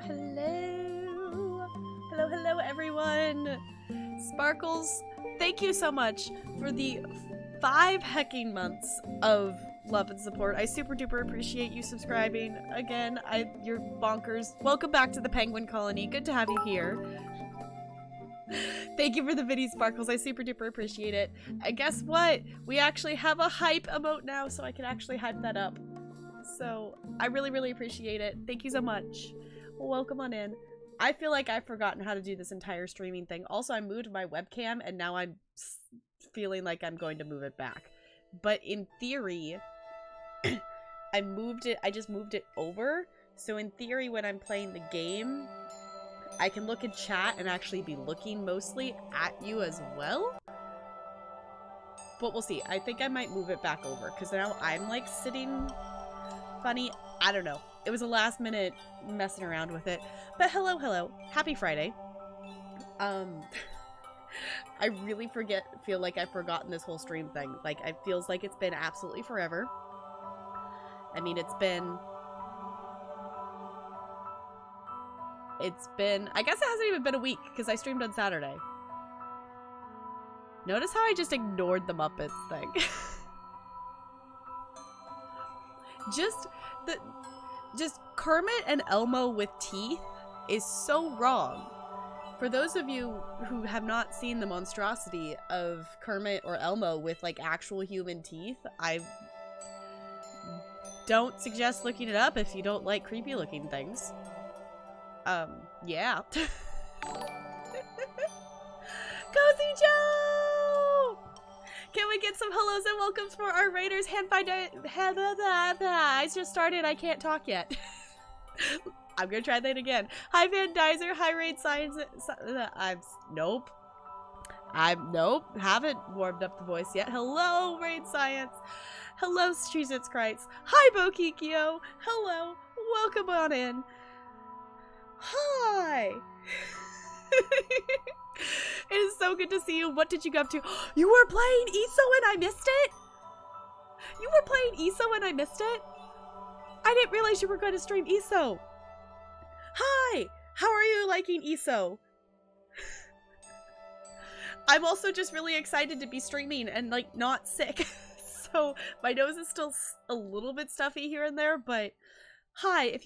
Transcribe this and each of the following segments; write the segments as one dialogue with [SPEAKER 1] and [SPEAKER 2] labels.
[SPEAKER 1] hello. Hello, everyone. Sparkles, thank you so much for the 5 hecking months of love and support. I super duper appreciate you subscribing. Again, you're bonkers. Welcome back to the Penguin Colony. Good to have you here. Thank you for the video, Sparkles. I super duper appreciate it. And guess what? We actually have a hype emote now, so I can actually hype that up. So I really appreciate it. Thank you so much. Welcome on in. I feel like I've forgotten how to do this entire streaming thing. Also, I moved my webcam and now I'm feeling like I'm going to move it back. But in theory, I just moved it over. So in theory, when I'm playing the game, I can look in chat and actually be looking mostly at you as well. But we'll see. I think I might move it back over because now I'm like sitting funny. I don't know. It was a last minute messing around with it. But hello. Happy Friday. I really feel like I've forgotten this whole stream thing. Like, it feels like it's been absolutely forever. I mean, it's been, I guess it hasn't even been a week because I streamed on Saturday. Notice how I just ignored the Muppets thing. Just Kermit and Elmo with teeth is so wrong. For those of you who have not seen the monstrosity of Kermit or Elmo with like actual human teeth, I don't suggest looking it up if you don't like creepy looking things. Yeah. Cozy Joe! Can we get some hellos and welcomes for our Raiders? I just started. I can't talk yet. I'm gonna try that again. Hi, Van Dyser. Hi, Raid Science. Nope. Haven't warmed up the voice yet. Hello, Raid Science. Hello, Streezits Kreitz. Hi, Bokikio. Hello. Welcome on in. Hi. It is so good to see you. What did you get up to? You were playing ESO and I missed it? You were playing ESO and I missed it? I didn't realize you were going to stream ESO. Hi! How are you liking ESO? I'm also just really excited to be streaming and like not sick. So my nose is still a little bit stuffy here and there, but hi, if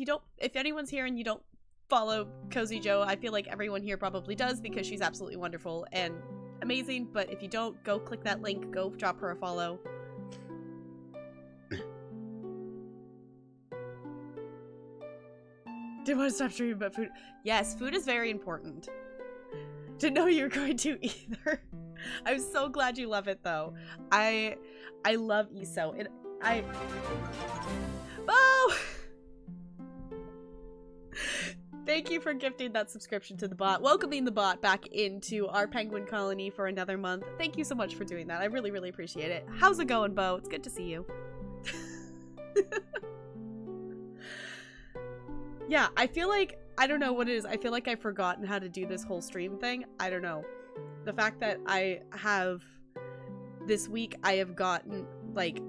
[SPEAKER 1] anyone's here and you don't follow Cozy Joe, I feel like everyone here probably does because she's absolutely wonderful and amazing, but if you don't, go click that link, go drop her a follow. Didn't want to stop streaming about food. Yes, food is very important. Didn't know you were going to either. I'm so glad you love it though. I love ESO. Oh! Thank you for gifting that subscription to the bot. Welcoming the bot back into our Penguin Colony for another month. Thank you so much for doing that. I really appreciate it. How's it going, Bo? It's good to see you. Yeah, I feel like, I don't know what it is. I feel like I've forgotten how to do this whole stream thing. I don't know. The fact that this week I have gotten like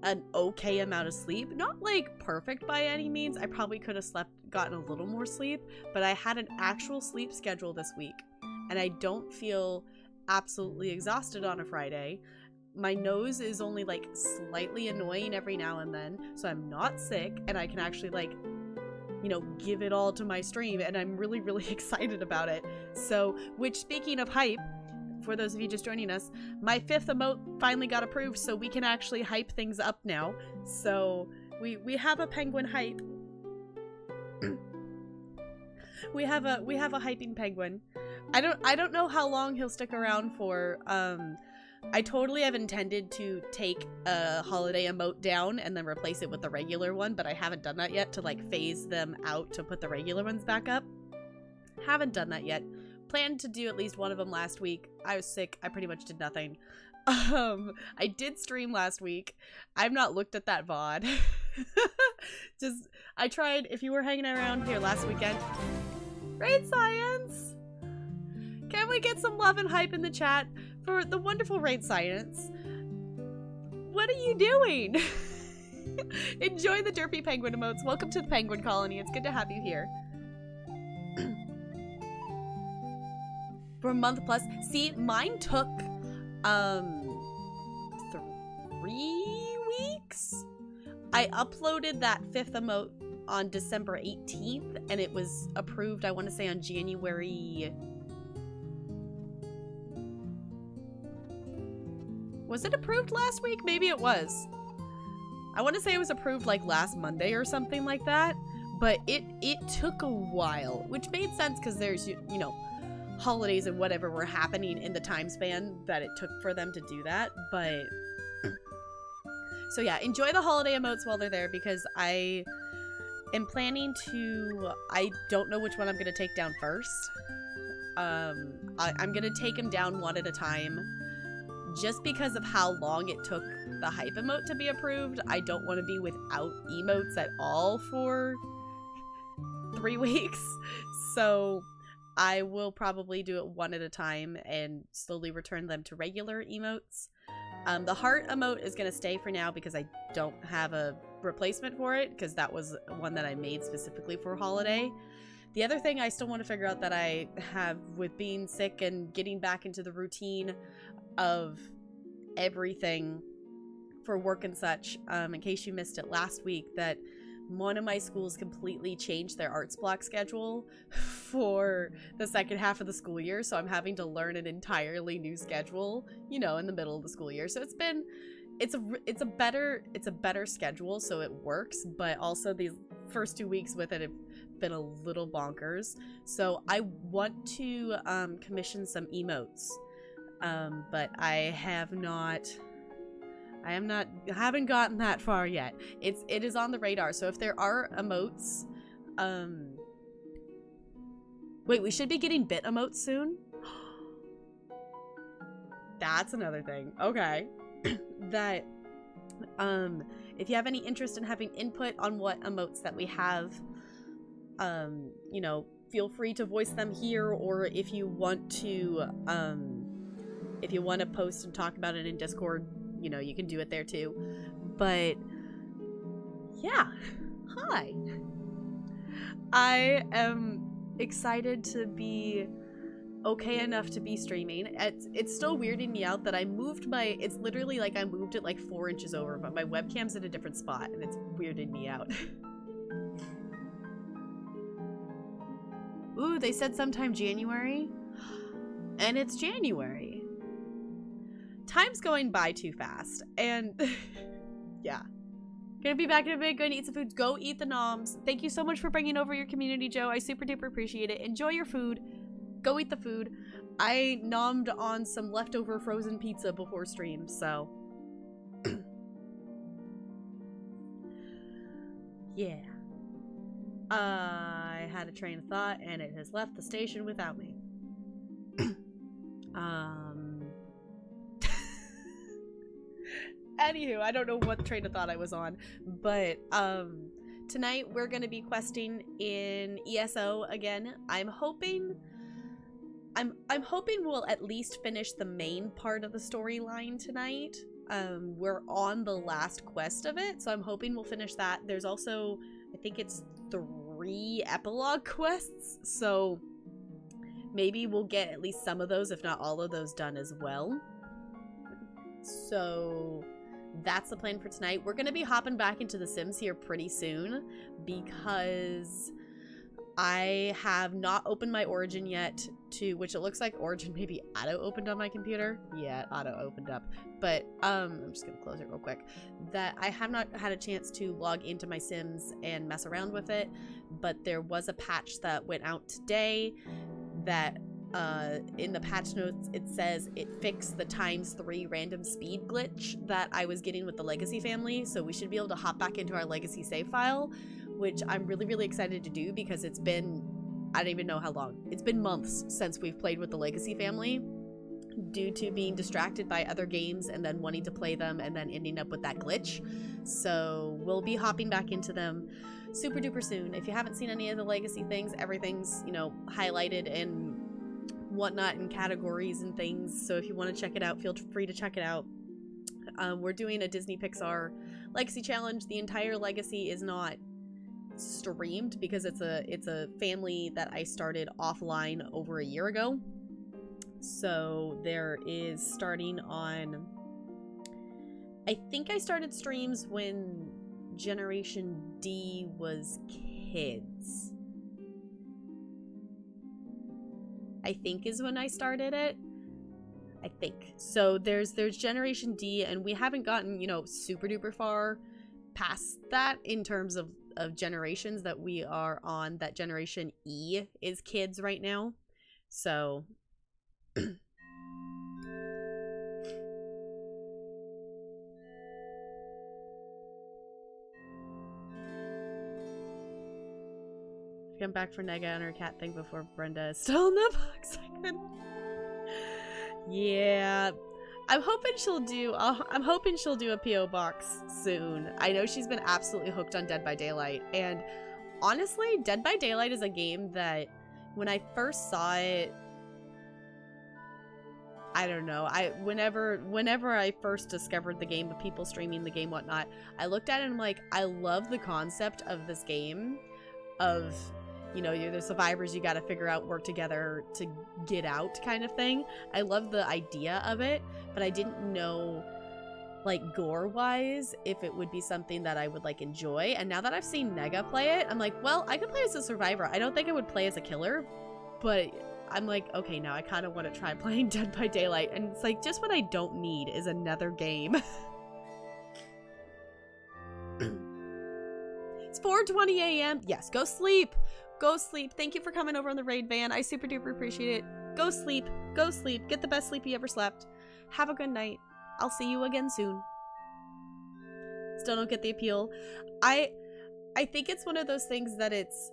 [SPEAKER 1] an okay amount of sleep. Not like perfect by any means. I probably could have gotten a little more sleep, but I had an actual sleep schedule this week and I don't feel absolutely exhausted on a Friday. My nose is only like slightly annoying every now and then, so I'm not sick and I can actually like, you know, give it all to my stream and I'm really excited about it. So, which speaking of hype, for those of you just joining us, my 5th emote finally got approved so we can actually hype things up now. So we have a penguin hype. we have a hyping penguin. I don't know how long he'll stick around for. I totally have intended to take a holiday emote down and then replace it with the regular one, but I haven't done that yet to like phase them out to put the regular ones back up. Haven't done that yet. Planned to do at least one of them last week. I was sick. I pretty much did nothing. I did stream last week. I've not looked at that VOD. I tried, if you were hanging around here last weekend. Raid Science! Can we get some love and hype in the chat for the wonderful Raid Science? What are you doing? Enjoy the derpy penguin emotes. Welcome to the Penguin Colony. It's good to have you here. For a month plus. See, mine took 3 weeks. I uploaded that 5th emote on December 18th, and it was approved, I want to say, on January... Was it approved last week? Maybe it was. I want to say it was approved like last Monday or something like that, but it took a while, which made sense because there's, you know, holidays and whatever were happening in the time span that it took for them to do that, but... So yeah, enjoy the holiday emotes while they're there, because I am planning to... I don't know which one I'm going to take down first. I'm going to take them down one at a time, just because of how long it took the hype emote to be approved. I don't want to be without emotes at all for 3 weeks. So I will probably do it one at a time and slowly return them to regular emotes. The heart emote is going to stay for now because I don't have a replacement for it, because that was one that I made specifically for holiday. The other thing I still want to figure out that I have with being sick and getting back into the routine of everything for work and such, in case you missed it last week, that one of my schools completely changed their arts block schedule for the second half of the school year, so I'm having to learn an entirely new schedule, you know, in the middle of the school year. So it's a better schedule, so it works, but also these first 2 weeks with it have been a little bonkers. So I want to commission some emotes, but I haven't gotten that far yet. It is on the radar. So if there are emotes, wait, we should be getting bit emotes soon. That's another thing. Okay. That, if you have any interest in having input on what emotes that we have, you know, feel free to voice them here, or if you want to post and talk about it in Discord, you know, you can do it there too. But yeah, hi. I am excited to be okay enough to be streaming. It's still weirding me out that I moved it's literally like I moved it like 4 inches over, but my webcam's in a different spot, and it's weirding me out. Ooh, they said sometime January, and it's January. Time's going by too fast, and yeah. Gonna be back in a bit, going to eat some food. Go eat the noms. Thank you so much for bringing over your community, Joe. I super duper appreciate it. Enjoy your food. Go eat the food. I nommed on some leftover frozen pizza before stream, so. Yeah. I had a train of thought, and it has left the station without me. Anywho, I don't know what train of thought I was on, but tonight we're going to be questing in ESO again. I'm hoping we'll at least finish the main part of the storyline tonight. We're on the last quest of it, so I'm hoping we'll finish that. There's also, I think it's 3 epilogue quests, so maybe we'll get at least some of those, if not all of those, done as well. So that's the plan for tonight. We're going to be hopping back into The Sims here pretty soon, because I have not opened my Origin yet, which it looks like Origin maybe auto-opened on my computer. Yeah, it auto-opened up. But I'm just going to close it real quick. That I have not had a chance to log into my Sims and mess around with it, but there was a patch that went out today that in the patch notes it says it fixed the ×3 random speed glitch that I was getting with the Legacy family, so we should be able to hop back into our Legacy save file, which I'm really, really excited to do, because it's been, I don't even know how long, it's been months since we've played with the Legacy family, due to being distracted by other games and then wanting to play them and then ending up with that glitch. So we'll be hopping back into them super duper soon. If you haven't seen any of the Legacy things, everything's, you know, highlighted and whatnot in categories and things, so if you want to check it out, feel free to check it out. We're doing a Disney Pixar Legacy challenge. The entire Legacy is not streamed because it's a family that I started offline over a year ago. So there is starting on, I think I started streams when Generation D was kids. I think is when I started it. I think. So there's Generation D, and we haven't gotten, you know, super duper far past that in terms of generations that we are on. That Generation E is kids right now. So come back for Nega and her cat thing before Brenda is still in the box. I couldn't. Yeah, I'm hoping she'll do a PO box soon. I know she's been absolutely hooked on Dead by Daylight, and honestly, Dead by Daylight is a game that when I first saw it, I don't know, whenever I first discovered the game, the people streaming the game, whatnot, I looked at it and I'm like, I love the concept of this game of, you know, you're the survivors, you gotta figure out, work together to get out kind of thing. I love the idea of it, but I didn't know, like, gore-wise, if it would be something that I would, like, enjoy. And now that I've seen Nega play it, I'm like, well, I could play as a survivor. I don't think I would play as a killer, but I'm like, okay, now I kind of want to try playing Dead by Daylight. And it's like, just what I don't need is another game. It's 4:20 a.m. Yes, go sleep. Go sleep. Thank you for coming over on the raid van. I super duper appreciate it. Go sleep. Go sleep. Get the best sleep you ever slept. Have a good night. I'll see you again soon. Still don't get the appeal. I think it's one of those things that it's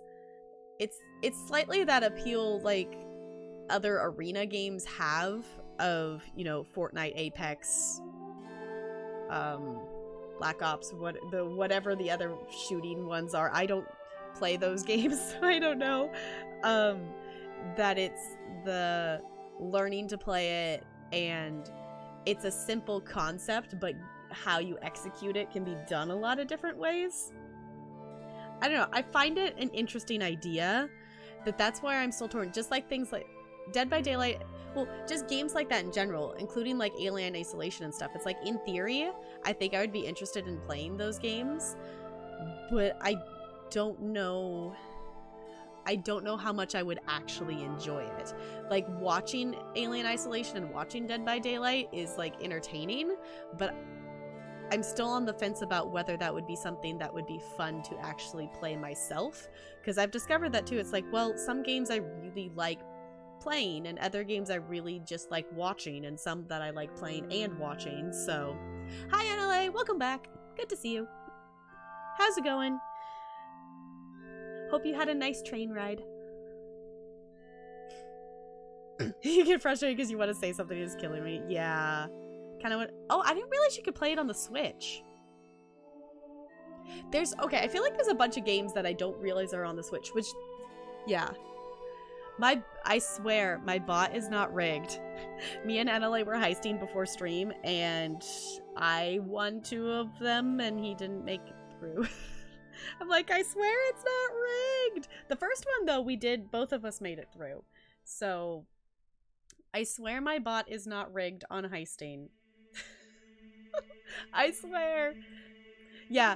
[SPEAKER 1] slightly that appeal like other arena games have of, you know, Fortnite, Apex, Black Ops, whatever the other shooting ones are. I don't play those games, so I don't know. That it's the learning to play it, and it's a simple concept, but how you execute it can be done a lot of different ways. I don't know. I find it an interesting idea, but that's why I'm still torn. Just like things like Dead by Daylight, well, just games like that in general, including like Alien Isolation and stuff. It's like, in theory, I think I would be interested in playing those games, but I don't know how much I would actually enjoy it. Like, watching Alien Isolation and watching Dead by Daylight is like entertaining, but I'm still on the fence about whether that would be something that would be fun to actually play myself, because I've discovered that too. It's like, well, some games I really like playing, and other games I really just like watching, and some that I like playing and watching. So, hi NLA, welcome back. Good to see you. How's it going? Hope you had a nice train ride. You get frustrated because you want to say something is killing me. Yeah. Kind of. Oh, I didn't realize you could play it on the Switch. Okay, I feel like there's a bunch of games that I don't realize are on the Switch, which, yeah. I swear, my bot is not rigged. Me and NLA were heisting before stream, and I won 2 of them, and he didn't make it through. I'm like, I swear it's not rigged. The first one, though, we did, both of us made it through. So, I swear my bot is not rigged on heisting. I swear. Yeah.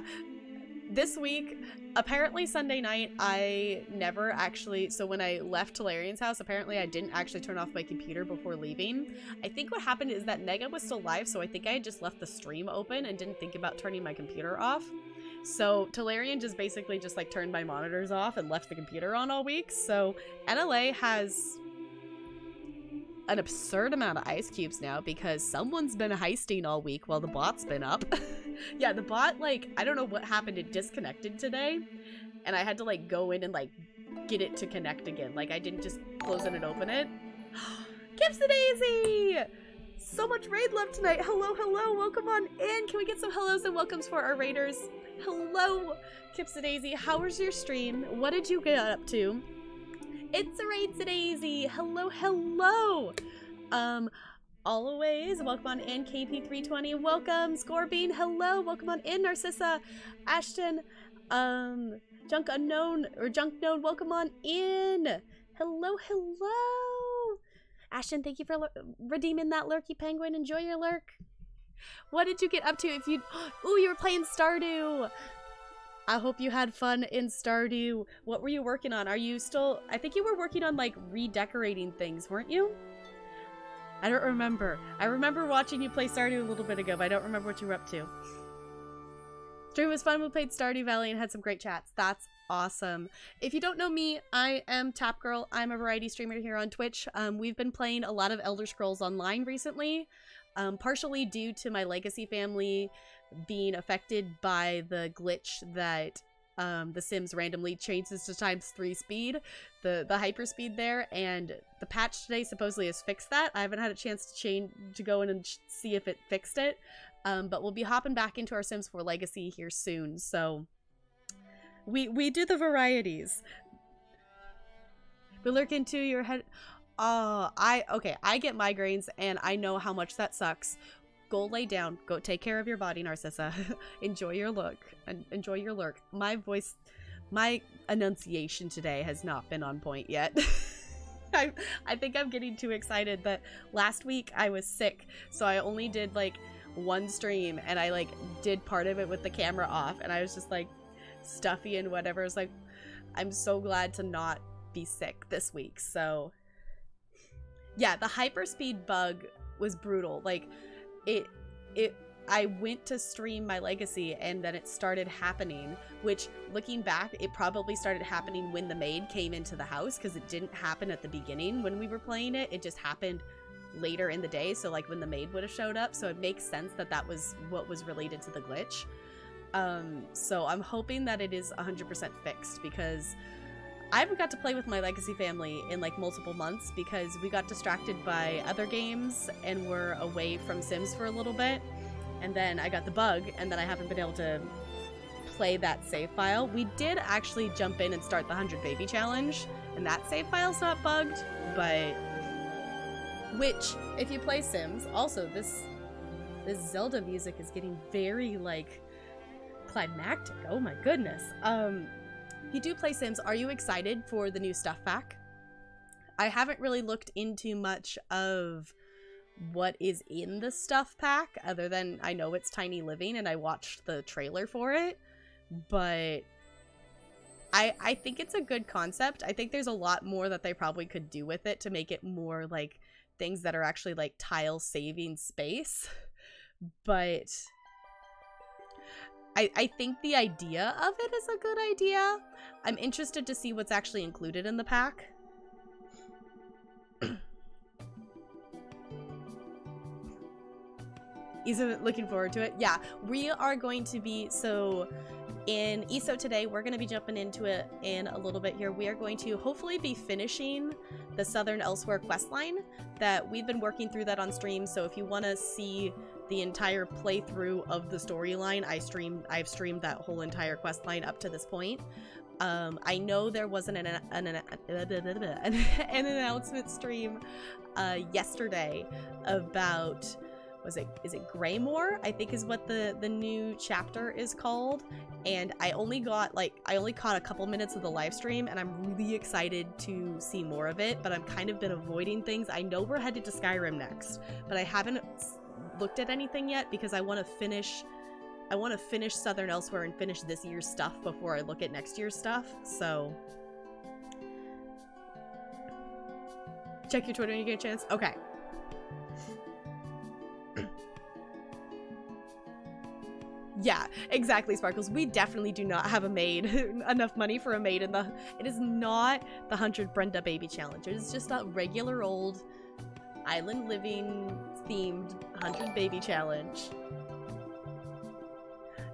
[SPEAKER 1] This week, apparently Sunday night, I never actually, so when I left Talarian's house, apparently I didn't actually turn off my computer before leaving. I think what happened is that Nega was still live, so I think I had just left the stream open and didn't think about turning my computer off. So Talarian just basically just like turned my monitors off and left the computer on all week. So NLA has an absurd amount of ice cubes now because someone's been heisting all week while the bot's been up. Yeah, the bot, like, I don't know what happened, it disconnected today, and I had to like go in and like get it to connect again. Like, I didn't just close it and open it. Daisy! So much raid love tonight. Hello, hello, welcome on in. Can we get some hellos and welcomes for our raiders? Hello, Daisy. How was your stream? What did you get up to? It's a raid Daisy. Hello, hello. Always, welcome on in, KP320, welcome, Scorpion, hello, welcome on in, Narcissa, Ashton, Junk Unknown, or Junk Known, welcome on in. Hello, hello. Ashton, thank you for redeeming that lurky penguin. Enjoy your lurk. What did you get up to? If you, ooh, you were playing Stardew. I hope you had fun in Stardew. What were you working on? Are you still, I think you were working on like redecorating things, weren't you? I don't remember. I remember watching you play Stardew a little bit ago, but I don't remember what you were up to. Stream was fun. We played Stardew Valley and had some great chats. That's awesome. If you don't know me, I am Tap Girl. I'm a variety streamer here on Twitch. We've been playing a lot of Elder Scrolls Online recently, partially due to my Legacy family being affected by the glitch that The Sims randomly changes to ×3 speed, the hyperspeed there, and the patch today supposedly has fixed that. I haven't had a chance to go in and see if it fixed it. But we'll be hopping back into our Sims 4 Legacy here soon, so we do the varieties. We lurk into your head. Okay, I get migraines and I know how much that sucks. Go lay down. Go take care of your body, Narcissa. Enjoy your look. Enjoy your lurk. My voice, my enunciation today has not been on point yet. I think I'm getting too excited that last week I was sick, so I only did like one stream and I like did part of it with the camera off and I was just like stuffy and whatever. It's like, I'm so glad to not be sick this week. So yeah, the hyperspeed bug was brutal. Like I went to stream my Legacy and then it started happening, which looking back, it probably started happening when the maid came into the house, because it didn't happen at the beginning when we were playing it. It just happened later in the day, so like when the maid would have showed up, so it makes sense that that was what was related to the glitch. So I'm hoping that it is 100% fixed, because I haven't got to play with my Legacy family in like multiple months because we got distracted by other games and were away from Sims for a little bit, and then I got the bug and then I haven't been able to play that save file. We did actually jump in and start the 100 baby challenge, and that save file's not bugged, but which, if you play Sims, also this Zelda music is getting very, like, climactic. Oh my goodness. If you do play Sims, are you excited for the new stuff pack? I haven't really looked into much of what is in the stuff pack, other than I know it's Tiny Living and I watched the trailer for it, but I think it's a good concept. I think there's a lot more that they probably could do with it to make it more, like, things that are actually like tile saving space, but I think the idea of it is a good idea. I'm interested to see what's actually included in the pack. Isn't looking forward to it. Yeah, we are going to be, so in ESO today, we're going to be jumping into it in a little bit here. We are going to hopefully be finishing the Southern Elysweyr questline that we've been working through that on stream. So if you want to see the entire playthrough of the storyline, I've streamed that whole entire questline up to this point. I know there wasn't an announcement stream yesterday about, is it Greymore, I think is what the new chapter is called, and I only caught a couple minutes of the live stream, and I'm really excited to see more of it, but I've kind of been avoiding things. I know we're headed to Skyrim next, but I haven't looked at anything yet because I want to finish Southern Elysweyr and finish this year's stuff before I look at next year's stuff. So check your Twitter when you get a chance. Okay. Yeah, exactly, Sparkles. We definitely do not have a maid, enough money for a maid in it is not the 100 Brenda Baby Challenge. It is just a regular old island living themed 100 Baby Challenge.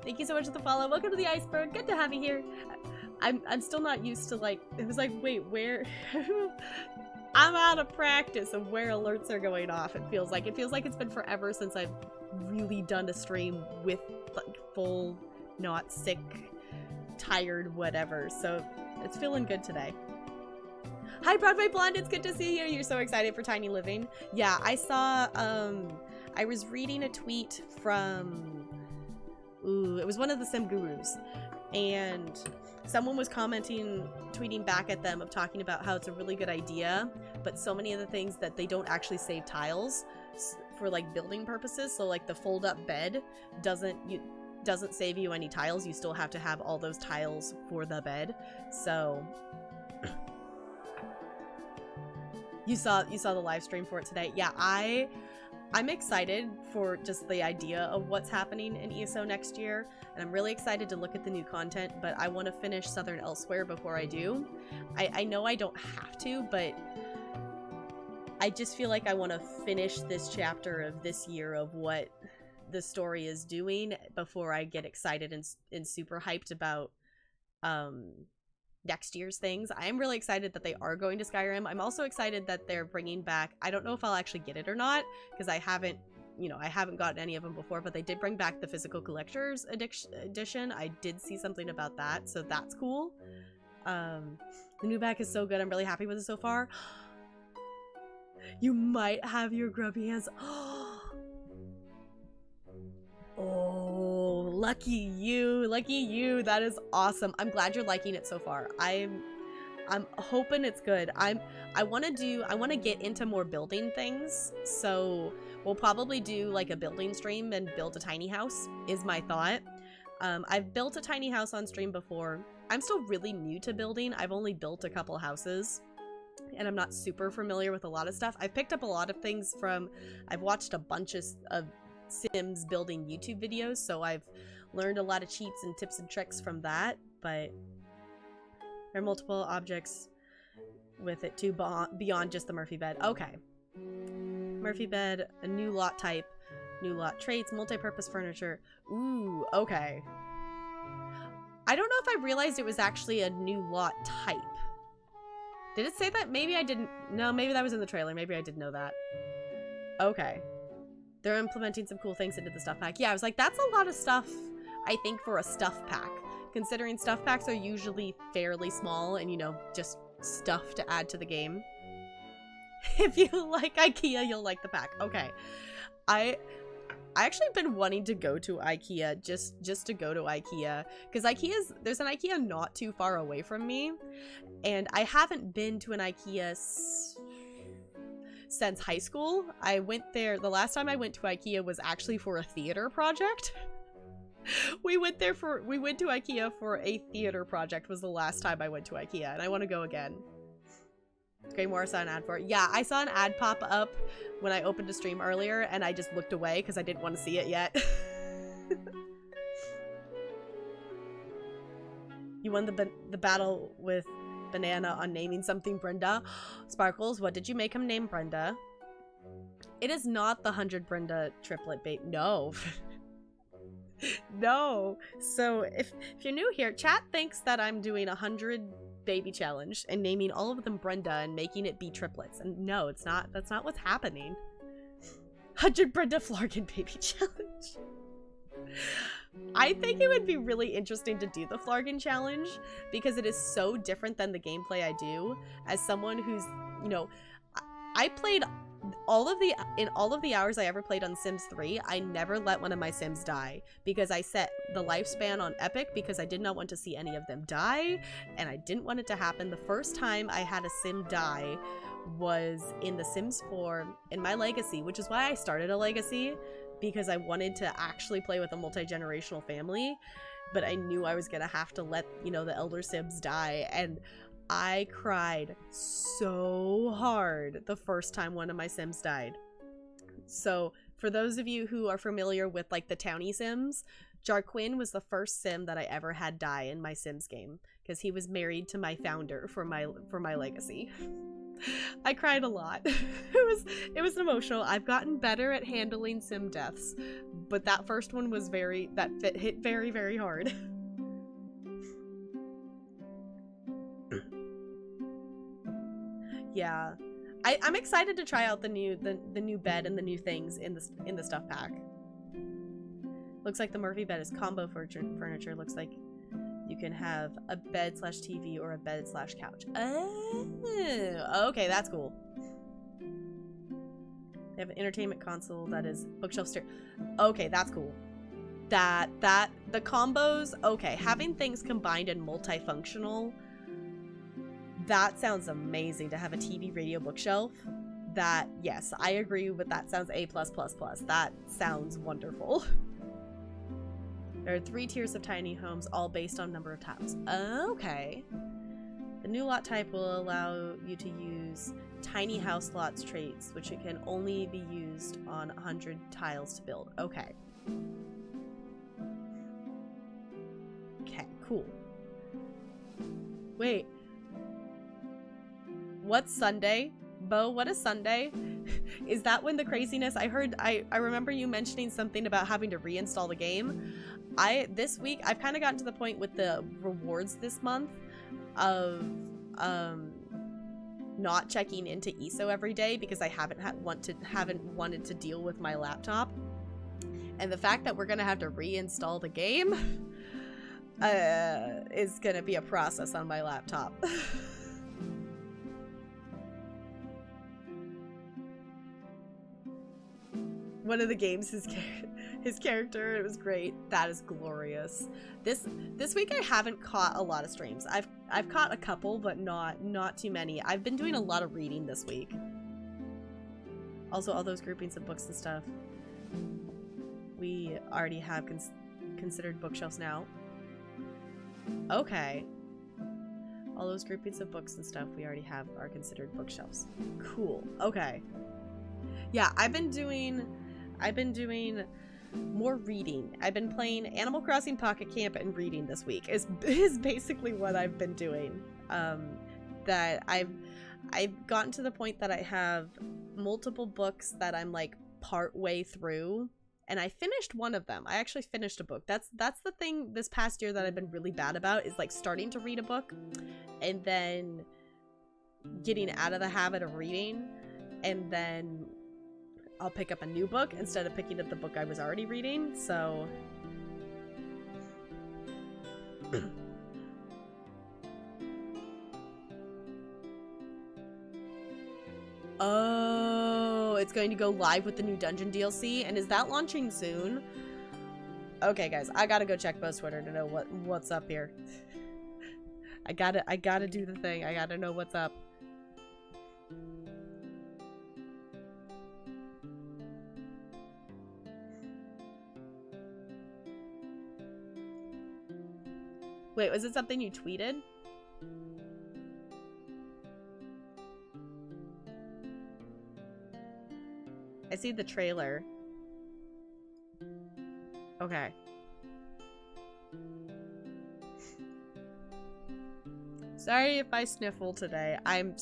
[SPEAKER 1] Thank you so much for the follow. Welcome to the iceberg. Good to have you here. I'm still not used to, like, it was like, wait, where? I'm out of practice of where alerts are going off. It feels like it's been forever since I've really done a stream with, like, full, not sick, tired, whatever. So it's feeling good today. Hi, Broadway Blonde. It's good to see you. You're so excited for Tiny Living. Yeah, I saw, I was reading a tweet from, it was one of the Sim Gurus, and someone was tweeting back at them of talking about how it's a really good idea, but so many of the things that they don't actually save tiles for like building purposes. So like the fold up bed doesn't save you any tiles. You still have to have all those tiles for the bed. So you saw the live stream for it today. Yeah, I'm excited for just the idea of what's happening in ESO next year, and I'm really excited to look at the new content, but I want to finish Southern Elysweyr before I do. I know I don't have to, but I just feel like I want to finish this chapter of this year of what the story is doing before I get excited and super hyped about next year's things. I'm really excited that they are going to Skyrim. I'm also excited that they're bringing back, I don't know if I'll actually get it or not, because I haven't gotten any of them before, but they did bring back the physical collector's edition. I did see something about that, so that's cool. The new back is so good. I'm really happy with it so far. You might have your grubby hands. Oh, lucky you. That is awesome. I'm glad you're liking it so far. I'm hoping it's good. I want to get into more building things, so we'll probably do like a building stream and build a tiny house is my thought. I've built a tiny house on stream before. I'm still really new to building. I've only built a couple houses, and I'm not super familiar with a lot of stuff. I've picked up a lot of things I've watched a bunch of Sims building YouTube videos, so I've learned a lot of cheats and tips and tricks from that, but there are multiple objects with it too beyond just the Murphy bed. Okay. Murphy bed, a new lot type, new lot traits, multi-purpose furniture. Ooh, okay. I don't know if I realized it was actually a new lot type. Did it say that? Maybe I didn't. No, maybe that was in the trailer. Maybe I didn't know that. Okay. They're implementing some cool things into the stuff pack. Yeah, I was like, that's a lot of stuff, I think, for a stuff pack. Considering stuff packs are usually fairly small and, you know, just stuff to add to the game. If you like IKEA, you'll like the pack. Okay. I actually been wanting to go to IKEA just to go to IKEA, because there's an IKEA not too far away from me, and I haven't been to an IKEA since high school. I went there, the last time I went to IKEA was actually for a theater project. We went to IKEA for a theater project was the last time I went to IKEA, and I want to go again. Greymoor, I saw an ad for it. Yeah, I saw an ad pop up when I opened a stream earlier, and I just looked away because I didn't want to see it yet. You won the battle with Banana on naming something Brenda. Sparkles, what did you make him name Brenda? It is not the 100 Brenda triplet bait. No. No. So if you're new here, chat thinks that I'm doing 100 baby challenge and naming all of them Brenda and making it be triplets. And no, it's not. That's not what's happening. 100 Brenda Flarkin baby challenge. I think it would be really interesting to do the Flarkin challenge because it is so different than the gameplay I do. As someone who's, you know, I played in all of the hours I ever played on Sims 3, I never let one of my Sims die because I set the lifespan on epic because I did not want to see any of them die, and I didn't want it to happen. The first time I had a Sim die was in The Sims 4 in my legacy, which is why I started a legacy, because I wanted to actually play with a multi-generational family, but I knew I was gonna have to let, you know, the elder Sims die, and I cried so hard the first time one of my Sims died. So for those of you who are familiar with like the townie Sims, Jarquin was the first Sim that I ever had die in my Sims game because he was married to my founder for my legacy. I cried a lot. It was emotional. I've gotten better at handling Sim deaths, but that first one was hit very, very hard. Yeah, I'm excited to try out the new bed and the new things in the stuff pack. Looks like the Murphy bed is combo furniture. Looks like you can have a bed/TV or a bed/couch. Oh, okay, that's cool. They have an entertainment console that is bookshelf stair. Okay, that's cool. the combos, okay, having things combined and multifunctional, that sounds amazing. To have a TV, radio, bookshelf, that, yes, I agree with that. Sounds A+++. That sounds wonderful. There are 3 tiers of tiny homes, all based on number of tiles. Okay. The new lot type will allow you to use tiny house lots traits, which it can only be used on 100 tiles to build. Okay. Okay, cool. Wait. What's Sunday? Bo, what is Sunday? Is that when the craziness? I remember you mentioning something about having to reinstall the game. This week, I've kind of gotten to the point with the rewards this month of not checking into ESO every day because I haven't wanted to deal with my laptop. And the fact that we're gonna have to reinstall the game is gonna be a process on my laptop. One of the games, his character, it was great. That is glorious. This week I haven't caught a lot of streams. I've caught a couple, but not too many. I've been doing a lot of reading this week. Also, all those groupings of books and stuff, we already have considered bookshelves now. Okay. All those groupings of books and stuff we already have are considered bookshelves. Cool. Okay. Yeah, I've been doing more reading. I've been playing Animal Crossing Pocket Camp and reading this week is basically what I've been doing. That I've gotten to the point that I have multiple books that I'm like part way through, and I finished one of them. I actually finished a book. That's the thing this past year that I've been really bad about, is like starting to read a book and then getting out of the habit of reading, and then I'll pick up a new book instead of picking up the book I was already reading, so... Oh, it's going to go live with the new Dungeon DLC, and is that launching soon? Okay, guys, I gotta go check Bo's Twitter to know what's up here. I gotta do the thing. I gotta know what's up. Wait, was it something you tweeted? I see the trailer. Okay. Sorry if I sniffle today. I'm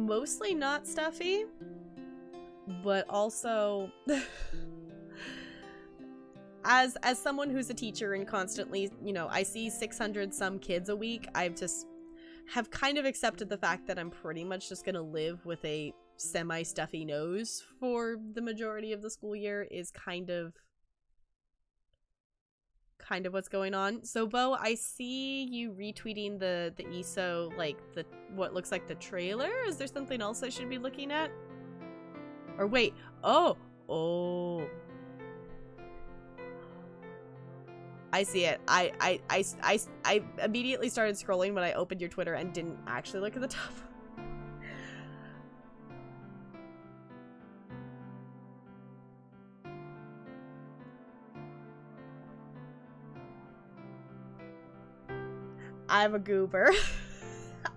[SPEAKER 1] mostly not stuffy, but also as someone who's a teacher and constantly, you know, I see 600 some kids a week, I've just have kind of accepted the fact that I'm pretty much just gonna live with a semi-stuffy nose for the majority of the school year, is kind of what's going on. So Bo, I see you retweeting the ESO, like what looks like the trailer. Is there something else I should be looking at? Or wait, oh I see it. I immediately started scrolling when I opened your Twitter and didn't actually look at the top. I'm a goober.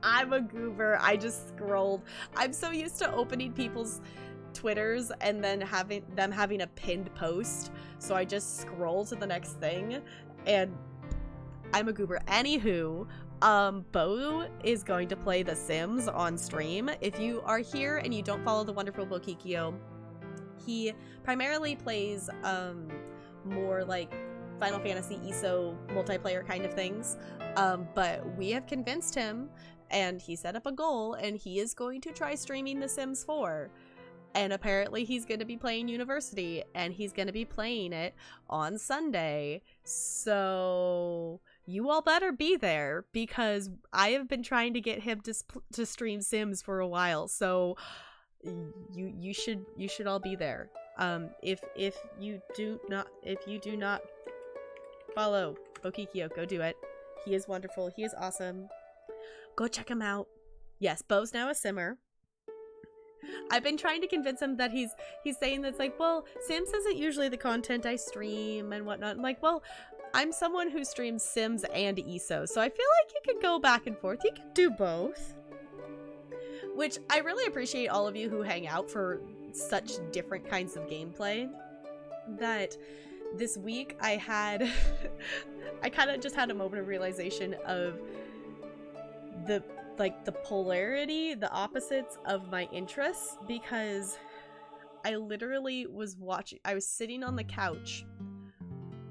[SPEAKER 1] I'm a goober. I just scrolled. I'm so used to opening people's Twitters and then having a pinned post, so I just scroll to the next thing, and I'm a goober. Anywho, Bo is going to play The Sims on stream. If you are here and you don't follow the wonderful Bokikyo, he primarily plays more like Final Fantasy ESO multiplayer kind of things, but we have convinced him, and he set up a goal, and he is going to try streaming The Sims 4. And apparently he's going to be playing University, and he's going to be playing it on Sunday. So you all better be there, because I have been trying to get him to stream Sims for a while. So you should all be there. If you do not follow Bokikio, go do it. He is wonderful. He is awesome. Go check him out. Yes, Bo's now a simmer. I've been trying to convince him that he's saying that's like, well, Sims isn't usually the content I stream and whatnot. I'm like, well, I'm someone who streams Sims and ESO, so I feel like you could go back and forth. You could do both. Which I really appreciate all of you who hang out for such different kinds of gameplay. That this week I had, I kind of just had a moment of realization of the polarity, the opposites of my interests, because I literally was I was sitting on the couch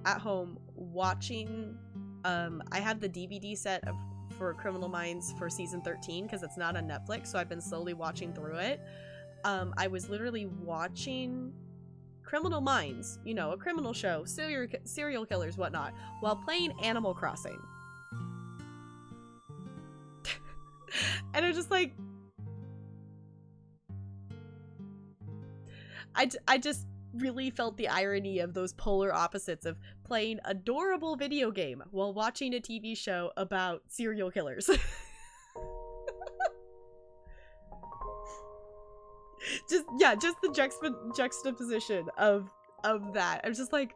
[SPEAKER 1] at home watching, I have the DVD set for Criminal Minds for season 13 because it's not on Netflix, so I've been slowly watching through it. I was literally watching Criminal Minds, you know, a criminal show, serial killers, whatnot, while playing Animal Crossing. And I'm just like, I just really felt the irony of those polar opposites of playing adorable video game while watching a TV show about serial killers. just the juxtaposition of that. I'm just like,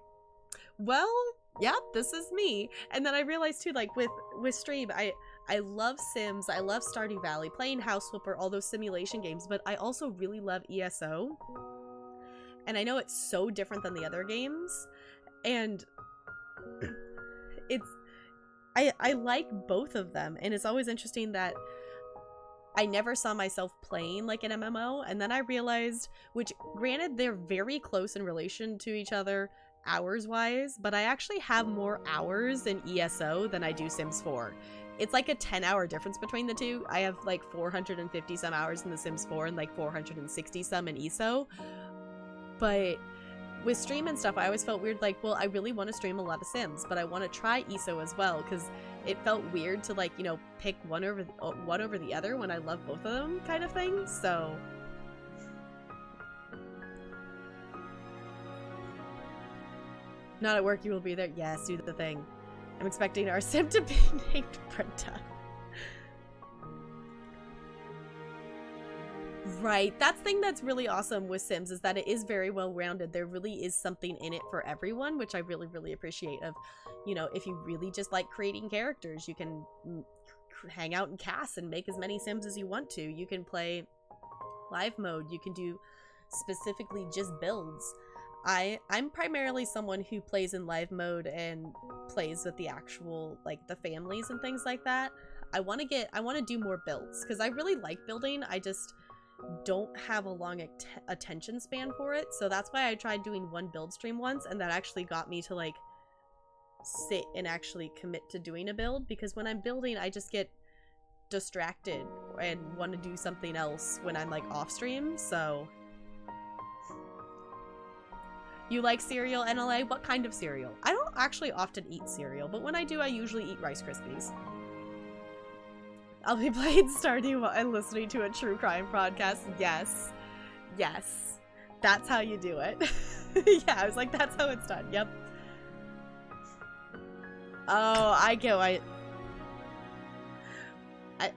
[SPEAKER 1] well, yeah, this is me. And then I realized too, like with stream, I love Sims, I love Stardew Valley, playing House Flipper, all those simulation games, but I also really love ESO. And I know it's so different than the other games, and I like both of them, and it's always interesting that I never saw myself playing like an MMO, and then I realized, which granted they're very close in relation to each other hours wise, but I actually have more hours in ESO than I do Sims 4. It's like a 10-hour difference between the two. I have like 450 some hours in The Sims 4 and like 460 some in ESO. But with stream and stuff, I always felt weird, like, well, I really want to stream a lot of Sims, but I want to try ESO as well, because it felt weird to, like, you know, pick one over the other when I love both of them, kind of thing. So not at work, you will be there. Yes, do the thing. I'm expecting our Sim to be named Brenda. Right, that's the thing that's really awesome with Sims, is that it is very well rounded. There really is something in it for everyone, which I really, really appreciate. Of, you know, if you really just like creating characters, you can hang out in cast and make as many Sims as you want to. You can play live mode, you can do specifically just builds. I'm primarily someone who plays in live mode and plays with the actual, like, the families and things like that. I want to do more builds, because I really like building. I just don't have a long attention span for it, so that's why I tried doing one build stream once, and that actually got me to, like, sit and actually commit to doing a build, because when I'm building, I just get distracted and want to do something else when I'm, like, off stream. So you like cereal, NLA? What kind of cereal? I don't actually often eat cereal, but when I do, I usually eat Rice Krispies. I'll be playing Stardew and listening to a true crime podcast. Yes. Yes. That's how you do it. Yeah, I was like, that's how it's done. Yep. Oh, I get why...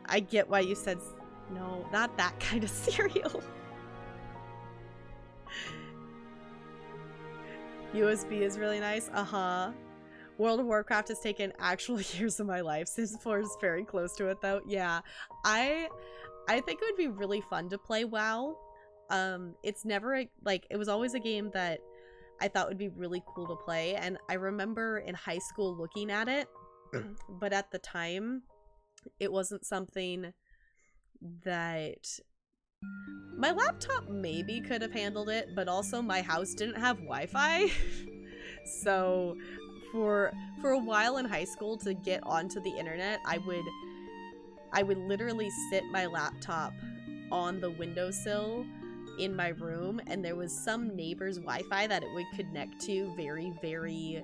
[SPEAKER 1] I get why you said... No, not that kind of cereal. USB is really nice. Uh-huh. World of Warcraft has taken actual years of my life. Sims 4 is very close to it, though. Yeah, I think it would be really fun to play WoW. It's never, like, it was always a game that I thought would be really cool to play, and I remember in high school looking at it, but at the time, it wasn't something that... My laptop maybe could have handled it, but also my house didn't have Wi-Fi. So for a while in high school, to get onto the internet, I would literally sit my laptop on the windowsill in my room, and there was some neighbor's Wi-Fi that it would connect to very, very,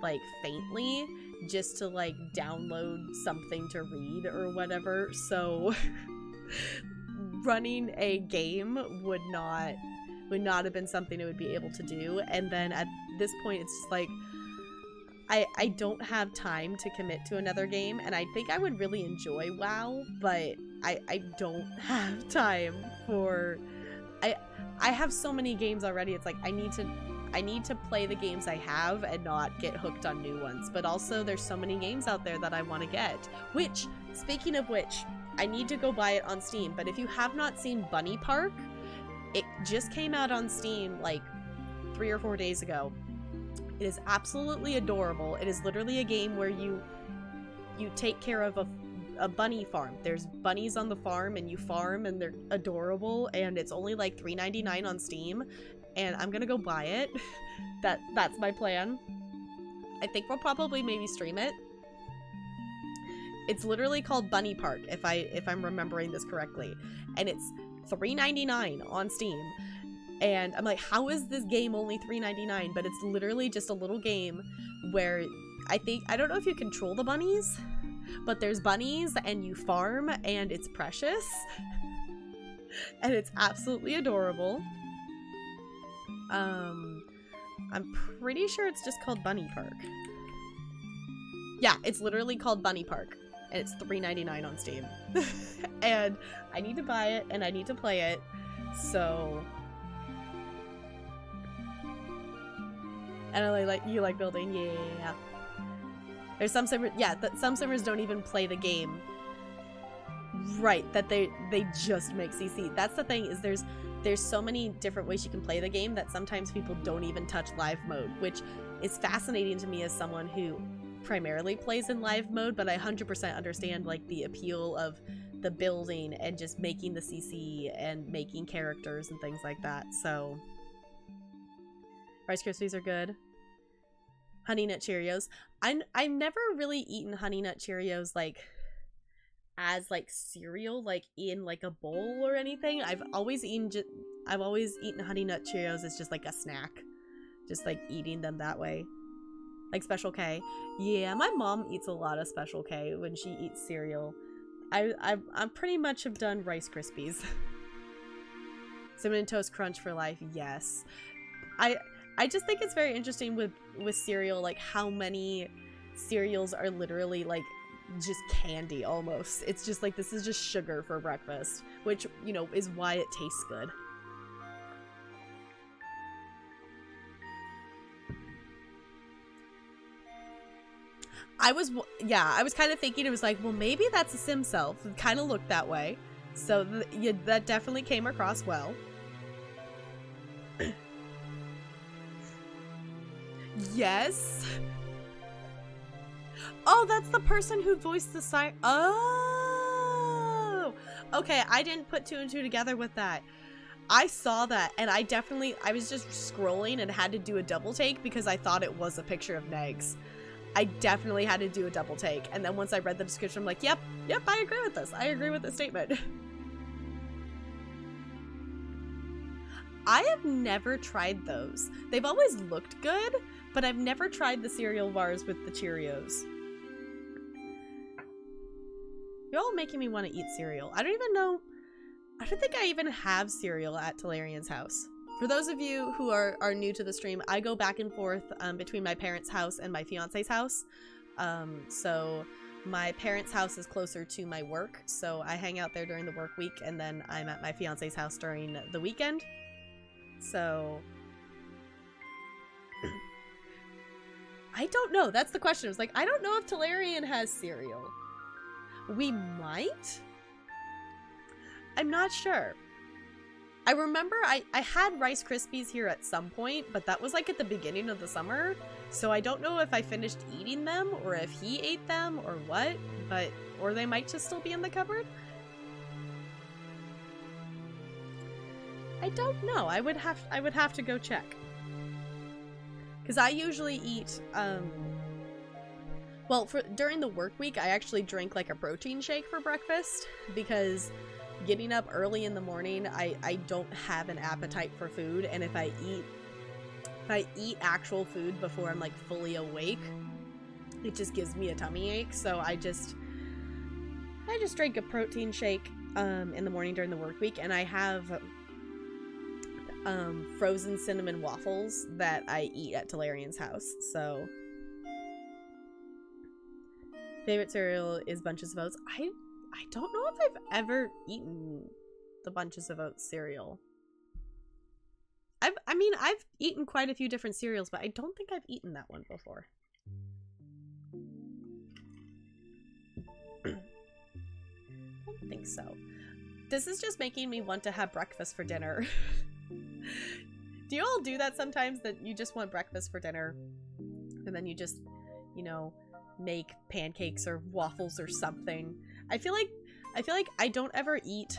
[SPEAKER 1] like, faintly, just to, like, download something to read or whatever. So running a game would not, would not have been something I would be able to do. And then at this point, it's just like, I don't have time to commit to another game, and I think I would really enjoy WoW, but I don't have time for... I have so many games already. It's like I need to play the games I have and not get hooked on new ones. But also there's so many games out there that I want to get. Which, speaking of which, I need to go buy it on Steam. But if you have not seen Bunny Park, it just came out on Steam like 3 or 4 days ago. It is absolutely adorable. It is literally a game where you take care of a bunny farm. There's bunnies on the farm and you farm and they're adorable, and it's only like $3.99 on Steam, and I'm gonna go buy it. That's my plan. I think we'll probably maybe stream it. It's literally called Bunny Park, if I'm remembering this correctly, and it's $3.99 on Steam. And I'm like, how is this game only $3.99? But it's literally just a little game where I don't know if you control the bunnies, but there's bunnies and you farm, and it's precious. And it's absolutely adorable. I'm pretty sure it's just called Bunny Park. Yeah, it's literally called Bunny Park, and it's $3.99 on Steam. And I need to buy it, and I need to play it, so... And I like, you like building? Yeah. There's some servers, yeah, some servers don't even play the game. Right, that they just make CC. That's the thing, is there's so many different ways you can play the game that sometimes people don't even touch live mode, which is fascinating to me as someone who primarily plays in live mode, but I 100% understand like the appeal of the building and just making the CC and making characters and things like that. So Rice Krispies are good. Honey Nut Cheerios. I've never really eaten Honey Nut Cheerios like as like cereal, like in like a bowl or anything. I've always eaten Honey Nut Cheerios as just like a snack, just like eating them that way, like Special K. Yeah, my mom eats a lot of Special K when she eats cereal. I pretty much have done Rice Krispies. Cinnamon Toast Crunch for life. Yes. I just think it's very interesting with cereal, like how many cereals are literally like just candy almost. It's just like, this is just sugar for breakfast, which, you know, is why it tastes good. I was kind of thinking, it was like, well, maybe that's a Sim self. It kind of looked that way. So yeah, that definitely came across well. Yes. Oh, that's the person who voiced the siren. Oh, okay. I didn't put 2 and 2 together with that. I saw that, and I was just scrolling and had to do a double take because I thought it was a picture of Negs. I definitely had to do a double take, and then once I read the description, I'm like, yep, I agree with this. I agree with this statement. I have never tried those. They've always looked good, but I've never tried the cereal bars with the Cheerios. You're all making me want to eat cereal. I don't even know. I don't think I even have cereal at Talarian's house. For those of you who are new to the stream, I go back and forth between my parents' house and my fiance's house. So my parents' house is closer to my work, so I hang out there during the work week, and then I'm at my fiance's house during the weekend. So I don't know. That's the question. It was like, I don't know if Talarian has cereal. We might. I'm not sure. I remember I had Rice Krispies here at some point, but that was like at the beginning of the summer. So I don't know if I finished eating them or if he ate them or what, or they might just still be in the cupboard. I don't know. I would have to go check. Cuz I usually eat well, during the work week, I actually drink like a protein shake for breakfast because getting up early in the morning, I don't have an appetite for food, and if I eat actual food before I'm like fully awake, it just gives me a tummy ache. So I just drink a protein shake in the morning during the work week, and I have frozen cinnamon waffles that I eat at Talarian's house. So favorite cereal is Bunches of Oats. I don't know if I've ever eaten the Bunches of Oats cereal. I mean, I've eaten quite a few different cereals, but I don't think I've eaten that one before. I don't think so. This is just making me want to have breakfast for dinner. Do you all do that sometimes, that you just want breakfast for dinner and then you just, you know, make pancakes or waffles or something? I feel like I don't ever eat,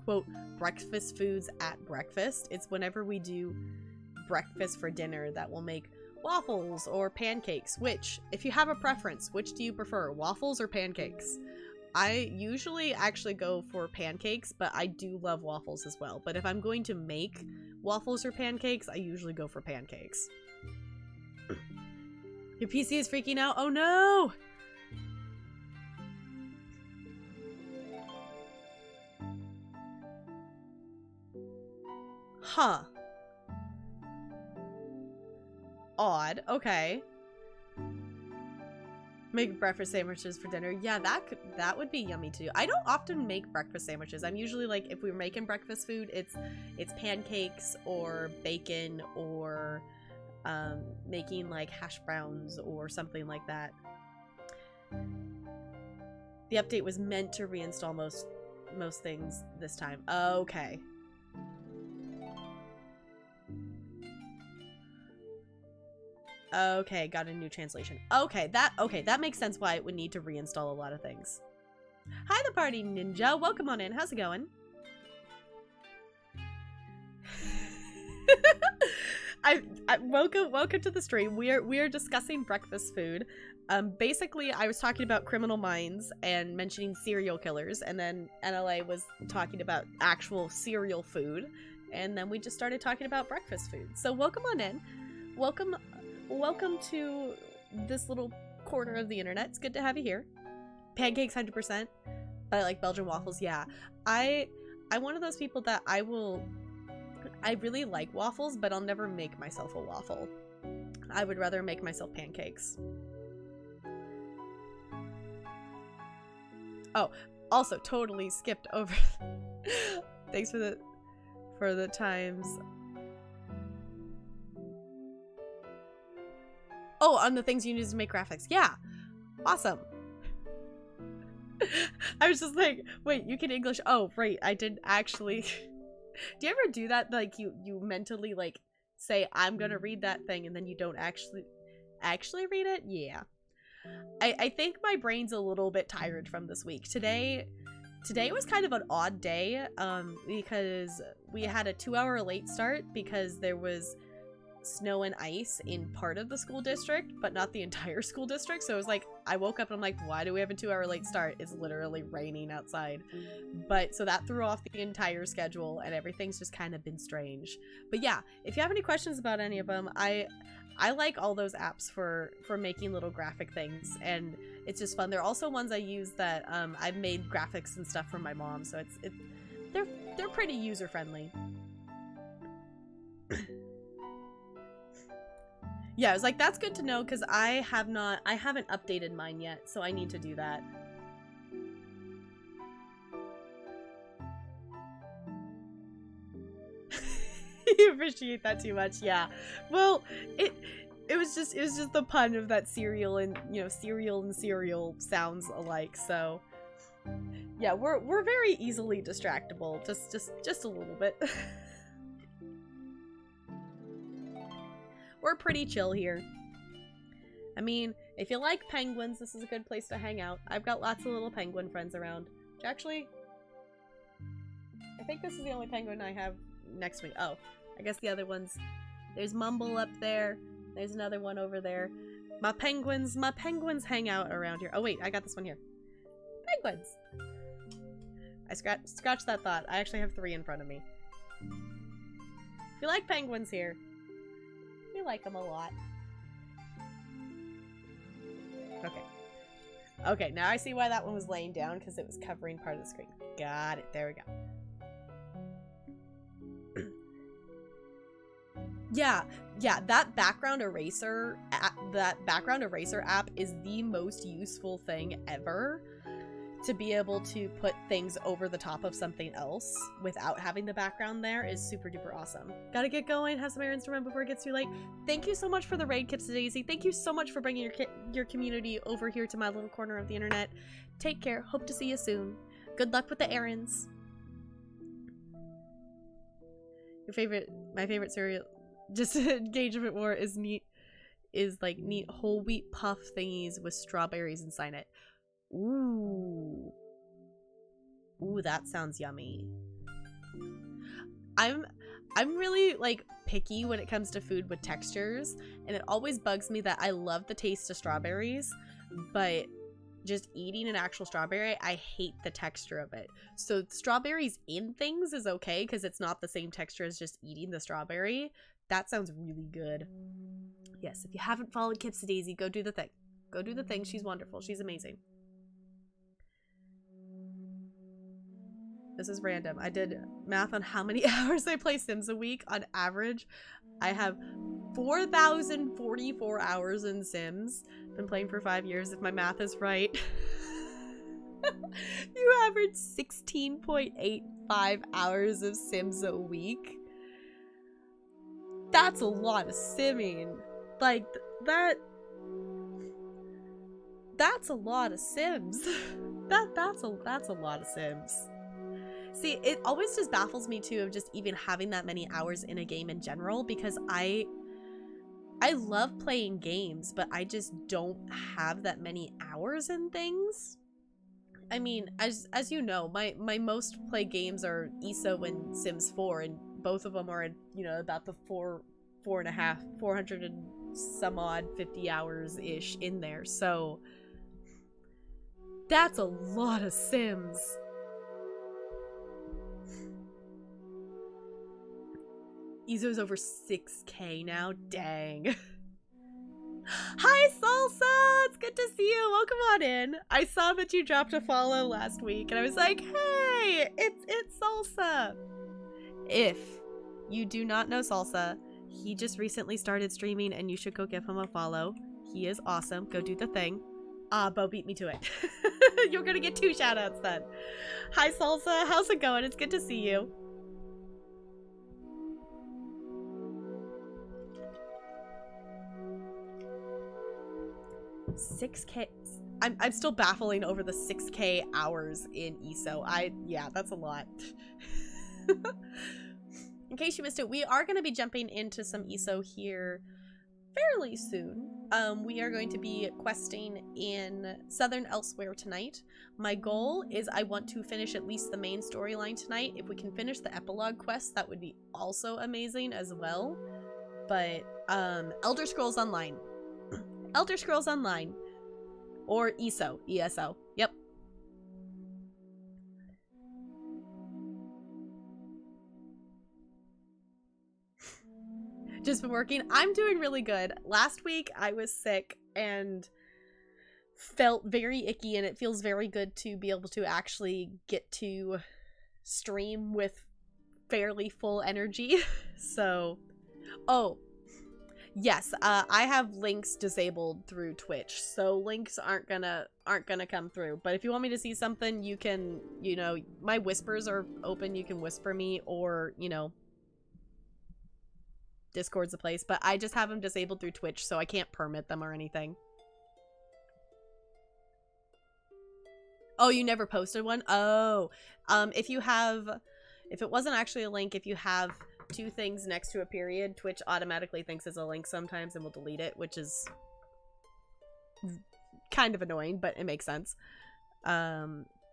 [SPEAKER 1] quote, breakfast foods at breakfast. It's whenever we do breakfast for dinner that we'll make waffles or pancakes. Which, if you have a preference, which do you prefer, waffles or pancakes? I usually actually go for pancakes, but I do love waffles as well. But if I'm going to make waffles or pancakes, I usually go for pancakes. Your PC is freaking out. Oh no! Huh. Odd. Okay. Make breakfast sandwiches for dinner. Yeah, that would be yummy too. I don't often make breakfast sandwiches. I'm usually like, if we're making breakfast food, it's pancakes or bacon or making like hash browns or something like that. The update was meant to reinstall most things this time. Okay. Okay, got a new translation. Okay, that makes sense why it would need to reinstall a lot of things. Hi, the party ninja. Welcome on in. How's it going? Welcome to the stream. We are discussing breakfast food. Basically, I was talking about Criminal Minds and mentioning serial killers, and then NLA was talking about actual cereal food, and then we just started talking about breakfast food. So welcome on in. Welcome to this little corner of the internet. It's good to have you here. Pancakes 100%. But I like Belgian waffles. Yeah. I'm one of those people that I really like waffles, but I'll never make myself a waffle. I would rather make myself pancakes. Oh, also totally skipped over. Thanks for the times. Oh, on the things you use to make graphics. Yeah. Awesome. I was just like, wait, you can English. Oh, right. I didn't actually. Do you ever do that? Like you mentally like say, I'm going to read that thing, and then you don't actually read it? Yeah. I think my brain's a little bit tired from this week. Today was kind of an odd day because we had a 2-hour late start because there was snow and ice in part of the school district, but not the entire school district. So it was like, I woke up and I'm like, why do we have a 2-hour late start? It's literally raining outside. But so that threw off the entire schedule, and everything's just kind of been strange. But yeah, if you have any questions about any of them, I like all those apps for making little graphic things, and it's just fun. They're also ones I use that I've made graphics and stuff for my mom, so they're pretty user friendly. Yeah, I was like, that's good to know, because I haven't updated mine yet, so I need to do that. You appreciate that too much, yeah. Well, it was just the pun of that cereal, and cereal and cereal sounds alike, so yeah, we're very easily distractible, just a little bit. We're pretty chill here. I mean, if you like penguins, this is a good place to hang out. I've got lots of little penguin friends around. Which actually, I think this is the only penguin I have next to me. Oh, I guess the other ones. There's Mumble up there. There's another one over there. My penguins hang out around here. Oh wait, I got this one here. Penguins! I scratched that thought. I actually have 3 in front of me. If you like penguins here, we like them a lot. Okay, now I see why that one was laying down, because it was covering part of the screen. Got it. There we go. Yeah, that background eraser app is the most useful thing ever, to be able to put things over the top of something else without having the background there is super duper awesome. Gotta get going, have some errands to run before it gets too late. Thank you so much for the raid, Kips to Daisy. Thank you so much for bringing your community over here to my little corner of the internet. Take care, hope to see you soon. Good luck with the errands. My favorite cereal, just to engage a bit more, is neat whole wheat puff thingies with strawberries inside it. Ooh, that sounds yummy. I'm really like picky when it comes to food with textures, and it always bugs me that I love the taste of strawberries, but just eating an actual strawberry, I hate the texture of it. So strawberries in things is okay because it's not the same texture as just eating the strawberry. That sounds really good. Yes, if you haven't followed Kipsy Daisy, go do the thing. Go do the thing. She's wonderful. She's amazing. This is random. I did math on how many hours I play Sims a week. On average, I have 4,044 hours in Sims. Been playing for 5 years, if my math is right. You average 16.85 hours of Sims a week. That's a lot of simming. Like, that's a lot of Sims. That's a lot of Sims. See, it always just baffles me too of just even having that many hours in a game in general, because I love playing games, but I just don't have that many hours in things. I mean, as you know, my most played games are ESO and Sims 4, and both of them are, you know, about the 400 and some odd 50 hours ish in there. So that's a lot of Sims. ESO's over 6K now. Dang. Hi, Salsa! It's good to see you. Welcome on in. I saw that you dropped a follow last week, and I was like, hey, it's Salsa. If you do not know Salsa, he just recently started streaming, and you should go give him a follow. He is awesome. Go do the thing. Bo beat me to it. You're gonna get 2 shoutouts then. Hi, Salsa. How's it going? It's good to see you. 6K. I'm still baffling over the 6K hours in ESO. Yeah, that's a lot. In case you missed it, we are going to be jumping into some ESO here fairly soon. We are going to be questing in Southern Elysweyr tonight. My goal is I want to finish at least the main storyline tonight. If we can finish the epilogue quest, that would be also amazing as well. But Elder Scrolls Online. Elder Scrolls Online. Or ESO. ESO. Yep. Just been working. I'm doing really good. Last week I was sick and felt very icky, and it feels very good to be able to actually get to stream with fairly full energy. So, oh, yes, I have links disabled through Twitch, so links aren't gonna come through. But if you want me to see something, you can, you know, my whispers are open. You can whisper me, or, you know, Discord's the place. But I just have them disabled through Twitch, so I can't permit them or anything. Oh, you never posted one? Oh, if it wasn't actually a link, if you have 2 things next to a period, Twitch automatically thinks it's a link sometimes and will delete it, which is kind of annoying, but it makes sense.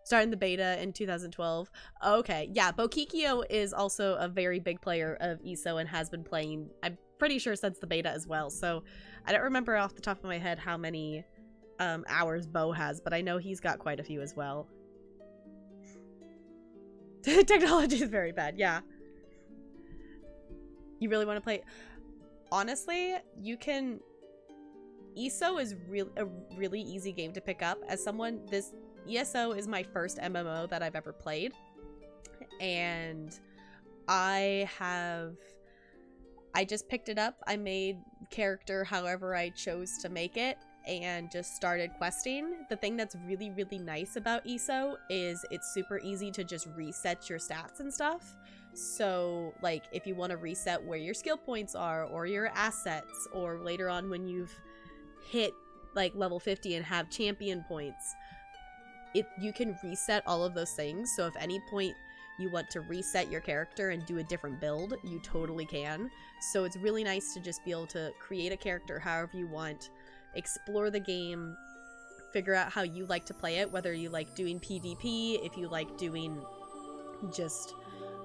[SPEAKER 1] Starting the beta in 2012. Okay, yeah, Bokikio is also a very big player of ESO and has been playing, I'm pretty sure, since the beta as well. So I don't remember off the top of my head how many hours Bo has, but I know he's got quite a few as well. Technology is very bad, yeah. You really want to play? Honestly, you can. ESO is a really easy game to pick up. As someone, this ESO is my first MMO that I've ever played, and I have I just picked it up. I made character however I chose to make it and just started questing. The thing that's really, really nice about ESO is it's super easy to just reset your stats and stuff. So, like, if you want to reset where your skill points are or your assets, or later on when you've hit, like, level 50 and have champion points, you can reset all of those things. So if any point you want to reset your character and do a different build, you totally can. So it's really nice to just be able to create a character however you want, explore the game, figure out how you like to play it, whether you like doing PvP, if you like doing just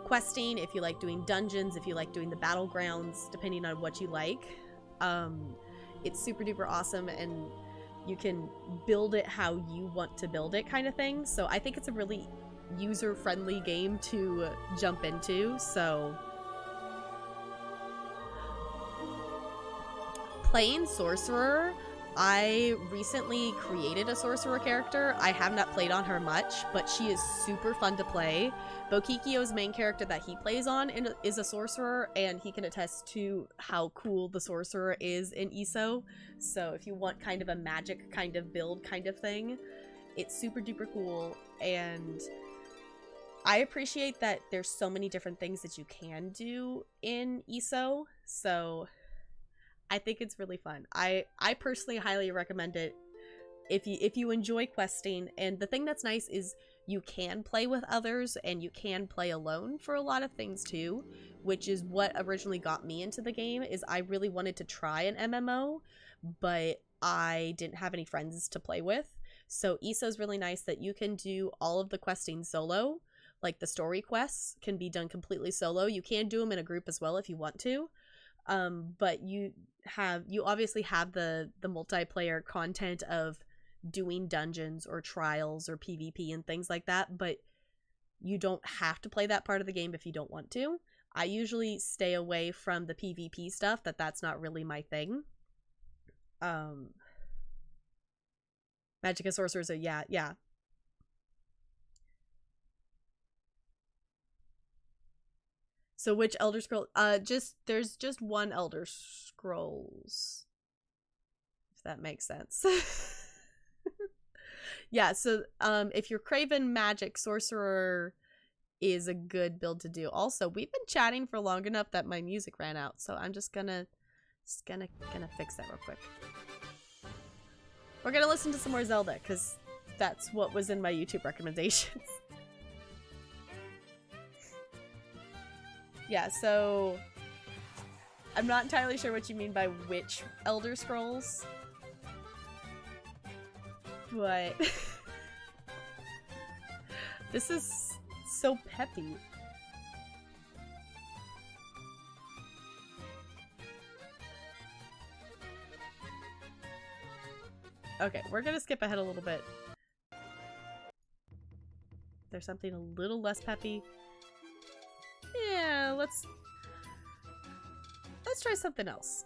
[SPEAKER 1] questing, if you like doing dungeons, if you like doing the battlegrounds, depending on what you like. It's super duper awesome, and you can build it how you want to build it, kind of thing. So I think it's a really user-friendly game to jump into. So playing Sorcerer, I recently created a Sorcerer character. I have not played on her much, but she is super fun to play. Bokikio's main character that he plays on is a Sorcerer, and he can attest to how cool the Sorcerer is in ESO. So if you want kind of a magic kind of build kind of thing, it's super duper cool. And I appreciate that there's so many different things that you can do in ESO. So I think it's really fun. I personally highly recommend it if you enjoy questing. And the thing that's nice is you can play with others and you can play alone for a lot of things too, which is what originally got me into the game. Is I really wanted to try an MMO, but I didn't have any friends to play with. So ESO is really nice that you can do all of the questing solo. Like the story quests can be done completely solo. You can do them in a group as well if you want to. But you obviously have the multiplayer content of doing dungeons or trials or PvP and things like that, but you don't have to play that part of the game if you don't want to. I usually stay away from the PvP stuff, that's not really my thing. Magicka Sorcerers, yeah. So which Elder Scroll? There's just one Elder Scrolls, if that makes sense. Yeah, so if you're craving magic, Sorcerer is a good build to do. Also, we've been chatting for long enough that my music ran out, so I'm just gonna fix that real quick. We're gonna listen to some more Zelda, because that's what was in my YouTube recommendations. Yeah, so I'm not entirely sure what you mean by which Elder Scrolls, but this is so peppy. Okay, we're gonna skip ahead a little bit. There's something a little less peppy. Yeah, let's try something else.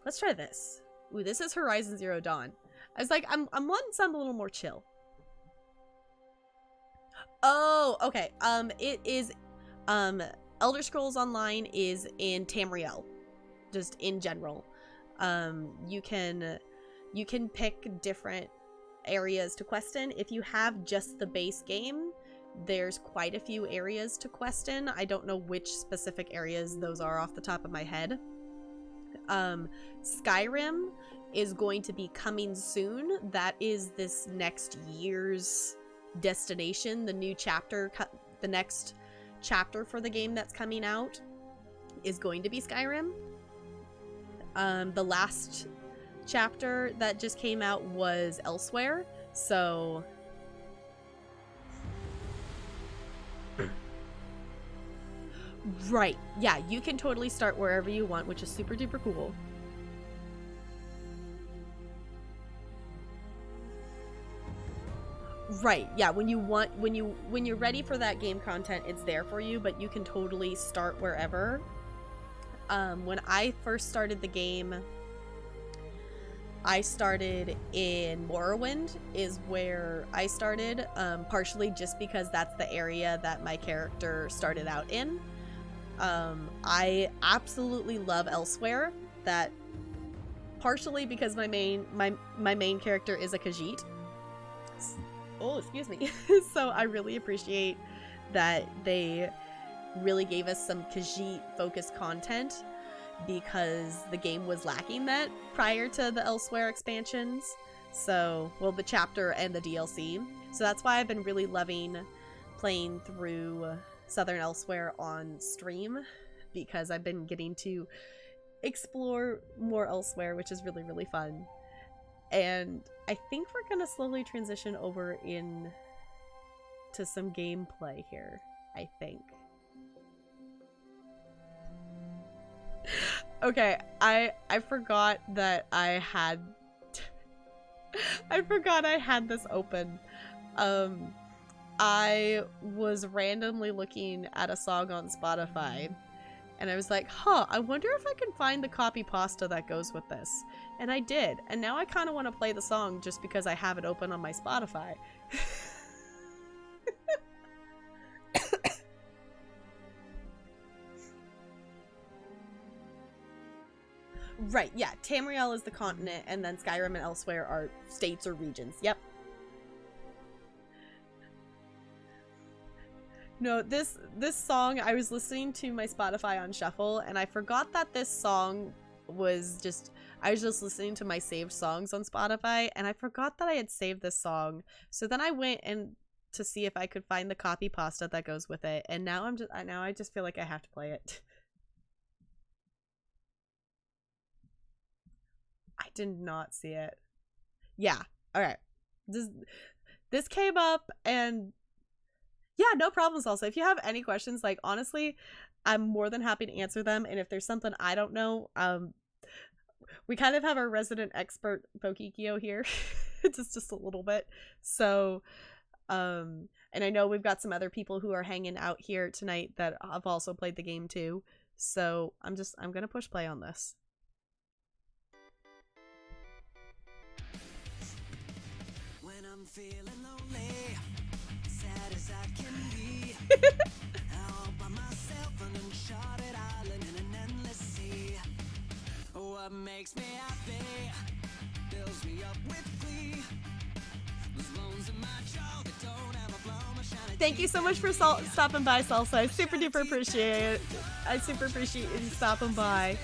[SPEAKER 1] Let's try this. Ooh, this is Horizon Zero Dawn. I was like, I'm wanting something a little more chill. Oh, okay. It is, Elder Scrolls Online is in Tamriel, just in general. You can pick different areas to quest in. If you have just the base game, there's quite a few areas to quest in. I don't know which specific areas those are off the top of my head. Skyrim is going to be coming soon. That is this next year's destination. The new chapter, the next chapter for the game that's coming out is going to be Skyrim. The last chapter that just came out was Elsewhere, so right, yeah, you can totally start wherever you want, which is super duper cool. Right, yeah, when you're ready for that game content, it's there for you, but you can totally start wherever. When I first started the game, I started in Morrowind, is where I started, partially just because that's the area that my character started out in. I absolutely love Elsewhere. That partially because my main character is a Khajiit. Oh, excuse me. So I really appreciate that they really gave us some Khajiit focused content, because the game was lacking that prior to the Elsewhere expansions. So, well, the chapter and the DLC. So that's why I've been really loving playing through Southern Elysweyr on stream, because I've been getting to explore more Elsewhere, which is really, really fun. And I think we're gonna slowly transition over in to some gameplay here, I think. Okay, I forgot that I had I forgot I had this open. I was randomly looking at a song on Spotify, and I was like, huh, I wonder if I can find the copy pasta that goes with this. And I did, and now I kind of want to play the song just because I have it open on my Spotify. Right, yeah, Tamriel is the continent, and then Skyrim and Elsewhere are states or regions. Yep. No, this song, I was listening to my Spotify on shuffle, and I forgot that this song was just, I was just listening to my saved songs on Spotify, and I forgot that I had saved this song. So then I went and to see if I could find the copy pasta that goes with it, and now I just feel like I have to play it. I did not see it. Yeah. All right. This came up, and yeah, no problems. Also, if you have any questions, like, honestly, I'm more than happy to answer them. And if there's something I don't know, we kind of have our resident expert Pokikio here, just a little bit. So, and I know we've got some other people who are hanging out here tonight that have also played the game too. So I'm gonna push play on this.
[SPEAKER 2] Feeling lonely, sad as I can be. All by myself on an uncharted island in an endless sea. What makes me happy fills me up with glee. Those loans in my jaw that don't ever blow my shiny.
[SPEAKER 1] Thank you so much for stopping by, Salsa. I super duper appreciate it. I super appreciate you stopping by.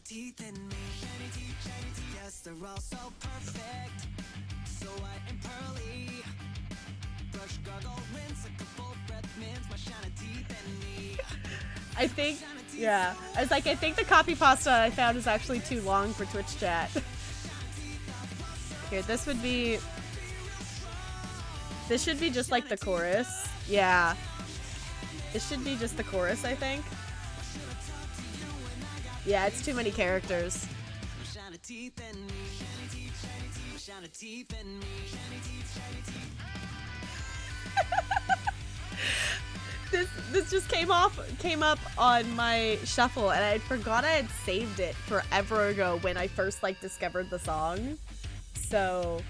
[SPEAKER 2] Teeth in me, shiny teeth, yes, they're all so perfect, so white and pearly. Brush, gargle, rinse, like a full breath mints, my shiny teeth in me.
[SPEAKER 1] I think, yeah, I was like, I think the copy pasta I found is actually too long for Twitch chat. Here, this should be just like the chorus. Yeah, this should be just the chorus, I think. Yeah, it's too many characters. This just came up on my shuffle, and I forgot I had saved it forever ago when I first discovered the song. So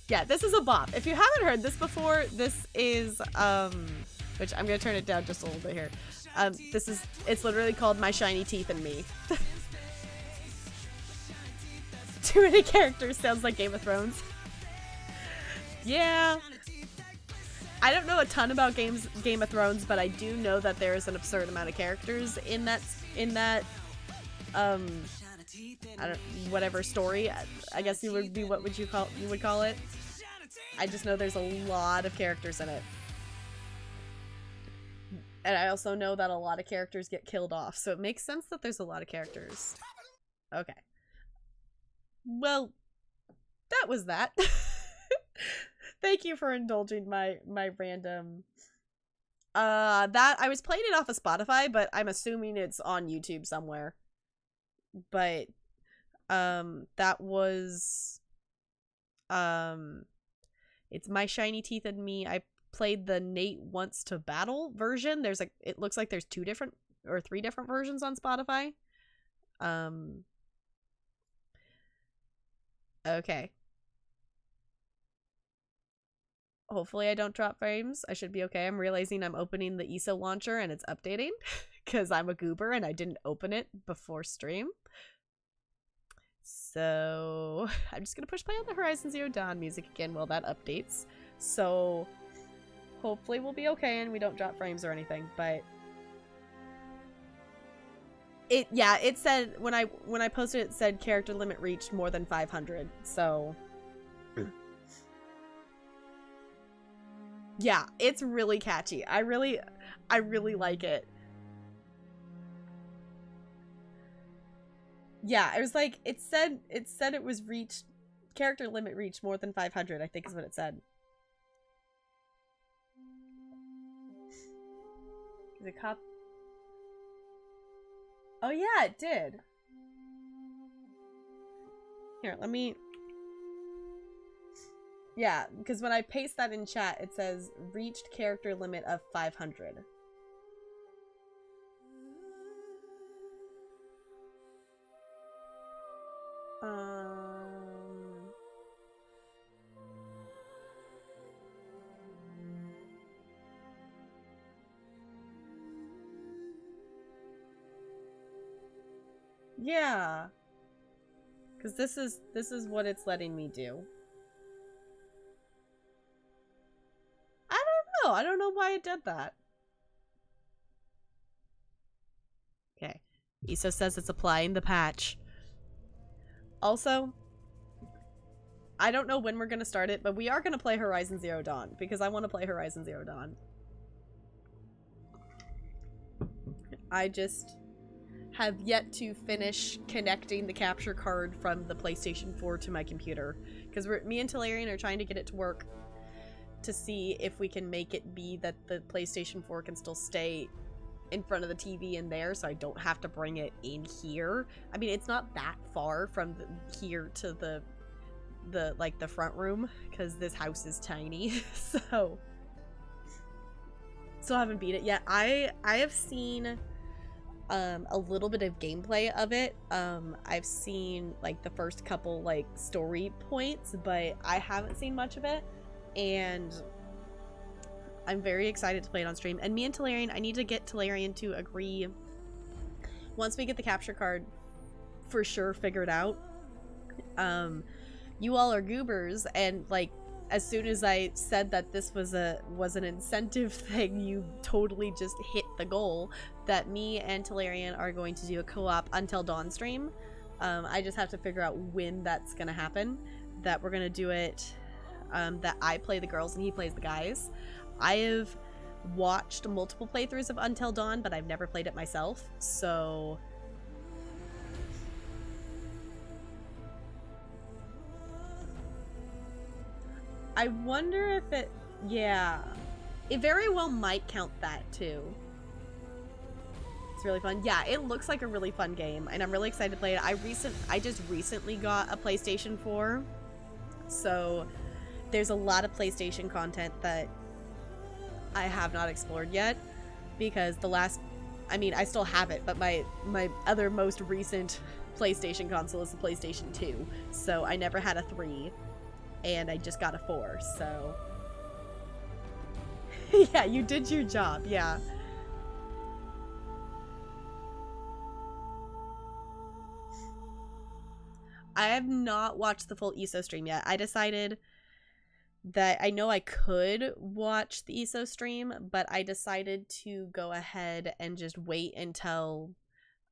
[SPEAKER 1] yeah, this is a bop. If you haven't heard this before, this is which I'm gonna turn it down just a little bit here. It's literally called My Shiny Teeth and Me. Too many characters sounds like Game of Thrones. Yeah. I don't know a ton about Game of Thrones, but I do know that there is an absurd amount of characters in that I don't, whatever story. I guess you would be, what would you call it? I just know there's a lot of characters in it. And I also know that a lot of characters get killed off, so it makes sense that there's a lot of characters. Okay. Well, that was that. Thank you for indulging my random... that, I was playing it off of Spotify, but I'm assuming it's on YouTube somewhere. But, that was... it's My Shiny Teeth and Me. I played the Nate Wants to Battle version. It looks like there's two different or 3 different versions on Spotify. Okay. Hopefully I don't drop frames. I should be okay. I'm realizing I'm opening the ESO launcher and it's updating because I'm a goober and I didn't open it before stream. So I'm just going to push play on the Horizon Zero Dawn music again while that updates. So hopefully we'll be okay and we don't drop frames or anything, but it said when I posted it said character limit reached more than 500. So yeah, it's really catchy. I really like it. Yeah, it was like it said it was reached, character limit reached more than 500, I think is what it said. Is it cop? Oh yeah, it did. Here, let me. Yeah, because when I paste that in chat, it says reached character limit of 500. Yeah. Because this is what it's letting me do. I don't know why it did that. Okay. ESO says it's applying the patch. Also, I don't know when we're going to start it, but we are going to play Horizon Zero Dawn because I want to play Horizon Zero Dawn. I just have yet to finish connecting the capture card from the PlayStation 4 to my computer because me and Talarian are trying to get it to work to see if we can make it be that the PlayStation 4 can still stay in front of the TV in there so I don't have to bring it in here. I mean, it's not that far from here to the like the front room because this house is tiny. So still haven't beat it yet. I have seen a little bit of gameplay of it. I've seen like the first couple like story points, but I haven't seen much of it, and I'm very excited to play it on stream. And me and Talarian, I need to get Talarian to agree once we get the capture card for sure figured out. You all are goobers, and like as soon as I said that this was an incentive thing, you totally just hit the goal that me and Talarian are going to do a co-op Until Dawn stream. I just have to figure out when that's gonna happen. That we're gonna do it, that I play the girls and he plays the guys. I have watched multiple playthroughs of Until Dawn, but I've never played it myself, so I wonder if it, yeah, it very well might count that too. It's really fun. Yeah, it looks like a really fun game, and I'm really excited to play it. I just recently got a PlayStation 4, so there's a lot of PlayStation content that I have not explored yet, because I still have it, but my other most recent PlayStation console is the PlayStation 2, so I never had a 3, and I just got a 4, so yeah, you did your job, yeah. I have not watched the full ESO stream yet. I decided that I know I could watch the ESO stream, but I decided to go ahead and just wait until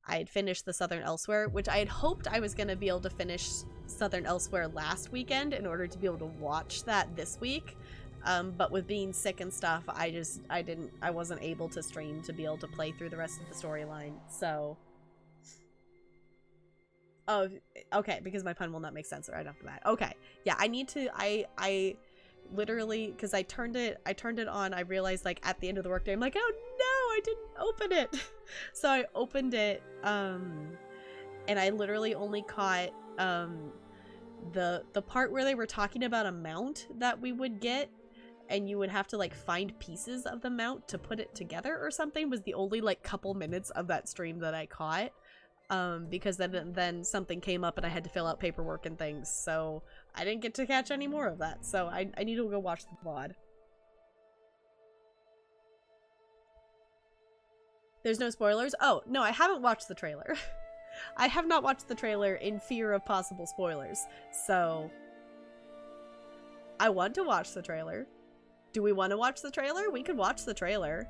[SPEAKER 1] I had finished the Southern Elysweyr, which I had hoped I was going to be able to finish Southern Elysweyr last weekend in order to be able to watch that this week. But with being sick and stuff, I wasn't able to stream to be able to play through the rest of the storyline. So, oh, okay, because my pun will not make sense right off the bat. Okay, yeah, I need to, I literally, because I turned it on, I realized like at the end of the workday, I'm like, oh no, I didn't open it. So I opened it, and I literally only caught the part where they were talking about a mount that we would get, and you would have to like find pieces of the mount to put it together or something, was the only like couple minutes of that stream that I caught. Because then something came up and I had to fill out paperwork and things, so I didn't get to catch any more of that. So I need to go watch the VOD. There's no spoilers? Oh, no, I haven't watched the trailer. I have not watched the trailer in fear of possible spoilers, so I want to watch the trailer. Do we want to watch the trailer? We could watch the trailer.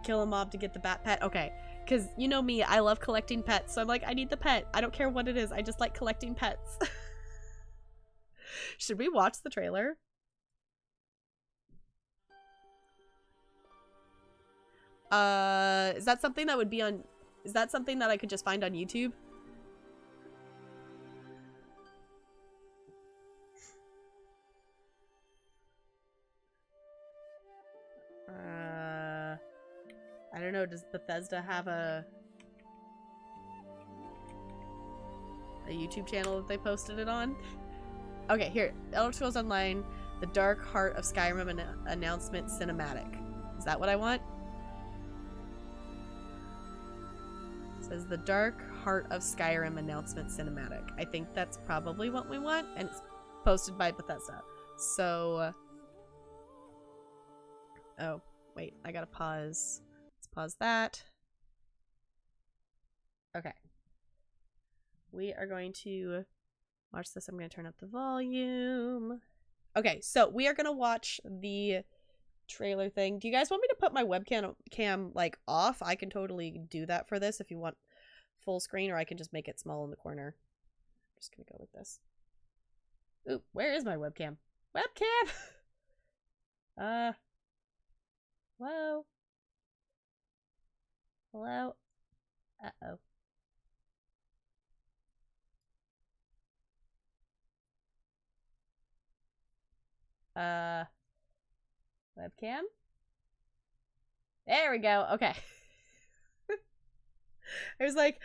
[SPEAKER 1] Kill a mob to get the bat pet. Okay, because you know me, I love collecting pets, so I'm like, I need the pet. I don't care what it is, I just like collecting pets. Should we watch the trailer? Is that something that would be on... Is that something that I could just find on YouTube? I don't know, does Bethesda have a YouTube channel that they posted it on? Okay, here. Elder Scrolls Online, The Dark Heart of Skyrim announcement cinematic. Is that what I want? It says The Dark Heart of Skyrim announcement cinematic. I think that's probably what we want, and it's posted by Bethesda. So... Oh, wait, I gotta pause. Let's pause that. Okay. We are going to watch this. I'm going to turn up the volume. Okay, so we are going to watch the trailer thing. Do you guys want me to put my webcam like off? I can totally do that for this if you want full screen, or I can just make it small in the corner. I'm just going to go with this. Ooh, where is my webcam? Webcam! Hello? Hello? Uh-oh. Webcam? There we go. Okay. I was like,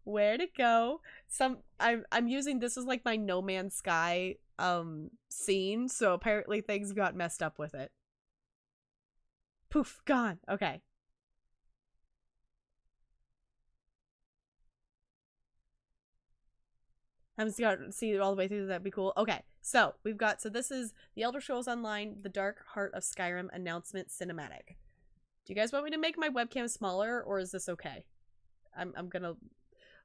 [SPEAKER 1] where'd it go? I'm using this as like my No Man's Sky scene, so apparently things got messed up with it. Poof, gone. Okay. I'm just gonna see it all the way through. That'd be cool. Okay, so we've got, so this is the Elder Scrolls Online, The Dark Heart of Skyrim announcement cinematic. Do you guys want me to make my webcam smaller, or is this okay? I'm gonna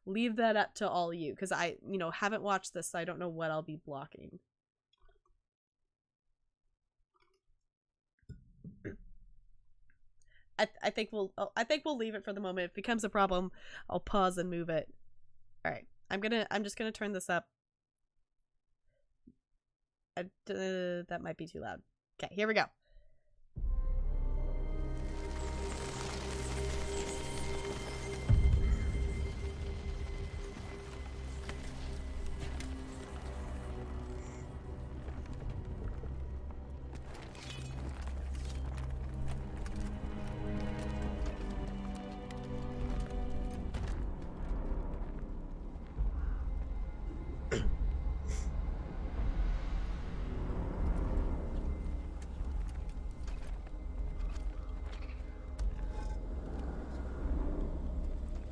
[SPEAKER 1] leave that up to all of you, because I, haven't watched this, so I don't know what I'll be blocking. I think we'll leave it for the moment. If it becomes a problem, I'll pause and move it. All right. I'm just gonna turn this up. That might be too loud. Okay, here we go.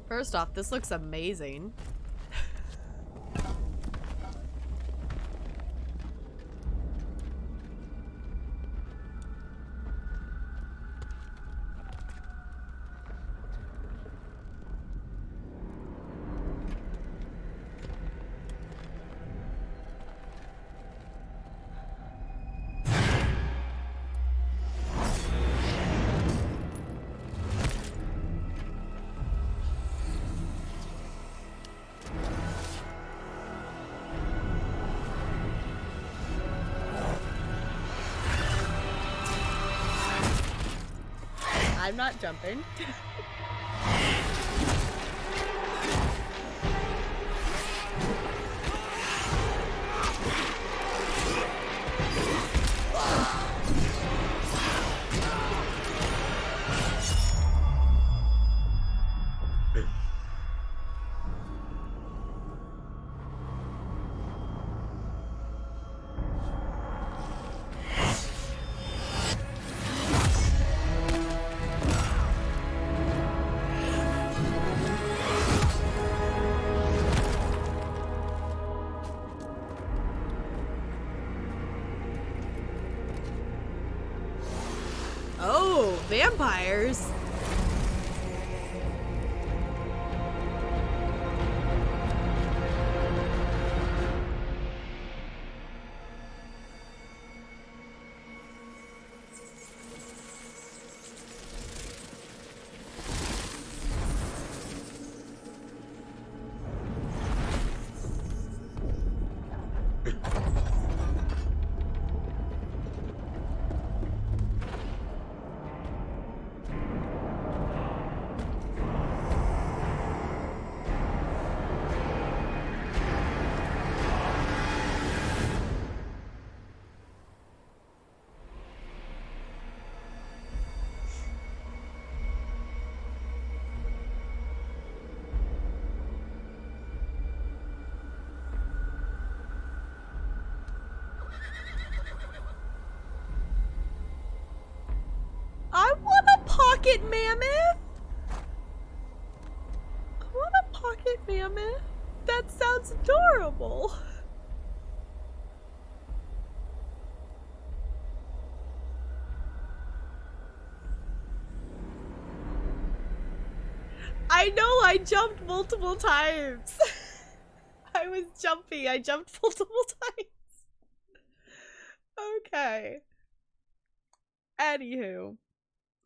[SPEAKER 1] First off, this looks amazing. I'm not jumping. Ooh, vampires. I want a pocket mammoth. I want a pocket mammoth. That sounds adorable. I know, I jumped multiple times. I was jumpy. I jumped multiple times. Okay. Anywho.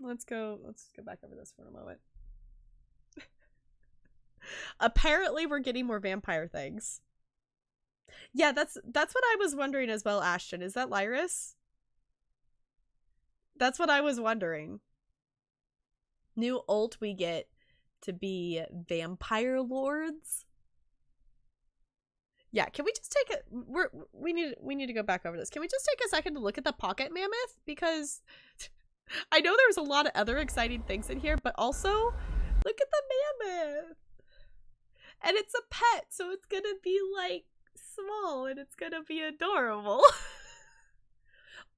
[SPEAKER 1] Let's go back over this for a moment. Apparently we're getting more vampire things. Yeah, that's what I was wondering as well, Ashton. Is that Lyris? That's what I was wondering. New ult we get to be vampire lords. Yeah, can we just take it? We need to go back over this. Can we just take a second to look at the pocket mammoth? Because I know there's a lot of other exciting things in here, but also look at the mammoth. And it's a pet, so it's gonna be like small and it's gonna be adorable.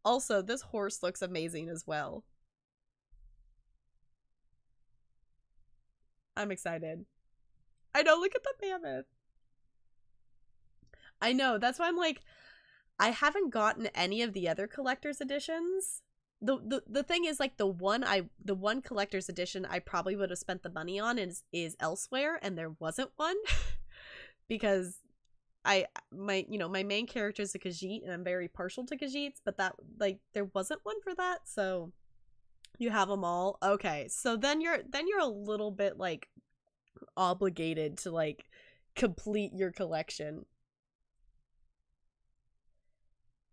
[SPEAKER 1] Also, this horse looks amazing as well. I'm excited. I know, look at the mammoth. I know, that's why I'm like, I haven't gotten any of the other collector's editions. The thing is, like, the one collector's edition I probably would have spent the money on is Elsewhere, and there wasn't one. Because my main character is a Khajiit, and I'm very partial to Khajiits, but that, like, there wasn't one for that, so you have them all. Okay, so then you're a little bit, like, obligated to, like, complete your collection.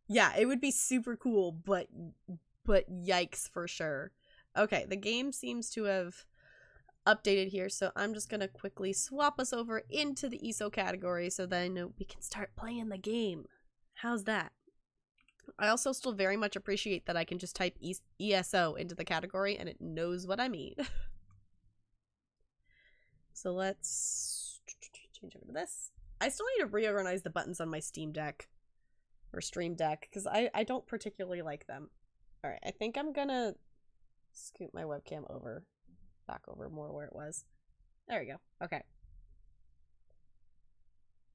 [SPEAKER 1] Yeah, it would be super cool, but yikes for sure. Okay, the game seems to have updated here, so I'm just gonna quickly swap us over into the ESO category so then we can start playing the game. How's that? I also still very much appreciate that I can just type ESO into the category and it knows what I mean. So let's change over to this. I still need to reorganize the buttons on my Steam Deck or Stream Deck because I don't particularly like them. All right, I think I'm gonna scoot my webcam back over more where it was. There we go. Okay.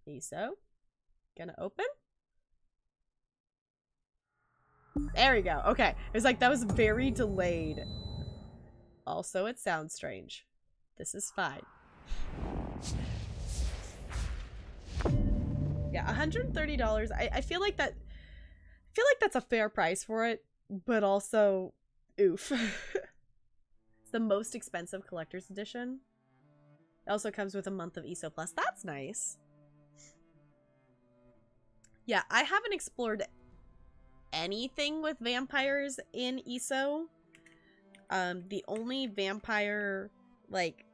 [SPEAKER 1] ESO. Gonna open. There we go. Okay. It was like, that was very delayed. Also, it sounds strange. This is fine. Yeah, $130. I feel like that's a fair price for it, but also, oof. It's the most expensive collector's edition. It also comes with a month of ESO Plus. That's nice. Yeah, I haven't explored anything with vampires in ESO. The only vampire, like,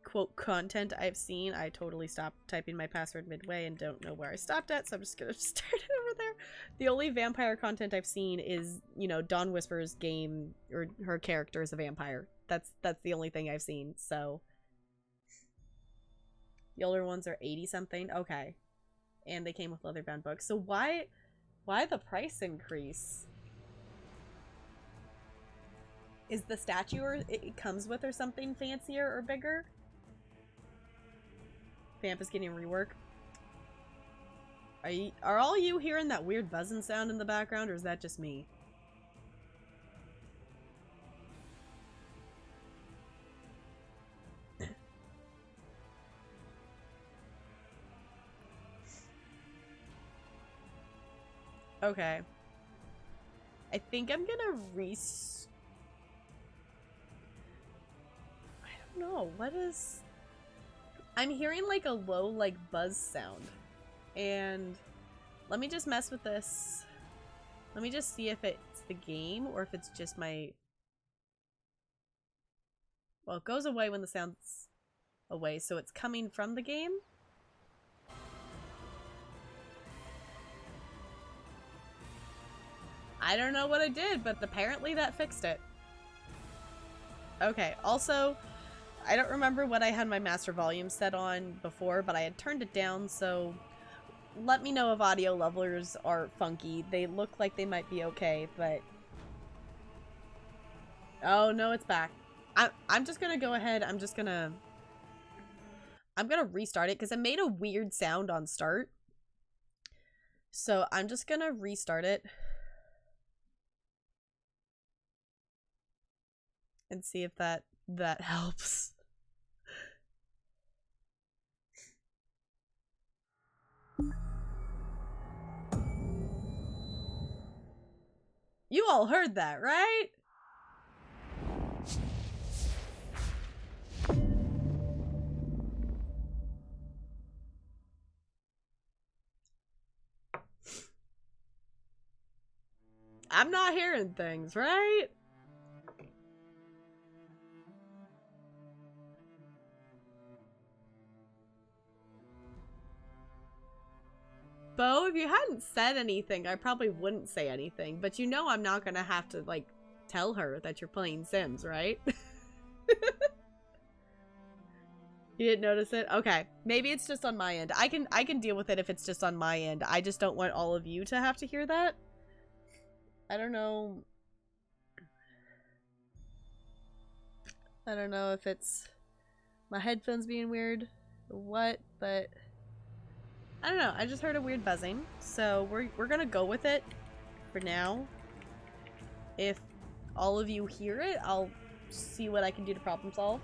[SPEAKER 1] quote, content I've seen, I totally stopped typing my password midway and don't know where I stopped at, so I'm just gonna start it over there. The only vampire content I've seen is, you know, Dawn Whisper's game, or her character is a vampire. That's the only thing I've seen, so. The older ones are 80 something. Okay. And they came with leather-bound books. So why the price increase? Is the statue or it comes with or something fancier or bigger? Vamp is getting rework. Are all you hearing that weird buzzing sound in the background, or is that just me? Okay. I think I'm gonna I don't know. What is... I'm hearing like a low, like, buzz sound. And let me just mess with this. Let me just see if it's the game or if it's just my... Well, it goes away when the sound's away, so it's coming from the game. I don't know what I did, but apparently that fixed it. Okay, also, I don't remember what I had my master volume set on before, but I had turned it down, so let me know if audio levelers are funky. They look like they might be okay, but... Oh, no, it's back. I'm just gonna go ahead, I'm gonna restart it, because it made a weird sound on start. So I'm just gonna restart it. And see if that helps. You all heard that, right? I'm not hearing things, right? Bo, if you hadn't said anything, I probably wouldn't say anything. But you know I'm not gonna have to, like, tell her that you're playing Sims, right? You didn't notice it? Okay. Maybe it's just on my end. I can deal with it if it's just on my end. I just don't want all of you to have to hear that. I don't know. I don't know if it's my headphones being weird or what, but I don't know. I just heard a weird buzzing, so we're gonna go with it for now. If all of you hear it, I'll see what I can do to problem solve.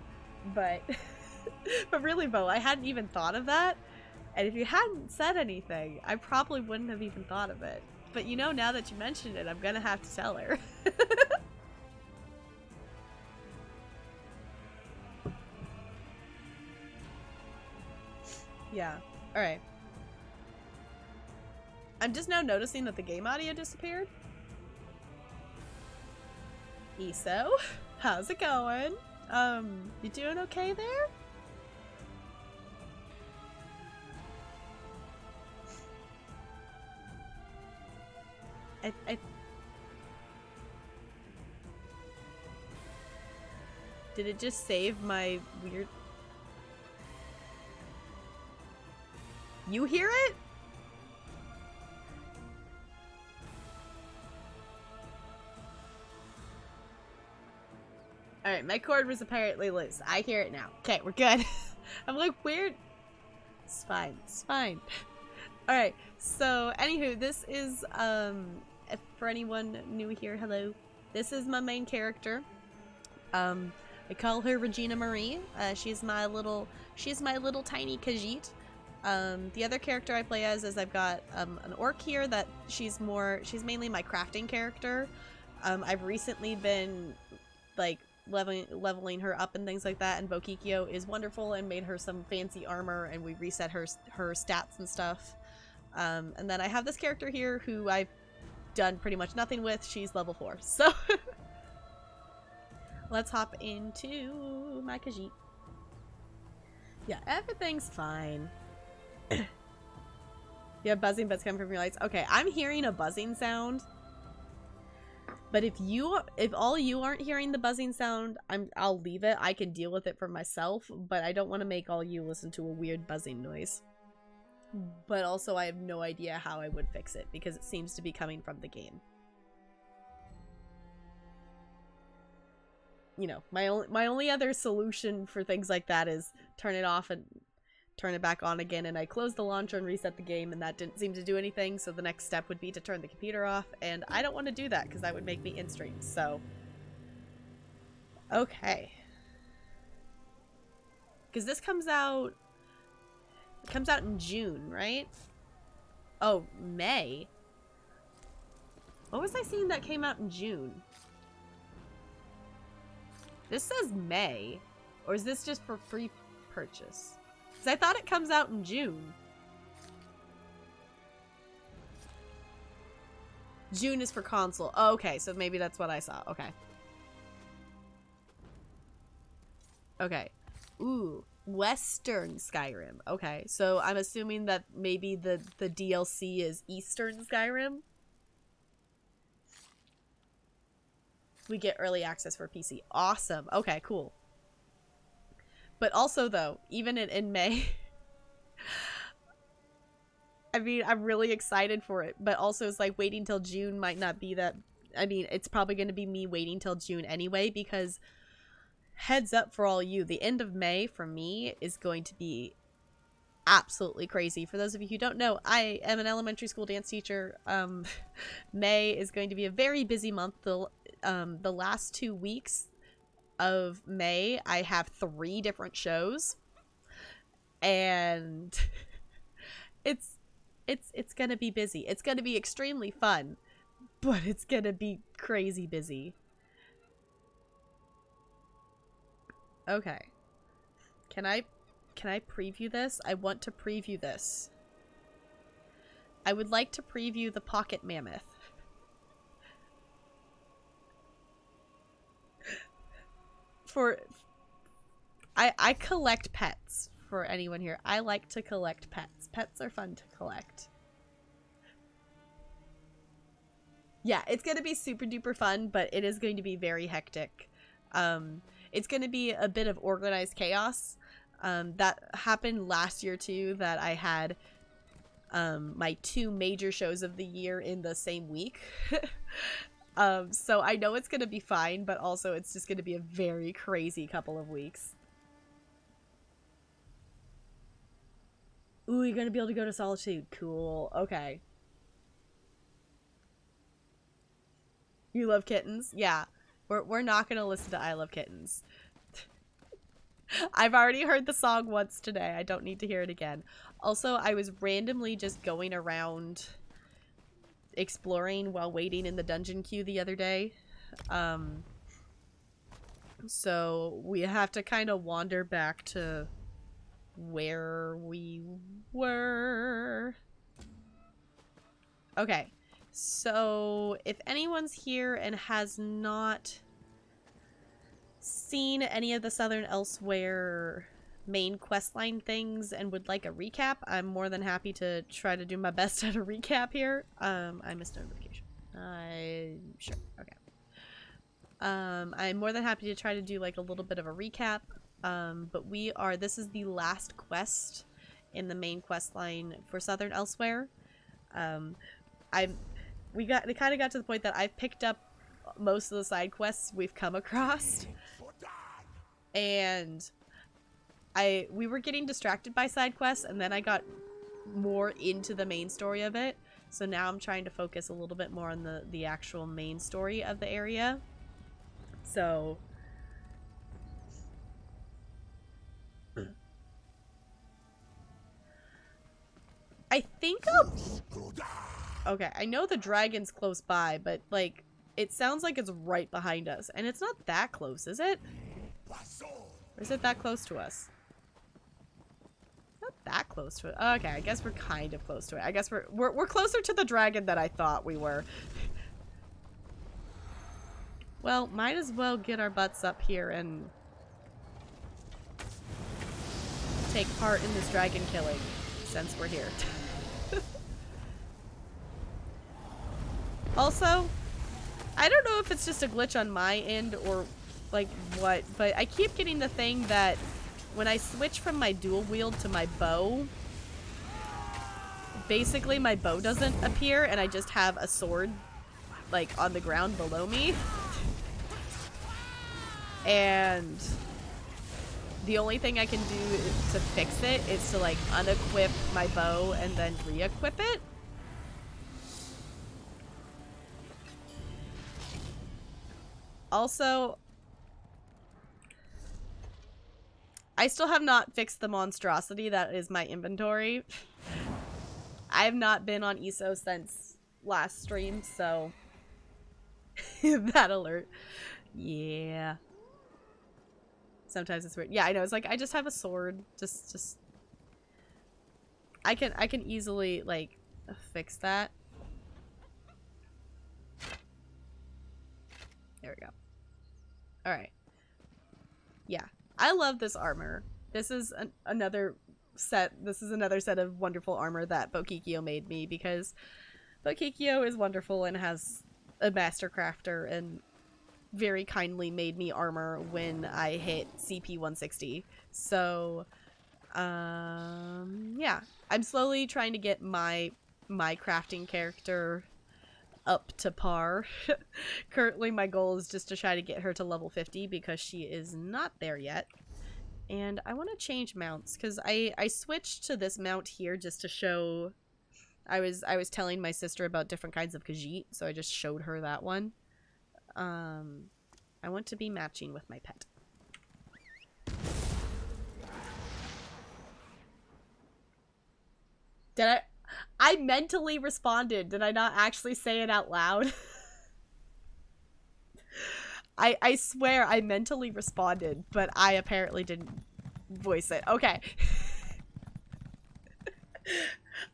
[SPEAKER 1] But but really, Bo, I hadn't even thought of that. And if you hadn't said anything, I probably wouldn't have even thought of it. But you know, now that you mentioned it, I'm gonna have to tell her. Yeah. Alright. I'm just now noticing that the game audio disappeared. Eso, how's it going? You doing okay there? Did it just save my weird... You hear it? Alright, my cord was apparently loose. I hear it now. Okay, we're good. I'm like, weird. It's fine. It's fine. Alright, so, anywho, this is, if for anyone new here, hello. This is my main character. I call her Regina Marie. She's my little tiny Khajiit. The other character I play as is I've got, an orc here that she's mainly my crafting character. I've recently been, like, leveling her up and things like that, and Bokikyo is wonderful and made her some fancy armor, and we reset her stats and stuff. And then I have this character here who I've done pretty much nothing with. She's level 4, so let's hop into my Khajiit. Yeah, everything's fine. Yeah, buzzing butts come from your lights. Okay, I'm hearing a buzzing sound. But if all you aren't hearing the buzzing sound, I'll leave it. I can deal with it for myself, but I don't want to make all you listen to a weird buzzing noise. But also I have no idea how I would fix it because it seems to be coming from the game. You know, my only other solution for things like that is turn it off and turn it back on again, and I closed the launcher and reset the game, and that didn't seem to do anything, so the next step would be to turn the computer off, and I don't want to do that because that would make me in-stream, so... Okay. Because this comes out... It comes out in June, right? Oh, May? What was I seeing that came out in June? This says May. Or is this just for free purchase? Because I thought it comes out in June. June is for console. Oh, okay, so maybe that's what I saw. Okay. Okay. Ooh. Western Skyrim. Okay, so I'm assuming that maybe the DLC is Eastern Skyrim. We get early access for PC. Awesome. Okay, cool. But also, though, even in May, I mean, I'm really excited for it. But also, it's like waiting till June might not be that. I mean, it's probably going to be me waiting till June anyway, because heads up for all you, the end of May for me is going to be absolutely crazy. For those of you who don't know, I am an elementary school dance teacher. May is going to be a very busy month. The last 2 weeks of May, I have 3 different shows, and it's gonna be busy. It's gonna be extremely fun, but it's gonna be crazy busy. Okay. Can I preview this? I want to preview this. I would like to preview the Pocket Mammoth. I collect pets, for anyone here. I like to collect pets. Pets are fun to collect. Yeah, it's going to be super duper fun, but it is going to be very hectic. It's going to be a bit of organized chaos. That happened last year too, that I had my 2 major shows of the year in the same week. So I know it's going to be fine, but also it's just going to be a very crazy couple of weeks. Ooh, you're going to be able to go to Solitude. Cool. Okay. You love kittens? Yeah. We're not going to listen to I Love Kittens. I've already heard the song once today. I don't need to hear it again. Also, I was randomly just going around exploring while waiting in the dungeon queue the other day. So we have to kind of wander back to where we were. Okay. So if anyone's here and has not seen any of the Southern Elysweyr main questline things and would like a recap, I'm more than happy to try to do my best at a recap here. I missed a notification. Sure. Okay. I'm more than happy to try to do like a little bit of a recap. But this is the last quest in the main quest line for Southern Elysweyr. We kind of got to the point that I've picked up most of the side quests we've come across, and we were getting distracted by side quests, and then I got more into the main story of it. So now I'm trying to focus a little bit more on the actual main story of the area. So I think okay, I know the dragon's close by, but like it sounds like it's right behind us, and it's not that close, is it? Or is it that close to us? Not that close to it. Okay, I guess we're kind of close to it. I guess we're closer to the dragon than I thought we were. Well, might as well get our butts up here and take part in this dragon killing since we're here. Also, I don't know if it's just a glitch on my end or like what, but I keep getting the thing that when I switch from my dual wield to my bow, basically my bow doesn't appear and I just have a sword like on the ground below me. And the only thing I can do to fix it is to like unequip my bow and then re-equip it. Also, I still have not fixed the monstrosity that is my inventory. I have not been on ESO since last stream, so That alert. Yeah. Sometimes it's weird. Yeah, I know. It's like I just have a sword. Just I can easily like fix that. There we go. All right. Yeah. I love this armor. This is another set. This is another set of wonderful armor that Bokikyo made me, because Bokikyo is wonderful and has a master crafter and very kindly made me armor when I hit CP 160. So yeah, I'm slowly trying to get my crafting character up to par. Currently my goal is just to try to get her to level 50 because she is not there yet. And I want to change mounts because I switched to this mount here just to show. I was telling my sister about different kinds of Khajiit, so I just showed her that one. I want to be matching with my pet. Did I mentally responded. Did I not actually say it out loud? I swear I mentally responded, but I apparently didn't voice it. Okay.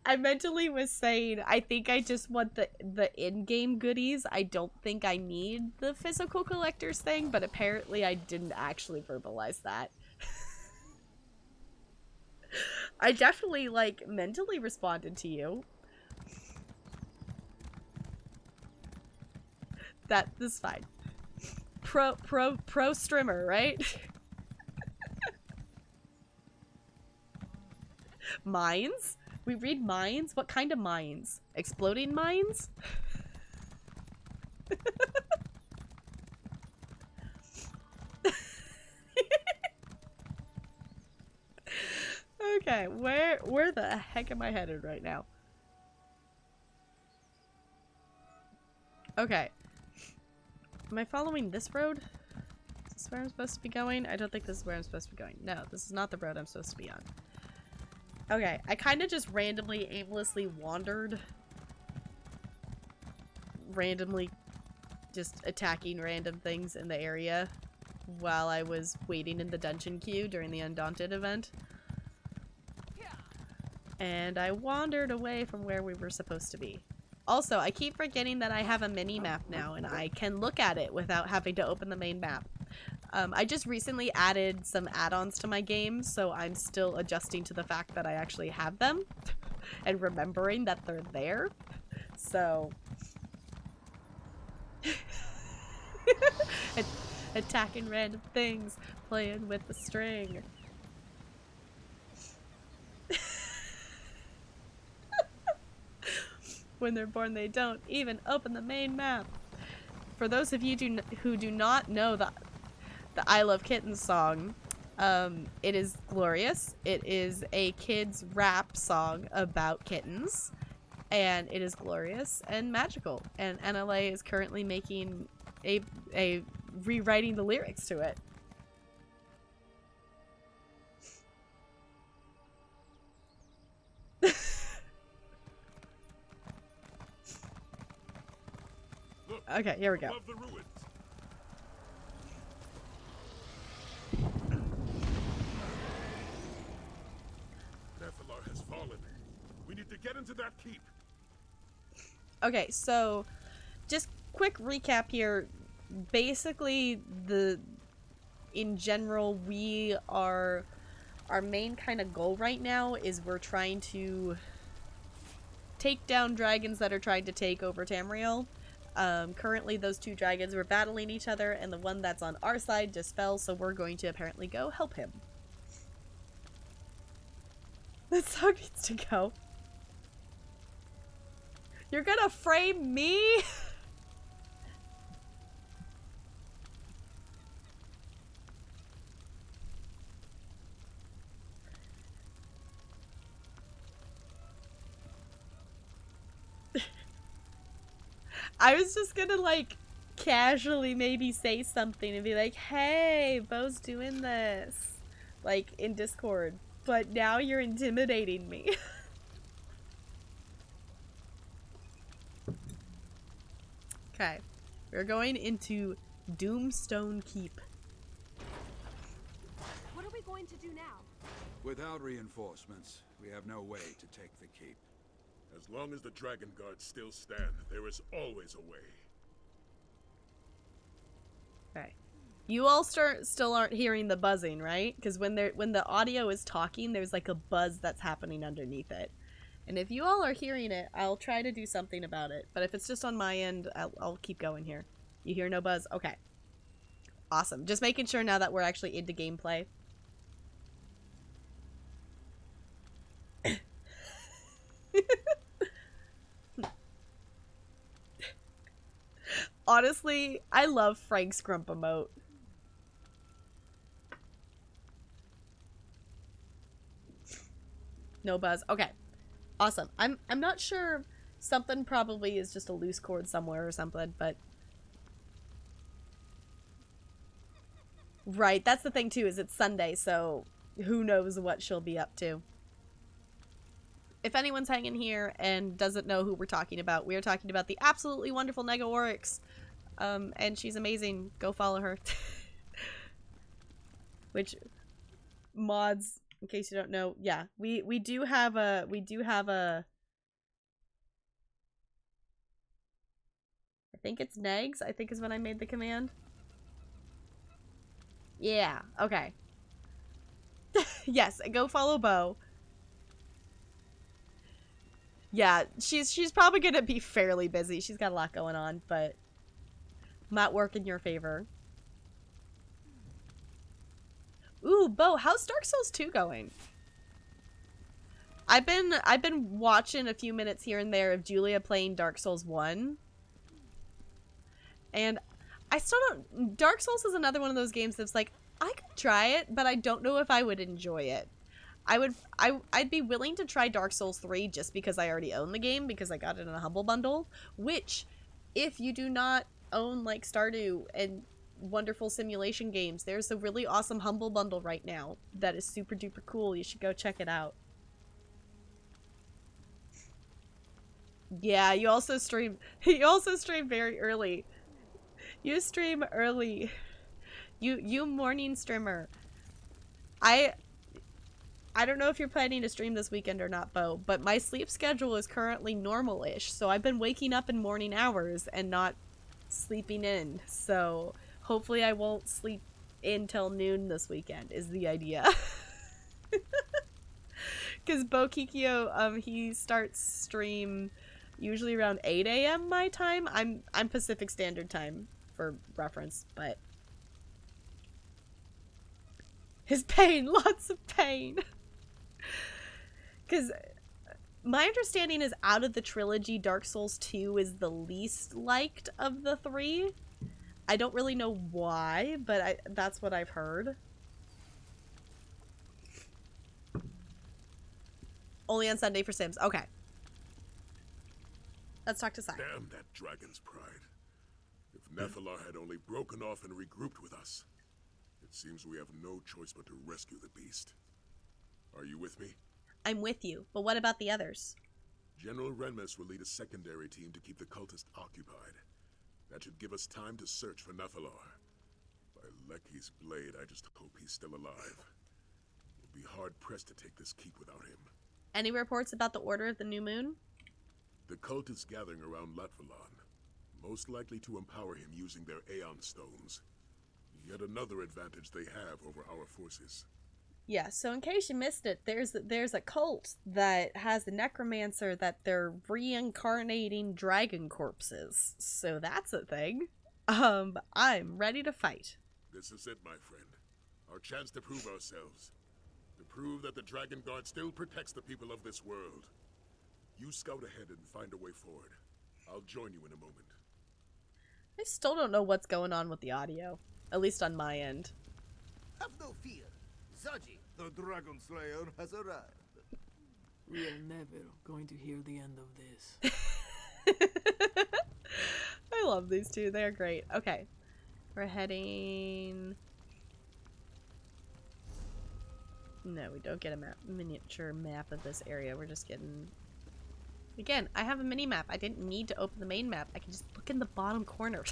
[SPEAKER 1] I mentally was saying, I think I just want the in-game goodies. I don't think I need the physical collectors thing, but apparently I didn't actually verbalize that. I definitely, like, mentally responded to you. That is fine. Pro streamer, right? Mines? We read mines? What kind of mines? Exploding mines? Okay, where the heck am I headed right now? Okay. Am I following this road? Is this where I'm supposed to be going? I don't think this is where I'm supposed to be going. No, this is not the road I'm supposed to be on. Okay, I kind of just randomly, aimlessly wandered. Randomly just attacking random things in the area while I was waiting in the dungeon queue during the Undaunted event. And I wandered away from where we were supposed to be. Also, I keep forgetting that I have a mini-map now, and I can look at it without having to open the main map. I just recently added some add-ons to my game, so I'm still adjusting to the fact that I actually have them, and remembering that they're there. So... attacking random things, playing with the string. When they're born, they don't even open the main map. For those of you who do not know the I Love Kittens song, it is glorious. It is a kid's rap song about kittens, and it is glorious and magical. And NLA is currently making a rewriting the lyrics to it. Okay, here we go.
[SPEAKER 3] Has fallen. We need to get into that keep.
[SPEAKER 1] Okay, so just quick recap here. Basically, in general, our main kind of goal right now is we're trying to take down dragons that are trying to take over Tamriel. Currently those two dragons were battling each other, and the one that's on our side just fell, so we're going to apparently go help him. That song needs to go. You're gonna frame me? I was just gonna, like, casually maybe say something and be like, hey, Bo's doing this. Like, in Discord. But now you're intimidating me. Okay. We're going into Doomstone Keep.
[SPEAKER 4] What are we going to do now?
[SPEAKER 5] Without reinforcements, we have no way to take the keep.
[SPEAKER 3] As long as the Dragon Guards still stand, there is always a way.
[SPEAKER 1] Okay. You all still aren't hearing the buzzing, right? Because when the audio is talking, there's like a buzz that's happening underneath it. And if you all are hearing it, I'll try to do something about it. But if it's just on my end, I'll keep going here. You hear no buzz? Okay. Awesome. Just making sure now that we're actually into gameplay. Honestly, I love Frank's Grump emote. No buzz. Okay. Awesome. I'm not sure. Something probably is just a loose cord somewhere or something, but right, that's the thing too, is it's Sunday, so who knows what she'll be up to. If anyone's hanging here and doesn't know who we're talking about, we are talking about the absolutely wonderful Nega Oryx. And she's amazing. Go follow her. Which mods, in case you don't know, yeah, we do have a I think it's Negs, I think is when I made the command. Yeah, okay. Yes, go follow Bo. Yeah, she's probably gonna be fairly busy. She's got a lot going on, but might work in your favor. Ooh, Bo, how's Dark Souls 2 going? I've been watching a few minutes here and there of Julia playing Dark Souls 1. And I still don't... Dark Souls is another one of those games that's like, I could try it, but I don't know if I would enjoy it. I'd be willing to try Dark Souls 3 just because I already own the game, because I got it in a Humble Bundle, which, if you do not own, like, Stardew and wonderful simulation games, there's a really awesome Humble Bundle right now that is super duper cool. You should go check it out. Yeah, you also stream very early. You stream early. You morning streamer. I don't know if you're planning to stream this weekend or not, Bo, but my sleep schedule is currently normal-ish, so I've been waking up in morning hours and not sleeping in. So hopefully I won't sleep in till noon this weekend is the idea. Because Bo Kikyo, he starts stream usually around 8 a.m. my time. I'm Pacific Standard Time for reference, but his pain, lots of pain. Because my understanding is, out of the trilogy, Dark Souls 2 is the least liked of the three. I don't really know why, but that's what I've heard. Only on Sunday for Sims. Okay. Let's talk to Sai.
[SPEAKER 3] Damn that dragon's pride. If Nephilar had only broken off and regrouped with us, it seems we have no choice but to rescue the beast. Are you with me?
[SPEAKER 1] I'm with you, but what about the others?
[SPEAKER 3] General Renmus will lead a secondary team to keep the cultist occupied. That should give us time to search for Nephilar. By Lecky's blade, I just hope he's still alive. We'll be hard-pressed to take this keep without him.
[SPEAKER 1] Any reports about the Order of the New Moon?
[SPEAKER 3] The cult is gathering around Latvalon, most likely to empower him using their Aeon Stones. Yet another advantage they have over our forces.
[SPEAKER 1] Yeah, so in case you missed it, there's a cult that has a necromancer that they're reincarnating dragon corpses. So that's a thing. I'm ready to fight.
[SPEAKER 3] This is it, my friend. Our chance to prove ourselves. To prove that the Dragon Guard still protects the people of this world. You scout ahead and find a way forward. I'll join you in a moment.
[SPEAKER 1] I still don't know what's going on with the audio. At least on my end.
[SPEAKER 6] Have no fear. Zaji, the Dragon Slayer, has arrived.
[SPEAKER 7] We are never going to hear the end of this.
[SPEAKER 1] I love these two. They're great. Okay. We're heading... No, we don't get a miniature map of this area. We're just getting... Again, I have a mini map. I didn't need to open the main map. I can just look in the bottom corner.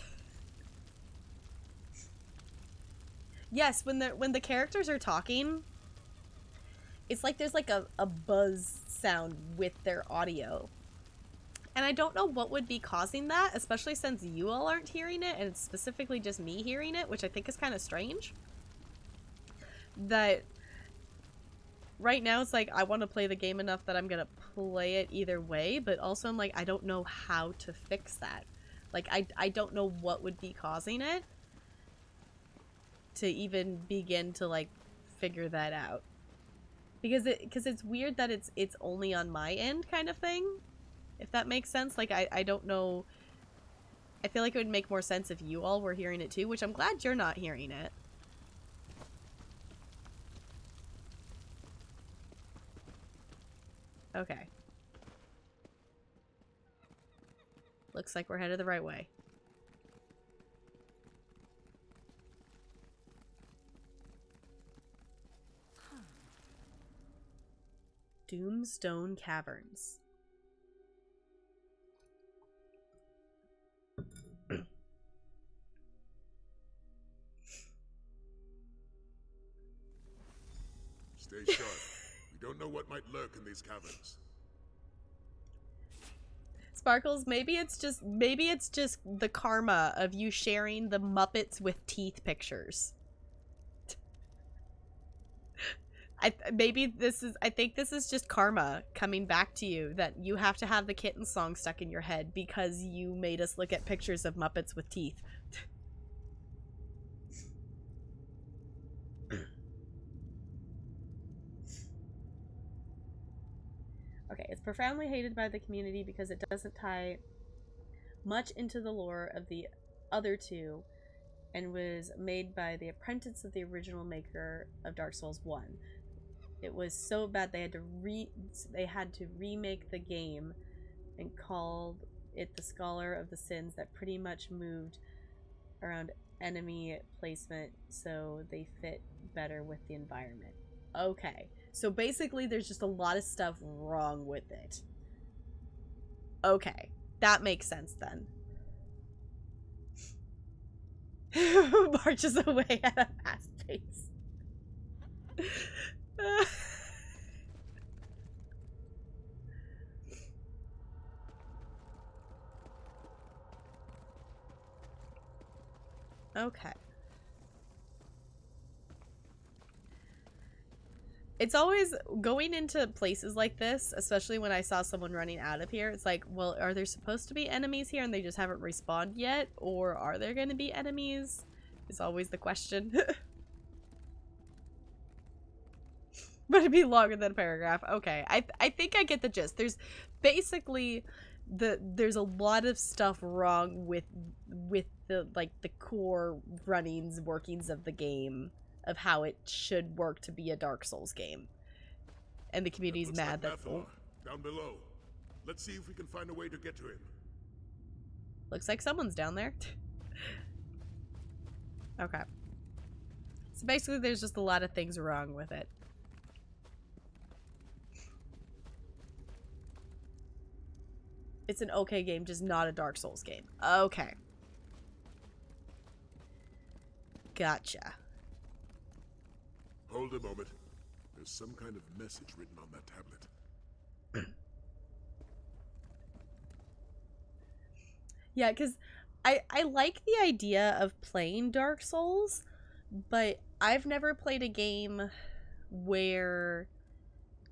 [SPEAKER 1] Yes, when the characters are talking, it's like there's like a buzz sound with their audio. And I don't know what would be causing that, especially since you all aren't hearing it, and it's specifically just me hearing it, which I think is kind of strange. That right now it's like I want to play the game enough that I'm gonna play it either way, but also I'm like, I don't know how to fix that. Like, I don't know what would be causing it to even begin to, like, figure that out. Because it's weird that it's only on my end kind of thing. If that makes sense. Like, I don't know. I feel like it would make more sense if you all were hearing it too, which I'm glad you're not hearing it. Okay. Looks like we're headed the right way. Doomstone Caverns.
[SPEAKER 3] Stay sharp. We don't know what might lurk in these caverns.
[SPEAKER 1] Sparkles, maybe it's just the karma of you sharing the Muppets with teeth pictures. I think this is just karma coming back to you, that you have to have the kitten song stuck in your head because you made us look at pictures of Muppets with teeth. Okay, it's profoundly hated by the community because it doesn't tie much into the lore of the other two, and was made by the apprentice of the original maker of Dark Souls 1. It was so bad they had to remake the game and called it the Scholar of the Sins, that pretty much moved around enemy placement so they fit better with the environment. Okay. So basically there's just a lot of stuff wrong with it. Okay. That makes sense then. Marches away at a fast pace. Okay. It's always going into places like this, especially when I saw someone running out of here. It's like, well, are there supposed to be enemies here and they just haven't respawned yet? Or are there going to be enemies? Is always the question. But it'd be longer than a paragraph. Okay, I think I get the gist. There's basically there's a lot of stuff wrong with the core workings of the game, of how it should work to be a Dark Souls game. And the community's mad that
[SPEAKER 3] down below. Let's see if we can find a way to get to him.
[SPEAKER 1] Looks like someone's down there. Okay. So basically there's just a lot of things wrong with it. It's an okay game, just not a Dark Souls game. Okay. Gotcha.
[SPEAKER 3] Hold a moment. There's some kind of message written on that tablet.
[SPEAKER 1] Yeah, because I like the idea of playing Dark Souls, but I've never played a game where,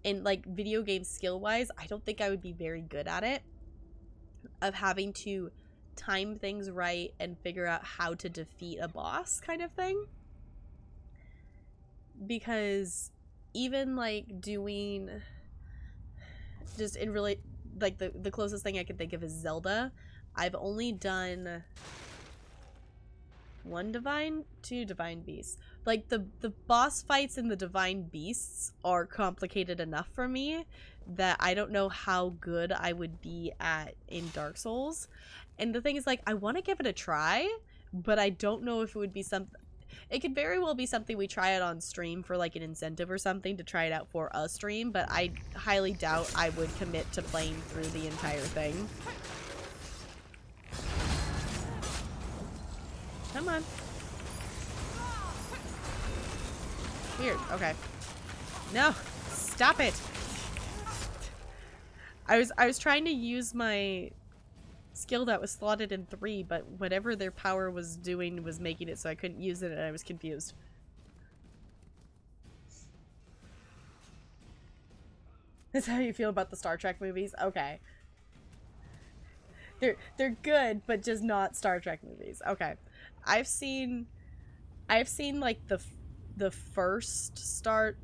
[SPEAKER 1] in like video game skill wise, I don't think I would be very good at it, of having to time things right and figure out how to defeat a boss kind of thing. Because even like doing just in really like the closest thing I can think of is Zelda. I've only done two divine beasts. Like the boss fights in the divine beasts are complicated enough for me that I don't know how good I would be at in Dark Souls. And the thing is, like, I want to give it a try, but I don't know if it would be something. It could very well be something we try it on stream for like an incentive or something to try it out for a stream, but I highly doubt I would commit to playing through the entire thing. Come on. Weird. Okay. No. Stop it. I was trying to use my skill that was slotted in 3, but whatever their power was doing was making it so I couldn't use it, and I was confused. That's how you feel about the Star Trek movies? Okay. They're good, but just not Star Trek movies. Okay. I've seen like the first Star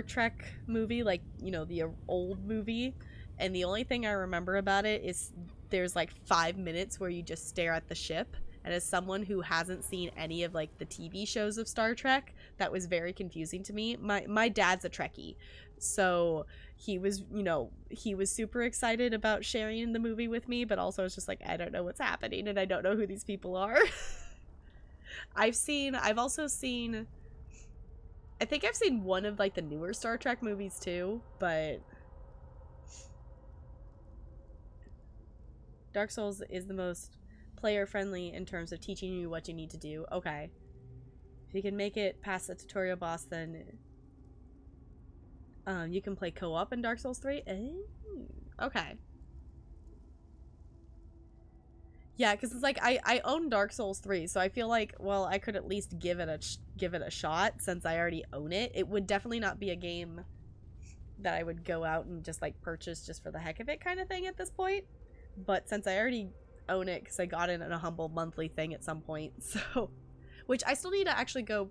[SPEAKER 1] Trek movie, like, you know, the old movie, and the only thing I remember about it is there's like 5 minutes where you just stare at the ship, and as someone who hasn't seen any of like the TV shows of Star Trek, that was very confusing to me. My dad's a Trekkie, so he was, you know, he was super excited about sharing the movie with me, but also it's just like, I don't know what's happening and I don't know who these people are. I've also seen, I think I've seen one of like the newer Star Trek movies too, but Dark Souls is the most player friendly in terms of teaching you what you need to do. Okay. If you can make it past the tutorial boss, then you can play co-op in Dark Souls 3. Okay. Yeah, because it's like I own Dark Souls 3, so I feel like, well, I could at least give it a shot since I already own it. It would definitely not be a game that I would go out and just like purchase just for the heck of it kind of thing at this point. But since I already own it because I got it in a Humble monthly thing at some point, so, which I still need to actually go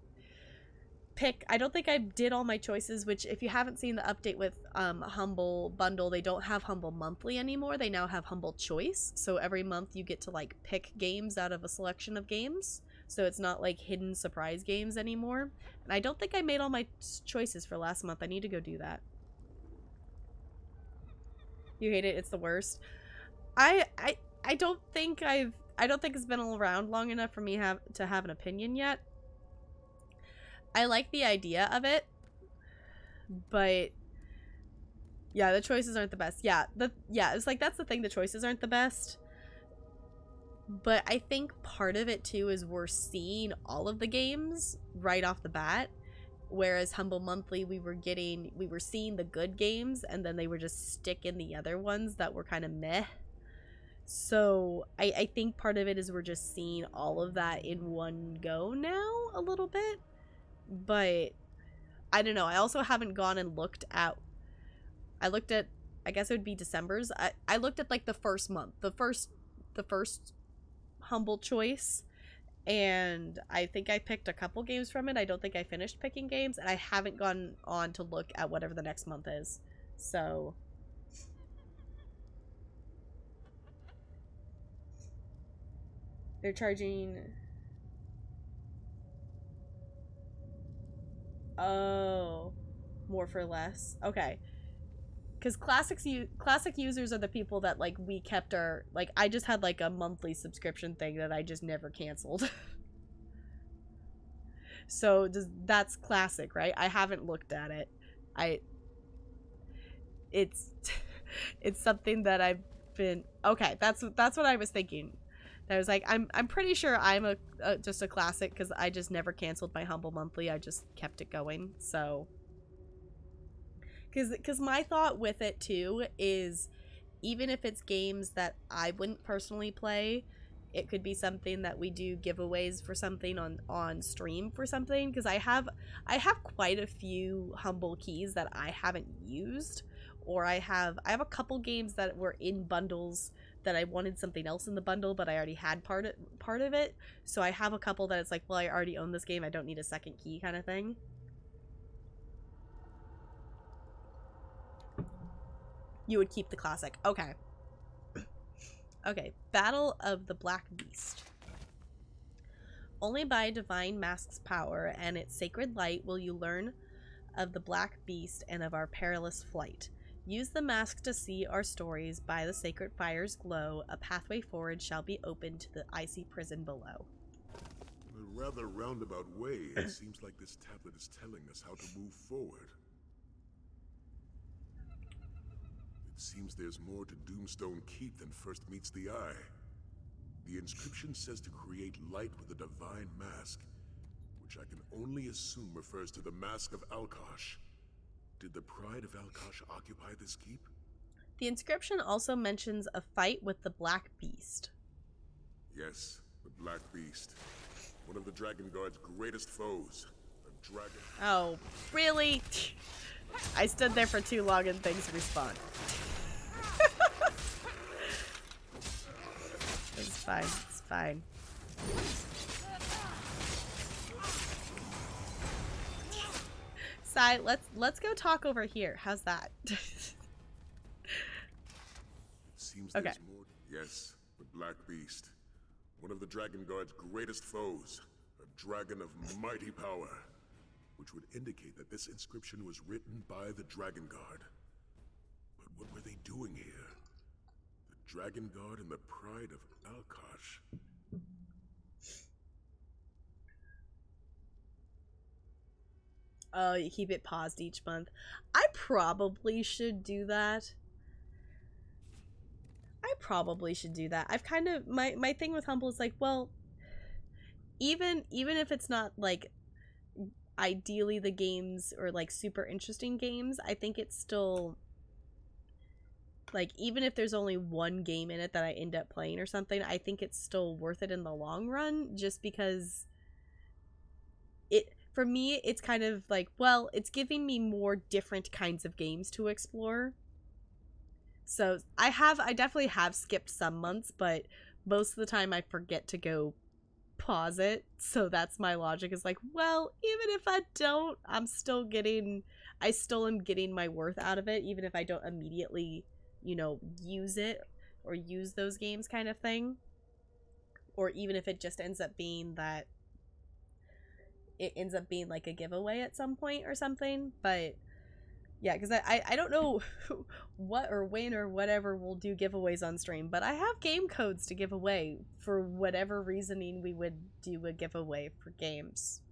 [SPEAKER 1] pick. I don't think I did all my choices, which if you haven't seen the update with Humble Bundle, they don't have Humble Monthly anymore. They now have Humble Choice. So every month you get to like pick games out of a selection of games. So it's not like hidden surprise games anymore. And I don't think I made all my choices for last month. I need to go do that. You hate it? It's the worst. I don't think it's been around long enough for me to have an opinion yet. I like the idea of it, but yeah, the choices aren't the best. Yeah, it's like, that's the thing, the choices aren't the best. But I think part of it too is we're seeing all of the games right off the bat, whereas Humble Monthly we were seeing the good games and then they were just sticking the other ones that were kind of meh. So I think part of it is we're just seeing all of that in one go now a little bit. But I don't know. I also haven't gone and looked at, I guess it would be December's. I looked at like the first month, the first Humble Choice, and I think I picked a couple games from it. I don't think I finished picking games, and I haven't gone on to look at whatever the next month is. So they're charging, oh, more for less. Okay. Because classic users are the people that, like, we kept our, like, I just had, like, a monthly subscription thing that I just never canceled. So, that's classic, right? I haven't looked at it. It's something that I've been, okay, that's what I was thinking. I was like, I'm pretty sure I'm just a classic because I just never canceled my Humble Monthly. I just kept it going. So, because my thought with it too is, even if it's games that I wouldn't personally play, it could be something that we do giveaways for something on stream for something. Because I have quite a few Humble keys that I haven't used, or I have a couple games that were in bundles that I wanted something else in the bundle, but I already had part of it. So I have a couple that it's like, well, I already own this game, I don't need a second key kind of thing. You would keep the classic. Okay. Okay. Battle of the Black Beast. Only by Divine Mask's power and its sacred light will you learn of the Black Beast and of our perilous flight. Use the mask to see our stories. By the sacred fire's glow, a pathway forward shall be opened to the icy prison below.
[SPEAKER 3] In a rather roundabout way, it seems like this tablet is telling us how to move forward. It seems there's more to Doomstone Keep than first meets the eye. The inscription says to create light with a divine mask, which I can only assume refers to the Mask of Alkosh. Did the Pride of Alkosh occupy this keep?
[SPEAKER 1] The inscription also mentions a fight with the Black Beast.
[SPEAKER 3] Yes, the Black Beast. One of the Dragon Guard's greatest foes. A dragon.
[SPEAKER 1] Oh, really? I stood there for too long and things respawned. It's fine. It's fine. Sai, let's go talk over here. How's that?
[SPEAKER 3] It seems
[SPEAKER 1] Okay.
[SPEAKER 3] there's more. Yes, the Black Beast. One of the Dragon Guard's greatest foes. A dragon of mighty power. Which would indicate that this inscription was written by the Dragon Guard. But what were they doing here? The Dragon Guard and the Pride of Alkosh.
[SPEAKER 1] Oh, you keep it paused each month. I probably should do that. I've kind of my thing with Humble is like, well, even if it's not like ideally the games or like super interesting games, I think it's still like, even if there's only one game in it that I end up playing or something, I think it's still worth it in the long run, just because it, for me, it's kind of like, well, it's giving me more different kinds of games to explore. So I definitely have skipped some months, but most of the time I forget to go pause it. So that's my logic, is like, well, even if I don't, I still am getting my worth out of it, even if I don't immediately, use it or use those games, kind of thing. Or even if it just ends up being that it ends up being like a giveaway at some point or something. But yeah, because I don't know what or when or whatever we'll do giveaways on stream, but I have game codes to give away for whatever reasoning we would do a giveaway for games.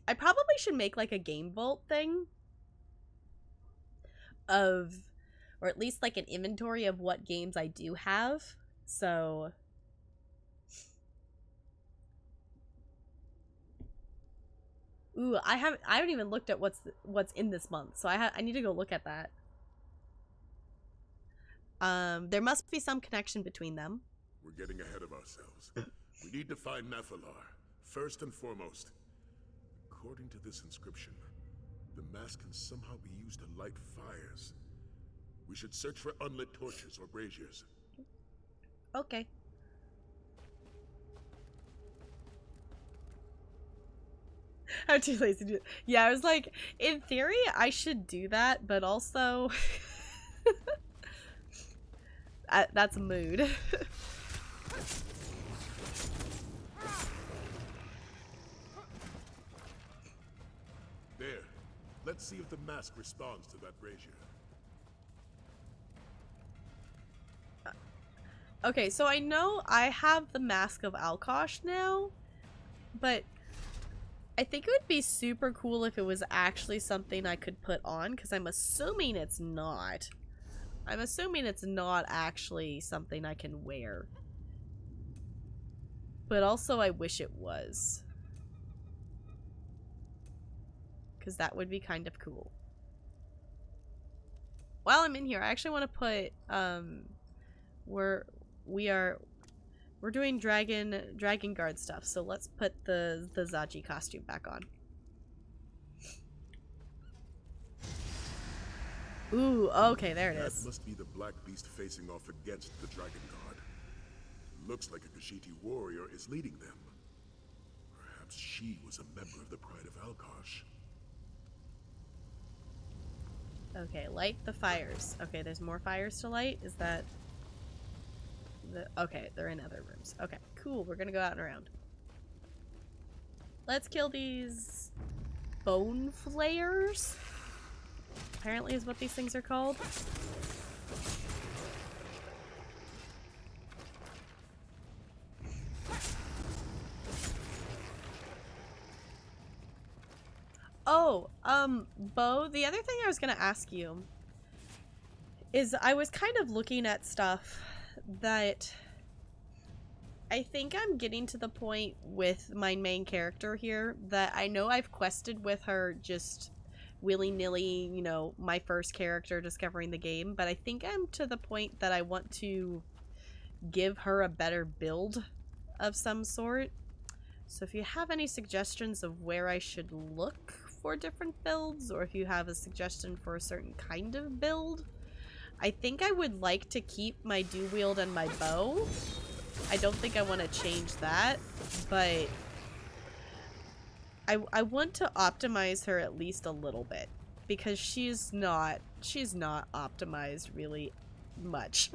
[SPEAKER 1] I probably should make like a game vault thing of, or at least like an inventory of what games I do have. So ooh, I haven't even looked at what's in this month, so I need to go look at that. There must be some connection between them.
[SPEAKER 3] We're getting ahead of ourselves. We need to find Nephilar, first and foremost. According to this inscription, the mask can somehow be used to light fires. We should search for unlit torches or braziers.
[SPEAKER 1] Okay. I'm too lazy to do it. Yeah, I was like, in theory, I should do that, but also that's a mood.
[SPEAKER 3] There. Let's see if the mask responds to that brazier.
[SPEAKER 1] Okay, so I know I have the Mask of Alkosh now, but I think it would be super cool if it was actually something I could put on, because I'm assuming it's not. I'm assuming it's not actually something I can wear. But also I wish it was, because that would be kind of cool. While I'm in here, I actually want to put, we're doing Dragon Guard stuff, so let's put the Zaji costume back on. Ooh, okay, there it is.
[SPEAKER 3] That must be the Black Beast facing off against the Dragon Guard. Looks like a Khajiiti warrior is leading them. Perhaps she was a member of the Pride of Alkosh.
[SPEAKER 1] Okay, light the fires. Okay, there's more fires to light. Is that okay, they're in other rooms. Okay, cool. We're gonna go out and around. Let's kill these bone flayers. Apparently is what these things are called. Oh, Bo, the other thing I was gonna ask you is I was kind of looking at stuff that I think I'm getting to the point with my main character here that I know I've quested with her just willy-nilly, you know, my first character discovering the game, but I think I'm to the point that I want to give her a better build of some sort. So if you have any suggestions of where I should look for different builds, or if you have a suggestion for a certain kind of build, I think I would like to keep my dual wield and my bow. I don't think I want to change that, but I want to optimize her at least a little bit, because she's not optimized really much.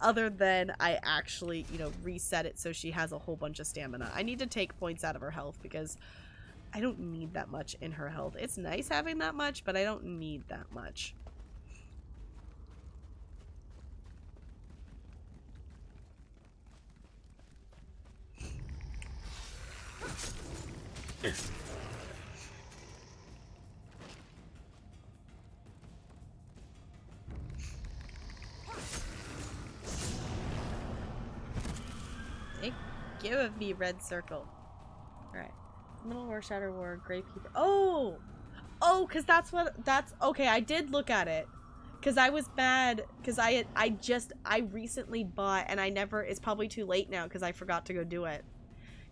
[SPEAKER 1] Other than I actually, you know, reset it so she has a whole bunch of stamina. I need to take points out of her health because I don't need that much in her health. It's nice having that much, but I don't need that much. Give me red circle. Alright. Middle War, Shadow War, Gravekeeper. Oh! Oh, because that's okay, I did look at it. Because I was bad, because I recently bought, and it's probably too late now because I forgot to go do it.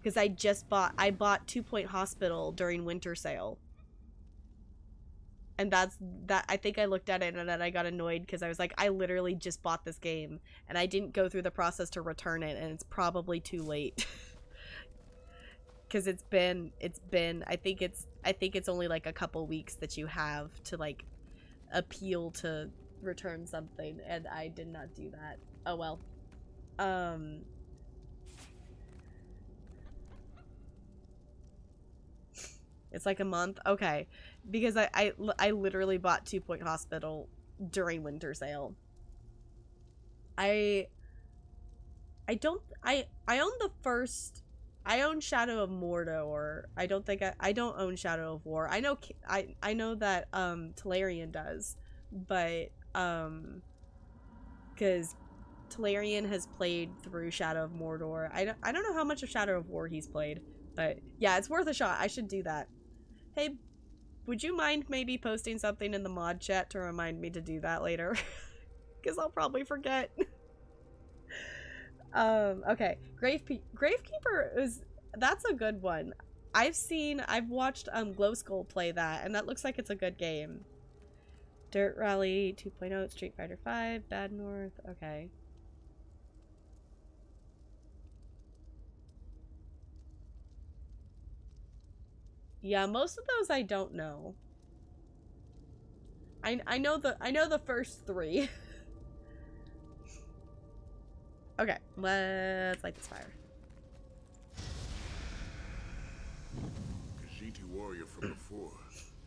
[SPEAKER 1] Because I bought 2 Point Hospital during winter sale. And I think I looked at it and then I got annoyed because I was like, I literally just bought this game and I didn't go through the process to return it, and it's probably too late. Because I think it's only like a couple weeks that you have to like appeal to return something, and I did not do that. Oh well. It's like a month? Okay. Because I literally bought 2 Point Hospital during winter sale. I own Shadow of Mordor. I don't own Shadow of War. I know that Talarian does, but because Talarian has played through Shadow of Mordor. I don't know how much of Shadow of War he's played, but yeah, it's worth a shot. I should do that. Hey, would you mind maybe posting something in the mod chat to remind me to do that later? Because I'll probably forget. Okay. Gravekeeper that's a good one. I've watched Glow Skull play that, and that looks like it's a good game. Dirt Rally 2.0, Street Fighter 5, Bad North, okay. Yeah, most of those I don't know. I know the first 3. Okay, let's light this fire.
[SPEAKER 3] Khajiit warrior from before.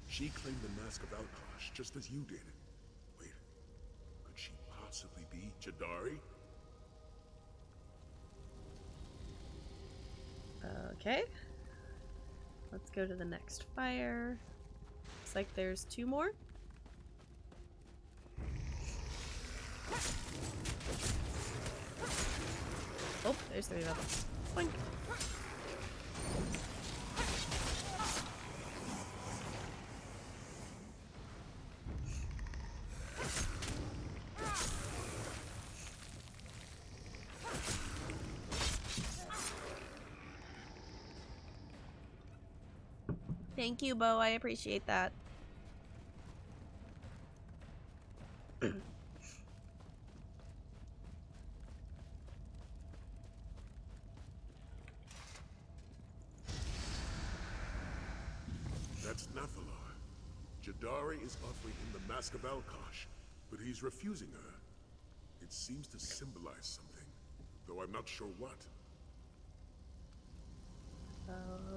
[SPEAKER 3] She claimed the Mask of Alkosh just as you did. Wait, could she possibly be Jadari?
[SPEAKER 1] Okay. Let's go to the next fire. Looks like there's 2 more. Oh, there's 3 of them. Boink. Thank you, Bo. I appreciate that.
[SPEAKER 3] That's Nathalar. Jadari is offering him the Mask of Alkosh, but he's refusing her. It seems to symbolize something, though I'm not sure what.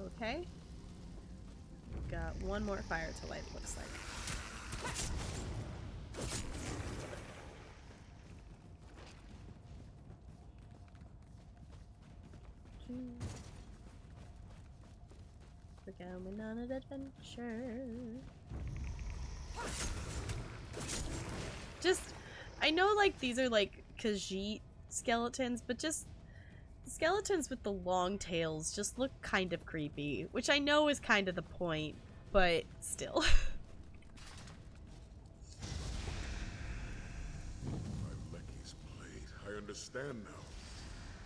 [SPEAKER 1] Okay. Got 1 more fire to light, looks like. We're going on an adventure. I know like these are like Khajiit skeletons, but just The skeletons with the long tails just look kind of creepy, which I know is kind of the point, but still.
[SPEAKER 3] My Lecky's blade. I understand now.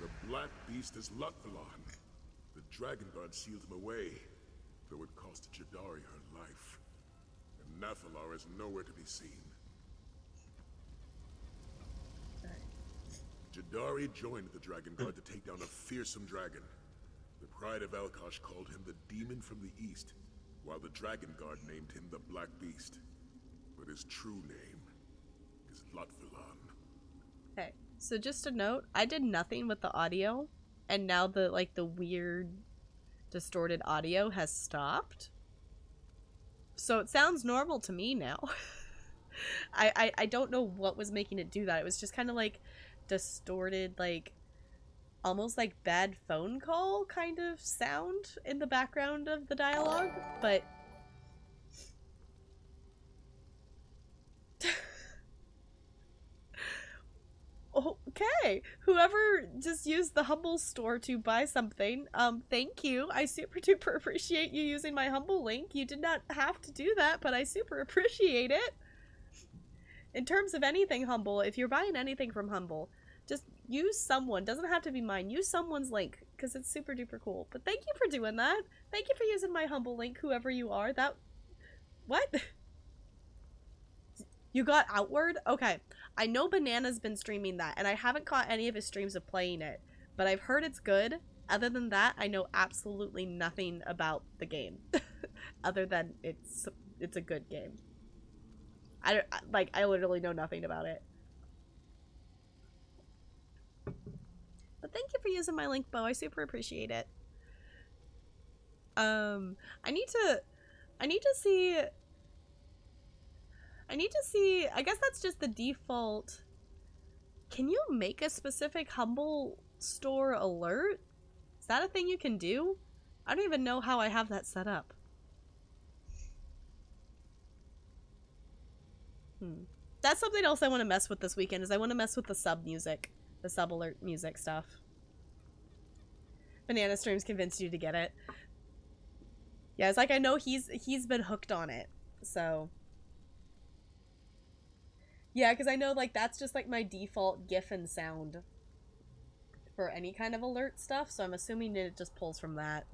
[SPEAKER 3] The Black Beast is Lutvalon. The Dragon Guard sealed him away, though it cost Jadari her life. And Nathalar is nowhere to be seen. Jadari joined the Dragon Guard to take down a fearsome dragon. The Pride of Alkosh called him the Demon from the East, while the Dragon Guard named him the Black Beast. But his true name is Lutvalon.
[SPEAKER 1] Okay, so just a note, I did nothing with the audio, and now the weird distorted audio has stopped. So it sounds normal to me now. I don't know what was making it do that. It was just kind of like distorted, like almost like bad phone call kind of sound in the background of the dialogue, but okay, whoever just used the Humble store to buy something, thank you. I super duper appreciate you using my Humble link. You did not have to do that, but I super appreciate it. In terms of anything Humble, if you're buying anything from Humble, just use someone, doesn't have to be mine, use someone's link, because it's super duper cool. But thank you for doing that. Thank you for using my Humble link, whoever you are. That, what? You got Outward? Okay. I know Banana's been streaming that, and I haven't caught any of his streams of playing it, but I've heard it's good. Other than that, I know absolutely nothing about the game. Other than it's a good game. I literally know nothing about it. But thank you for using my link, Bo. I super appreciate it. I need to see, I guess that's just the default. Can you make a specific Humble store alert? Is that a thing you can do? I don't even know how I have that set up. That's something else I want to mess with this weekend, is I want to mess with the sub music. The sub alert music stuff. Banana Streams convinced you to get it. Yeah, it's like I know he's been hooked on it. So yeah, because I know like that's just like my default GIF and sound for any kind of alert stuff, so I'm assuming that it just pulls from that.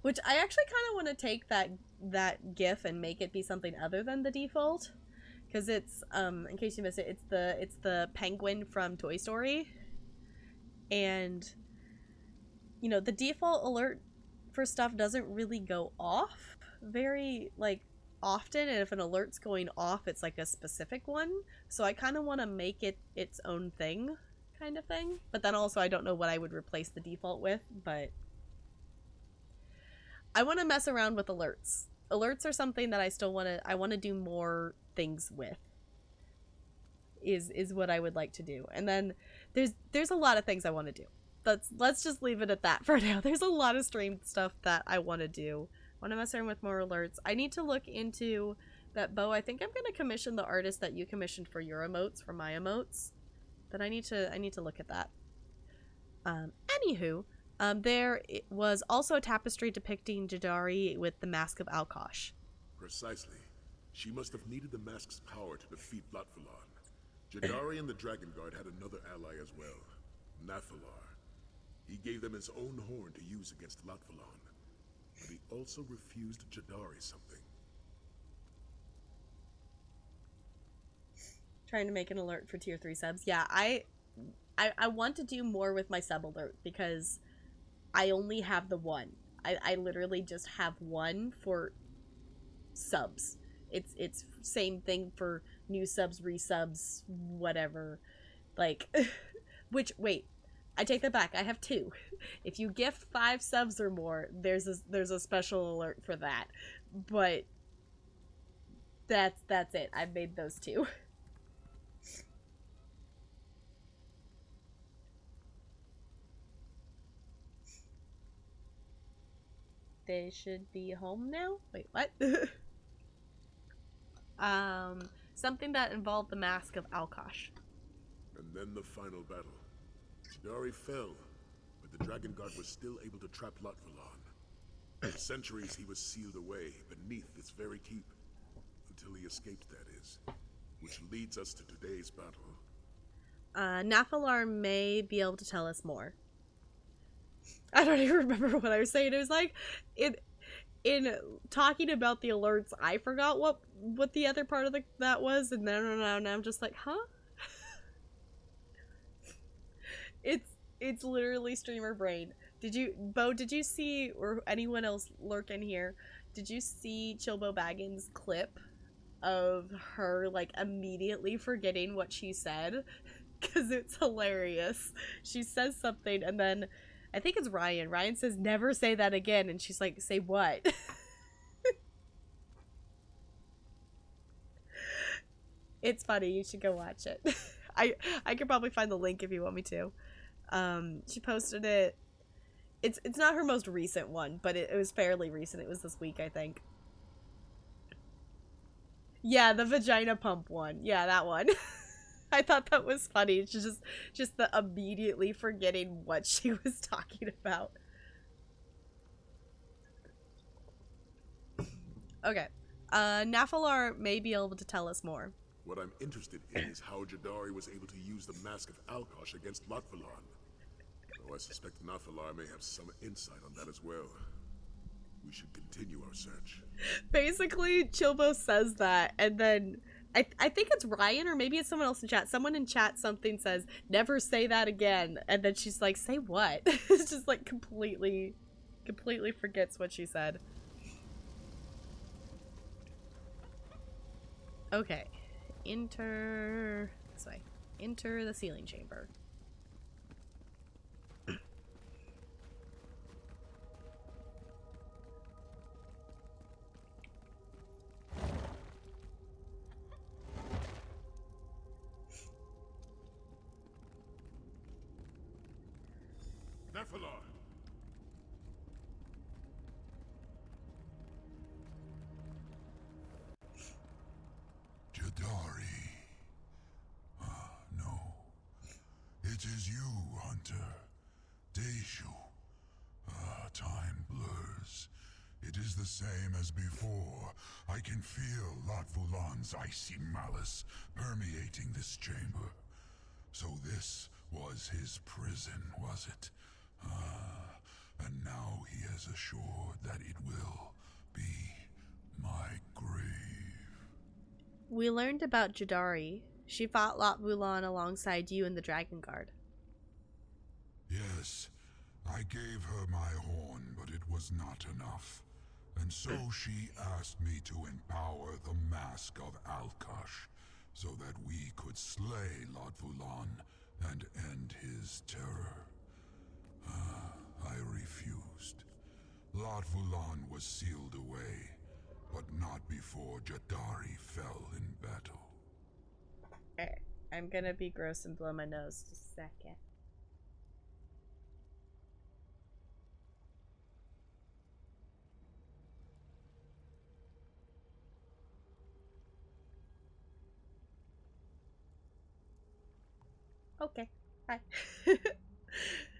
[SPEAKER 1] Which I actually kind of want to take that GIF and make it be something other than the default. Because it's, in case you missed it, it's the penguin from Toy Story. And, you know, the default alert for stuff doesn't really go off very, like, often. And if an alert's going off, it's, like, a specific one. So I kind of want to make it its own thing, kind of thing. But then also I don't know what I would replace the default with, but I want to mess around with alerts. Alerts are something that I still want to do more things with, is what I would like to do. And then there's a lot of things I want to do. Let's just leave it at that for now. There's a lot of stream stuff that I want to do. I want to mess around with more alerts. I need to look into that, Bo. I think I'm going to commission the artist that you commissioned for your emotes, for my emotes. But I need to look at that. Anywho, there was also a tapestry depicting Jadari with the Mask of Alkosh.
[SPEAKER 3] Precisely. She must have needed the mask's power to defeat Lutvalon. Jadari and the Dragon Guard had another ally as well, Nathalar. He gave them his own horn to use against Lutvalon, but he also refused Jadari something.
[SPEAKER 1] Trying to make an alert for tier 3 subs. Yeah, I want to do more with my sub alert because I only have the one. I literally just have one for subs. It's same thing for new subs, resubs, whatever. Like, which, wait, I take that back. I have 2. If you gift 5 subs or more, there's a special alert for that. But that's it. I've made those 2. They should be home now? Wait, what? Something that involved the Mask of Alkosh.
[SPEAKER 3] And then the final battle. Jadari fell, but the Dragon Guard was still able to trap Lotvalon. For centuries he was sealed away beneath this very keep, until he escaped, that is. Which leads us to today's battle.
[SPEAKER 1] Naphalar may be able to tell us more. I don't even remember what I was saying. It was like, in talking about the alerts, I forgot what the other part of that was, and then now I'm just like, huh? It's literally streamer brain. Did you see, or anyone else lurk in here, did you see Chilbo Baggins' clip of her, like, immediately forgetting what she said? Because it's hilarious. She says something, and then, I think it's Ryan. Ryan says, never say that again, and she's like, say what? It's funny. You should go watch it. I could probably find the link if you want me to. She posted it. It's not her most recent one, but it was fairly recent. It was this week, I think. Yeah, the vagina pump one. Yeah, that one. I thought that was funny. It's just the immediately forgetting what she was talking about. Okay. Naphalar may be able to tell us more.
[SPEAKER 3] What I'm interested in is how Jadari was able to use the Mask of Alkosh against Lotvalon. Though I suspect Naphalar may have some insight on that as well. We should continue our search.
[SPEAKER 1] Basically, Chilbo says that, and then I think it's Ryan, or maybe it's someone else in chat. Someone in chat something says, never say that again, and then she's like, say what? It's just like completely forgets what she said. Okay. Enter the sealing chamber.
[SPEAKER 3] Naphalar!
[SPEAKER 4] Jadari. No. It is you, Hunter. Deishu. Time blurs. It is the same as before. I can feel Lotvulan's icy malice permeating this chamber. So this was his prison, was it? And now he has assured that it will be my grave.
[SPEAKER 1] We learned about Jadari. She fought Lotvulan alongside you in the Dragon Guard.
[SPEAKER 4] Yes, I gave her my horn, but it was not enough. And so she asked me to empower the Mask of Alkosh, so that we could slay Lotvulan and end his terror. I refused. Lotvulan was sealed away, but not before Jadari fell in battle.
[SPEAKER 1] Alright, I'm gonna be gross and blow my nose just a second. Okay, hi.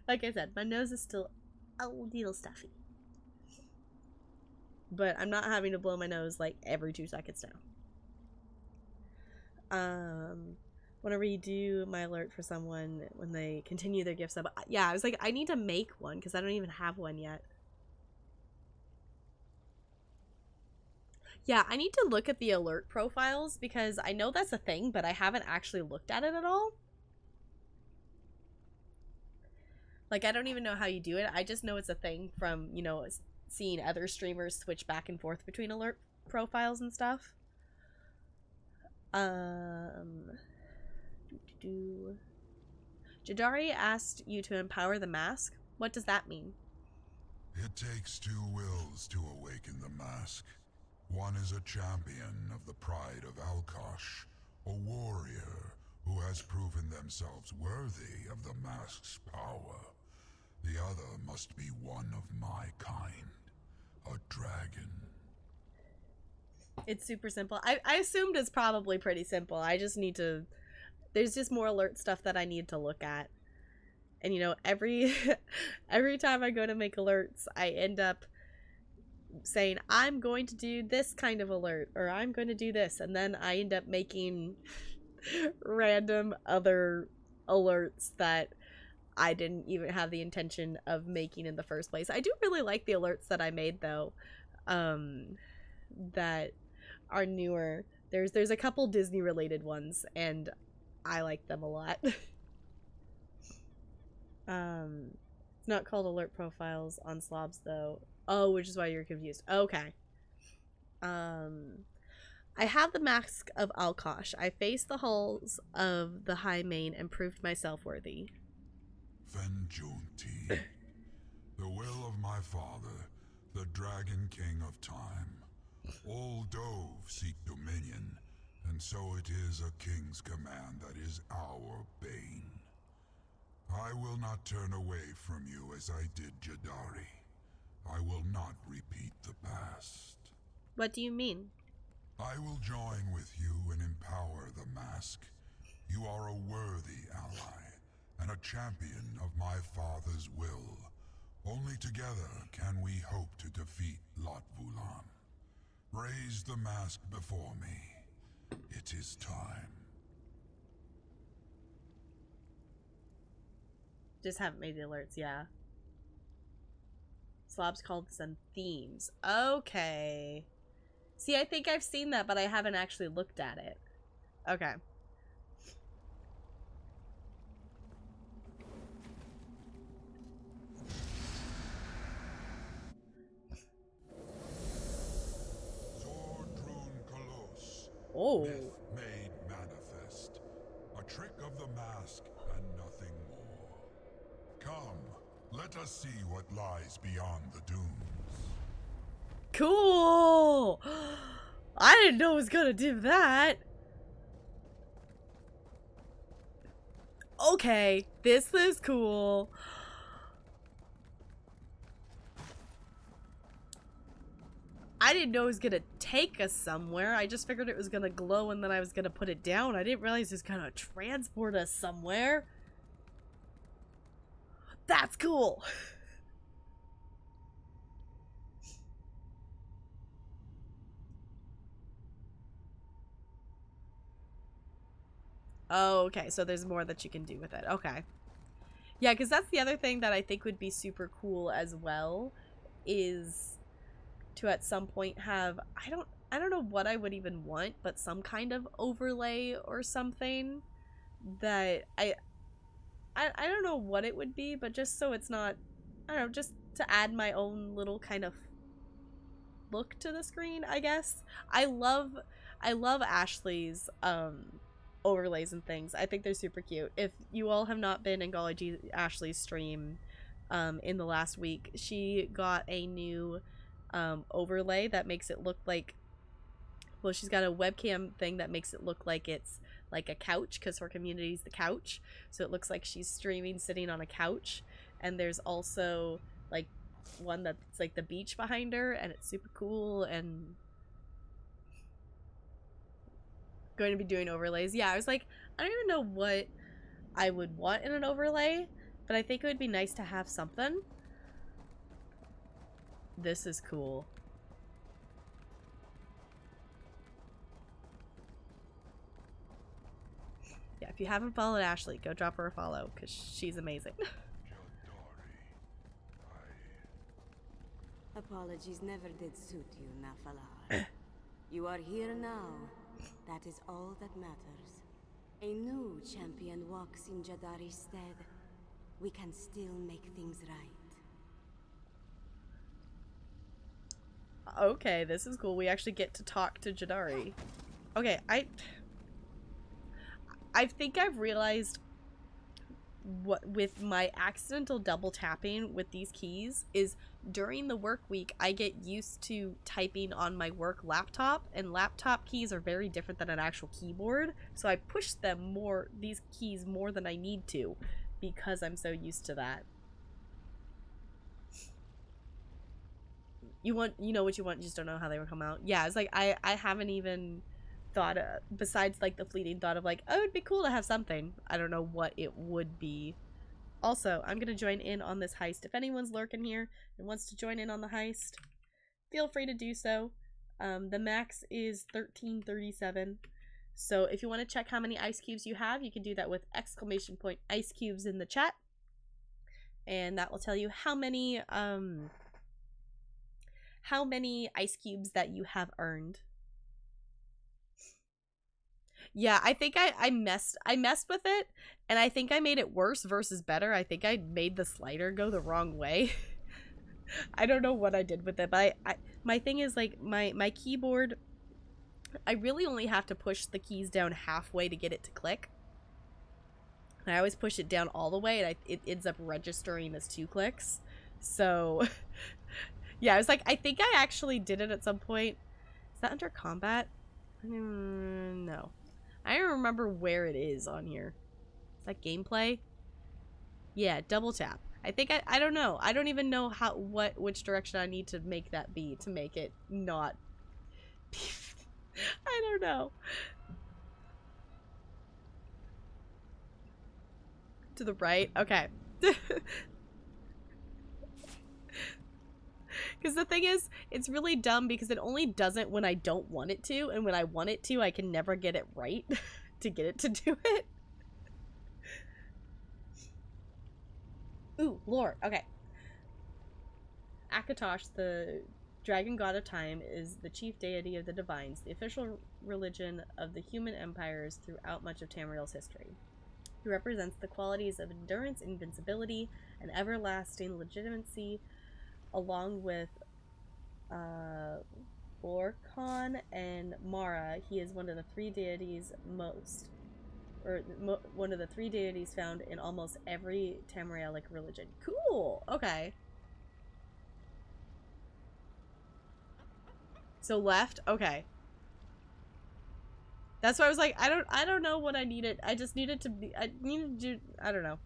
[SPEAKER 1] Like I said, my nose is still a little stuffy. But I'm not having to blow my nose like every 2 seconds now. Whenever you do my alert for someone when they continue their gift sub, yeah, I was like, I need to make one because I don't even have one yet. Yeah, I need to look at the alert profiles because I know that's a thing, but I haven't actually looked at it at all. Like, I don't even know how you do it. I just know it's a thing from, you know, seeing other streamers switch back and forth between alert profiles and stuff. Jadari asked you to empower the mask. What does that mean?
[SPEAKER 4] It takes 2 wills to awaken the mask. One is a champion of the pride of Alkosh, a warrior who has proven themselves worthy of the mask's power. The other must be one of my kind, a dragon.
[SPEAKER 1] It's super simple. I assumed it's probably pretty simple. I just need to... There's just more alert stuff that I need to look at. And you know, every every time I go to make alerts, I end up saying I'm going to do this kind of alert, or I'm going to do this, and then I end up making random other alerts that I didn't even have the intention of making in the first place. I do really like the alerts that I made though, that are newer. There's a couple Disney related ones, and I like them a lot. It's not called alert profiles on slobs though. Oh, which is why you're confused. Okay. I have the mask of Alkosh. I faced the halls of the High Main and proved myself worthy.
[SPEAKER 4] Vengeance, the will of my father, the Dragon King of Time. All Dove seek dominion, and so it is a king's command that is our bane. I will not turn away from you as I did Jadari. I will not repeat the past.
[SPEAKER 1] What do you mean?
[SPEAKER 4] I will join with you and empower the mask. You are a worthy ally, and a champion of my father's will. Only together can we hope to defeat Lot Vulan. Raise the mask before me. It is time.
[SPEAKER 1] Just haven't made the alerts, yeah. Slobs called some themes. Okay. See, I think I've seen that, but I haven't actually looked at it. Okay.
[SPEAKER 4] Zordrun Kalos.
[SPEAKER 1] Oh.
[SPEAKER 4] Myth made manifest. A trick of the mask and nothing more. Come, let us see what lies beyond the dunes.
[SPEAKER 1] Cool! I didn't know it was gonna do that. Okay, this is cool. I didn't know it was gonna take us somewhere. I just figured it was gonna glow and then I was gonna put it down. I didn't realize it was gonna transport us somewhere. That's cool. Oh, okay, so there's more that you can do with it. Okay. Yeah, because that's the other thing that I think would be super cool as well, is to at some point have, I don't know what I would even want, but some kind of overlay or something that I don't know what it would be, but just so it's not, I don't know, just to add my own little kind of look to the screen, I guess. I love Ashley's overlays and things. I think they're super cute. If you all have not been in Golly Ashley's stream in the last week, she got a new overlay that makes it look like, well, she's got a webcam thing that makes it look like it's like a couch, because her community is the couch, so it looks like she's streaming sitting on a couch. And there's also like one that's like the beach behind her, and it's super cool. And going to be doing overlays. Yeah, I was like, I don't even know what I would want in an overlay, but I think it would be nice to have something. This is cool. Yeah, if you haven't followed Ashley, go drop her a follow, because she's amazing.
[SPEAKER 8] Apologies never did suit you, Nafalar. You are here now. That is all that matters. A new champion walks in Jadari's stead. We can still make things right.
[SPEAKER 1] Okay, this is cool. We actually get to talk to Jadari. Okay, I think I've realized what with my accidental double tapping with these keys is during the work week I get used to typing on my work laptop, and laptop keys are very different than an actual keyboard, so I push these keys more than I need to because I'm so used to that. You know what you want, you just don't know how they will come out. Yeah, it's like I haven't even thought besides like the fleeting thought of like, oh, it'd be cool to have something. I don't know what it would be Also, I'm going to join in on this heist. If anyone's lurking here and wants to join in on the heist, feel free to do so. The max is 1337. So if you want to check how many ice cubes you have, you can do that with ! ice cubes in the chat. And that will tell you how many ice cubes that you have earned. Yeah, I think I messed with it, and I think I made it worse versus better. I think I made the slider go the wrong way. I don't know what I did with it, but my thing is, like, my keyboard, I really only have to push the keys down halfway to get it to click. And I always push it down all the way, and it ends up registering as 2 clicks. So, yeah, I was like, I think I actually did it at some point. Is that under combat? No. I don't remember where it is on here. Is that gameplay? Yeah, double tap. I think I don't know. I don't even know which direction I need to make that be to make it not. I don't know. To the right? Okay. Because the thing is, it's really dumb because it only does it when I don't want it to, and when I want it to, I can never get it right to get it to do it. Ooh, lore. Okay. Akatosh, the dragon god of time, is the chief deity of the divines, the official religion of the human empires throughout much of Tamriel's history. He represents the qualities of endurance, invincibility, and everlasting legitimacy, along with Orkhan and Mara. He is one of the 3 deities one of the 3 deities found in almost every Tamrielic religion. Cool. Okay. So left. Okay. That's why I was like, I don't know what I needed. I just needed to be. I needed to do. I don't know.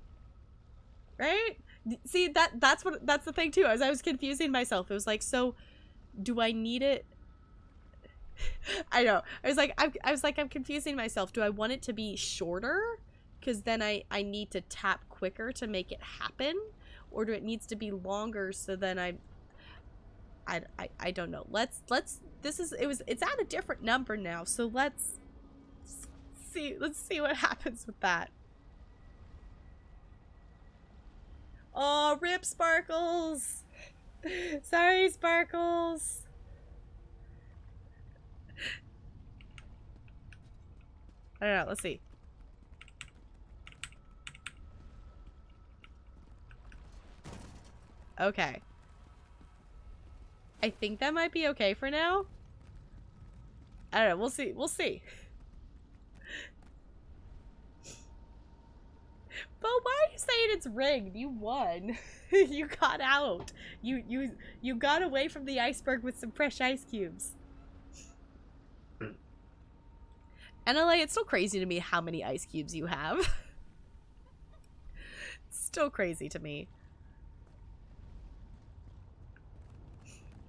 [SPEAKER 1] Right? See, that's the thing too. I was confusing myself. It was like, so do I need it? I know. I was like, I'm confusing myself. Do I want it to be shorter? Because then I need to tap quicker to make it happen, or do it needs to be longer so then I don't know. Let's it's at a different number now, so let's see what happens with that. Oh, rip Sparkles. Sorry, Sparkles. I don't know. Let's see. Okay. I think that might be okay for now. I don't know. We'll see. We'll see. But why are you saying it's rigged? You won. You got out. You got away from the iceberg with some fresh ice cubes. NLA, it's still crazy to me how many ice cubes you have. It's still crazy to me.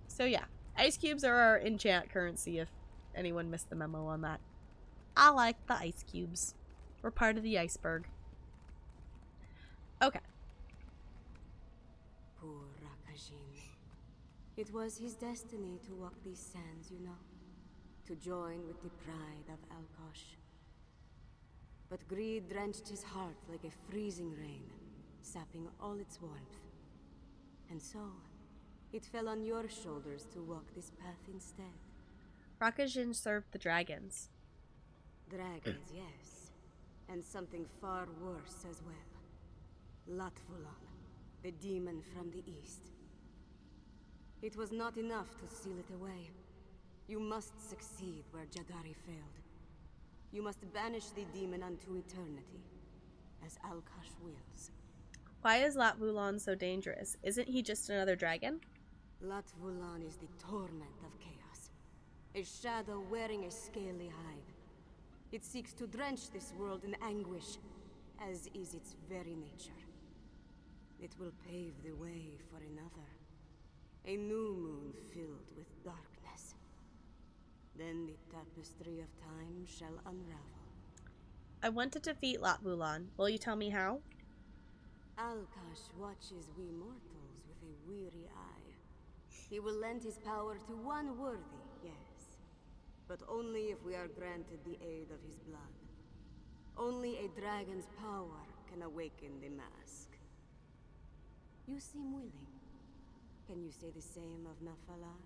[SPEAKER 1] So yeah, ice cubes are our enchant currency if anyone missed the memo on that. I like the ice cubes. We're part of the iceberg. Okay.
[SPEAKER 8] Poor Rakajin. It was his destiny to walk these sands, you know. To join with the pride of Alkosh. But greed drenched his heart like a freezing rain, sapping all its warmth. And so, it fell on your shoulders to walk this path instead.
[SPEAKER 1] Rakajin served the dragons.
[SPEAKER 8] Dragons, yes. And something far worse as well. Latvulan, the demon from the east. It was not enough to seal it away. You must succeed where Jadari failed. You must banish the demon unto eternity, as Alkosh wills.
[SPEAKER 1] Why is Latvulan so dangerous? Isn't he just another dragon?
[SPEAKER 8] Latvulan is the torment of chaos. A shadow wearing a scaly hide. It seeks to drench this world in anguish, as is its very nature. It will pave the way for another. A new moon filled with darkness. Then the tapestry of time shall unravel.
[SPEAKER 1] I want to defeat Latvulan. Will you tell me how?
[SPEAKER 8] Alkash watches we mortals with a weary eye. He will lend his power to one worthy, yes. But only if we are granted the aid of his blood. Only a dragon's power can awaken the mask. You seem willing. Can you say the same of Nafalar?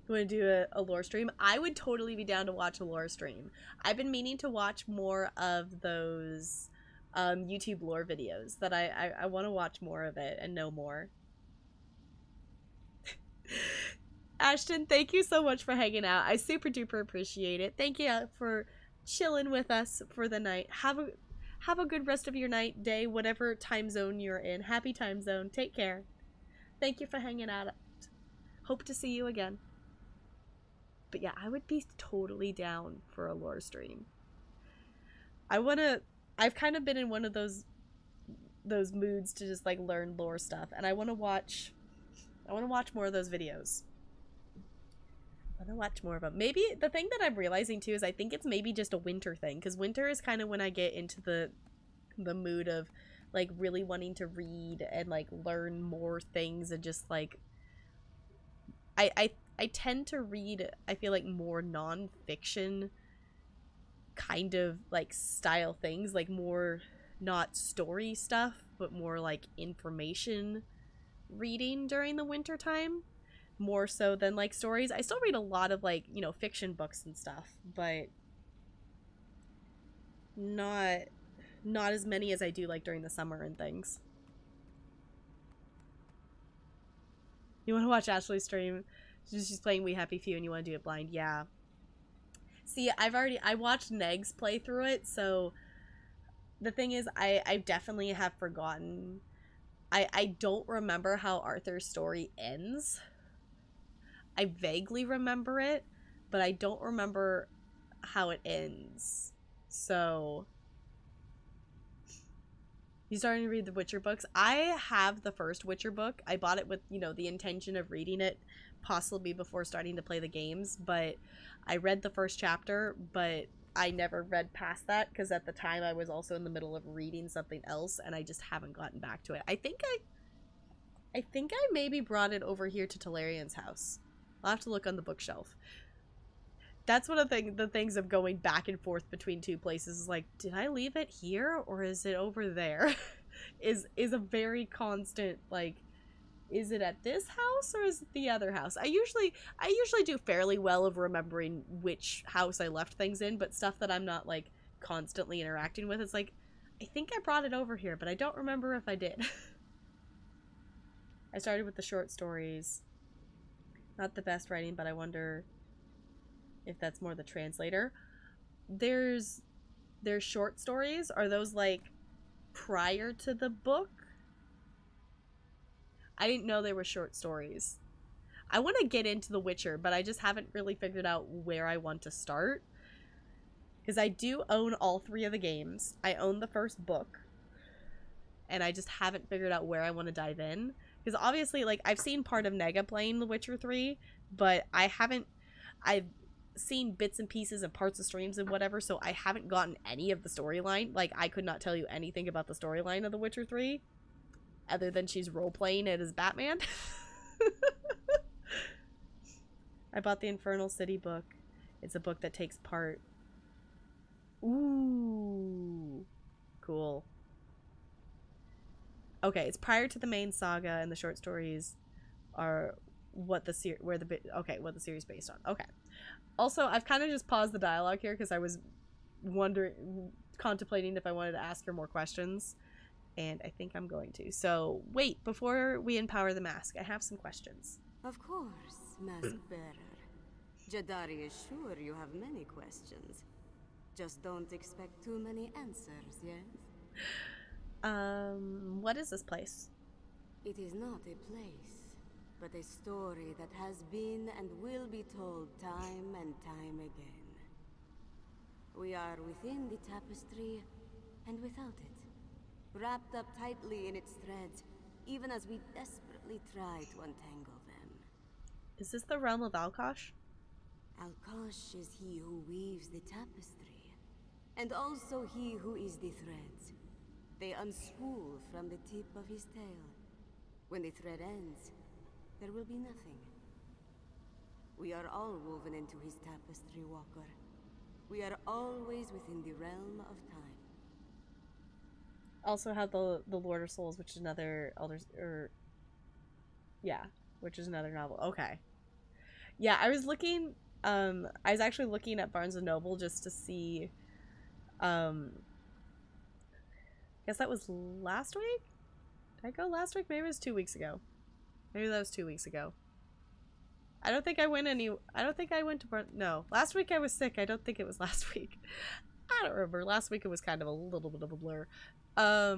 [SPEAKER 1] You want to do a lore stream? I would totally be down to watch a lore stream. I've been meaning to watch more of those YouTube lore videos. That I want to watch more of it and know more. Ashton, thank you so much for hanging out. I super duper appreciate it. Thank you for chilling with us for the night. Have a good rest of your night, day, whatever time zone you're in. Happy time zone. Take care. Thank you for hanging out. Hope to see you again. But yeah, I would be totally down for a lore stream. I've kind of been in one of those moods to just like learn lore stuff, and I want to watch more of those videos. I want to watch more of them. Maybe the thing that I'm realizing too is I think it's maybe just a winter thing, because winter is kind of when I get into the mood of like really wanting to read and like learn more things, and just like I tend to read, I feel like, more non-fiction kind of like style things, like more not story stuff but more like information reading during the winter time, more so than like stories. I still read a lot of like, you know, fiction books and stuff, but not as many as I do like during the summer and things. You want to watch Ashley's stream? She's playing We Happy Few and you want to do it blind. Yeah. See, I watched Neg's play through it, so the thing is I definitely have forgotten. I don't remember how Arthur's story ends. I vaguely remember it, but I don't remember how it ends. So you starting to read the Witcher books? I have the first Witcher book. I bought it with, you know, the intention of reading it possibly before starting to play the games, but I read the first chapter, but I never read past that because at the time I was also in the middle of reading something else and I just haven't gotten back to it. I think I maybe brought it over here to Talarian's house. I'll have to look on the bookshelf. That's one of the things of going back and forth between two places is like, did I leave it here or is it over there? is a very constant, like, is it at this house or is it the other house? I usually do fairly well of remembering which house I left things in, but stuff that I'm not like constantly interacting with, it's like, I think I brought it over here, but I don't remember if I did. I started with the short stories. Not the best writing, but I wonder if that's more the translator. There's short stories. Are those like prior to the book? I didn't know they were short stories. I want to get into The Witcher, but I just haven't really figured out where I want to start. Because I do own all 3 of the games. I own the first book. And I just haven't figured out where I want to dive in. Because obviously, like, I've seen part of Nega playing The Witcher 3, but I've seen bits and pieces and parts of streams and whatever, so I haven't gotten any of the storyline. Like, I could not tell you anything about the storyline of The Witcher 3. Other than she's role-playing it as Batman. I bought the Infernal City book. It's a book that takes part. Ooh. Cool. Okay, it's prior to the main saga, and the short stories are what the series is based on. Okay. Also, I've kind of just paused the dialogue here because I was contemplating if I wanted to ask her more questions. And I think I'm going to. So, wait, before we empower the mask, I have some questions.
[SPEAKER 8] Of course, Mask Bearer. Jadari is sure you have many questions. Just don't expect too many answers, yes?
[SPEAKER 1] What is this place?
[SPEAKER 8] It is not a place, but a story that has been and will be told time and time again. We are within the tapestry and without it. Wrapped up tightly in its threads, even as we desperately try to untangle them.
[SPEAKER 1] Is this the realm of Alkosh?
[SPEAKER 8] Alkosh is he who weaves the tapestry, and also he who is the threads. They unspool from the tip of his tail. When the thread ends, there will be nothing. We are all woven into his tapestry, Walker. We are always within the realm of time.
[SPEAKER 1] Also have the Lord of Souls, which is another which is another novel. Okay. Yeah, I was looking I was actually looking at Barnes and Noble just to see I guess that was last week? Did I go last week? Maybe it was 2 weeks ago. Maybe that was 2 weeks ago. I don't think I went to no. Last week I was sick. I don't think it was last week. I don't remember. Last week it was kind of a little bit of a blur. But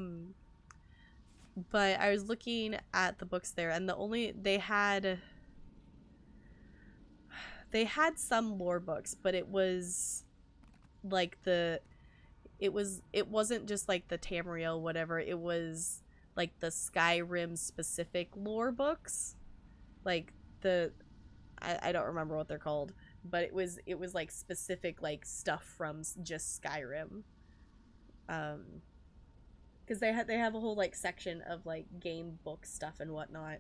[SPEAKER 1] I was looking at the books there, and they had some lore books, but it was like it wasn't just like the Tamriel whatever. It was like the Skyrim specific lore books, like I don't remember what they're called, but it was like specific like stuff from just Skyrim. Because they have a whole like section of like game book stuff and whatnot,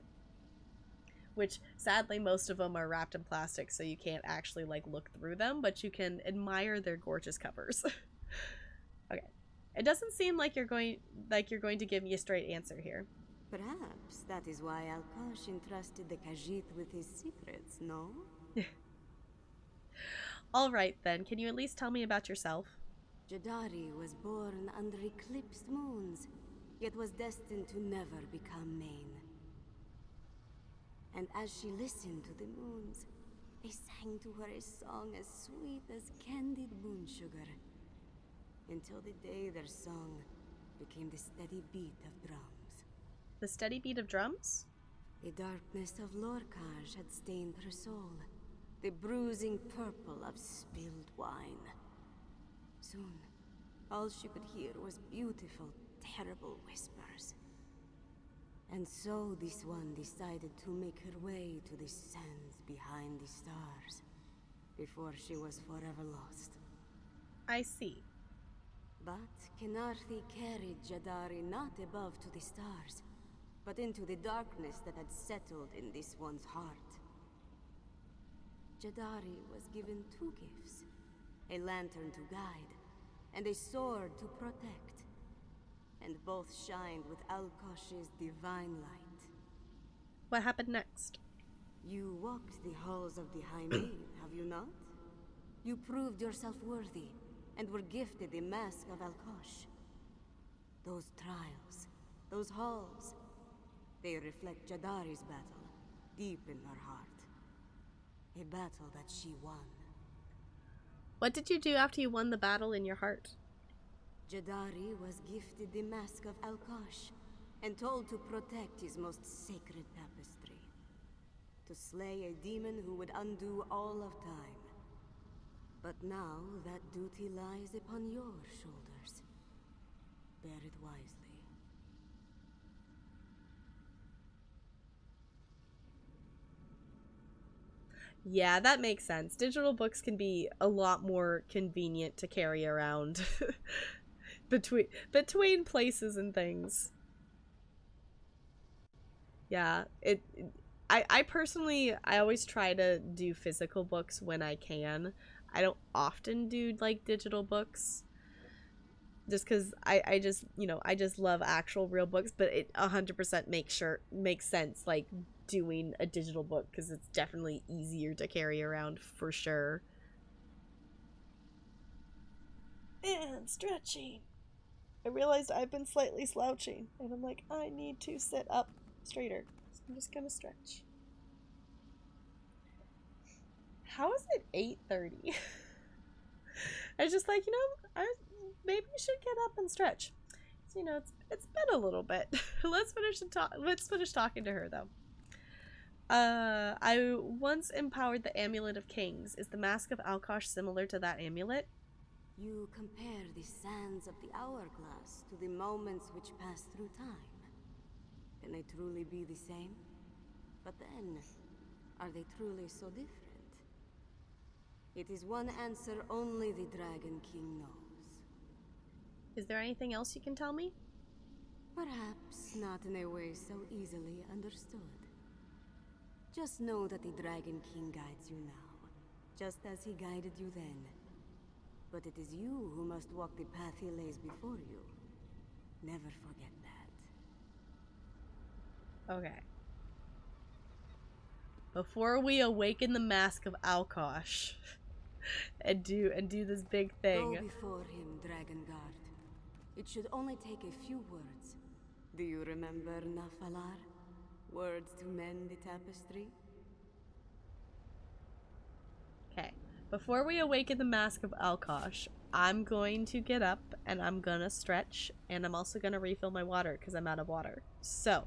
[SPEAKER 1] which sadly most of them are wrapped in plastic, so you can't actually like look through them, but you can admire their gorgeous covers. Okay, it doesn't seem like you're going to give me a straight answer here.
[SPEAKER 8] Perhaps that is why Alkosh entrusted the Khajiit with his secrets, no?
[SPEAKER 1] All right then, can you at least tell me about yourself?
[SPEAKER 8] Jadari was born under eclipsed moons, yet was destined to never become main. And as she listened to the moons, they sang to her a song as sweet as candied moon sugar, until the day their song became the steady beat of drums.
[SPEAKER 1] The steady beat of drums?
[SPEAKER 8] The darkness of Lorkhaj had stained her soul, the bruising purple of spilled wine. Soon, all she could hear was beautiful, terrible whispers. And so this one decided to make her way to the sands behind the stars, before she was forever lost.
[SPEAKER 1] I see.
[SPEAKER 8] But Kenarthi carried Jadari not above to the stars, but into the darkness that had settled in this one's heart. Jadari was given 2 gifts, a lantern to guide, and a sword to protect, and both shined with Alkosh's divine light.
[SPEAKER 1] What happened next?
[SPEAKER 8] You walked the halls of the High Maid, have you not? You proved yourself worthy, and were gifted the mask of Alkosh. Those trials, those halls, they reflect Jadari's battle, deep in her heart. A battle that she won.
[SPEAKER 1] What did you do after you won the battle in your heart?
[SPEAKER 8] Jadari was gifted the mask of Alkosh, and told to protect his most sacred tapestry. To slay a demon who would undo all of time. But now that duty lies upon your shoulders. Bear it wisely.
[SPEAKER 1] Yeah, that makes sense. Digital books can be a lot more convenient to carry around between places and things. Yeah, I personally, I always try to do physical books when I can. I don't often do like digital books, just because I just, I just love actual real books, but it 100% makes sense like doing a digital book, because it's definitely easier to carry around for sure. And stretching. I realized I've been slightly slouching, and I'm like, I need to sit up straighter. So I'm just gonna stretch. How is it 8:30? I was just like, maybe you should get up and stretch. So, it's been a little bit. Let's finish talking to her though. I once empowered the Amulet of Kings. Is the Mask of Alkosh similar to that amulet?
[SPEAKER 8] You compare the sands of the hourglass to the moments which pass through time. Can they truly be the same? But then, are they truly so different? It is one answer only the Dragon King knows.
[SPEAKER 1] Is there anything else you can tell me?
[SPEAKER 8] Perhaps not in a way so easily understood. Just know that the Dragon King guides you now, just as he guided you then. But it is you who must walk the path he lays before you. Never forget that.
[SPEAKER 1] Okay. Before we awaken the mask of Alkosh and do this big thing.
[SPEAKER 8] Go before him, Dragon Guard. It should only take a few words. Do you remember Nafalar? Words to mend the tapestry?
[SPEAKER 1] Okay. Before we awaken the mask of Alkosh, I'm going to get up and I'm gonna stretch, and I'm also gonna refill my water because I'm out of water. So,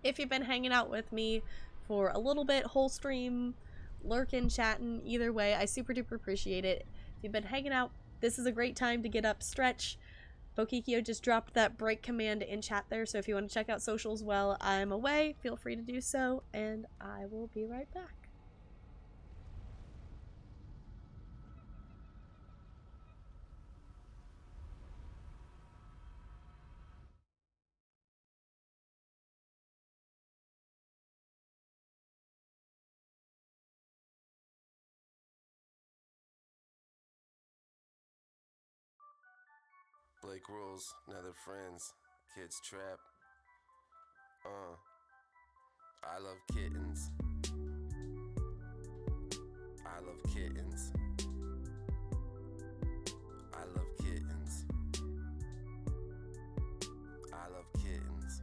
[SPEAKER 1] if you've been hanging out with me for a little bit, whole stream, lurking, chatting, either way, I super duper appreciate it. If you've been hanging out, this is a great time to get up, stretch. Bokikio just dropped that break command in chat there, so if you want to check out socials while I'm away, feel free to do so, and I will be right back.
[SPEAKER 9] Blake rules, nether friends, kids trap. I love kittens. I love kittens. I love kittens. I love kittens.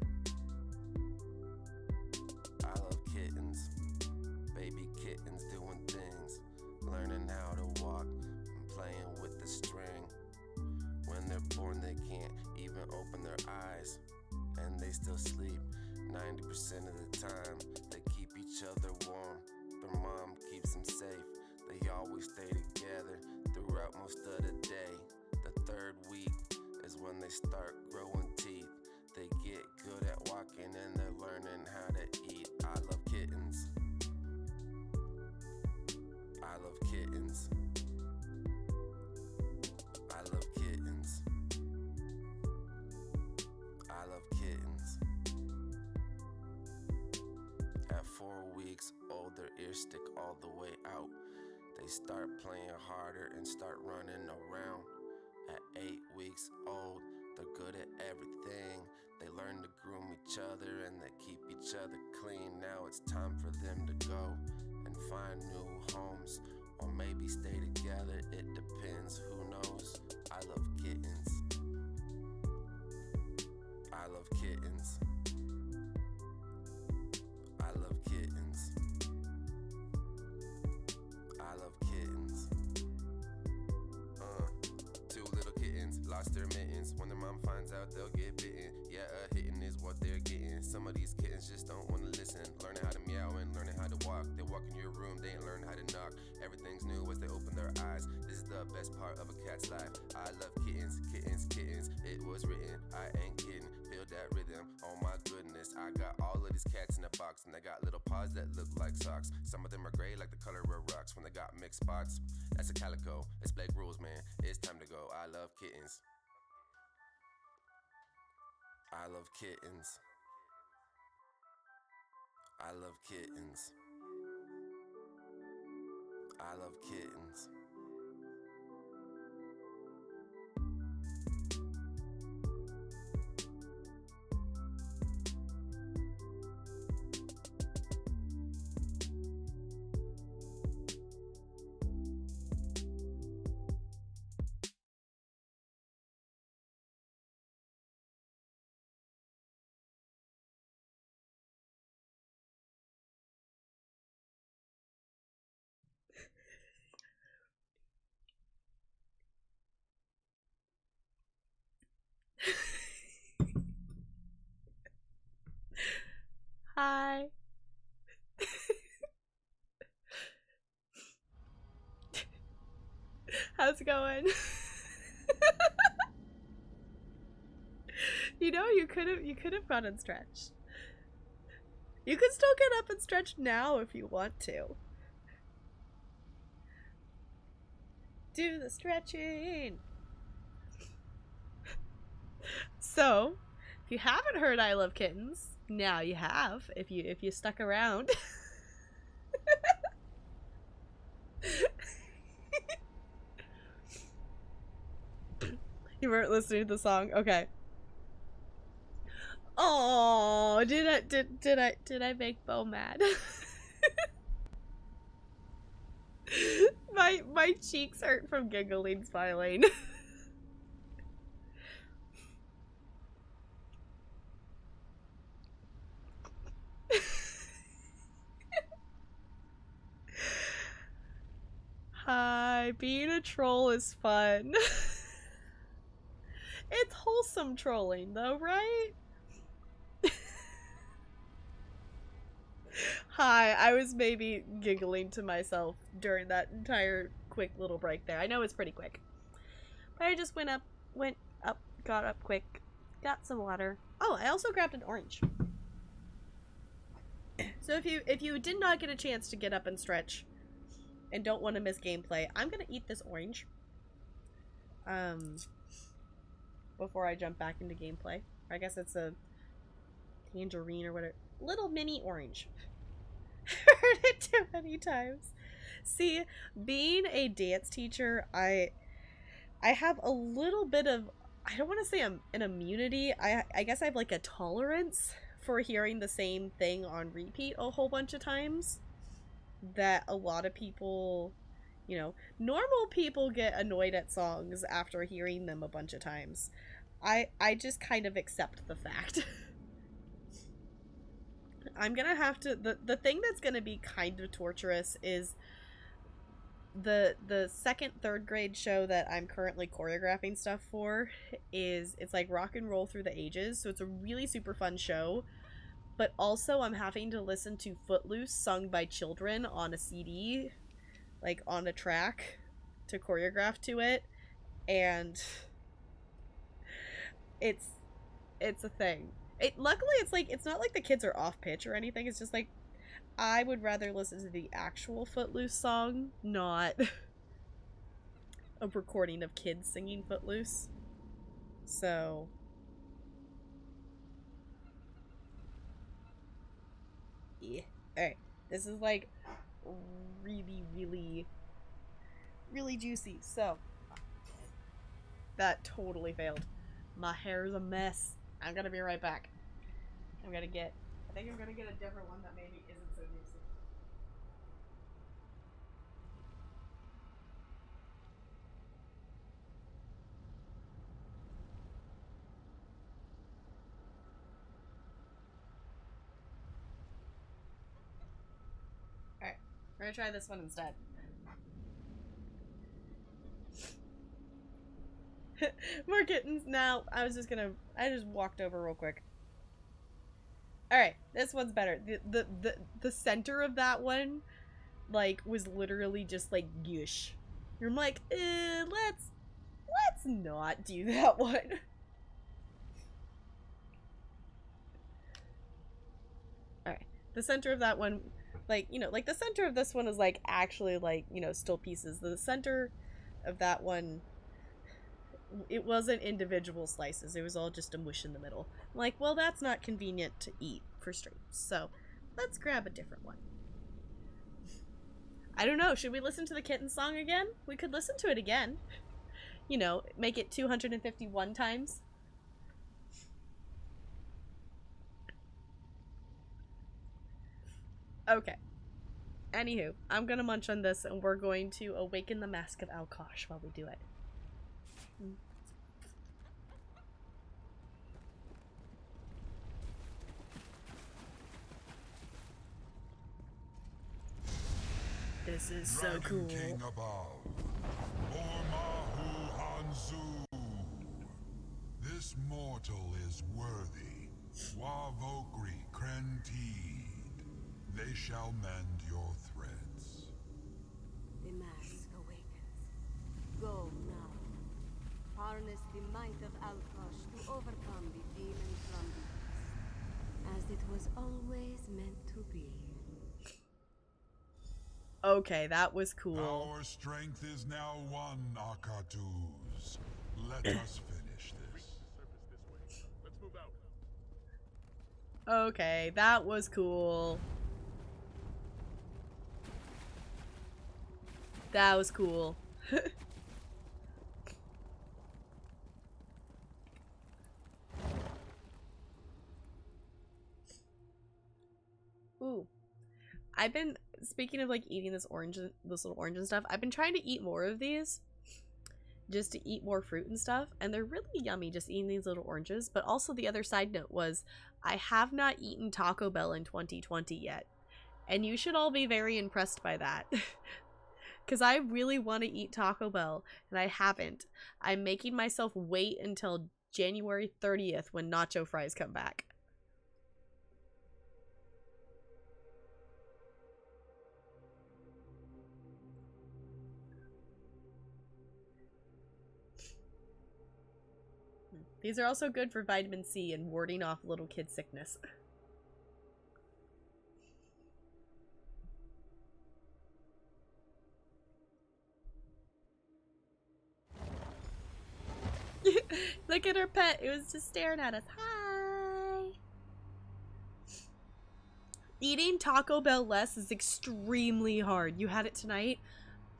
[SPEAKER 9] I love kittens. Baby kittens doing things, learning how to walk and playing with the string. When they're born, they can't even open their eyes, and they still sleep 90% of the time. They keep each other warm, their mom keeps them safe. They always stay together throughout most of the day. The third week is when they start growing teeth. They get good at walking and they're learning how to eat. I love kittens. I love kittens. I love kittens. I love kittens. At 4 weeks old, their ears stick all the way out. They start playing harder and start running around. At 8 weeks old, they're good at everything. They learn to groom each other and they keep each other clean. Now it's time for them to go and find new homes, or maybe stay together. It depends, who knows? I love kittens. I love kittens. I love kittens. I love kittens. Two little kittens lost their mittens. When their mom finds out, they'll get bitten. Yeah, a hitting is what they're getting. Some of these kittens just don't want to listen. Learning how to meow and learning how to walk. They walk in your room, they ain't learn how to knock. Everything's new as they open their eyes. This is the best part of a cat's life. I love kittens, kittens, kittens. It was written, I ain't kidding. Feel that rhythm, oh my goodness. I got all of these cats in a box, and they got little paws that look like socks. Some of them are gray like the color of rocks. When they got mixed spots, that's a calico. It's Blake rules, man. It's time to go. I love kittens. I love kittens. I love kittens. I love kittens.
[SPEAKER 1] Hi. How's it going? You know, you could have gone and stretched. You can still get up and stretch now if you want to. Do the stretching. So, If you haven't heard I Love Kittens, now you have. If you stuck around. You weren't listening to the song? Okay. Oh, did I make Bo mad? my cheeks hurt from giggling, smiling. Hi, being a troll is fun. It's wholesome trolling though, right? Hi, I was maybe giggling to myself during that entire quick little break there. I know it's pretty quick. But I just went up, got up quick, got some water. Oh, I also grabbed an orange. So if you did not get a chance to get up and stretch and don't want to miss gameplay, I'm gonna eat this orange. Before I jump back into gameplay. I guess it's a tangerine or whatever. Little mini orange. Heard it too many times. See, being a dance teacher, I have a little bit of, I don't want to say an immunity. I guess I have like a tolerance for hearing the same thing on repeat a whole bunch of times. That a lot of people, you know, normal people get annoyed at songs after hearing them a bunch of times. I just kind of accept the fact. I'm gonna have to, the thing that's gonna be kind of torturous is the second, third grade show that I'm currently choreographing stuff for it's like Rock and Roll Through the Ages, so it's a really super fun show, but also I'm having to listen to Footloose sung by children on a CD, like on a track, to choreograph to it, and it's a thing. Luckily it's like, it's not like the kids are off pitch or anything, it's just like I would rather listen to the actual Footloose song, not a recording of kids singing Footloose. So yeah. Alright. This is like really, really, really juicy. So that totally failed. My hair's a mess. I'm gonna be right back. I think I'm gonna get a different one that maybe isn't so juicy. Alright, we're gonna try this one instead. More kittens. Now, I just walked over real quick. Alright, this one's better. The center of that one, like, was literally just like gush. I'm like, let's not do that one. Alright, the center of that one, like, you know, like the center of this one is like actually like, you know, still pieces. The center of that one, it wasn't individual slices, it was all just a mush in the middle. I'm like, well, that's not convenient to eat for streams, so let's grab a different one. I don't know, should we listen to the kitten song again? We could listen to it again. You know, make it 251 times. Okay. Anywho, I'm gonna munch on this and we're going to awaken the mask of Alkosh while we do it. This is so cool.
[SPEAKER 4] King above, Ormahu Hanzu. This mortal is worthy. Wavokri Krentid. They shall mend your threads.
[SPEAKER 8] The mask awakens. Go now. Harness the might of Alkosh to overcome the demon from the east, as it was always meant to be.
[SPEAKER 1] Okay, that was cool.
[SPEAKER 4] Our strength is now one, Akatuz. Let us finish this.
[SPEAKER 3] Let's move out.
[SPEAKER 1] Okay, that was cool. That was cool. Ooh. I've been, speaking of like eating this little orange and stuff, I've been trying to eat more of these. Just to eat more fruit and stuff. And they're really yummy just eating these little oranges. But also the other side note was, I have not eaten Taco Bell in 2020 yet. And you should all be very impressed by that. Because I really want to eat Taco Bell, and I haven't. I'm making myself wait until January 30th when nacho fries come back. These are also good for vitamin C and warding off little kid sickness. Look at her pet. It was just staring at us. Hi. Eating Taco Bell less is extremely hard. You had it tonight?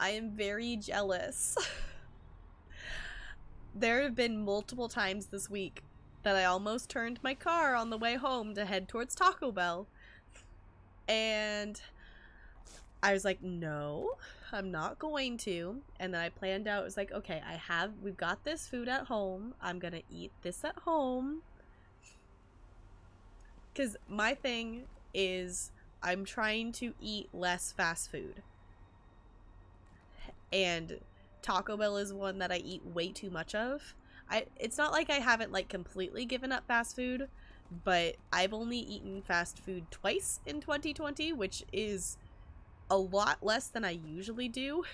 [SPEAKER 1] I am very jealous. There have been multiple times this week that I almost turned my car on the way home to head towards Taco Bell. And I was like, no, I'm not going to. And then I planned out, it was like, okay, we've got this food at home. I'm gonna eat this at home. Because my thing is, I'm trying to eat less fast food. And Taco Bell is one that I eat way too much of. It's not like I haven't like completely given up fast food, but I've only eaten fast food twice in 2020, which is a lot less than I usually do,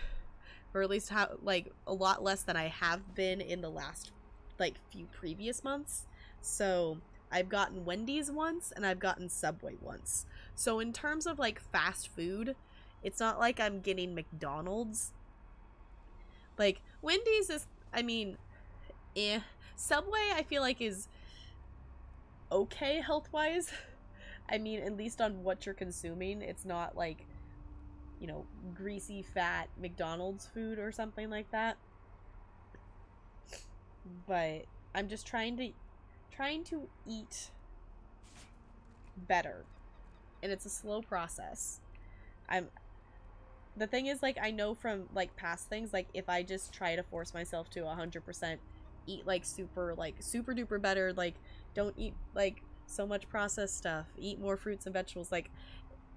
[SPEAKER 1] or at least a lot less than I have been in the last like few previous months. So I've gotten Wendy's once and I've gotten Subway once. So in terms of like fast food, it's not like I'm getting McDonald's. Like, Wendy's is, I mean, Subway, I feel like, is okay health-wise. I mean, at least on what you're consuming. It's not, like, you know, greasy, fat McDonald's food or something like that. But I'm just trying to eat better. And it's a slow process. The thing is, like, I know from, like, past things, like, if I just try to force myself to 100% eat, like, super duper better, like, don't eat, like, so much processed stuff, eat more fruits and vegetables, like,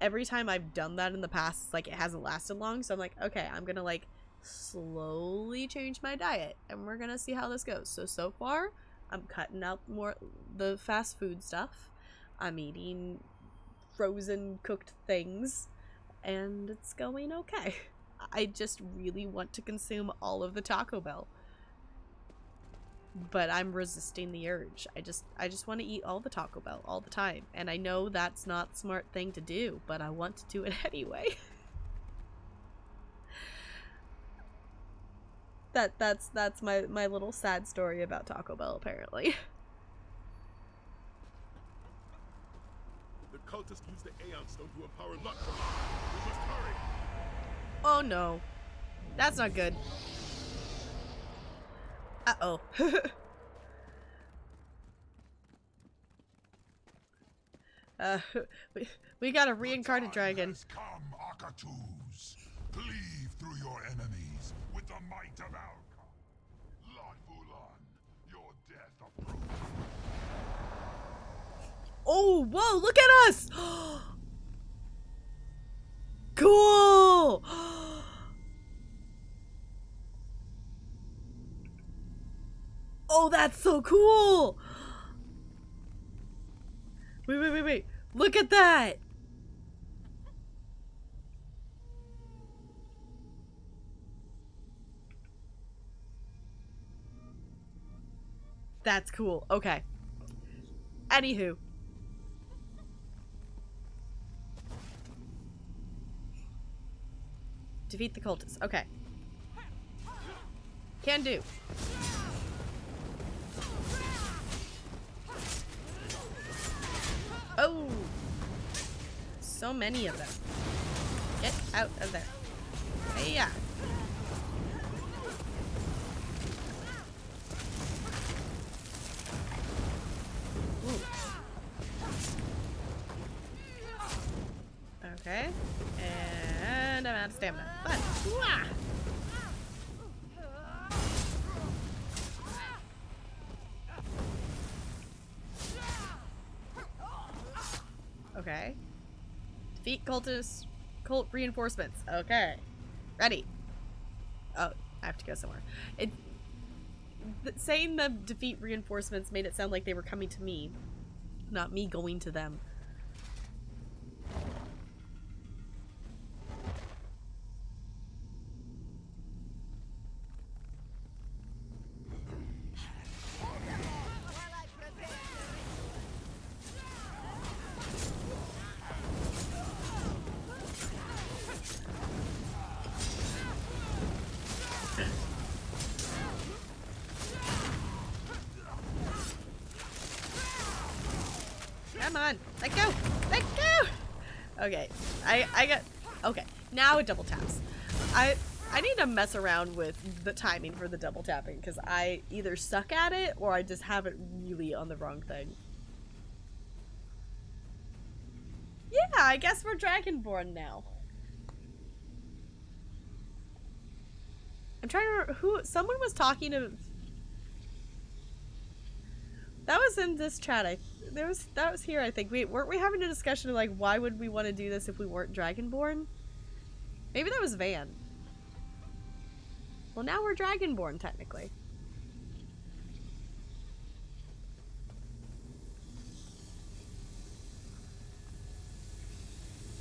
[SPEAKER 1] every time I've done that in the past, it's like, it hasn't lasted long, so I'm like, okay, I'm gonna, like, slowly change my diet, and we're gonna see how this goes. So far, I'm cutting out more the fast food stuff, I'm eating frozen cooked things, and it's going okay. I just really want to consume all of the Taco Bell. But I'm resisting the urge. I just want to eat all the Taco Bell all the time. And I know that's not a smart thing to do, but I want to do it anyway. That's my little sad story about Taco Bell, apparently.
[SPEAKER 3] The cultists use the Aeon Stone to empower luck. We must hurry.
[SPEAKER 1] Oh no. That's not good. Uh-oh. we got a reincarnated dragon.
[SPEAKER 4] Has come, Akatus. Cleave through your enemies with the might of Alka. Lord Fulan, your death approaches.
[SPEAKER 1] Oh, whoa, look at us! Cool! Oh, that's so cool! Wait. Look at that! That's cool. Okay. Anywho. Defeat the cultists. Okay. Can do. Oh! So many of them. Get out of there. Hey-ya! Okay. And I'm out of stamina. But, wah! Okay. Defeat cultists. Cult reinforcements. Okay. Ready. Oh, I have to go somewhere. Saying the defeat reinforcements made it sound like they were coming to me, not me going to them. Come on, let go, let go. Okay, I got. Okay, now it double taps. I need to mess around with the timing for the double tapping because I either suck at it or I just have it really on the wrong thing. Yeah, I guess we're Dragonborn now. I'm trying to remember who. Someone was talking to. That was in this chat. That was here, I think. Weren't we having a discussion of like why would we want to do this if we weren't Dragonborn? Maybe that was Van. Well, now we're Dragonborn technically.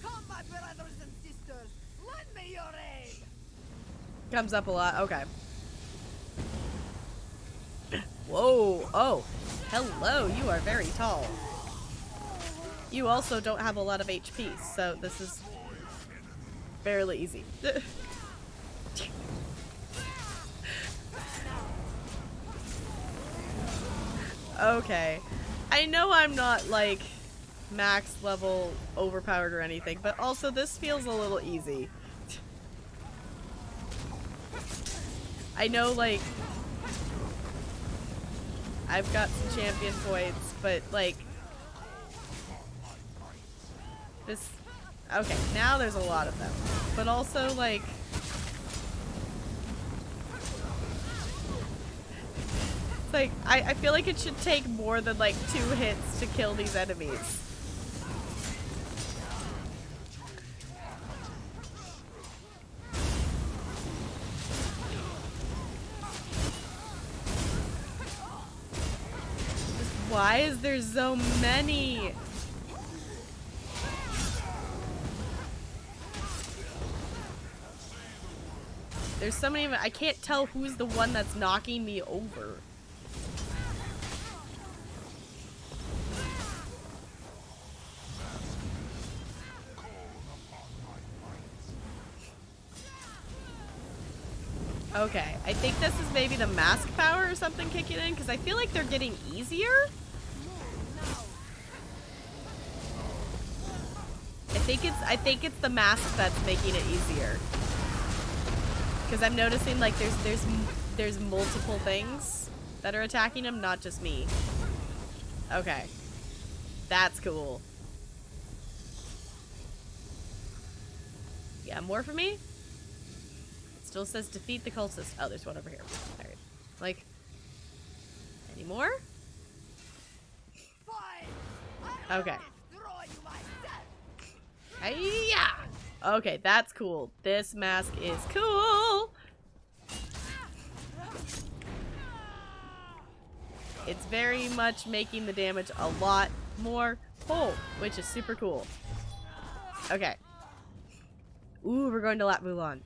[SPEAKER 6] Come, my brothers and sisters, lend me your aid.
[SPEAKER 1] Comes up a lot. Okay. Whoa. Oh. Hello. You are very tall. You also don't have a lot of HP, so this is fairly easy. Okay. I know I'm not, like, max level overpowered or anything, but also this feels a little easy. I know, like, I've got some champion points, but, like, this... Okay, now there's a lot of them. But also, like... Like, I feel like it should take more than, like, 2 hits to kill these enemies. Why is there so many? There's so many of them. I can't tell who's the one that's knocking me over. Okay, I think this is maybe the mask power or something kicking in, because I feel like they're getting easier. I think it's the mask that's making it easier. Because I'm noticing like there's multiple things that are attacking him, not just me. Okay. That's cool. Yeah, more for me? Still says defeat the cultist. Oh, there's one over here. Alright. Like, any more? Okay. Hiya! Okay, that's cool. This mask is cool. It's very much making the damage a lot more whole, which is super cool. Okay. Ooh, we're going to Lat Mulan.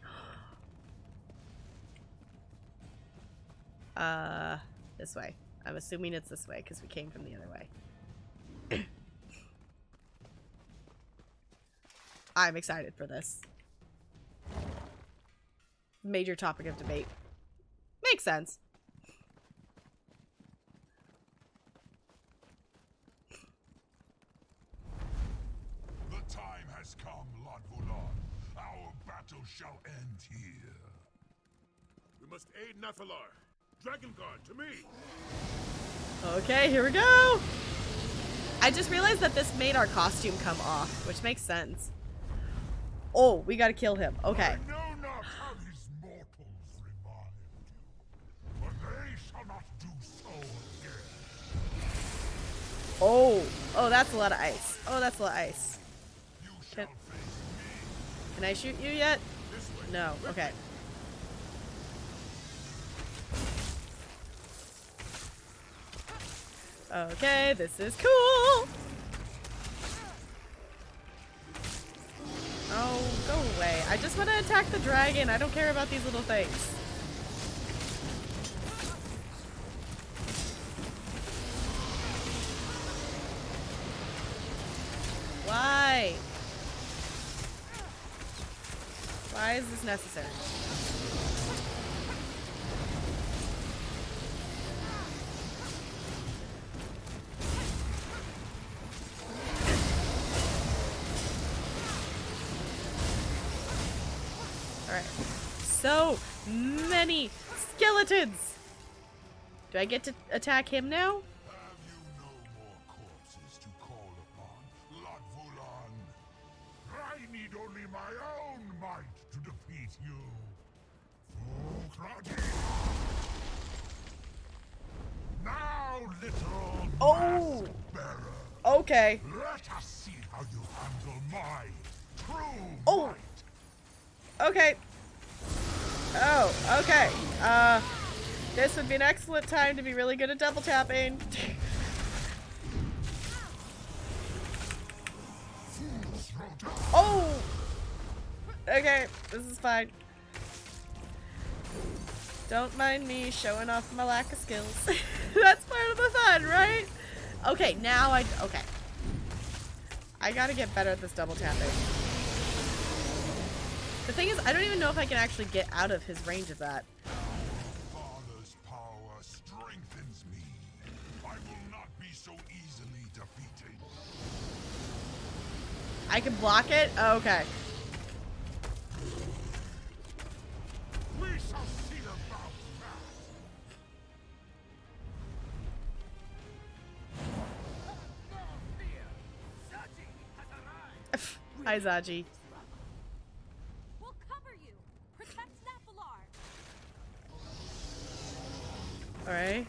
[SPEAKER 1] This way. I'm assuming it's this way because we came from the other way. I'm excited for this. Major topic of debate. Makes sense.
[SPEAKER 4] come, Lord Vulan. Our battle shall end here.
[SPEAKER 3] We must aid Nephilar. Dragon Guard, to me!
[SPEAKER 1] Okay, here we go! I just realized that this made our costume come off, which makes sense. Oh, we gotta kill him. Okay.
[SPEAKER 4] I know not how these mortals revived you, but they shall not do so again.
[SPEAKER 1] Oh. Oh, that's a lot of ice. Oh, that's a lot of ice.
[SPEAKER 4] You shall face me.
[SPEAKER 1] Can I shoot you yet? No. Okay. Okay, this is cool! Oh, go away. I just want to attack the dragon. I don't care about these little things. Why? Why is this necessary? Alright. So many skeletons! Do I get to attack him now?
[SPEAKER 4] Have you no more corpses to call upon, Lord Vulan? I need only my own might to defeat you. Fukradi. Now, little
[SPEAKER 1] Oh!
[SPEAKER 4] mask bearer,
[SPEAKER 1] Okay.
[SPEAKER 4] let us see how you handle my true
[SPEAKER 1] Oh!
[SPEAKER 4] might.
[SPEAKER 1] Okay. Oh, okay. This would be an excellent time to be really good at double tapping. Oh! Okay, this is fine. Don't mind me showing off my lack of skills. That's part of the fun, right? Okay, now okay. I gotta get better at this double tapping. The thing is, I don't even know if I can actually get out of his range of that.
[SPEAKER 4] Father's power strengthens me. I will not be so easily defeated.
[SPEAKER 1] I can block it? Oh, okay.
[SPEAKER 4] We shall see about that.
[SPEAKER 1] Hi, Zaji.
[SPEAKER 8] We'll cover you. Protect Nephilar.
[SPEAKER 1] Alright.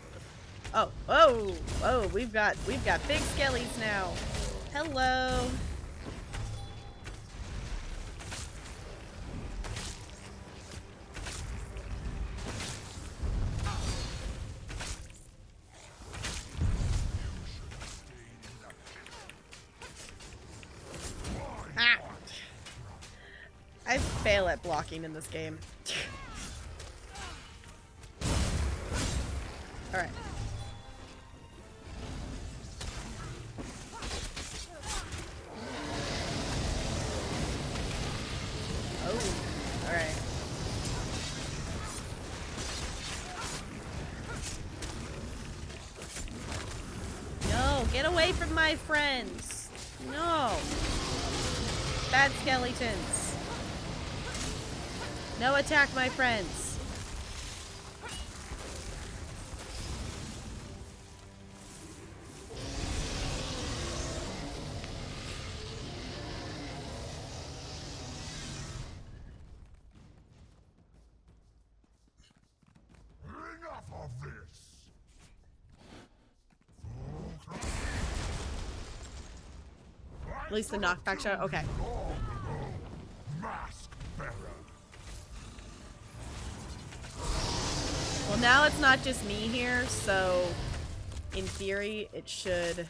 [SPEAKER 1] Oh, oh, oh, we've got big skellies now. Hello. Ah. I fail at blocking in this game. Alright. Oh, alright. No, get away from my friends. No. Bad skeletons. No attack my friends.
[SPEAKER 4] Enough of this.
[SPEAKER 1] At least the knockback shot. Okay.
[SPEAKER 4] Mask bearer.
[SPEAKER 1] Well, now it's not just me here, so in theory it should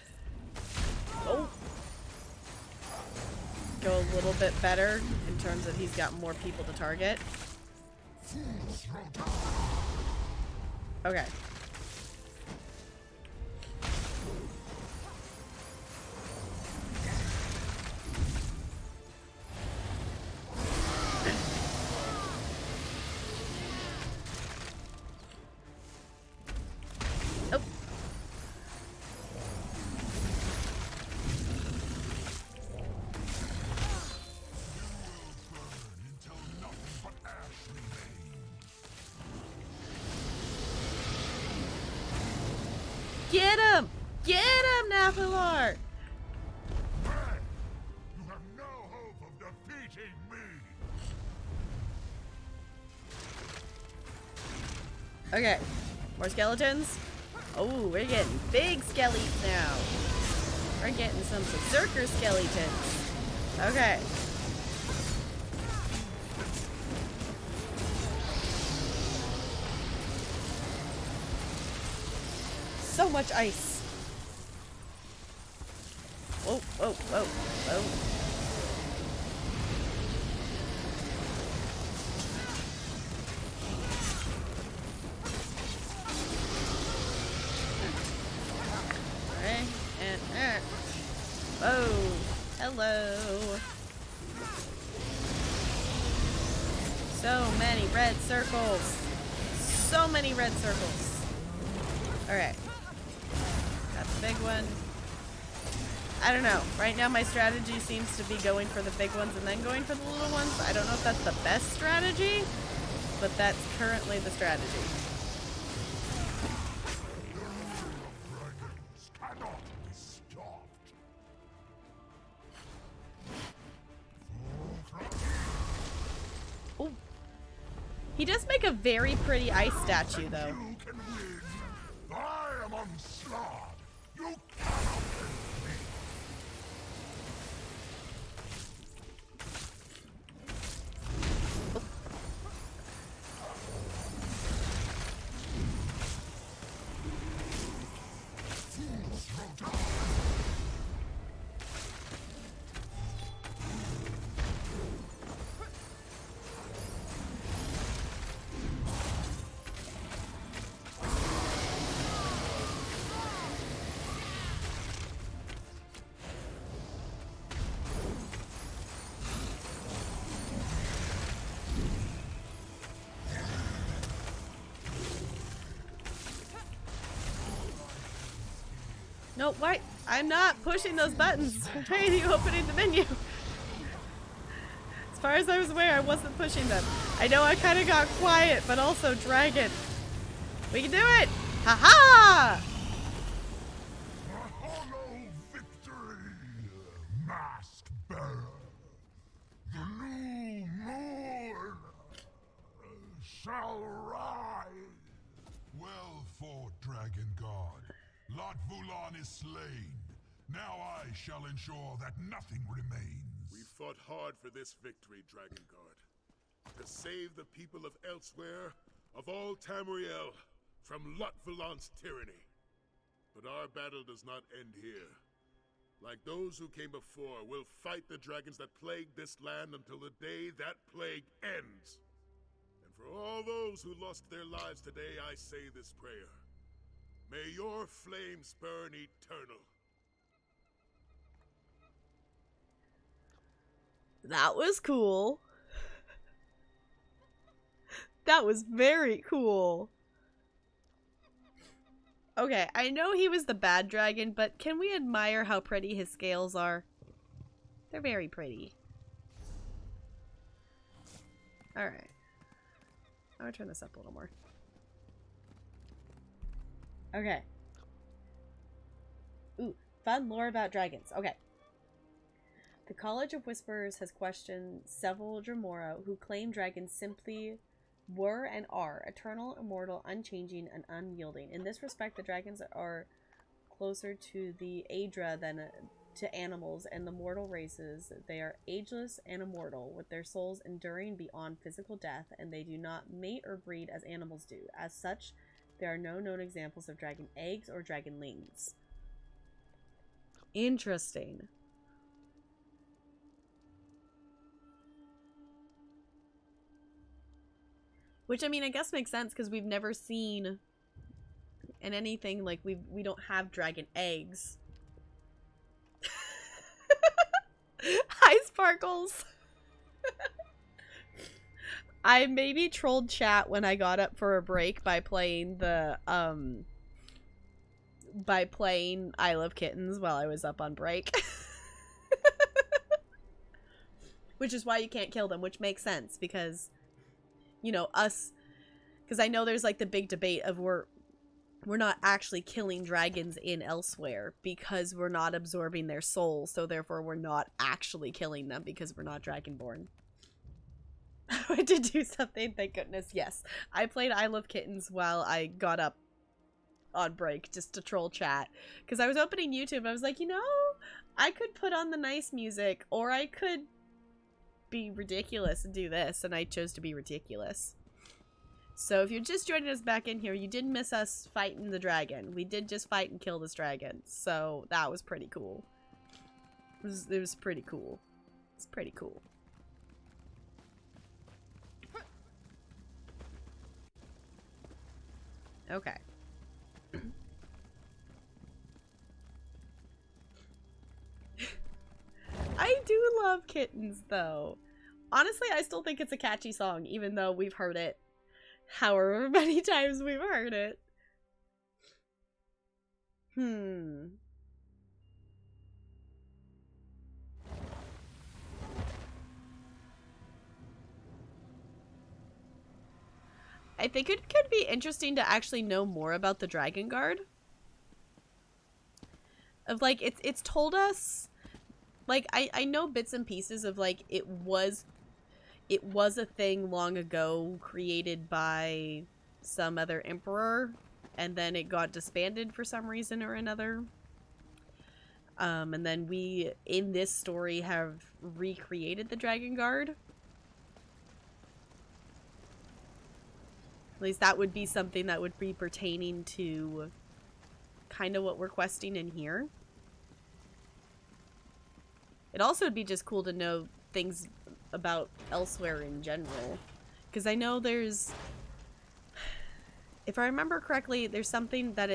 [SPEAKER 1] go a little bit better in terms of he's got more people to target. Okay. Oh. Get him, Naphalar!
[SPEAKER 4] Hey! You have no hope of defeating me!
[SPEAKER 1] Okay, more skeletons. Oh, we're getting big skellies now. We're getting some berserker skeletons. Okay. So much ice. Whoa, whoa, whoa, whoa. Alright, and whoa, hello. So many red circles. So many red circles. Alright. Got the big one. I don't know. Right now my strategy seems to be going for the big ones and then going for the little ones. I don't know if that's the best strategy, but that's currently the strategy.
[SPEAKER 4] Dragons cannot be stopped.
[SPEAKER 1] Oh. He does make a very pretty ice statue though.
[SPEAKER 4] You can win. I am unslawed. You cannot win me. Fools will die.
[SPEAKER 1] No, why? I'm not pushing those buttons. Why are you opening the menu? As far as I was aware, I wasn't pushing them. I know I kind of got quiet, but also dragon. We can do it! Ha-ha!
[SPEAKER 4] A hollow victory, mask bearer. The new morn shall rise. Well fought, Dragon God. Lot Vulan is slain. Now I shall ensure that nothing remains.
[SPEAKER 3] We fought hard for this victory, Dragon Guard. To save the people of Elsewhere, of all Tamriel, from Lot Vulan's tyranny. But our battle does not end here. Like those who came before, we'll fight the dragons that plague this land until the day that plague ends. And for all those who lost their lives today, I say this prayer. May your flames burn eternal.
[SPEAKER 1] That was cool. That was very cool. Okay, I know he was the bad dragon, but can we admire how pretty his scales are? They're very pretty. Alright. I'm gonna turn this up a little more. Okay. Ooh, fun lore about dragons. Okay. The College of Whisperers has questioned several Dremora who claim dragons simply were and are eternal, immortal, unchanging, and unyielding. In this respect, the dragons are closer to the Aedra than to animals and the mortal races. They are ageless and immortal, with their souls enduring beyond physical death, and they do not mate or breed as animals do. As such, there are no known examples of dragon eggs or dragonlings. Interesting. Which, I mean, I guess makes sense because we've never seen in anything, like, we don't have dragon eggs. Hi, Sparkles! I maybe trolled chat when I got up for a break by playing the, by playing I Love Kittens while I was up on break. Which is why you can't kill them, which makes sense, because, you know, us, because I know there's, like, the big debate of we're not actually killing dragons in Elysweyr because we're not absorbing their souls, so therefore we're not actually killing them because we're not dragonborn. I did do something, thank goodness. Yes, I played I Love Kittens while I got up on break just to troll chat, because I was opening YouTube and I was like, you know, I could put on the nice music, or I could be ridiculous and do this, and I chose to be ridiculous. So if you're just joining us back in here, you did miss us fighting the dragon. We did just fight and kill this dragon, so that was pretty cool. It was pretty cool. It's pretty cool. Okay. I do love Kittens, though. Honestly, I still think it's a catchy song, even though we've heard it however many times we've heard it. I think it could be interesting to actually know more about the Dragon Guard. Of, like, it's told us, like, I know bits and pieces of, like, it was a thing long ago created by some other emperor, and then it got disbanded for some reason or another. And then we, in this story, have recreated the Dragon Guard. At least that would be something that would be pertaining to kind of what we're questing in here. It also would be just cool to know things about Elysweyr in general. Because I know there's... If I remember correctly, there's something that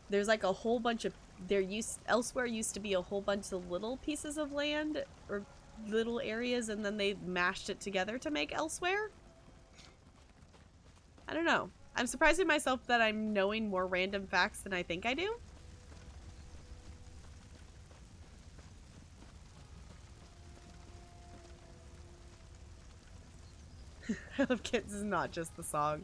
[SPEAKER 1] there's like a whole bunch of... Elysweyr used to be a whole bunch of little pieces of land, or little areas, and then they mashed it together to make Elysweyr? I don't know. I'm surprising myself that I'm knowing more random facts than I think I do. I Love Kittens is not just the song.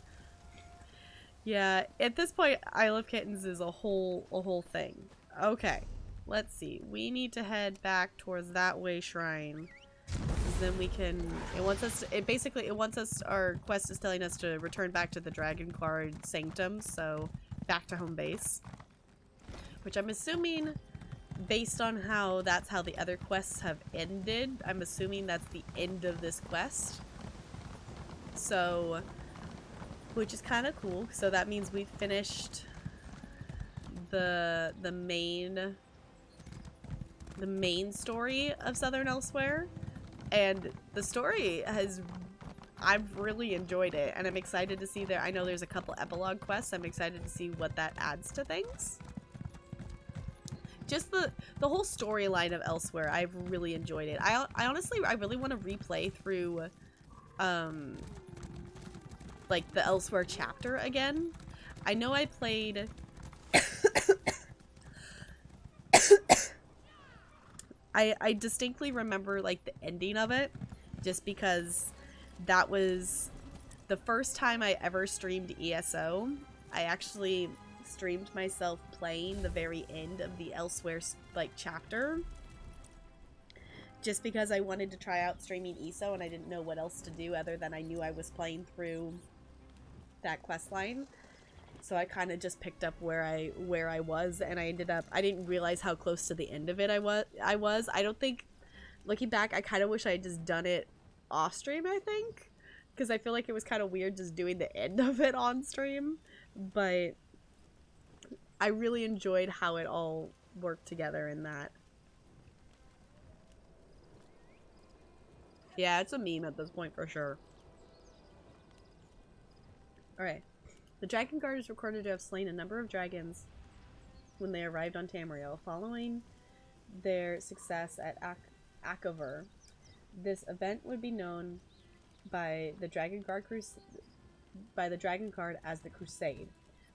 [SPEAKER 1] Yeah, at this point, I Love Kittens is a whole thing. Okay, let's see. We need to head back towards that way shrine. Then we can, it wants us, our quest is telling us to return back to the Dragon Guard Sanctum, so back to home base. Which I'm assuming, based on how that's how the other quests have ended, I'm assuming that's the end of this quest. So, which is kind of cool. So that means we've finished the main story of Southern Elysweyr. And the story I've really enjoyed it, and I'm excited to see there. I know there's a couple epilogue quests. I'm excited to see what that adds to things. Just the whole storyline of Elysweyr, I've really enjoyed it. I honestly, I really want to replay through, like the Elysweyr chapter again. I know I played. I distinctly remember, like, the ending of it, just because that was the first time I ever streamed ESO. I actually streamed myself playing the very end of the Elysweyr, like, chapter, just because I wanted to try out streaming ESO, and I didn't know what else to do other than I knew I was playing through that quest line. So I kind of just picked up where I was, and I didn't realize how close to the end of it I was. I don't think, looking back, I kind of wish I had just done it off stream, I think, because I feel like it was kind of weird just doing the end of it on stream, but I really enjoyed how it all worked together in that. Yeah, it's a meme at this point for sure. Alright. The Dragon Guard is recorded to have slain a number of dragons when they arrived on Tamriel, following their success at Akavur. This event would be known by the Dragon Guard as the Crusade.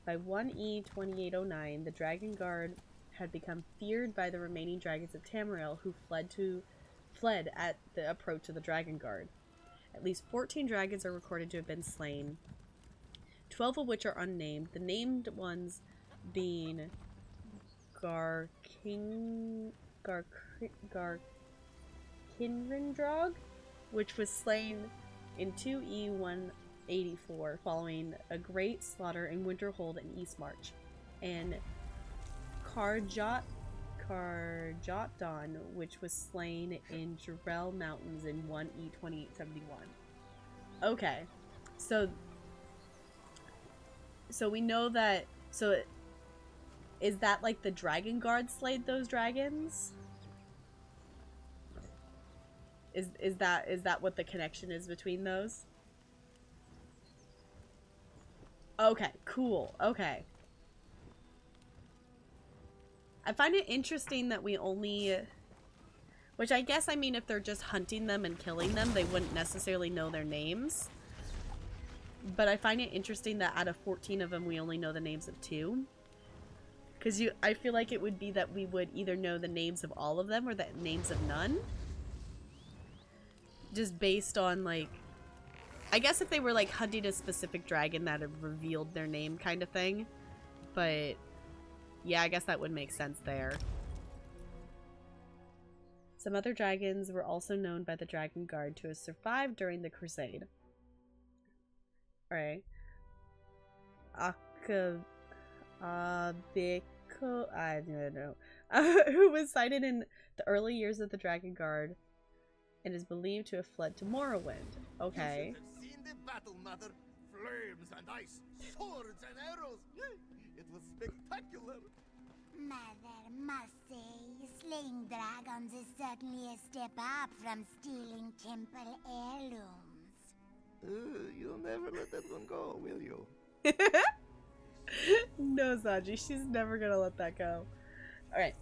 [SPEAKER 1] By 1E 2809, the Dragon Guard had become feared by the remaining dragons of Tamriel, who fled at the approach of the Dragon Guard. At least 14 dragons are recorded to have been slain. 12 of which are unnamed. The named ones being Garkinrindrog, which was slain in 2E184 following a great slaughter in Winterhold and Eastmarch, and Karjotdon, which was slain in Jarell Mountains in 1E2871. Okay, so we know that. So is that like the Dragon Guard slayed those dragons? Is that what the connection is between those? Okay, cool. Okay. I find it interesting that we only... Which I guess, I mean, if they're just hunting them and killing them, they wouldn't necessarily know their names. But I find it interesting that out of 14 of them, we only know the names of 2. Because I feel like it would be that we would either know the names of all of them or the names of none. Just based on, like... I guess if they were, like, hunting a specific dragon that had revealed their name kind of thing. But... yeah, I guess that would make sense there. Some other dragons were also known by the Dragon Guard to have survived during the Crusade. Alright. Abiko... I don't know. Who was sighted in the early years of the Dragon Guard and is believed to have fled to Morrowind. Okay.
[SPEAKER 6] You should have seen the battle, Mother. Flames and ice, swords and arrows. It was spectacular.
[SPEAKER 10] Mother must say, slaying dragons is certainly a step up from stealing temple heirlooms.
[SPEAKER 6] You'll never let that one go, will you?
[SPEAKER 1] No, Saji, she's never gonna let that go. Alright.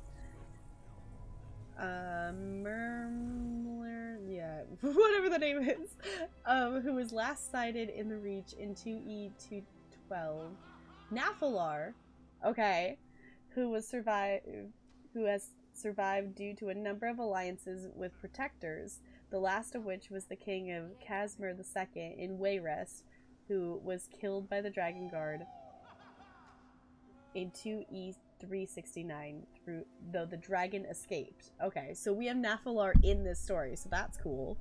[SPEAKER 1] Murmler, yeah, whatever the name is, who was last sighted in the Reach in 2E212. Naphalar, okay, who has survived due to a number of alliances with protectors, the last of which was the king of Casimir II in Wayrest, who was killed by the Dragon Guard in 2E369, though the dragon escaped. Okay, so we have Naphalar in this story, so that's cool.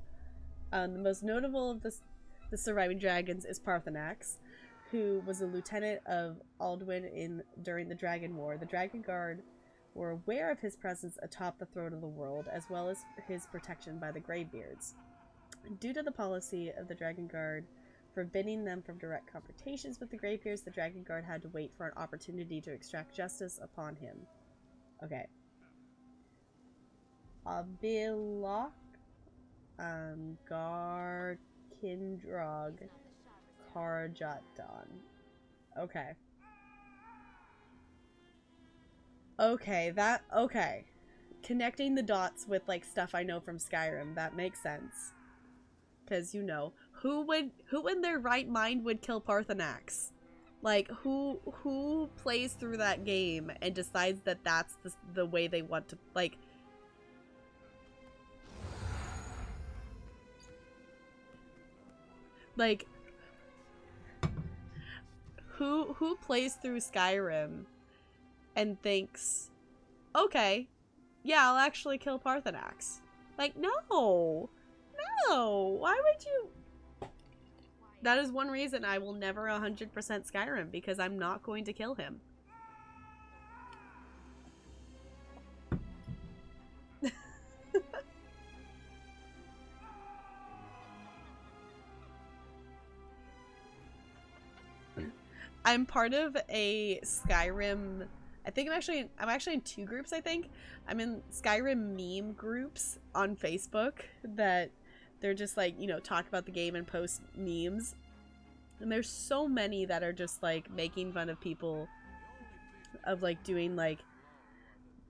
[SPEAKER 1] The most notable of the surviving dragons is Parthenax, who was a lieutenant of Alduin during the Dragon War. The Dragon Guard were aware of his presence atop the throne of the world, as well as his protection by the Greybeards. Due to the policy of the Dragon Guard forbidding them from direct confrontations with the Greybeards, the Dragon Guard had to wait for an opportunity to extract justice upon him. Okay. Abilok, Garkindrog, Karjotdon. Okay. Okay. Connecting the dots with, like, stuff I know from Skyrim, that makes sense. Because, you know, who in their right mind would kill Parthenax? Like, who plays through that game and decides that that's the way they want to, like... Like... Who plays through Skyrim and thinks, okay, yeah, I'll actually kill Parthenax? Like, no! No! Why would you... That is one reason I will never 100% Skyrim, because I'm not going to kill him. I'm part of a Skyrim... I think I'm actually in 2 groups, I think. I'm in Skyrim meme groups on Facebook that they're just like, you know, talk about the game and post memes. And there's so many that are just like making fun of people of like doing like,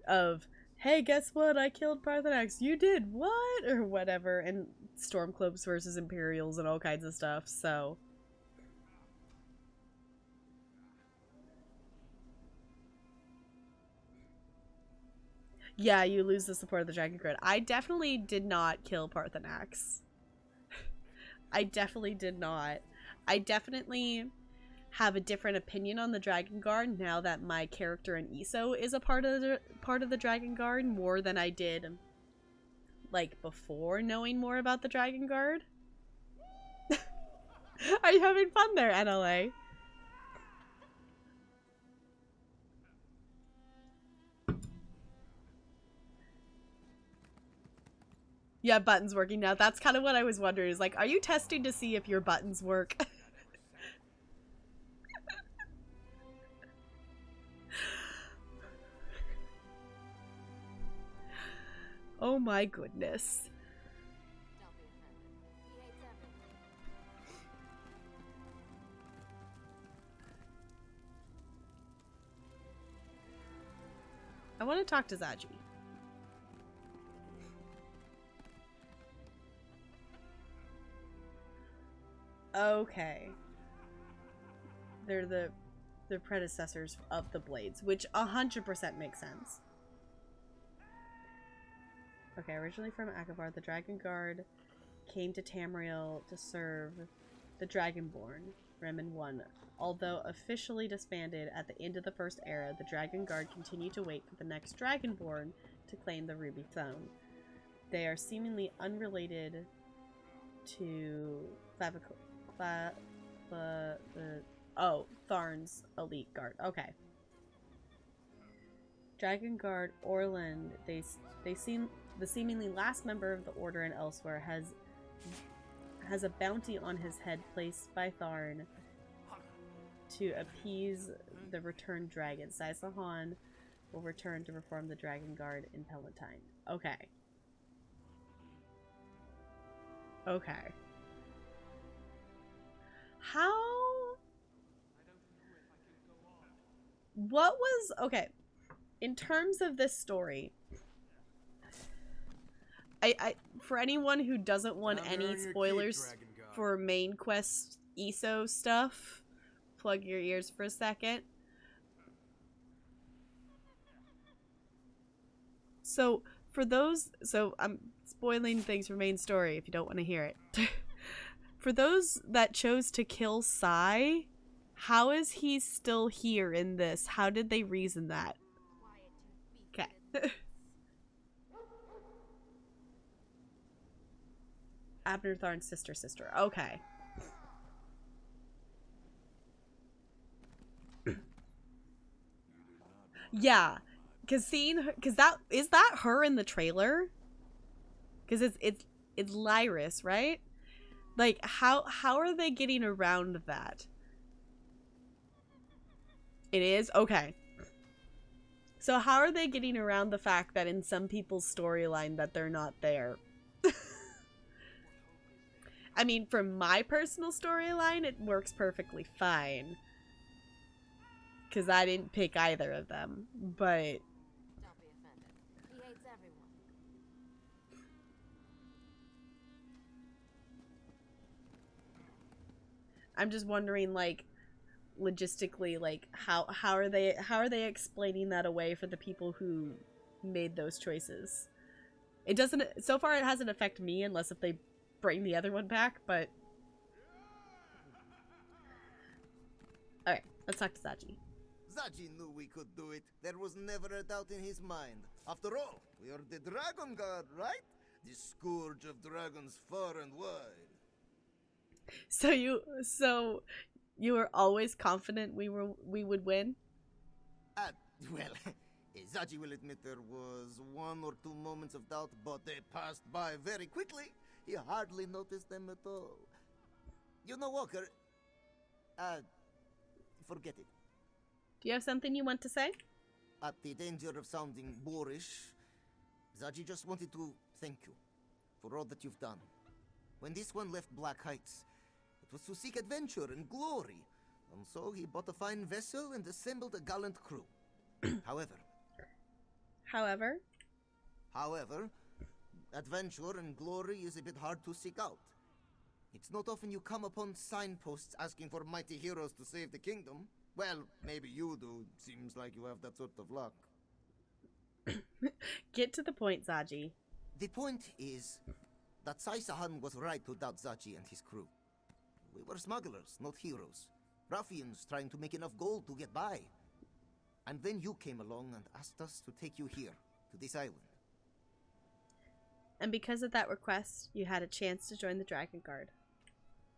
[SPEAKER 1] of, hey, guess what? I killed Parthenax. You did what? Or whatever. And Stormcloaks versus Imperials and all kinds of stuff. So... yeah, you lose the support of the Dragon Guard. I definitely did not kill Parthenax. I definitely did not. I definitely have a different opinion on the Dragon Guard now that my character in ESO is a part of the Dragon Guard more than I did like before knowing more about the Dragon Guard. Are you having fun there, NLA? Yeah, buttons working now. That's kind of what I was wondering. Is like, are you testing to see if your buttons work? Oh my goodness. I want to talk to Zaji. Okay. They're the predecessors of the Blades, which 100% makes sense. Okay, originally from Akabar, the Dragon Guard came to Tamriel to serve the Dragonborn, Remen 1. Although officially disbanded at the end of the First Era, the Dragon Guard continued to wait for the next Dragonborn to claim the Ruby Throne. They are seemingly unrelated to Tharn's elite guard. Okay. Dragon Guard Orland, they seem the seemingly last member of the Order in Elsewhere has a bounty on his head placed by Tharn to appease the returned dragon. Saisahan will return to reform the Dragon Guard in Palatine. Okay. Okay. How? What was... Okay. In terms of this story, I for anyone who doesn't want any spoilers for main quest ESO stuff, plug your ears for a second. So for those, so I'm spoiling things for main story if you don't want to hear it. For those that chose to kill Sai, how is he still here in this? How did they reason that? Okay. Abner Tharn's sister. Okay. Yeah, because that is her in the trailer? Because it's Lyris, right? Like, how are they getting around that? It is? Okay. So how are they getting around the fact that in some people's storyline that they're not there? I mean, for my personal storyline, it works perfectly fine. Because I didn't pick either of them. But...
[SPEAKER 8] Don't be offended. He hates everyone.
[SPEAKER 1] I'm just wondering, like, logistically, like, how are they explaining that away for the people who made those choices? It doesn't, so far it hasn't affected me unless if they bring the other one back, but alright, let's talk to Zaji.
[SPEAKER 6] Zaji knew we could do it. There was never a doubt in his mind. After all, we are the Dragon Guard, right? The scourge of dragons far and wide.
[SPEAKER 1] So you were always confident we would win?
[SPEAKER 6] Well, Zaji will admit there was 1 or 2 moments of doubt, but they passed by very quickly. He hardly noticed them at all. You know, Walker, forget it.
[SPEAKER 1] Do you have something you want to say?
[SPEAKER 6] At the danger of sounding boorish, Zaji just wanted to thank you for all that you've done. When this one left Black Heights, it was to seek adventure and glory, and so he bought a fine vessel and assembled a gallant crew. However, adventure and glory is a bit hard to seek out. It's not often you come upon signposts asking for mighty heroes to save the kingdom. Well, maybe you do. Seems like you have that sort of luck.
[SPEAKER 1] Get to the point, Zaji.
[SPEAKER 6] The point is that Saisahan was right to doubt Zaji and his crew. We were smugglers, not heroes. Ruffians trying to make enough gold to get by. And then you came along and asked us to take you here, to this island.
[SPEAKER 1] And because of that request, you had a chance to join the Dragon Guard.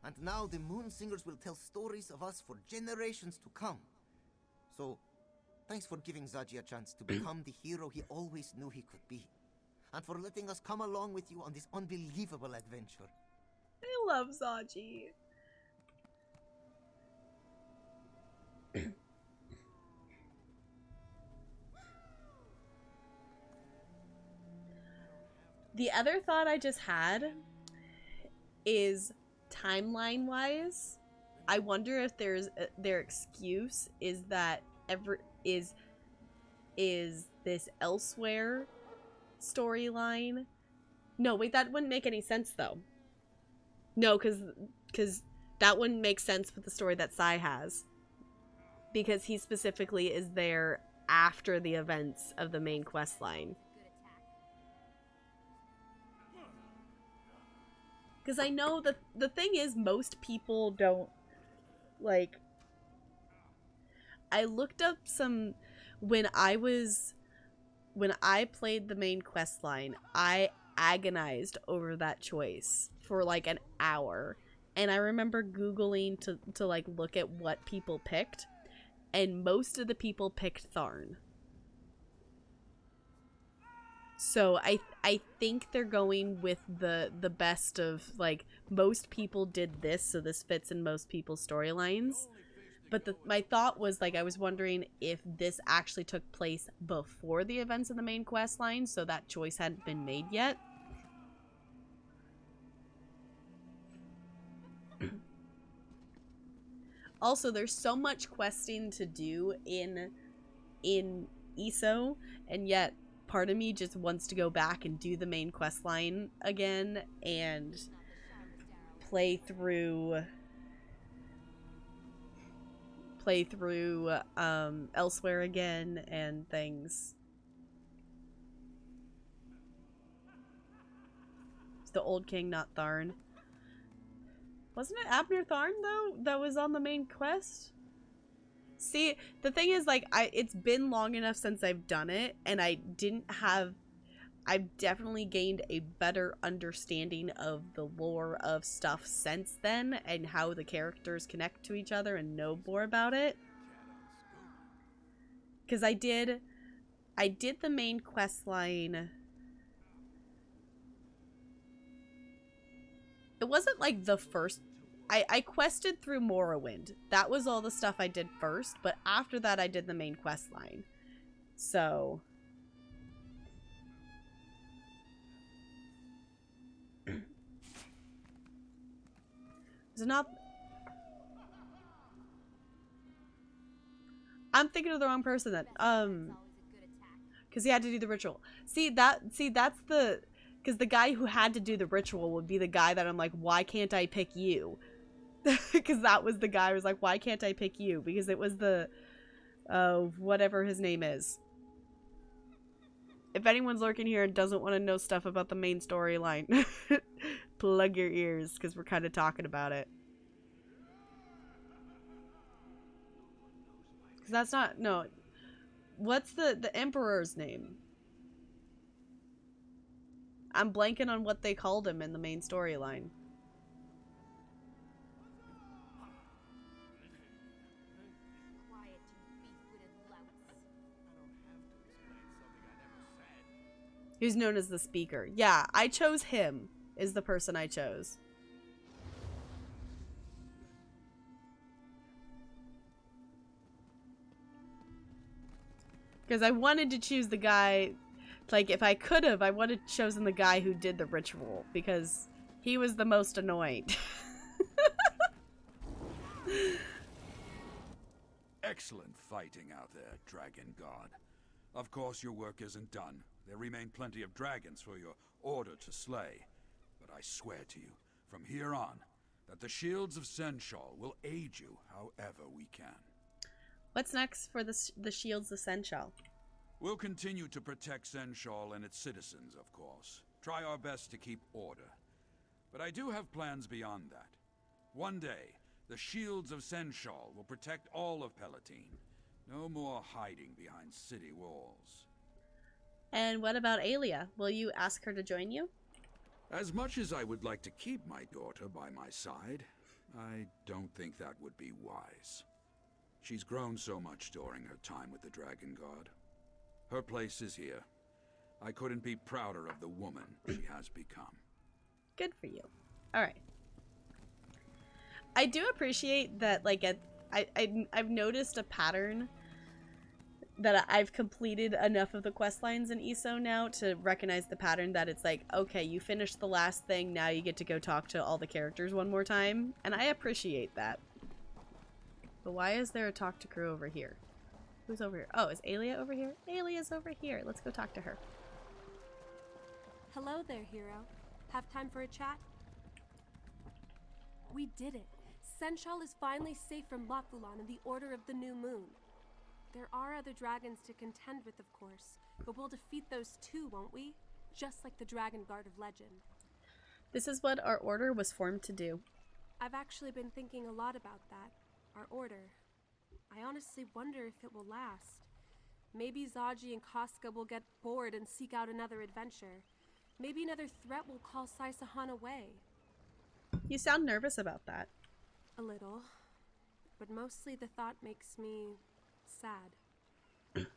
[SPEAKER 6] And now the Moon Singers will tell stories of us for generations to come. So, thanks for giving Zaji a chance to become the hero he always knew he could be. And for letting us come along with you on this unbelievable adventure.
[SPEAKER 1] I love Zaji. The other thought I just had is timeline-wise, I wonder if their excuse is that is this Elysweyr storyline. No, wait, that wouldn't make any sense though. No, because that wouldn't make sense with the story that Sai has, because he specifically is there after the events of the main quest line. Because I know that the thing is, most people don't, like, I looked up some, when I played the main quest line, I agonized over that choice for like an hour. And I remember Googling to like look at what people picked, and most of the people picked Tharn. So I think they're going with the best of, like, most people did this, so this fits in most people's storylines. But my thought was, like, I was wondering if this actually took place before the events of the main quest line, so that choice hadn't been made yet. Also, there's so much questing to do in ESO, and yet part of me just wants to go back and do the main quest line again and play through Elysweyr again and things. It's the old king, not Tharn. Wasn't it Abner Tharn though that was on the main quest? See, the thing is, like, it's been long enough since I've done it, and I've definitely gained a better understanding of the lore of stuff since then, and how the characters connect to each other, and know more about it. Because I did the main quest line. It wasn't like the first. I quested through Morrowind. That was all the stuff I did first, but after that I did the main quest line. So it's not. I'm thinking of the wrong person then. Because he had to do the ritual. That's the. Because the guy who had to do the ritual would be the guy that I'm like, why can't I pick you? Because that was the guy who was like, why can't I pick you? Because it was the, whatever his name is. If anyone's lurking here and doesn't want to know stuff about the main storyline, plug your ears, because we're kind of talking about it. Because that's not, no. What's the Emperor's name? I'm blanking on what they called him in the main storyline. He's known as the Speaker. Yeah, I chose him, is the person I chose. Because I wanted to choose the guy. Like, if I could have, I would have chosen the guy who did the ritual, because he was the most annoying.
[SPEAKER 5] Excellent fighting out there, Dragon God. Of course your work isn't done. There remain plenty of dragons for your order to slay. But I swear to you, from here on, that the shields of Senshal will aid you however we can. What's next for the shields of Senshal? We'll continue to protect Senshal and its citizens, of course. Try our best to keep order. But I do have plans beyond that. One day, The shields of Senchal will protect all of Palatine. No more hiding behind city walls.
[SPEAKER 1] And what about Aelia? Will you ask her to join you?
[SPEAKER 5] As much as I would like to keep my daughter by my side, I don't think that would be wise. She's grown so much during her time with the Dragon Guard. Her place is here. I couldn't be prouder of the woman she has become.
[SPEAKER 1] Good for you. All right. I do appreciate that, like, I've noticed a pattern that I've completed enough of the quest lines in ESO now to recognize the pattern that it's like, okay, you finished the last thing, now you get to go talk to all the characters one more time, and I appreciate that. But why is there a talk to crew over here? Who's over here? Oh, is Aelia over here? Aelia's over here. Let's go talk to her.
[SPEAKER 11] Hello there, hero. Have time for a chat? We did it. Senchal is finally safe from Lotvulan and the Order of the New Moon. There are other dragons to contend with, of course, but we'll defeat those too, won't we? Just like the Dragon Guard of legend.
[SPEAKER 1] This is what our order was formed to do.
[SPEAKER 11] I've actually been thinking a lot about that. Our order. I honestly wonder if it will last. Maybe Zaji and Casca will get bored and seek out another adventure. Maybe another threat will call Saisahan away.
[SPEAKER 1] You sound nervous about that.
[SPEAKER 11] A little. But mostly the thought makes me sad.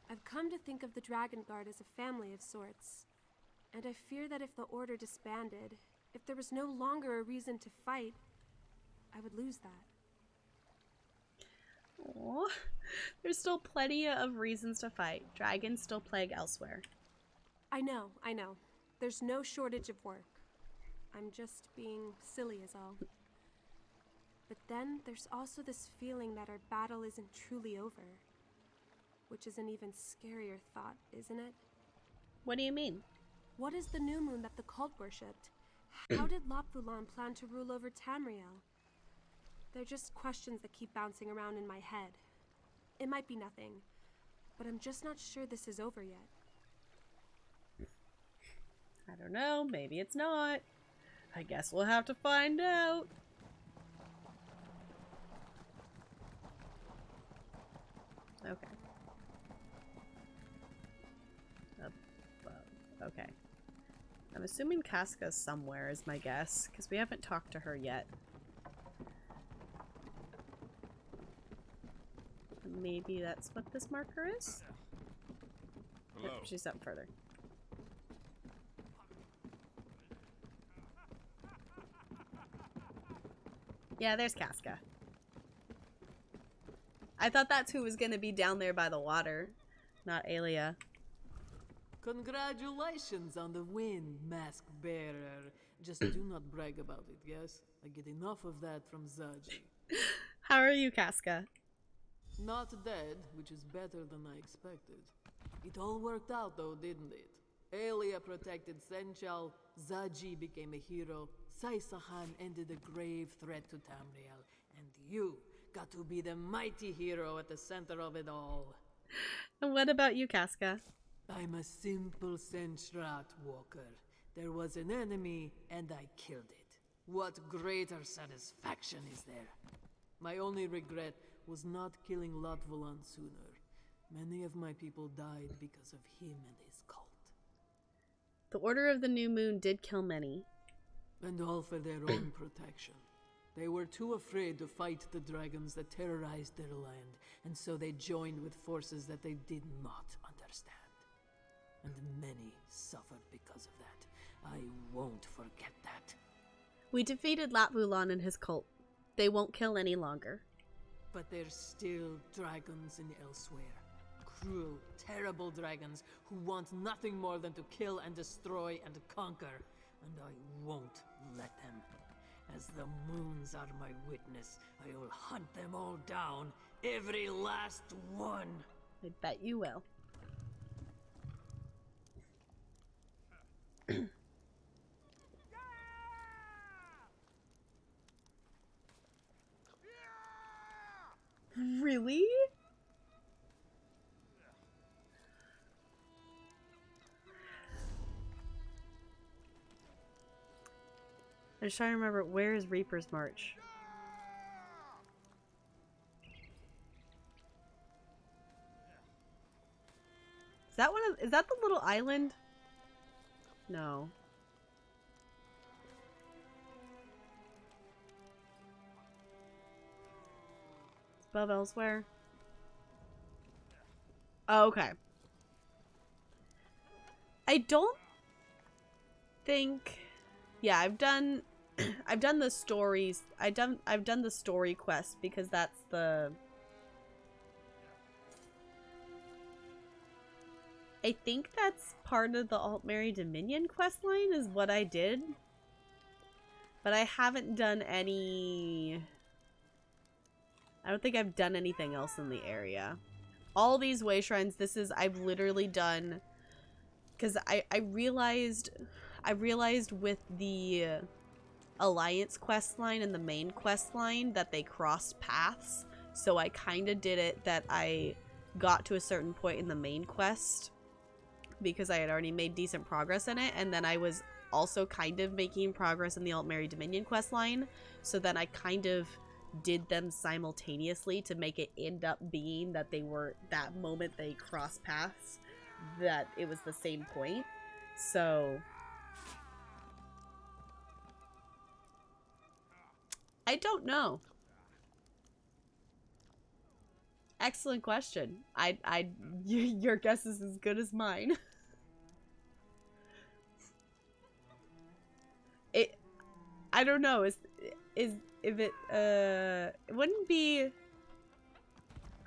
[SPEAKER 11] I've come to think of the Dragon Guard as a family of sorts. And I fear that if the Order disbanded, if there was no longer a reason to fight, I would lose that.
[SPEAKER 1] Aww. There's still plenty of reasons to fight. Dragons still plague Elsewhere.
[SPEAKER 11] I know. There's no shortage of work. I'm just being silly is all. But then there's also this feeling that our battle isn't truly over. Which is an even scarier thought, isn't it?
[SPEAKER 1] What do you mean?
[SPEAKER 11] What is the new moon that the cult worshipped? How did Lotvulan plan to rule over Tamriel? They're just questions that keep bouncing around in my head. It might be nothing, but I'm just not sure this is over yet.
[SPEAKER 1] I don't know. Maybe it's not. I guess we'll have to find out. Okay. Okay. I'm assuming Casca's somewhere is my guess, because we haven't talked to her yet. Maybe that's what this marker is?
[SPEAKER 3] Hello.
[SPEAKER 1] Yep, she's up further. Yeah, there's Casca. I thought that's who was gonna be down there by the water, not Aelia.
[SPEAKER 7] Congratulations on the win, Mask Bearer. Just do not brag about it, yes? I get enough of that from Zaji.
[SPEAKER 1] How are you, Casca?
[SPEAKER 7] Not dead, which is better than I expected. It all worked out though, didn't it? Aelia protected Senchal, Zaji became a hero, Saisahan ended a grave threat to Tamriel, and you got to be the mighty hero at the center of it all.
[SPEAKER 1] And what about you, Casca?
[SPEAKER 7] I'm a simple Senchrat walker. There was an enemy, and I killed it. What greater satisfaction is there? My only regret was not killing Lotvulan sooner. Many of my people died because of him and his cult.
[SPEAKER 1] The Order of the New Moon did kill many.
[SPEAKER 7] And all for their own protection. They were too afraid to fight the dragons that terrorized their land, and so they joined with forces that they did not understand. And many suffered because of that. I won't forget that.
[SPEAKER 1] We defeated Latvulan and his cult. They won't kill any longer.
[SPEAKER 7] But there's still dragons in Elysweyr. Cruel, terrible dragons who want nothing more than to kill and destroy and conquer. And I won't let them. As the moons are my witness, I will hunt them all down. Every last one.
[SPEAKER 1] I bet you will. Really? I'm just trying to remember, where is Reaper's March? Is that is that the little island? No. It's above Elysweyr. Oh, okay. I don't think, yeah, I've done the stories. I've done the story quest because that's the, I think that's part of the Altmerry Dominion questline is what I did. But I haven't done any, I don't think I've done anything else in the area. All these way shrines, I've literally done, because I realized with the Alliance quest line and the main quest line that they crossed paths. So I kind of did it that I got to a certain point in the main quest because I had already made decent progress in it, and then I was also kind of making progress in the Altmerry Dominion quest line. So then I kind of did them simultaneously to make it end up being that they were, that moment they cross paths, that it was the same point. So I don't know. Excellent question. Your guess is as good as mine. I don't know. If it wouldn't be.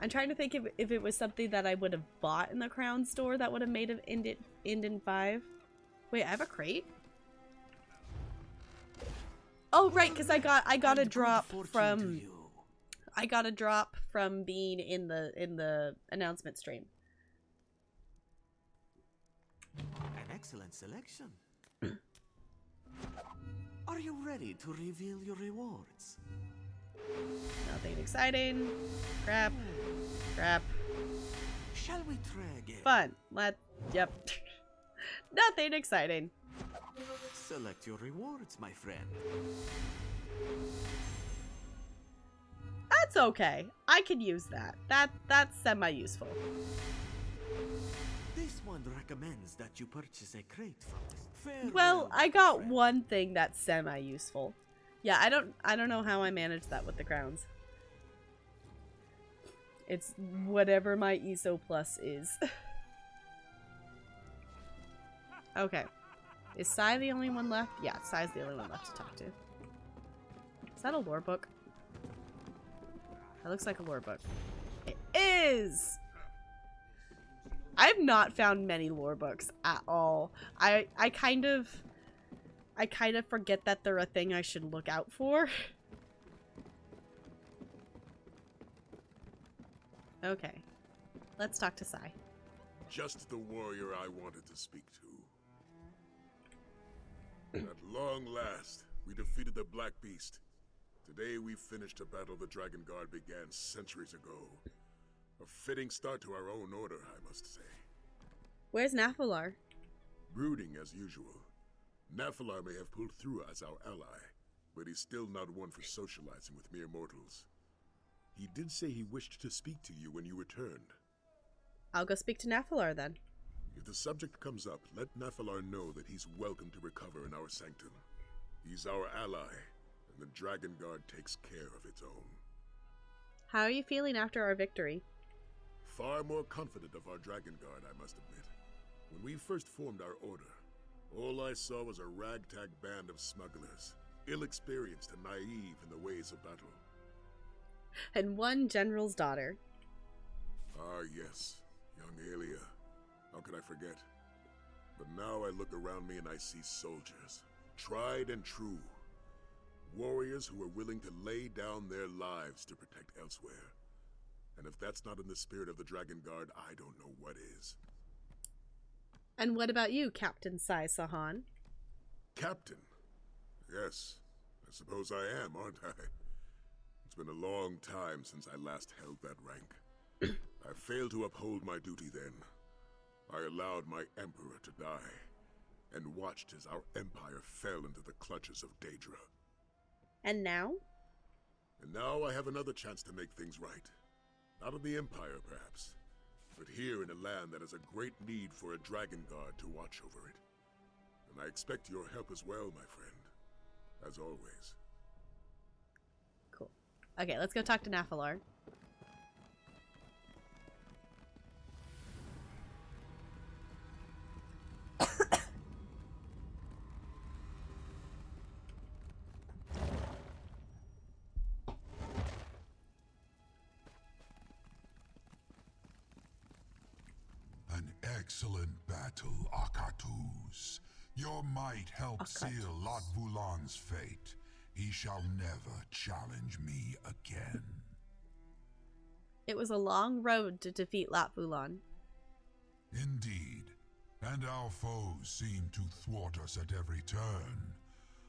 [SPEAKER 1] I'm trying to think if it was something that I would have bought in the Crown store that would have made it end in 5. Wait, I have a crate. Oh right, because I got a drop from. I got a drop from being in the announcement stream.
[SPEAKER 12] An excellent selection. Are you ready to reveal your rewards?
[SPEAKER 1] Nothing exciting. Crap. Crap.
[SPEAKER 12] Shall we try again?
[SPEAKER 1] Fun. Yep. Nothing exciting.
[SPEAKER 12] Select your rewards, my friend.
[SPEAKER 1] That's okay. I can use that. That's semi-useful.
[SPEAKER 12] This one recommends that you purchase a crate from this.
[SPEAKER 1] Well, I got one thing that's semi-useful. Yeah, I don't know how I managed that with the crowns. It's whatever my ESO plus is. Okay. Is Sai the only one left? Yeah, Sai's the only one left to talk to. Is that a lore book? That looks like a lore book. It is! I've not found many lore books at all. I kind of forget that they're a thing I should look out for. Okay. Let's talk to Sai.
[SPEAKER 3] Just the warrior I wanted to speak to. At long last, we defeated the Black Beast. Today we finished a battle the Dragon Guard began centuries ago. A fitting start to our own order, I must say.
[SPEAKER 1] Where's Naphalar?
[SPEAKER 3] Brooding as usual. Naphalar may have pulled through as our ally, but he's still not one for socializing with mere mortals. He did say he wished to speak to you when you returned.
[SPEAKER 1] I'll go speak to Naphalar then.
[SPEAKER 3] If the subject comes up, let Naphalar know that he's welcome to recover in our sanctum. He's our ally, and the Dragon Guard takes care of its own.
[SPEAKER 1] How are you feeling after our victory?
[SPEAKER 3] Far more confident of our Dragon Guard, I must admit. When we first formed our order, all I saw was a ragtag band of smugglers, ill-experienced and naive in the ways of battle.
[SPEAKER 1] And one general's daughter.
[SPEAKER 3] Ah, yes, young Aelia. How could I forget? But now I look around me and I see soldiers, tried and true. Warriors who are willing to lay down their lives to protect Elysweyr. And if that's not in the spirit of the Dragon Guard, I don't know what is.
[SPEAKER 1] And what about you, Captain Sai Sahan?
[SPEAKER 3] Captain? Yes, I suppose I am, aren't I? It's been a long time since I last held that rank. I failed to uphold my duty then. I allowed my emperor to die, and watched as our empire fell into the clutches of Daedra.
[SPEAKER 1] And now?
[SPEAKER 3] And now I have another chance to make things right. Not of the empire, perhaps, but here in a land that has a great need for a dragon guard to watch over it. And I expect your help as well, my friend. As always.
[SPEAKER 1] Cool. Okay, let's go talk to Naphalar.
[SPEAKER 4] An excellent battle, Akatus. Your might helped seal Lot Vulan's fate. He shall never challenge me again.
[SPEAKER 1] It was a long road to defeat Lot Vulan.
[SPEAKER 4] Indeed. And our foes seem to thwart us at every turn.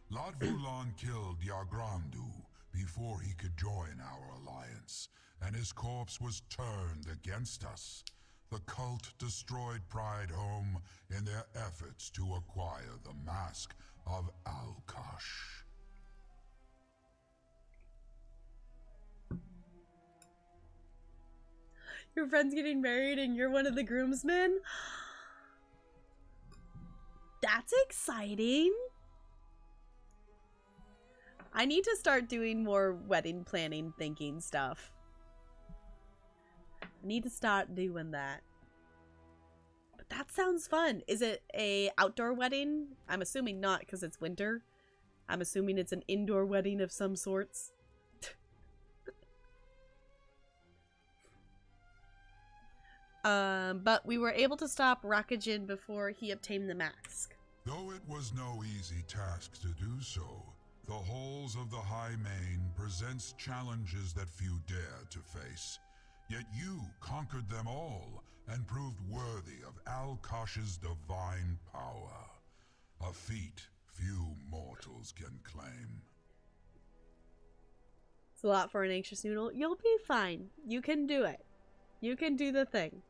[SPEAKER 4] Lot Vulan killed Yagrandu before he could join our alliance, and his corpse was turned against us. The cult destroyed Pride Home in their efforts to acquire the mask of Alkash.
[SPEAKER 1] Your friend's getting married and you're one of the groomsmen? That's exciting. I need to start doing more wedding planning thinking stuff. I need to start doing that. But that sounds fun. Is it a outdoor wedding? I'm assuming not because it's winter. I'm assuming it's an indoor wedding of some sorts. But we were able to stop Rakajin before he obtained the mask.
[SPEAKER 4] Though it was no easy task to do so, the halls of the High Main presents challenges that few dare to face. Yet you conquered them all and proved worthy of Alkash's divine power. A feat few mortals can claim.
[SPEAKER 1] It's a lot for an anxious noodle. You'll be fine. You can do it. You can do the thing.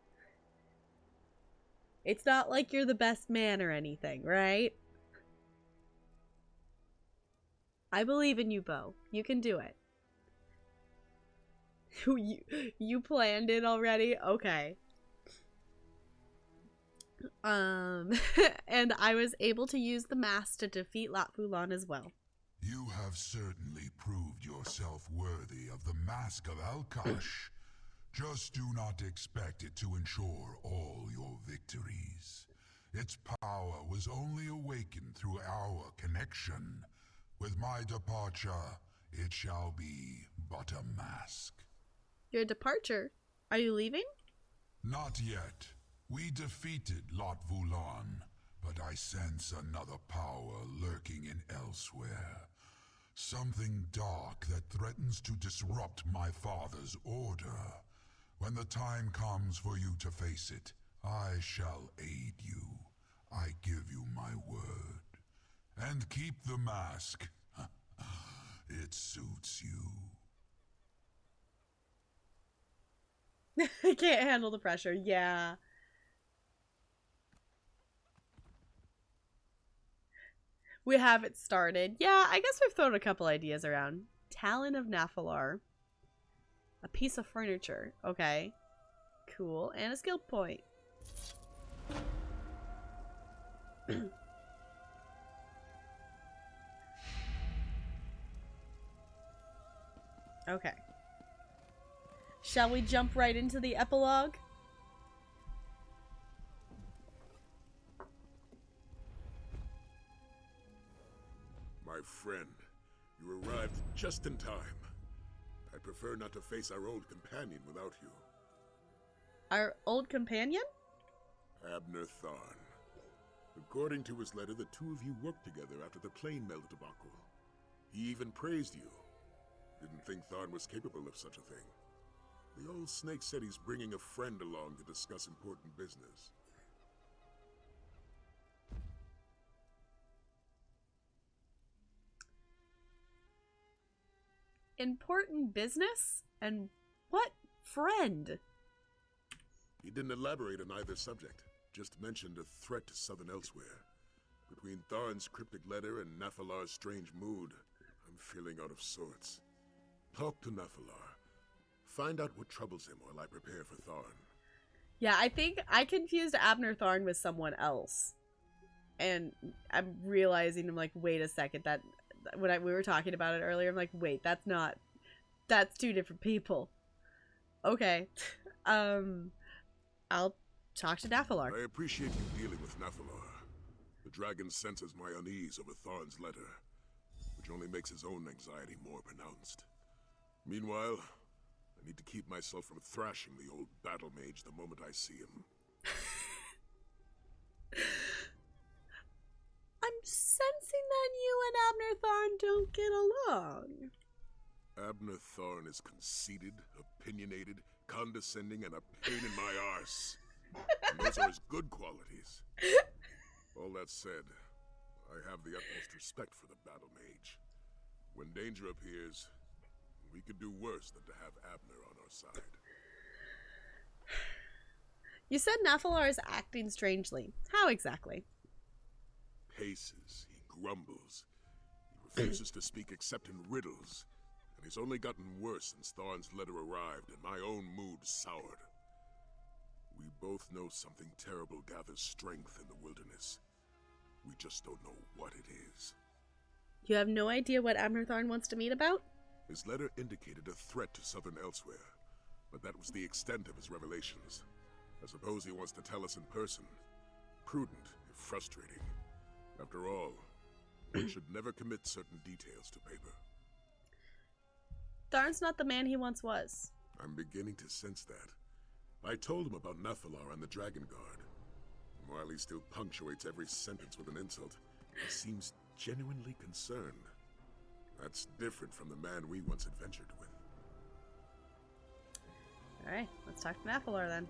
[SPEAKER 1] It's not like you're the best man or anything, right? I believe in you, Bo. You can do it. You planned it already? Okay. And I was able to use the mask to defeat Lot Vulan as well.
[SPEAKER 4] You have certainly proved yourself worthy of the Mask of Alkash. Just do not expect it to ensure all your victories. Its power was only awakened through our connection. With my departure, it shall be but a mask.
[SPEAKER 1] Your departure? Are you leaving?
[SPEAKER 4] Not yet. We defeated Lot Vulan, but I sense another power lurking in Elysweyr. Something dark that threatens to disrupt my father's order. When the time comes for you to face it, I shall aid you. I give you my word. And keep the mask. It suits you.
[SPEAKER 1] I can't handle the pressure. Yeah. We have it started. Yeah, I guess we've thrown a couple ideas around. Talon of Naphalar. A piece of furniture. Okay. Cool. And a skill point. Okay. Shall we jump right into the epilogue?
[SPEAKER 3] My friend, you arrived just in time. I'd prefer not to face our old companion without you.
[SPEAKER 1] Our old companion?
[SPEAKER 3] Abner Tharn. According to his letter, the two of you worked together after the plane melt debacle. He even praised you. Didn't think Tharn was capable of such a thing. The old snake said he's bringing a friend along to discuss important business.
[SPEAKER 1] Important business? And what friend?
[SPEAKER 3] He didn't elaborate on either subject, just mentioned a threat to Southern Elysweyr. Between Tharn's cryptic letter and Naphalar's strange mood, I'm feeling out of sorts. Talk to Naphalar. Find out what troubles him while I prepare for Tharn.
[SPEAKER 1] Yeah, I think I confused Abner Tharn with someone else. And I'm realizing, I'm like, wait a second, that when we were talking about it earlier, I'm like, wait, that's two different people. Okay. I'll talk to Nathalar.
[SPEAKER 3] I appreciate you dealing with Nathalar. The dragon senses my unease over Tharn's letter, which only makes his own anxiety more pronounced. Meanwhile, I need to keep myself from thrashing the old battle mage the moment I see him.
[SPEAKER 1] I'm sensing that you and Abner Tharn don't get along.
[SPEAKER 3] Abner Tharn is conceited, opinionated, condescending, and a pain in my arse. And those are his good qualities. All that said, I have the utmost respect for the battle mage. When danger appears, we could do worse than to have Abner on our side.
[SPEAKER 1] You said Nathalar is acting strangely. How exactly?
[SPEAKER 3] Paces, he grumbles. He refuses to speak except in riddles. And he's only gotten worse since Tharn's letter arrived and my own mood soured. We both know something terrible gathers strength in the wilderness. We just don't know what it is.
[SPEAKER 1] You have no idea what Abner Tharn wants to meet about?
[SPEAKER 3] His letter indicated a threat to Southern Elysweyr, but that was the extent of his revelations. I suppose he wants to tell us in person. Prudent, if frustrating. After all, one should never commit certain details to paper.
[SPEAKER 1] Tharn's not the man he once was.
[SPEAKER 3] I'm beginning to sense that. I told him about Nathalar and the Dragon Guard. While he still punctuates every sentence with an insult, he seems genuinely concerned. That's different from the man we once adventured with.
[SPEAKER 1] Alright, let's talk to Nathalar then.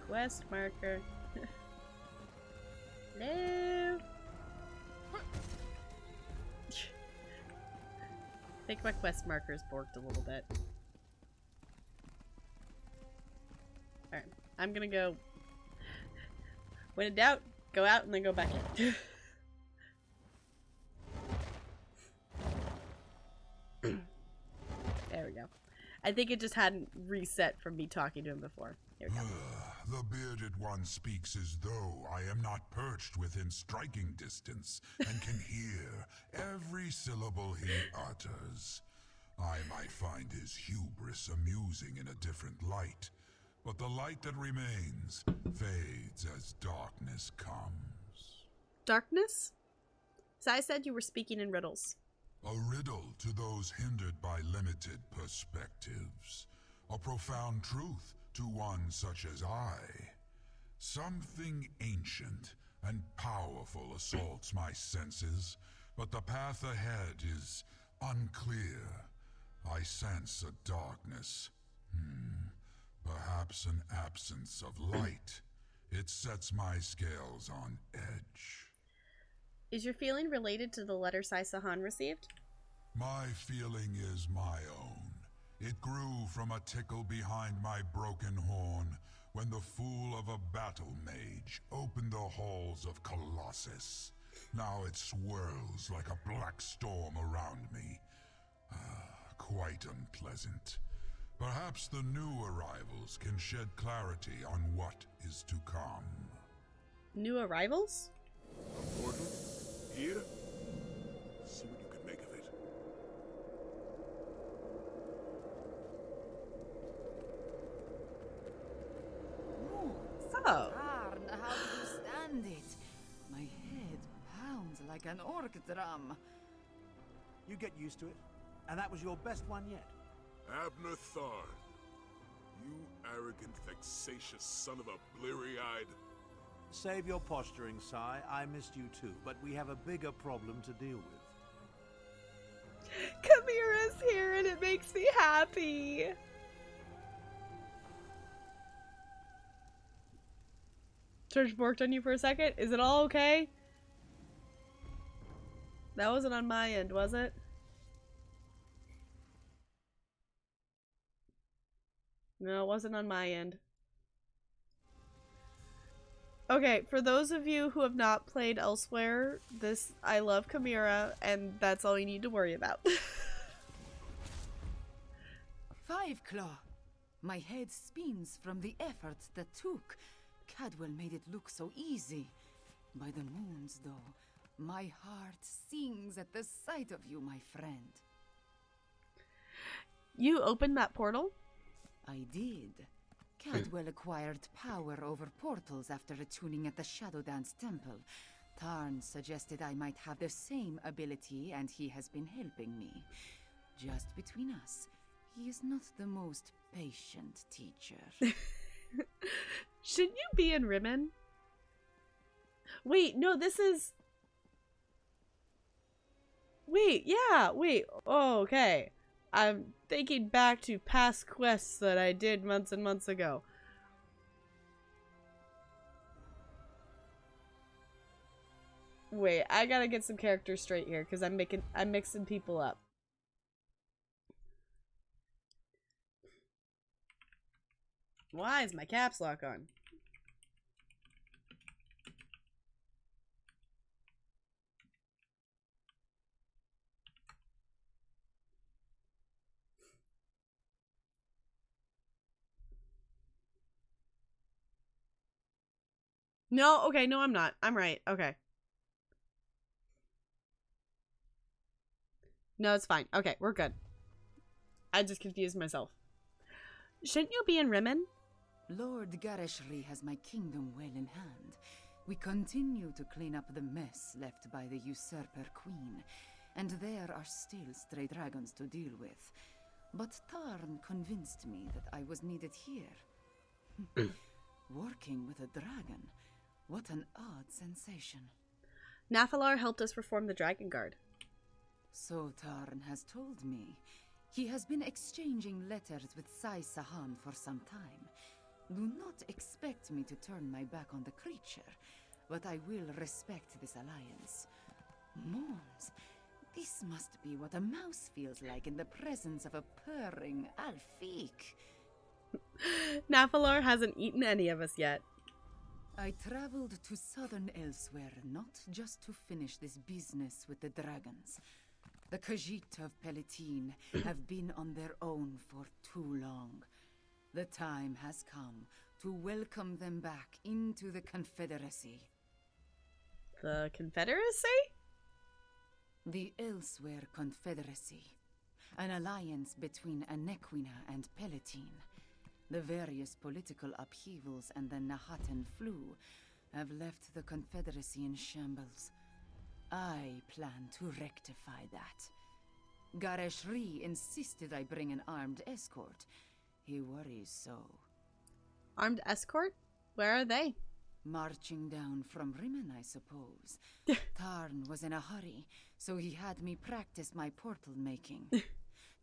[SPEAKER 1] Quest marker. Hello? I think my quest markers borked a little bit. Alright, I'm gonna go. When in doubt, go out and then go back in. There we go. I think it just hadn't reset from me talking to him before. Here we go.
[SPEAKER 4] The bearded one speaks as though I am not perched within striking distance and can hear every syllable he utters. I might find his hubris amusing in a different light, but the light that remains fades as darkness comes.
[SPEAKER 1] Darkness? So I said you were speaking in riddles.
[SPEAKER 4] A riddle to those hindered by limited perspectives. A profound truth to one such as I. Something ancient and powerful assaults my senses, but the path ahead is unclear. I sense a darkness. Perhaps an absence of light. It sets my scales on edge.
[SPEAKER 1] Is your feeling related to the letter Sai Sahan received?
[SPEAKER 4] My feeling is my own. It grew from a tickle behind my broken horn when the fool of a battle mage opened the halls of Colossus. Now it swirls like a black storm around me. Quite unpleasant. Perhaps the new arrivals can shed clarity on what is to come.
[SPEAKER 1] New arrivals?
[SPEAKER 3] A portal? Here? See what you can make of it.
[SPEAKER 1] Oh.
[SPEAKER 13] Arn, how do you stand it? My head pounds like an orc drum.
[SPEAKER 14] You get used to it. And that was your best one yet.
[SPEAKER 3] Abner Tharn. You arrogant, vexatious son of a bleary-eyed...
[SPEAKER 14] Save your posturing, Sai. I missed you too, but we have a bigger problem to deal with.
[SPEAKER 1] Chimera's here and it makes me happy. Church borked on you for a second. Is it all okay? That wasn't on my end, was it? No, it wasn't on my end. Okay, for those of you who have not played Elysweyr, I love Chimera, and that's all you need to worry about.
[SPEAKER 13] Five Claw. My head spins from the effort that took. Cadwell made it look so easy. By the moons, though, my heart sings at the sight of you, my friend.
[SPEAKER 1] You opened that portal?
[SPEAKER 13] I did. Cadwell acquired power over portals after attuning at the Shadowdance Temple. Tarn suggested I might have the same ability, and he has been helping me. Just between us, he is not the most patient teacher.
[SPEAKER 1] Shouldn't you be in Rimmon? Wait, no, this is... Wait, yeah, wait. Oh, okay. I'm thinking back to past quests that I did months and months ago. Wait, I gotta get some characters straight here because I'm mixing people up. Why is my caps lock on? No, okay, no, I'm not. I'm right. Okay. No, it's fine. Okay, we're good. I just confused myself. Shouldn't you be in Rimmon?
[SPEAKER 13] Lord Gareshri has my kingdom well in hand. We continue to clean up the mess left by the usurper queen, and there are still stray dragons to deal with. But Tarn convinced me that I was needed here. Working with a dragon. What an odd sensation.
[SPEAKER 1] Nathalar helped us reform the Dragon Guard.
[SPEAKER 13] So Tarn has told me. He has been exchanging letters with Sai Sahan for some time. Do not expect me to turn my back on the creature, but I will respect this alliance. Mons, this must be what a mouse feels like in the presence of a purring Alfiq.
[SPEAKER 1] Nathalar hasn't eaten any of us yet.
[SPEAKER 13] I traveled to Southern Elysweyr not just to finish this business with the dragons. The Khajiit of Palatine have been on their own for too long. The time has come to welcome them back into the Confederacy.
[SPEAKER 1] The Confederacy?
[SPEAKER 13] The Elysweyr Confederacy. An alliance between Anequina and Palatine. The various political upheavals and the Nahatan flu have left the Confederacy in shambles. I plan to rectify that. Gareshri insisted I bring an armed escort. He worries so.
[SPEAKER 1] Armed escort? Where are they?
[SPEAKER 13] Marching down from Rimmon, I suppose. Tarn was in a hurry, so he had me practice my portal making.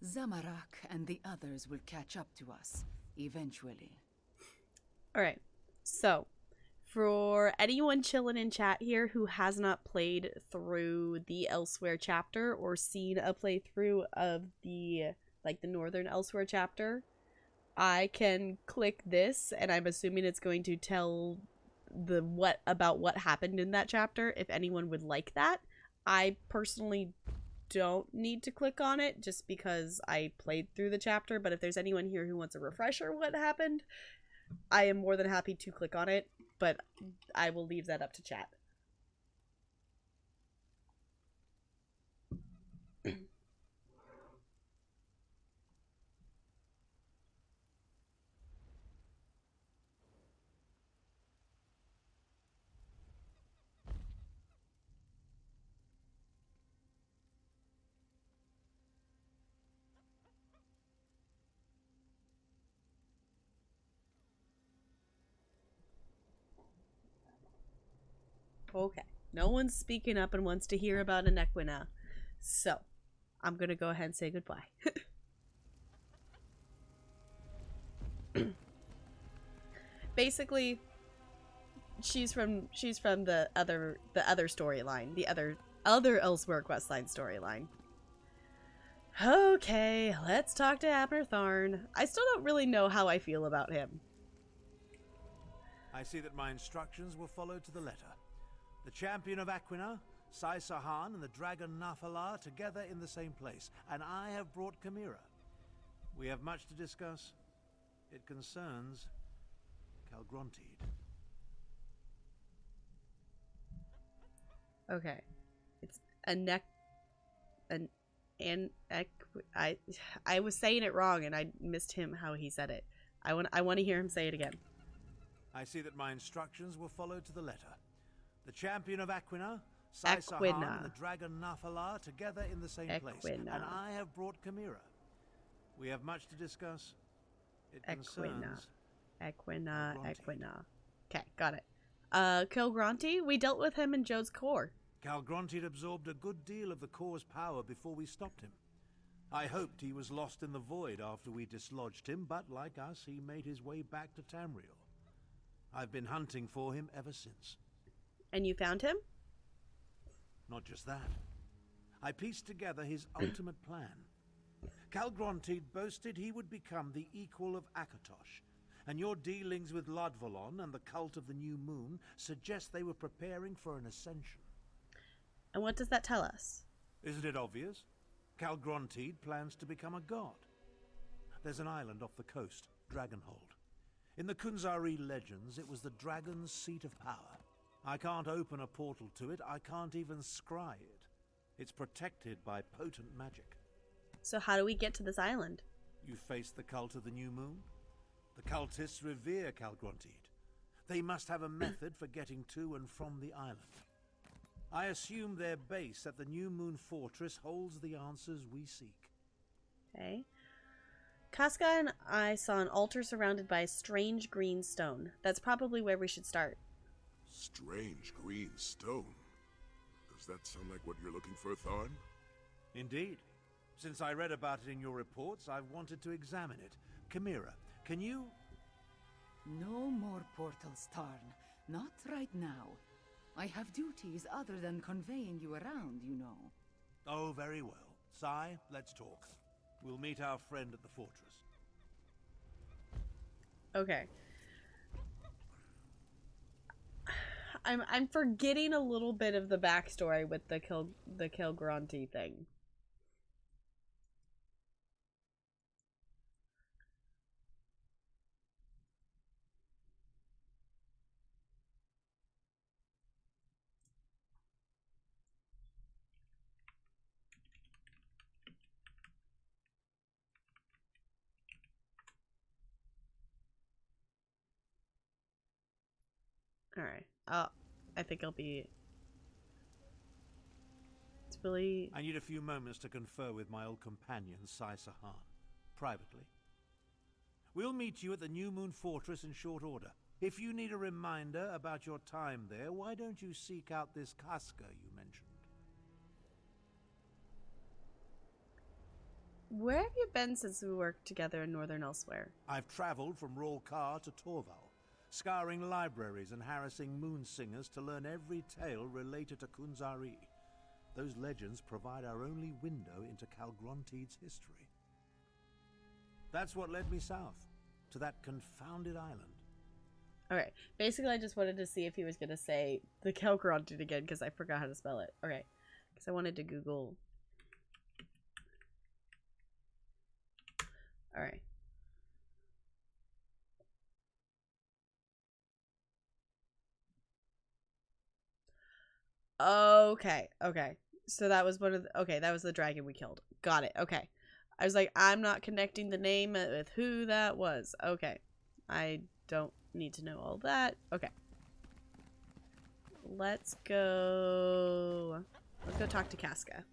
[SPEAKER 13] Zamarak and the others will catch up to us, eventually.
[SPEAKER 1] Alright, so, for anyone chilling in chat here who has not played through the Elysweyr chapter or seen a playthrough of the Northern Elysweyr chapter, I can click this, and I'm assuming it's going to tell about what happened in that chapter, if anyone would like that. I personally don't need to click on it, just because I played through the chapter, but if there's anyone here who wants a refresher what happened, I am more than happy to click on it, but I will leave that up to chat. Okay, no one's speaking up and wants to hear about Anequina, so I'm gonna go ahead and say goodbye. Basically, she's from the other storyline, the other Elysweyr questline storyline. Okay, let's talk to Abner Tharn. I still don't really know how I feel about him.
[SPEAKER 14] I see that my instructions were followed to the letter. The champion of Aquina, Sai Sahan, and the dragon Nathalar together in the same place, and I have brought Chimera. We have much to discuss. It concerns Calgrontide.
[SPEAKER 1] Okay. It's a neck... I was saying it wrong and I missed him how he said it. I want to hear him say it again.
[SPEAKER 14] I see that my instructions were followed to the letter. The champion of Aquina, Sai-Sahan, and the dragon Nafalar together in the same place. And I have brought Chimera. We have much to discuss. It concerns
[SPEAKER 1] Aquina. Okay, got it. Kilgronti, we dealt with him in Joe's core.
[SPEAKER 14] Calgrontide absorbed a good deal of the core's power before we stopped him. I hoped he was lost in the void after we dislodged him, but like us, he made his way back to Tamriel. I've been hunting for him ever since.
[SPEAKER 1] And you found him?
[SPEAKER 14] Not just that. I pieced together his ultimate plan. Calgrontide boasted he would become the equal of Akatosh, and your dealings with Lodvalon and the cult of the New Moon suggest they were preparing for an ascension.
[SPEAKER 1] And what does that tell us?
[SPEAKER 14] Isn't it obvious? Calgrontide plans to become a god. There's an island off the coast, Dragonhold. In the Kunzari legends, it was the dragon's seat of power. I can't open a portal to it, I can't even scry it. It's protected by potent magic.
[SPEAKER 1] So how do we get to this island?
[SPEAKER 14] You face the cult of the New Moon? The cultists revere Calgrontide. They must have a method for getting to and from the island. I assume their base at the New Moon Fortress holds the answers we seek.
[SPEAKER 1] Okay. Casca and I saw an altar surrounded by a strange green stone. That's probably where we should start.
[SPEAKER 3] Strange green stone? Does that sound like what you're looking for, Tharn?
[SPEAKER 14] Indeed. Since I read about it in your reports, I've wanted to examine it. Chimera, can you...
[SPEAKER 13] No more portals, Tarn. Not right now. I have duties other than conveying you around, you know.
[SPEAKER 14] Oh, very well. Sai, let's talk. We'll meet our friend at the fortress.
[SPEAKER 1] Okay. I'm forgetting a little bit of the backstory with the Kilgronti thing. Alright. I think I'll be... It's really...
[SPEAKER 14] I need a few moments to confer with my old companion, Sai-Sahan. Privately. We'll meet you at the New Moon Fortress in short order. If you need a reminder about your time there, why don't you seek out this Casca you mentioned?
[SPEAKER 1] Where have you been since we worked together in Northern Elysweyr?
[SPEAKER 14] I've traveled from Rolkar to Torval, scouring libraries and harassing moon singers to learn every tale related to Kunzari. Those legends provide our only window into Calgrontide's history. That's what led me south, to that confounded island.
[SPEAKER 1] Okay, basically I just wanted to see if he was going to say the Calgronti again, because I forgot how to spell it. Okay, because I wanted to Google. Alright. Okay. So that was one of the, okay, that was the dragon we killed. Got it. Okay. I was like, I'm not connecting the name with who that was. Okay. I don't need to know all that. Okay. Let's go talk to Casca.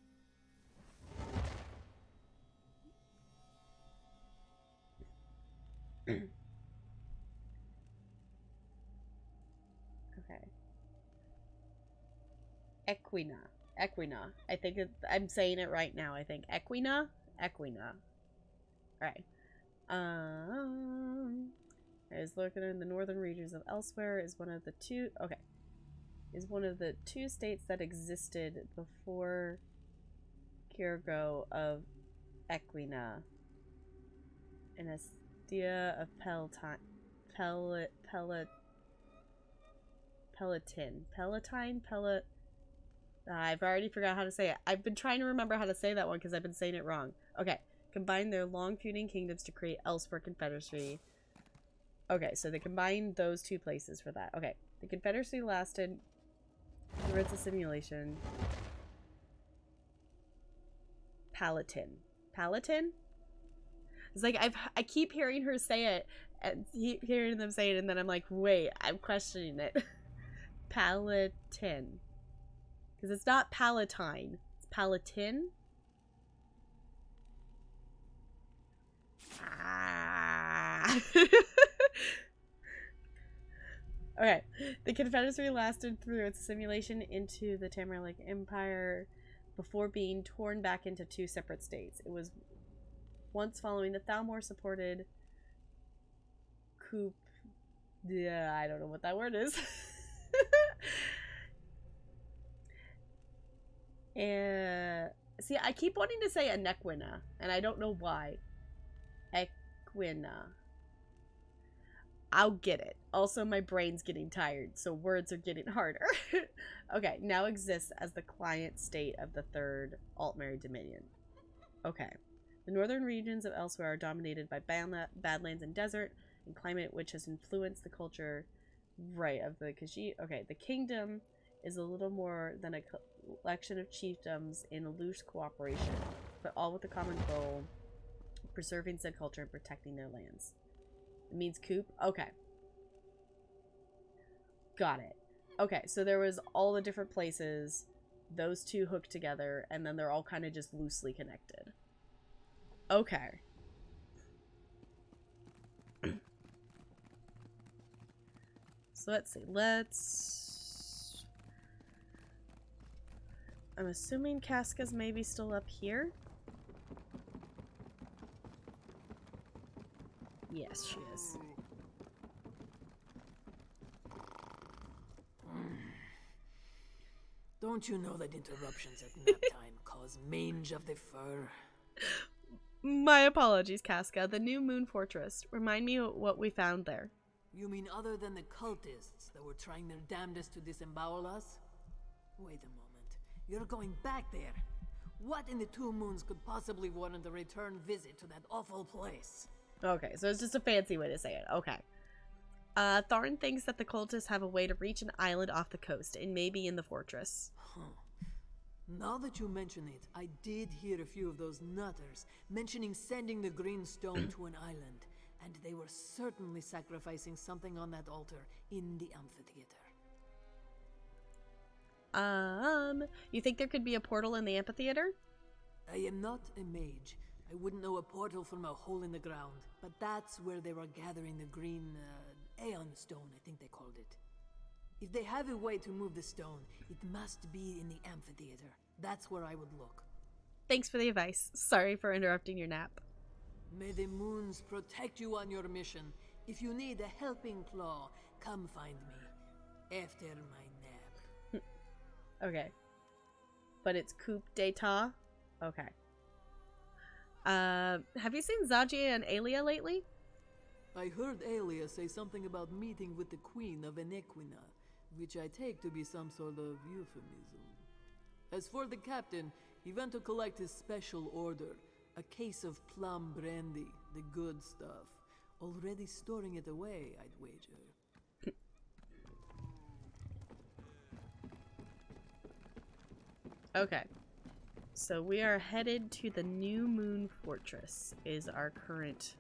[SPEAKER 1] Okay. Equina. I think I'm saying it right now. I think Equina. Alright. I was looking in the northern regions of Elysweyr is one of the two. Okay. Is one of the two states that existed before Kirgo of Equina. And Estia of Pelotin. I've already forgot how to say it. I've been trying to remember how to say that one because I've been saying it wrong. Okay. combined their long feuding kingdoms to create Elysweyr Confederacy. Okay, so they combined those two places for that. Okay, the Confederacy lasted through its assimilation. Palatine. Palatine? It's like I keep hearing her say it and keep hearing them say it, and then I'm like, wait, I'm questioning it. Palatine. Because it's not Palatine. It's Palatine. Ah. Okay. The Confederacy lasted through its assimilation into the Tamrielic Empire before being torn back into two separate states. It was once following the Thalmor supported coup. Yeah, I don't know what that word is. And see, I keep wanting to say Anequina, and I don't know why. Equina. I'll get it. Also, my brain's getting tired, so words are getting harder. Okay, now exists as the client state of the Third Altmeri Dominion. Okay. The northern regions of Elysweyr are dominated by badlands and desert, and climate which has influenced the culture, right, of the Khajiit. Okay, the kingdom is a little more than a collection of chiefdoms in loose cooperation, but all with the common goal of preserving said culture and protecting their lands. It means coup? Okay. Got it. Okay, so there was all the different places, those two hooked together, and then they're all kind of just loosely connected. Okay. So let's see. I'm assuming Casca's maybe still up here. Yes, she is.
[SPEAKER 7] Don't you know that interruptions at nap time cause mange of the fur?
[SPEAKER 1] My apologies, Casca. The new Moon Fortress. Remind me what we found there.
[SPEAKER 7] You mean other than the cultists that were trying their damnedest to disembowel us? Wait a moment. You're going back there. What in the Two Moons could possibly warrant a return visit to that awful place?
[SPEAKER 1] Okay, so it's just a fancy way to say it. Okay. Thorn thinks that the cultists have a way to reach an island off the coast, and maybe in the fortress.
[SPEAKER 7] Huh. Now that you mention it, I did hear a few of those nutters mentioning sending the green stone to an island, and they were certainly sacrificing something on that altar in the amphitheater.
[SPEAKER 1] You think there could be a portal in the amphitheater?
[SPEAKER 7] I am not a mage. I wouldn't know a portal from a hole in the ground, but that's where they were gathering the green, Aeon stone, I think they called it. If they have a way to move the stone, it must be in the amphitheater. That's where I would look.
[SPEAKER 1] Thanks for the advice. Sorry for interrupting your nap.
[SPEAKER 7] May the moons protect you on your mission. If you need a helping claw, come find me after my nap.
[SPEAKER 1] Okay. But it's coup d'etat? Okay. Have you seen Zaji and Aelia lately?
[SPEAKER 7] I heard Aelia say something about meeting with the Queen of Anequina, which I take to be some sort of euphemism. As for the captain, he went to collect his special order, a case of plum brandy, the good stuff. Already storing it away, I'd wager.
[SPEAKER 1] Okay. So we are headed to the New Moon Fortress, is our current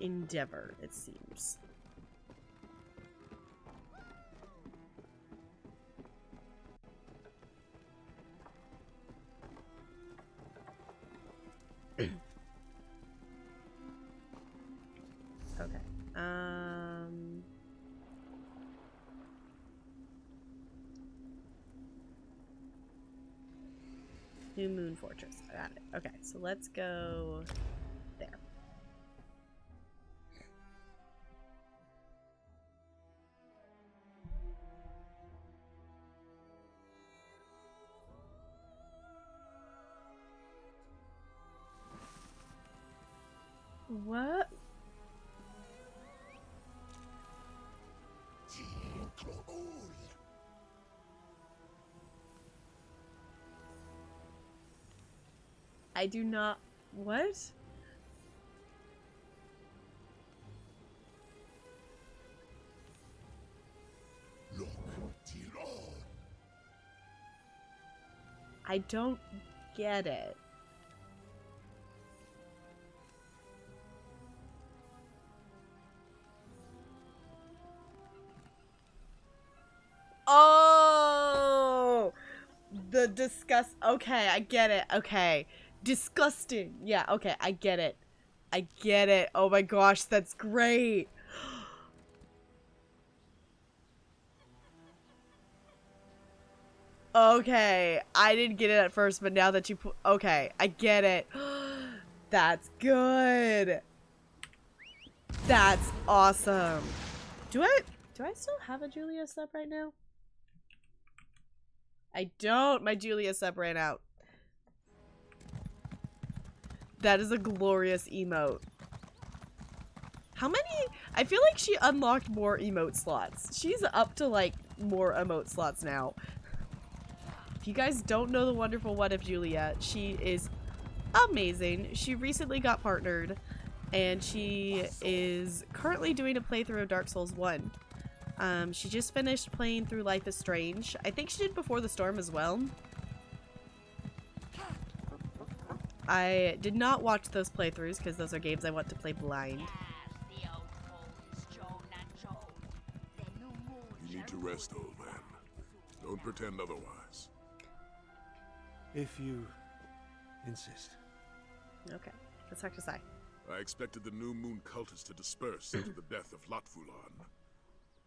[SPEAKER 1] endeavor, it seems. Okay. New Moon Fortress. I got it. Okay, so let's go there. What? I do not. What? I don't get it. Oh, the disgust. Okay, I get it. Okay, disgusting. Yeah. Okay, I get it. I get it. Oh my gosh, that's great. Okay, I didn't get it at first, but now that you put, okay, I get it. That's good. That's awesome. Do I still have a Julia sub right now? I don't. My Julia sub ran out. That is a glorious emote. How many? I feel like she unlocked more emote slots. She's up to like more emote slots now. If you guys don't know the wonderful What If Julia, she is amazing. She recently got partnered, and she is currently doing a playthrough of Dark Souls 1. She just finished playing through Life is Strange. I think she did Before the Storm as well. I did not watch those playthroughs because those are games I want to play blind.
[SPEAKER 3] You need to rest, old man. Don't pretend otherwise.
[SPEAKER 14] If you insist.
[SPEAKER 1] Okay, let's talk to Sai.
[SPEAKER 3] I expected the New Moon cultists to disperse after the death of Lotfulan.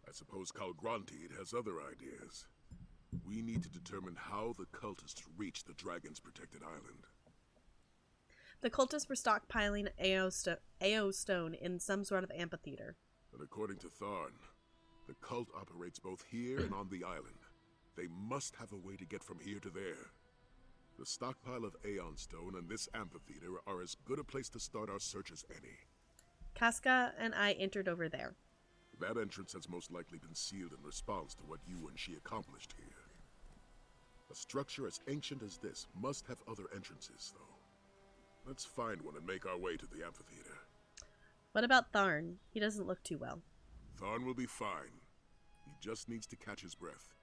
[SPEAKER 3] I suppose Kalgrantid has other ideas. We need to determine how the cultists reached the dragon's protected island.
[SPEAKER 1] The cultists were stockpiling AO stone in some sort of amphitheater.
[SPEAKER 3] But according to Tharn, the cult operates both here and on the island. They must have a way to get from here to there. The stockpile of Aeon Stone and this amphitheater are as good a place to start our search as any.
[SPEAKER 1] Casca and I entered over there.
[SPEAKER 3] That entrance has most likely been sealed in response to what you and she accomplished here. A structure as ancient as this must have other entrances, though. Let's find one and make our way to the amphitheater.
[SPEAKER 1] What about Tharn? He doesn't look too well.
[SPEAKER 3] Tharn will be fine. He just needs to catch his breath.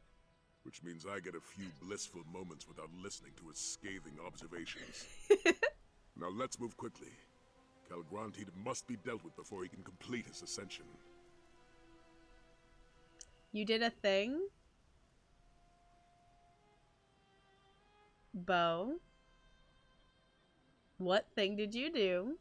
[SPEAKER 3] Which means I get a few blissful moments without listening to his scathing observations. Now let's move quickly. Kalgrantid must be dealt with before he can complete his ascension.
[SPEAKER 1] You did a thing? Bo? What thing did you do?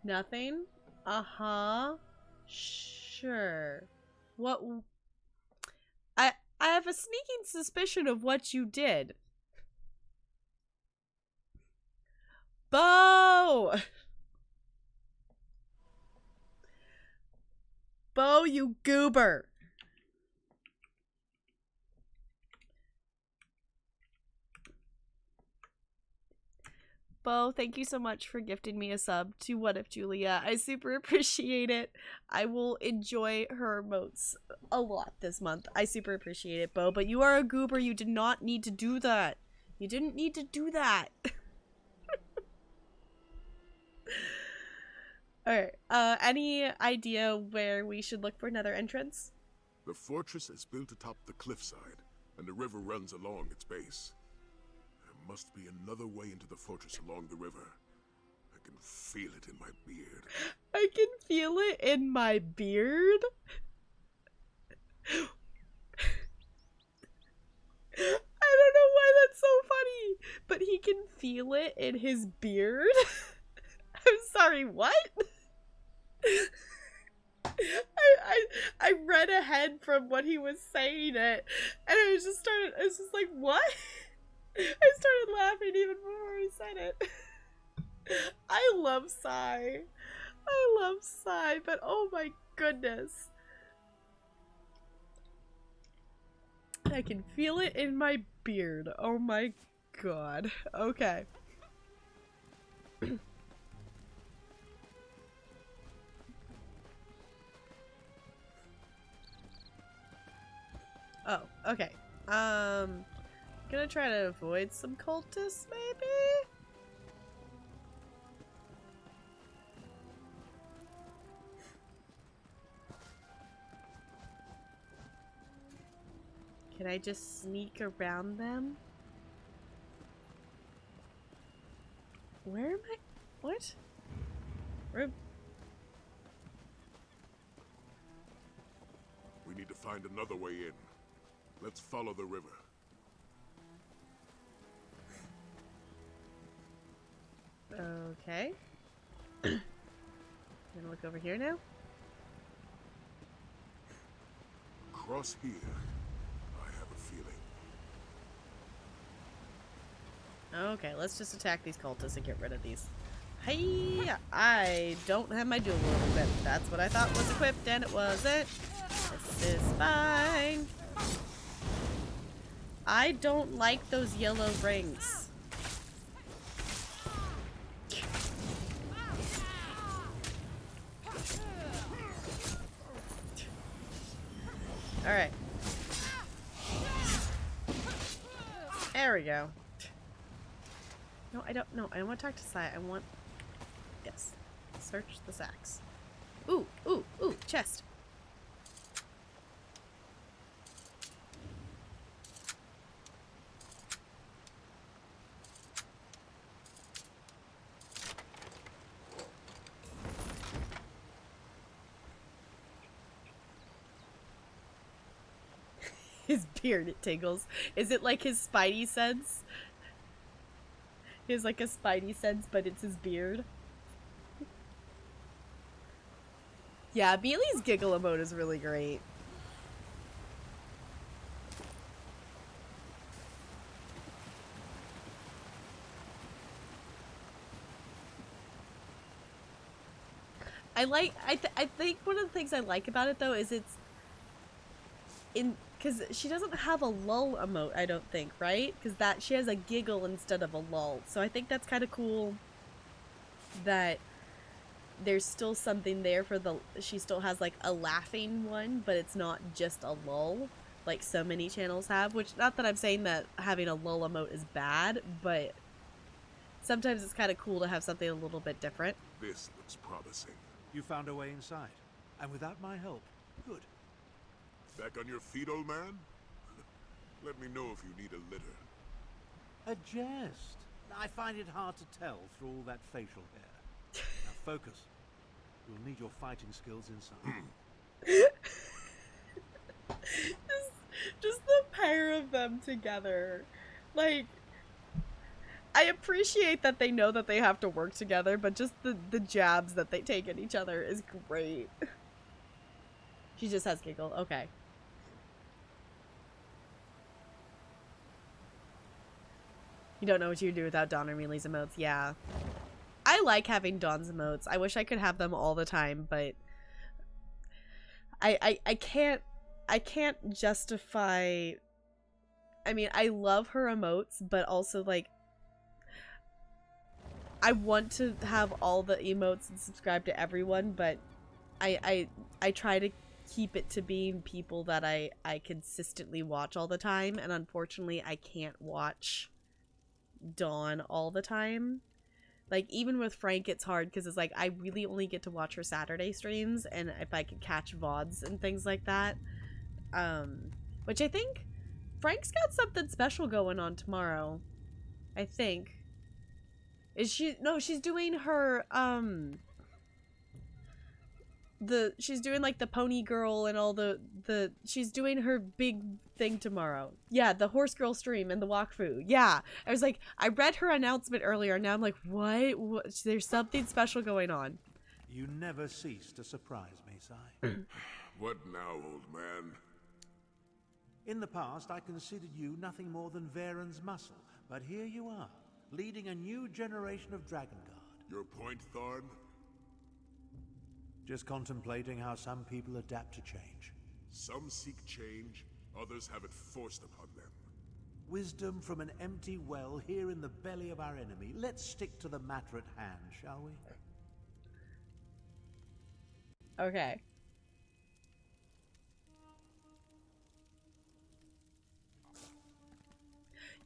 [SPEAKER 1] Nothing? Uh-huh. Sure. What? I have a sneaking suspicion of what you did. Bo! Bo, you goober. Bo, thank you so much for gifting me a sub to What If Julia. I super appreciate it. I will enjoy her emotes a lot this month. I super appreciate it, Bo. But you are a goober. You did not need to do that. You didn't need to do that. Alright, any idea where we should look for another entrance?
[SPEAKER 3] The fortress is built atop the cliffside, and the river runs along its base. There must be another way into the fortress along the river. I can feel it in my beard.
[SPEAKER 1] I can feel it in my beard? I don't know why that's so funny, but he can feel it in his beard? I'm sorry, what? I read ahead from what he was saying it, and I was just like, what? I started laughing even before he said it. I love Sai. But oh my goodness. I can feel it in my beard. Oh my god. Okay. Oh, okay. Gonna try to avoid some cultists, maybe? Can I just sneak around them? Where am I? What? Where?
[SPEAKER 3] We need to find another way in. Let's follow the river.
[SPEAKER 1] Okay. Gonna look over here now.
[SPEAKER 3] Cross here. I have a feeling.
[SPEAKER 1] Okay, let's just attack these cultists and get rid of these. Hey, I don't have my dual wield equipped. That's what I thought was equipped, and it wasn't. This is fine. I don't like those yellow rings. Alright. There we go. No, I don't. No, I don't want to talk to Sai. I want. Yes. Search the sacks. Ooh, ooh, ooh, chest. His beard, it tingles. Is it like his spidey sense? He has like a spidey sense, but it's his beard. Yeah, Beely's giggle emote is really great. I think one of the things I like about it though is it's in, because she doesn't have a lull emote, I don't think, right? Because that she has a giggle instead of a lull. So I think that's kind of cool that there's still something there for the, she still has like a laughing one, but it's not just a lull like so many channels have, which, not that I'm saying that having a lull emote is bad, but sometimes it's kind of cool to have something a little bit different.
[SPEAKER 3] This looks promising.
[SPEAKER 14] You found a way inside, and without my help. Good.
[SPEAKER 3] Back on your feet, old man? Let me know if you need a litter.
[SPEAKER 14] A jest. I find it hard to tell through all that facial hair. Now focus. You'll need your fighting skills inside.
[SPEAKER 1] just the pair of them together. Like, I appreciate that they know that they have to work together, but just the jabs that they take at each other is great. She just has giggle. Okay. You don't know what you do without Dawn or Mealy's emotes. Yeah. I like having Dawn's emotes. I wish I could have them all the time, but I can't justify. I mean, I love her emotes, but also like I want to have all the emotes and subscribe to everyone, but I try to keep it to being people that I consistently watch all the time, and unfortunately I can't watch Dawn all the time. Like, even with Frank, it's hard because it's like I really only get to watch her Saturday streams, and if I could catch VODs and things like that, which I think Frank's got something special going on tomorrow. I think. Is she? No, she's doing her she's doing like the pony girl and all the she's doing her big thing tomorrow. Yeah, the horse girl stream and the walkthrough. Yeah, I was like, I read her announcement earlier, and now I'm like, what? There's something special going on.
[SPEAKER 14] You never cease to surprise me, Si.
[SPEAKER 3] What now, old man?
[SPEAKER 14] In the past, I considered you nothing more than Varen's muscle, but here you are, leading a new generation of Dragon Guard.
[SPEAKER 3] Your point, Tharn?
[SPEAKER 14] Just contemplating how some people adapt to change.
[SPEAKER 3] Some seek change, others have it forced upon them.
[SPEAKER 14] Wisdom from an empty well here in the belly of our enemy. Let's stick to the matter at hand, shall we?
[SPEAKER 1] Okay.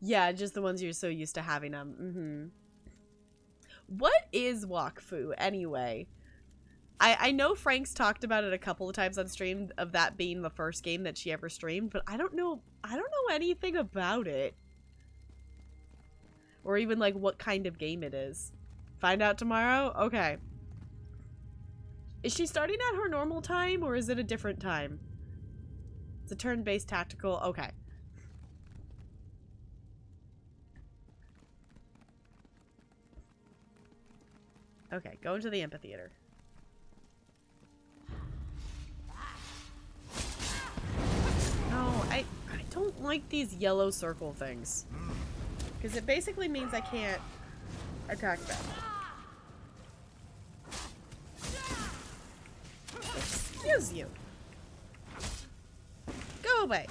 [SPEAKER 1] Yeah, just the ones you're so used to having them. What is Wakfu anyway? I know Frank's talked about it a couple of times on stream of that being the first game that she ever streamed, but I don't know anything about it. Or even like what kind of game it is. Find out tomorrow? Okay. Is she starting at her normal time or is it a different time? It's a turn-based tactical. Okay. Okay, go into the amphitheater. No, I don't like these yellow circle things. Because it basically means I can't attack them. Excuse you. Go away.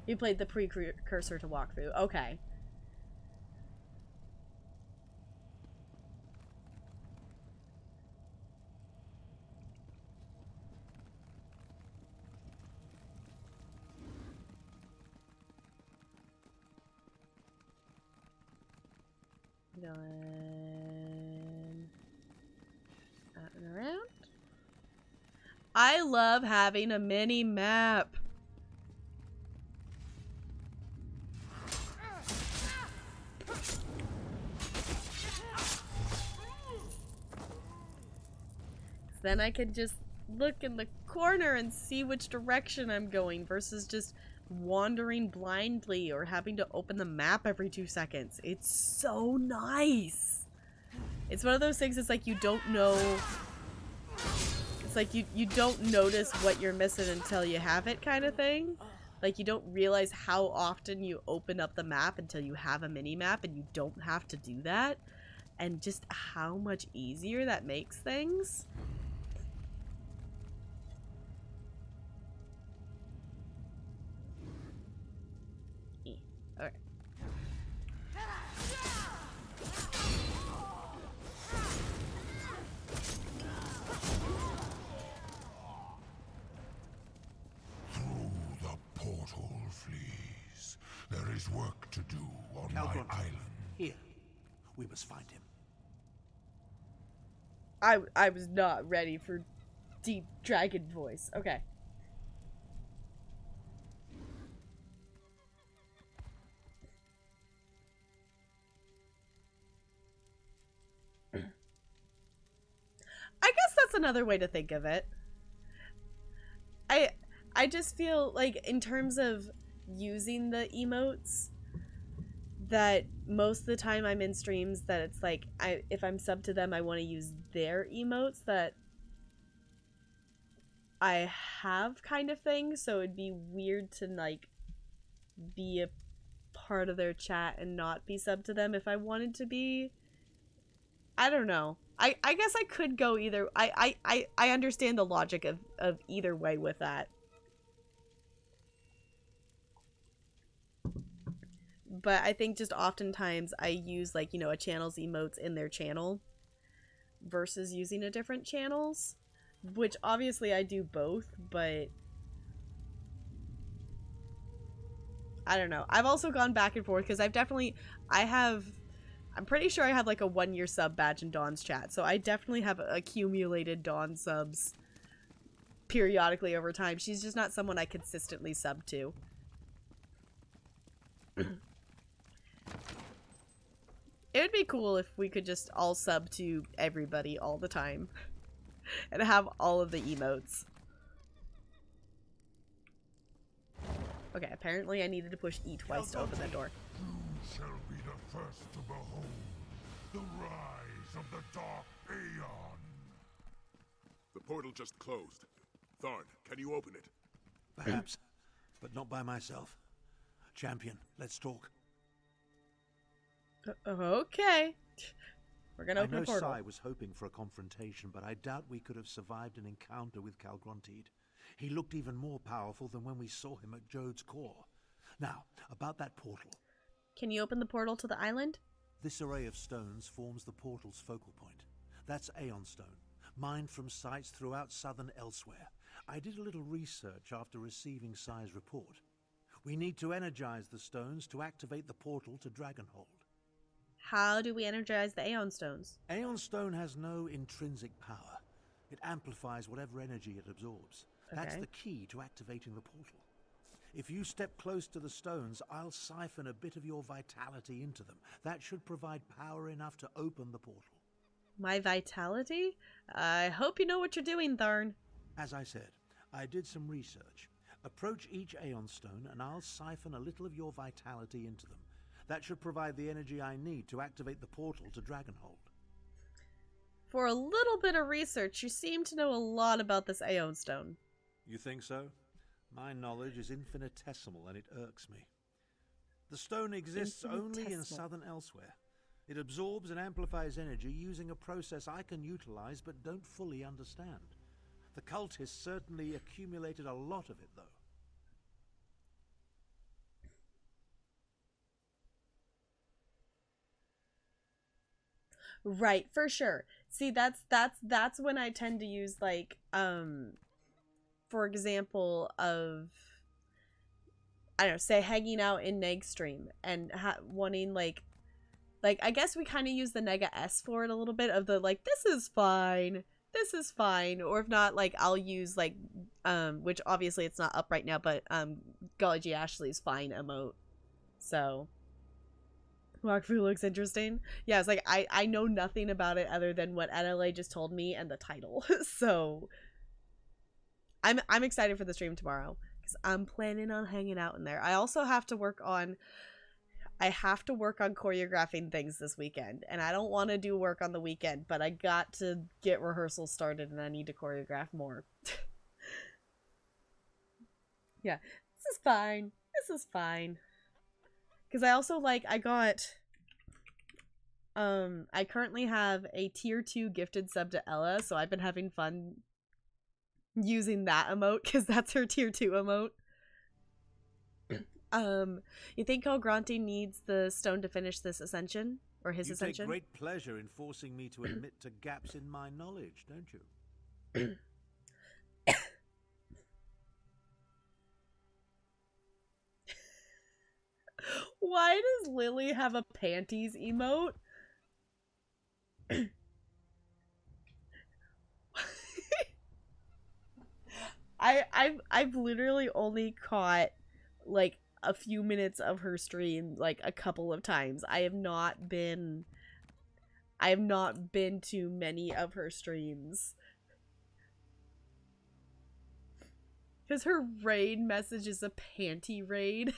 [SPEAKER 1] You played the precursor to Wakfu. Okay. Going out and around. I love having a mini map. Then I could just look in the corner and see which direction I'm going versus just wandering blindly or having to open the map every 2 seconds. It's so nice. It's one of those things, it's like you don't know. It's like you don't notice what you're missing until you have it kind of thing. Like you don't realize how often you open up the map until you have a mini map and you don't have to do that. And just how much easier that makes things. Alright.
[SPEAKER 4] Through the portal, fleas. There is work to do on my
[SPEAKER 14] Calgon,
[SPEAKER 4] island.
[SPEAKER 14] here. We must find him.
[SPEAKER 1] I was not ready for deep dragon voice. Okay. I guess that's another way to think of it. I just feel like in terms of using the emotes, that most of the time I'm in streams that it's like if I'm sub to them, I want to use their emotes that I have kind of thing, so it'd be weird to like be a part of their chat and not be sub to them if I wanted to be. I don't know. I guess I could go either. I understand the logic of either way with that. But I think just oftentimes I use like, you know, a channel's emotes in their channel versus using a different channel's, which obviously I do both, but I don't know. I've also gone back and forth because I'm pretty sure I have like a 1-year sub badge in Dawn's chat, so I definitely have accumulated Dawn subs periodically over time. She's just not someone I consistently sub to. It would be cool if we could just all sub to everybody all the time and have all of the emotes. Okay, apparently I needed to push E twice to open that door.
[SPEAKER 4] You shall be the first to behold the rise of the Dark Aeon.
[SPEAKER 3] The portal just closed. Tharn, can you open it?
[SPEAKER 14] Perhaps, but not by myself. Champion, let's talk.
[SPEAKER 1] Okay. We're gonna open
[SPEAKER 14] I know
[SPEAKER 1] a portal.
[SPEAKER 14] Sai was hoping for a confrontation, but I doubt we could have survived an encounter with Calgrontide. He looked even more powerful than when we saw him at Jode's core. Now, about that portal.
[SPEAKER 1] Can you open the portal to the island?
[SPEAKER 14] This array of stones forms the portal's focal point. That's Aeon Stone, mined from sites throughout Southern Elysweyr. I did a little research after receiving Sai's report. We need to energize the stones to activate the portal to Dragonhold.
[SPEAKER 1] How do we energize the Aeon Stones?
[SPEAKER 14] Aeon Stone has no intrinsic power. It amplifies whatever energy it absorbs. That's the key to activating the portal. If you step close to the stones, I'll siphon a bit of your vitality into them. That should provide power enough to open the portal.
[SPEAKER 1] My vitality? I hope you know what you're doing, Tharn.
[SPEAKER 14] As I said, I did some research. Approach each Aeon Stone and I'll siphon a little of your vitality into them. That should provide the energy I need to activate the portal to Dragonhold.
[SPEAKER 1] For a little bit of research, you seem to know a lot about this Aeon Stone.
[SPEAKER 14] You think so? My knowledge is infinitesimal and it irks me. The stone exists only in Southern Elysweyr. It absorbs and amplifies energy using a process I can utilize but don't fully understand. The cultists certainly accumulated a lot of it, though.
[SPEAKER 1] Right, for sure. See, that's when I tend to use, like, for example, of, I don't know, say hanging out in Negstream and wanting, like, I guess we kind of use the Nega S for it a little bit, of the, like, this is fine, or if not, like, I'll use, like, which obviously it's not up right now, but, Golly G. Ashley's fine emote, so... Walkthrough looks interesting. Yeah, it's like, I know nothing about it other than what NLA just told me and the title. So I'm excited for the stream tomorrow because I'm planning on hanging out in there. I also have to work on choreographing things this weekend, and I don't want to do work on the weekend, but I got to get rehearsals started and I need to choreograph more. Yeah, this is fine. Because I also, like, I currently have a tier 2 gifted sub to Ella, so I've been having fun using that emote, because that's her tier 2 emote. You think Granti needs the stone to finish this ascension? Or his ascension?
[SPEAKER 14] You take great pleasure in forcing me to admit to gaps in my knowledge, don't you?
[SPEAKER 1] Why does Lily have a panties emote? I've literally only caught like a few minutes of her stream like a couple of times. I have not been to many of her streams. Because her raid message is a panty raid.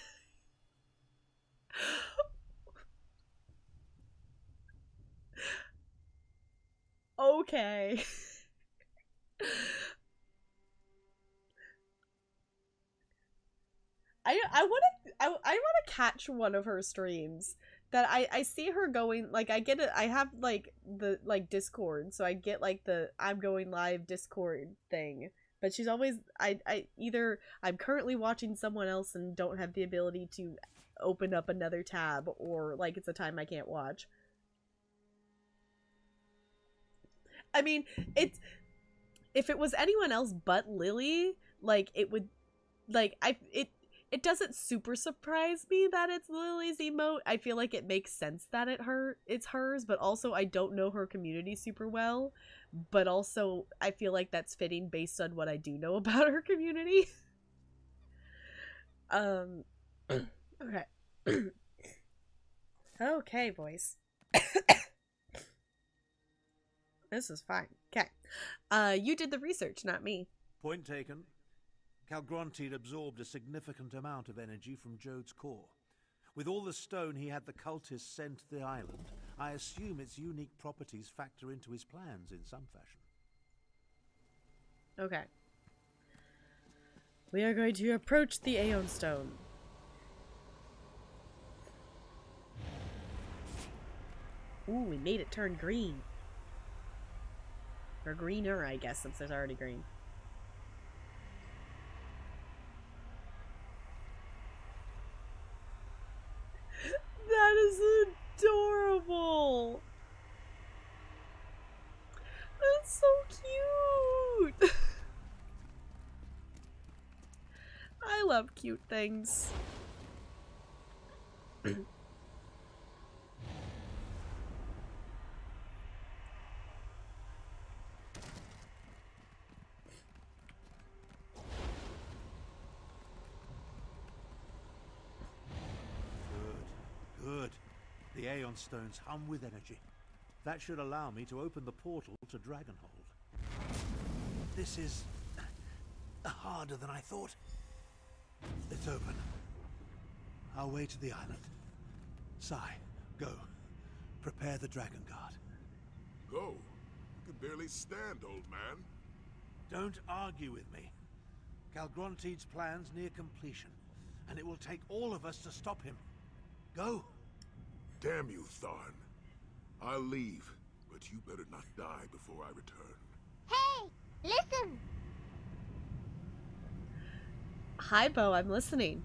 [SPEAKER 1] Okay. I want to catch one of her streams that I see her going, like, I get it, I have like the like Discord, so I get like the I'm going live Discord thing, but she's always I either I'm currently watching someone else and don't have the ability to open up another tab, or like it's a time I can't watch. I mean, it's, if it was anyone else but Lily, like, it would, like, it doesn't super surprise me that it's Lily's emote. I feel like it makes sense that it's hers, but also I don't know her community super well, but also I feel like that's fitting based on what I do know about her community. Okay. Okay, boys. This is fine. Okay. You did the research, not me.
[SPEAKER 14] Point taken. Calgronti absorbed a significant amount of energy from Jode's core. With all the stone he had the cultists send to the island, I assume its unique properties factor into his plans in some fashion.
[SPEAKER 1] Okay. We are going to approach the Aeon Stone. Ooh, we made it turn green. Or greener, I guess, since there's already green. love cute things.
[SPEAKER 14] Good. The Aeon Stones hum with energy. That should allow me to open the portal to Dragonhold. This is harder than I thought. It's open. Our way to the island. Sai, go. Prepare the Dragon Guard.
[SPEAKER 3] Go? You can barely stand, old man.
[SPEAKER 14] Don't argue with me. Calgrontide's plan's near completion, and it will take all of us to stop him. Go.
[SPEAKER 3] Damn you, Tharn. I'll leave, but you better not die before I return.
[SPEAKER 10] Hey, listen!
[SPEAKER 1] Hi, Bo, I'm listening.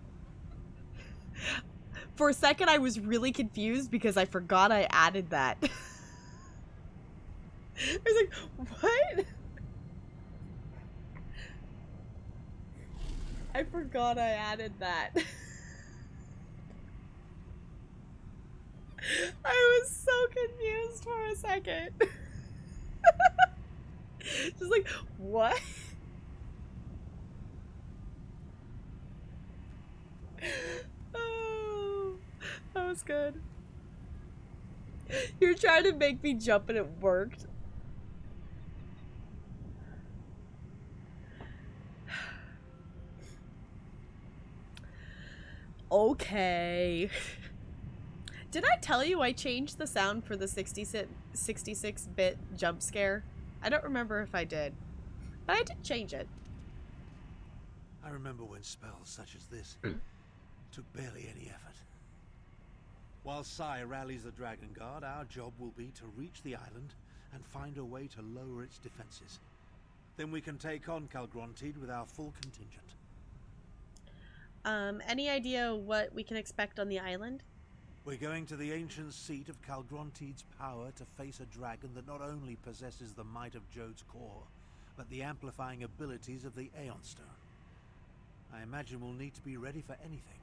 [SPEAKER 1] For a second, I was really confused because I forgot I added that. I was like, what? I forgot I added that. I was so confused for a second. Just like, what? Oh, that was good. You're trying to make me jump and it worked. Okay. Did I tell you I changed the sound for the 66-bit jump scare? I don't remember if I did, but I did change it.
[SPEAKER 14] I remember when spells such as this took barely any effort. While Sai rallies the Dragon Guard, our job will be to reach the island and find a way to lower its defenses. Then we can take on Calgrontide with our full contingent.
[SPEAKER 1] Any idea what we can expect on the island?
[SPEAKER 14] We're going to the ancient seat of Calgrontide's power to face a dragon that not only possesses the might of Jode's core, but the amplifying abilities of the Aeon Stone. I imagine we'll need to be ready for anything.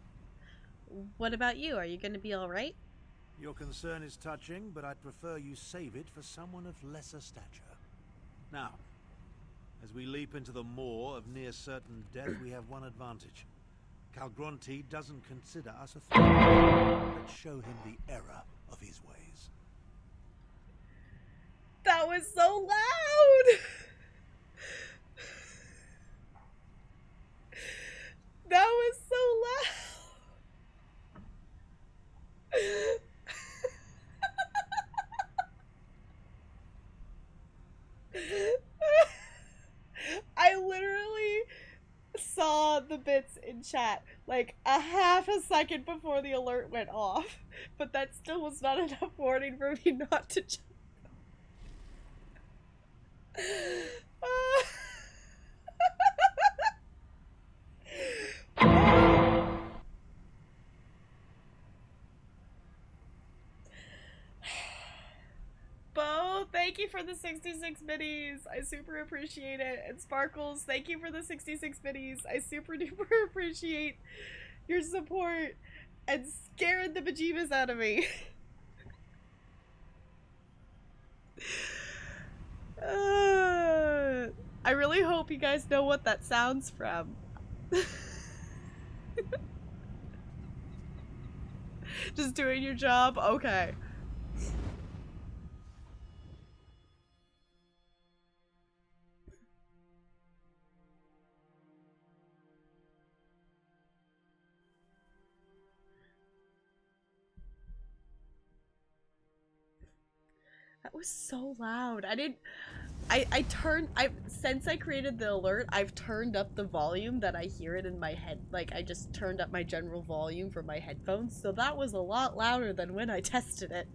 [SPEAKER 1] What about you? Are you going to be alright?
[SPEAKER 14] Your concern is touching, but I'd prefer you save it for someone of lesser stature. Now, as we leap into the maw of near certain death, we have one advantage. Calgrontide doesn't consider us a threat. Let's show him the error of his ways.
[SPEAKER 1] That was so loud! That was so loud! I literally saw the bits in chat like a half a second before the alert went off, but that still was not enough warning for me not to jump. Bo, thank you for the 66 biddies. I super appreciate it. And Sparkles, thank you for the 66 biddies. I super duper appreciate your support and scaring the bejeebus out of me. I really hope you guys know what that sounds from. Just doing your job? Okay. That was so loud. Since I created the alert, I've turned up the volume that I hear it in my head. Like, I just turned up my general volume for my headphones, so that was a lot louder than when I tested it.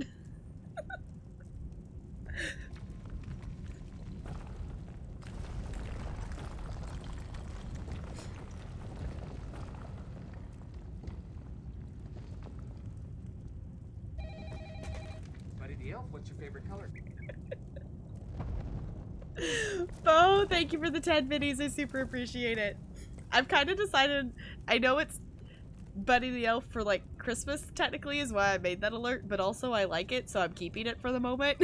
[SPEAKER 15] Buddy the Elf, what's your favorite color?
[SPEAKER 1] Bo, thank you for the 10 biddies. I super appreciate it. I've kind of decided, I know it's Buddy the Elf for like Christmas technically is why I made that alert, but also I like it, so I'm keeping it for the moment.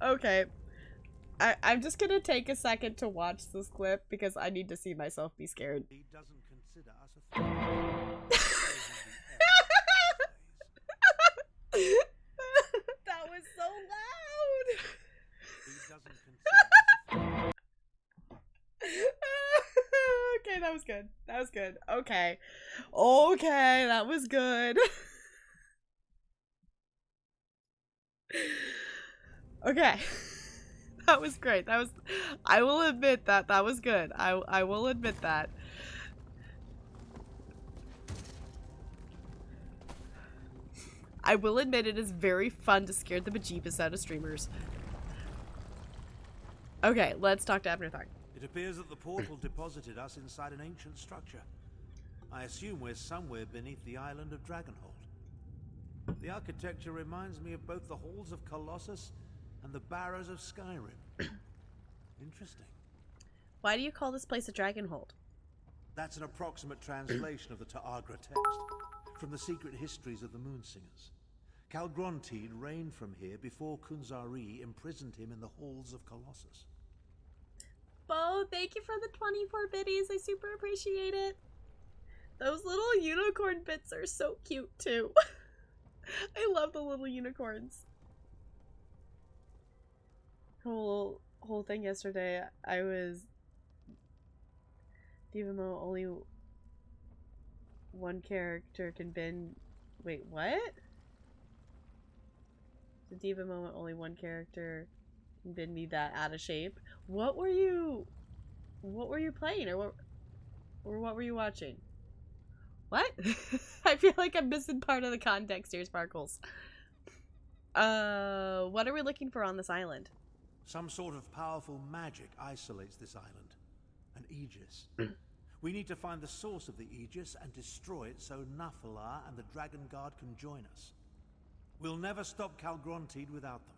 [SPEAKER 1] Okay. I'm just gonna take a second to watch this clip because I need to see myself be scared.
[SPEAKER 14] He doesn't consider us a threat.
[SPEAKER 1] That was so loud.
[SPEAKER 14] He doesn't consider us a
[SPEAKER 1] Okay, that was good. That was good. Okay. Okay, that was good. Okay. That was great. That was, I will admit that that was good. I will admit that. I will admit it is very fun to scare the bejeebus out of streamers. Okay, let's talk to Abnerthar.
[SPEAKER 14] It appears that the portal deposited us inside an ancient structure. I assume we're somewhere beneath the island of Dragonhold. The architecture reminds me of both the halls of Colossus and the barrows of Skyrim. Interesting.
[SPEAKER 1] Why do you call this place a Dragonhold?
[SPEAKER 14] That's an approximate translation of the Ta'agra text, from the secret histories of the Moonsingers. Calgrontide reigned from here before Kunzari imprisoned him in the halls of Colossus.
[SPEAKER 1] Bo, thank you for the 24 biddies. I super appreciate it. Those little unicorn bits are so cute too. I love the little unicorns. Whole thing yesterday, I was Divamo only one character can bend. Wait, what? The Diva moment only one character can bend me that out of shape. What were you playing, or what were you watching? What? I feel like I'm missing part of the context here, Sparkles. What are we looking for on this island?
[SPEAKER 14] Some sort of powerful magic isolates this island. An Aegis. We need to find the source of the Aegis and destroy it so Nafalar and the Dragon Guard can join us. We'll never stop Calgrontide without them.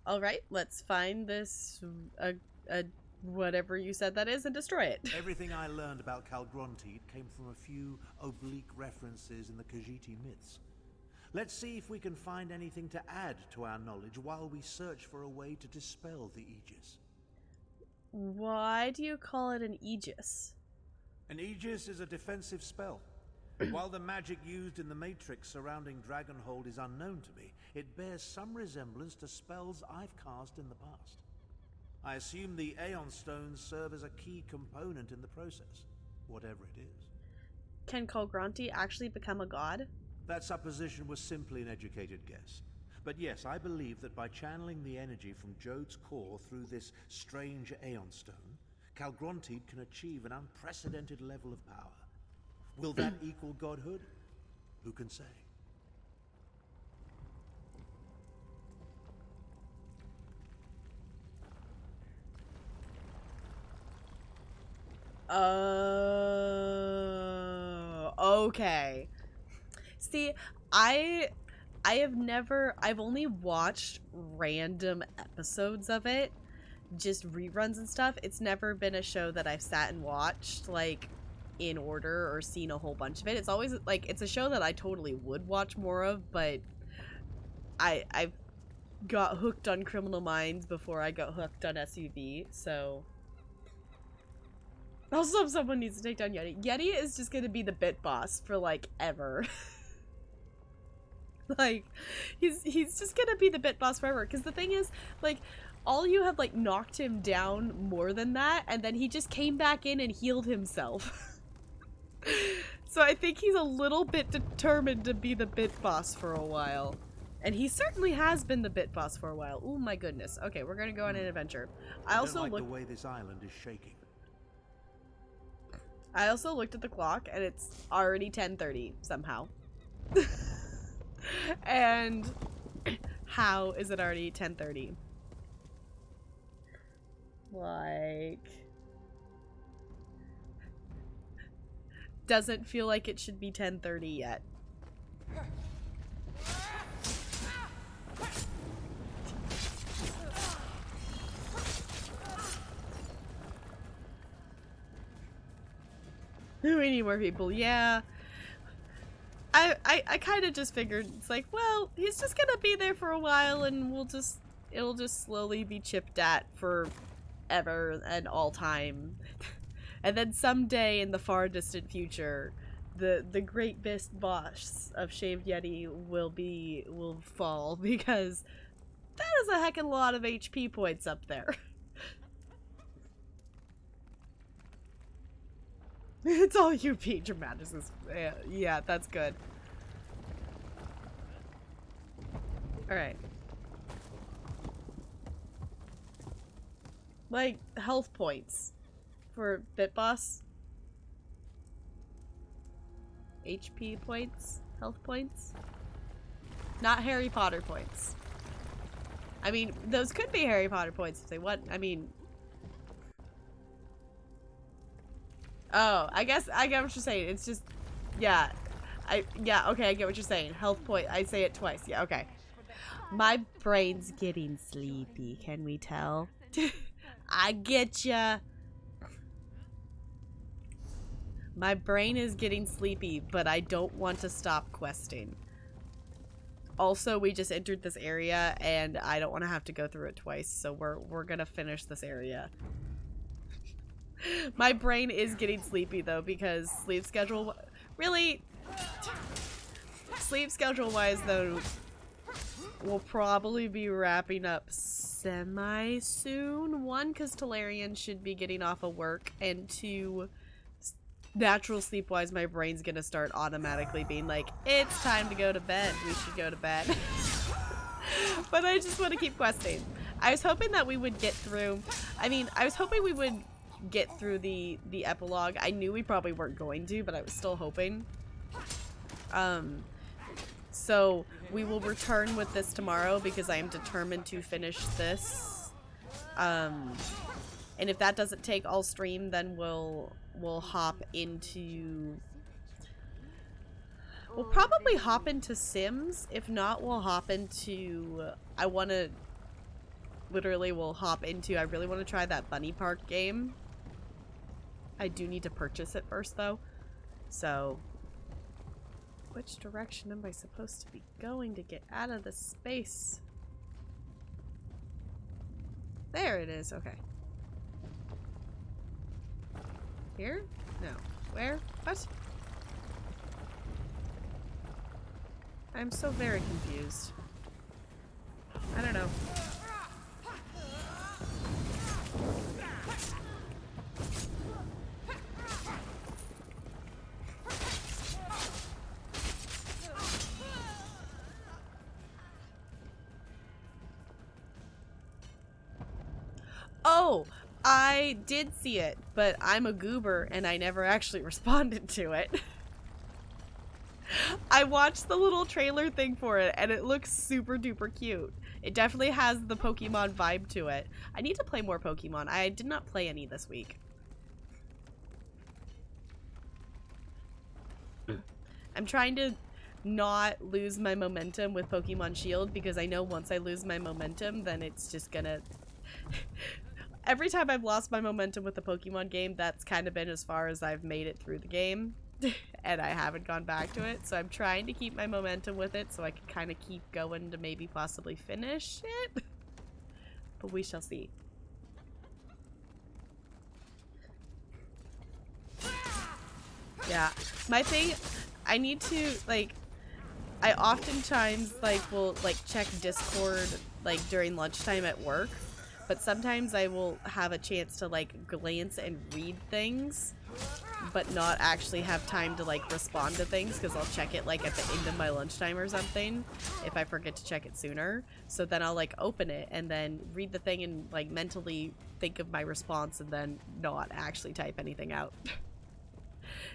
[SPEAKER 1] Alright, let's find this, whatever you said that is, and destroy it.
[SPEAKER 14] Everything I learned about Calgrontide came from a few oblique references in the Khajiit myths. Let's see if we can find anything to add to our knowledge while we search for a way to dispel the Aegis.
[SPEAKER 1] Why do you call it an Aegis?
[SPEAKER 14] An Aegis is a defensive spell. While the magic used in the Matrix surrounding Dragonhold is unknown to me, it bears some resemblance to spells I've cast in the past. I assume the Aeon Stones serve as a key component in the process, whatever it is.
[SPEAKER 1] Can Calgronti actually become a god?
[SPEAKER 14] That supposition was simply an educated guess. But yes, I believe that by channeling the energy from Jode's core through this strange Aeon Stone, Calgrontide can achieve an unprecedented level of power. Will that equal godhood? Who can say?
[SPEAKER 1] Okay. See, I've only watched random episodes of it, just reruns and stuff. It's never been a show that I've sat and watched, like, in order or seen a whole bunch of it. It's always, like, it's a show that I totally would watch more of, but I got hooked on Criminal Minds before I got hooked on SUV, so... Also, someone needs to take down Yeti. Yeti is just gonna be the bit boss for, like, ever. Like, he's just gonna be the bit boss forever. Because the thing is, like, all you have, like, knocked him down more than that, and then he just came back in and healed himself. So I think he's a little bit determined to be the bit boss for a while. And he certainly has been the bit boss for a while. Oh my goodness. Okay, we're gonna go on an adventure.
[SPEAKER 14] I also don't like the way this island is shaking.
[SPEAKER 1] I also looked at the clock, and it's already 10:30 somehow. And how is it already 10:30? Like, doesn't feel like it should be 10:30 yet. We need more people. Yeah. I kind of just figured it's like, well, he's just gonna be there for a while and it'll just slowly be chipped at forever and all time. And then someday in the far distant future, the great beast boss of Shaved Yeti will fall because that is a heck of a lot of HP points up there. It's all you, Pete. Dramatis is, yeah, that's good. Alright. Like, health points for Bit Boss. HP points? Health points? Not Harry Potter points. I mean, those could be Harry Potter points if they want. I mean... Oh, I guess I get what you're saying. It's just, yeah. Yeah, okay, I get what you're saying. Health point. I say it twice. Yeah, okay. My brain's getting sleepy, can we tell? I get ya. My brain is getting sleepy, but I don't want to stop questing. Also, we just entered this area, and I don't want to have to go through it twice, so we're gonna finish this area. My brain is getting sleepy though, because sleep schedule wise though, we'll probably be wrapping up semi soon. One, because Talarian should be getting off of work, and two, natural sleep wise, my brain's gonna start automatically being like, it's time to go to bed, we should go to bed. But I just want to keep questing. I was hoping that we would get through, I was hoping we would get through the epilogue. I knew we probably weren't going to, but I was still hoping. So we will return with this tomorrow because I am determined to finish this. And if that doesn't take all stream, then we'll hop into... We'll probably hop into Sims. If not, we'll hop into... I really want to try that Bunny Park game. I do need to purchase it first, though. So, which direction am I supposed to be going to get out of the space? There it is. Okay. Here? No. Where? What? I'm so very confused. I don't know. Oh, I did see it, but I'm a goober and I never actually responded to it. I watched the little trailer thing for it and it looks super duper cute. It definitely has the Pokemon vibe to it. I need to play more Pokemon. I did not play any this week. I'm trying to not lose my momentum with Pokemon Shield because I know once I lose my momentum, then it's just gonna... Every time I've lost my momentum with the Pokemon game, that's kind of been as far as I've made it through the game. And I haven't gone back to it, so I'm trying to keep my momentum with it so I can kind of keep going to maybe possibly finish it. But we shall see. Yeah, my thing, I need to, like, I oftentimes, like, will, like, check Discord, like, during lunchtime at work, but sometimes I will have a chance to, like, glance and read things, but not actually have time to, like, respond to things, because I'll check it, like, at the end of my lunchtime or something, if I forget to check it sooner. So then I'll, like, open it, and then read the thing and, like, mentally think of my response, and then not actually type anything out.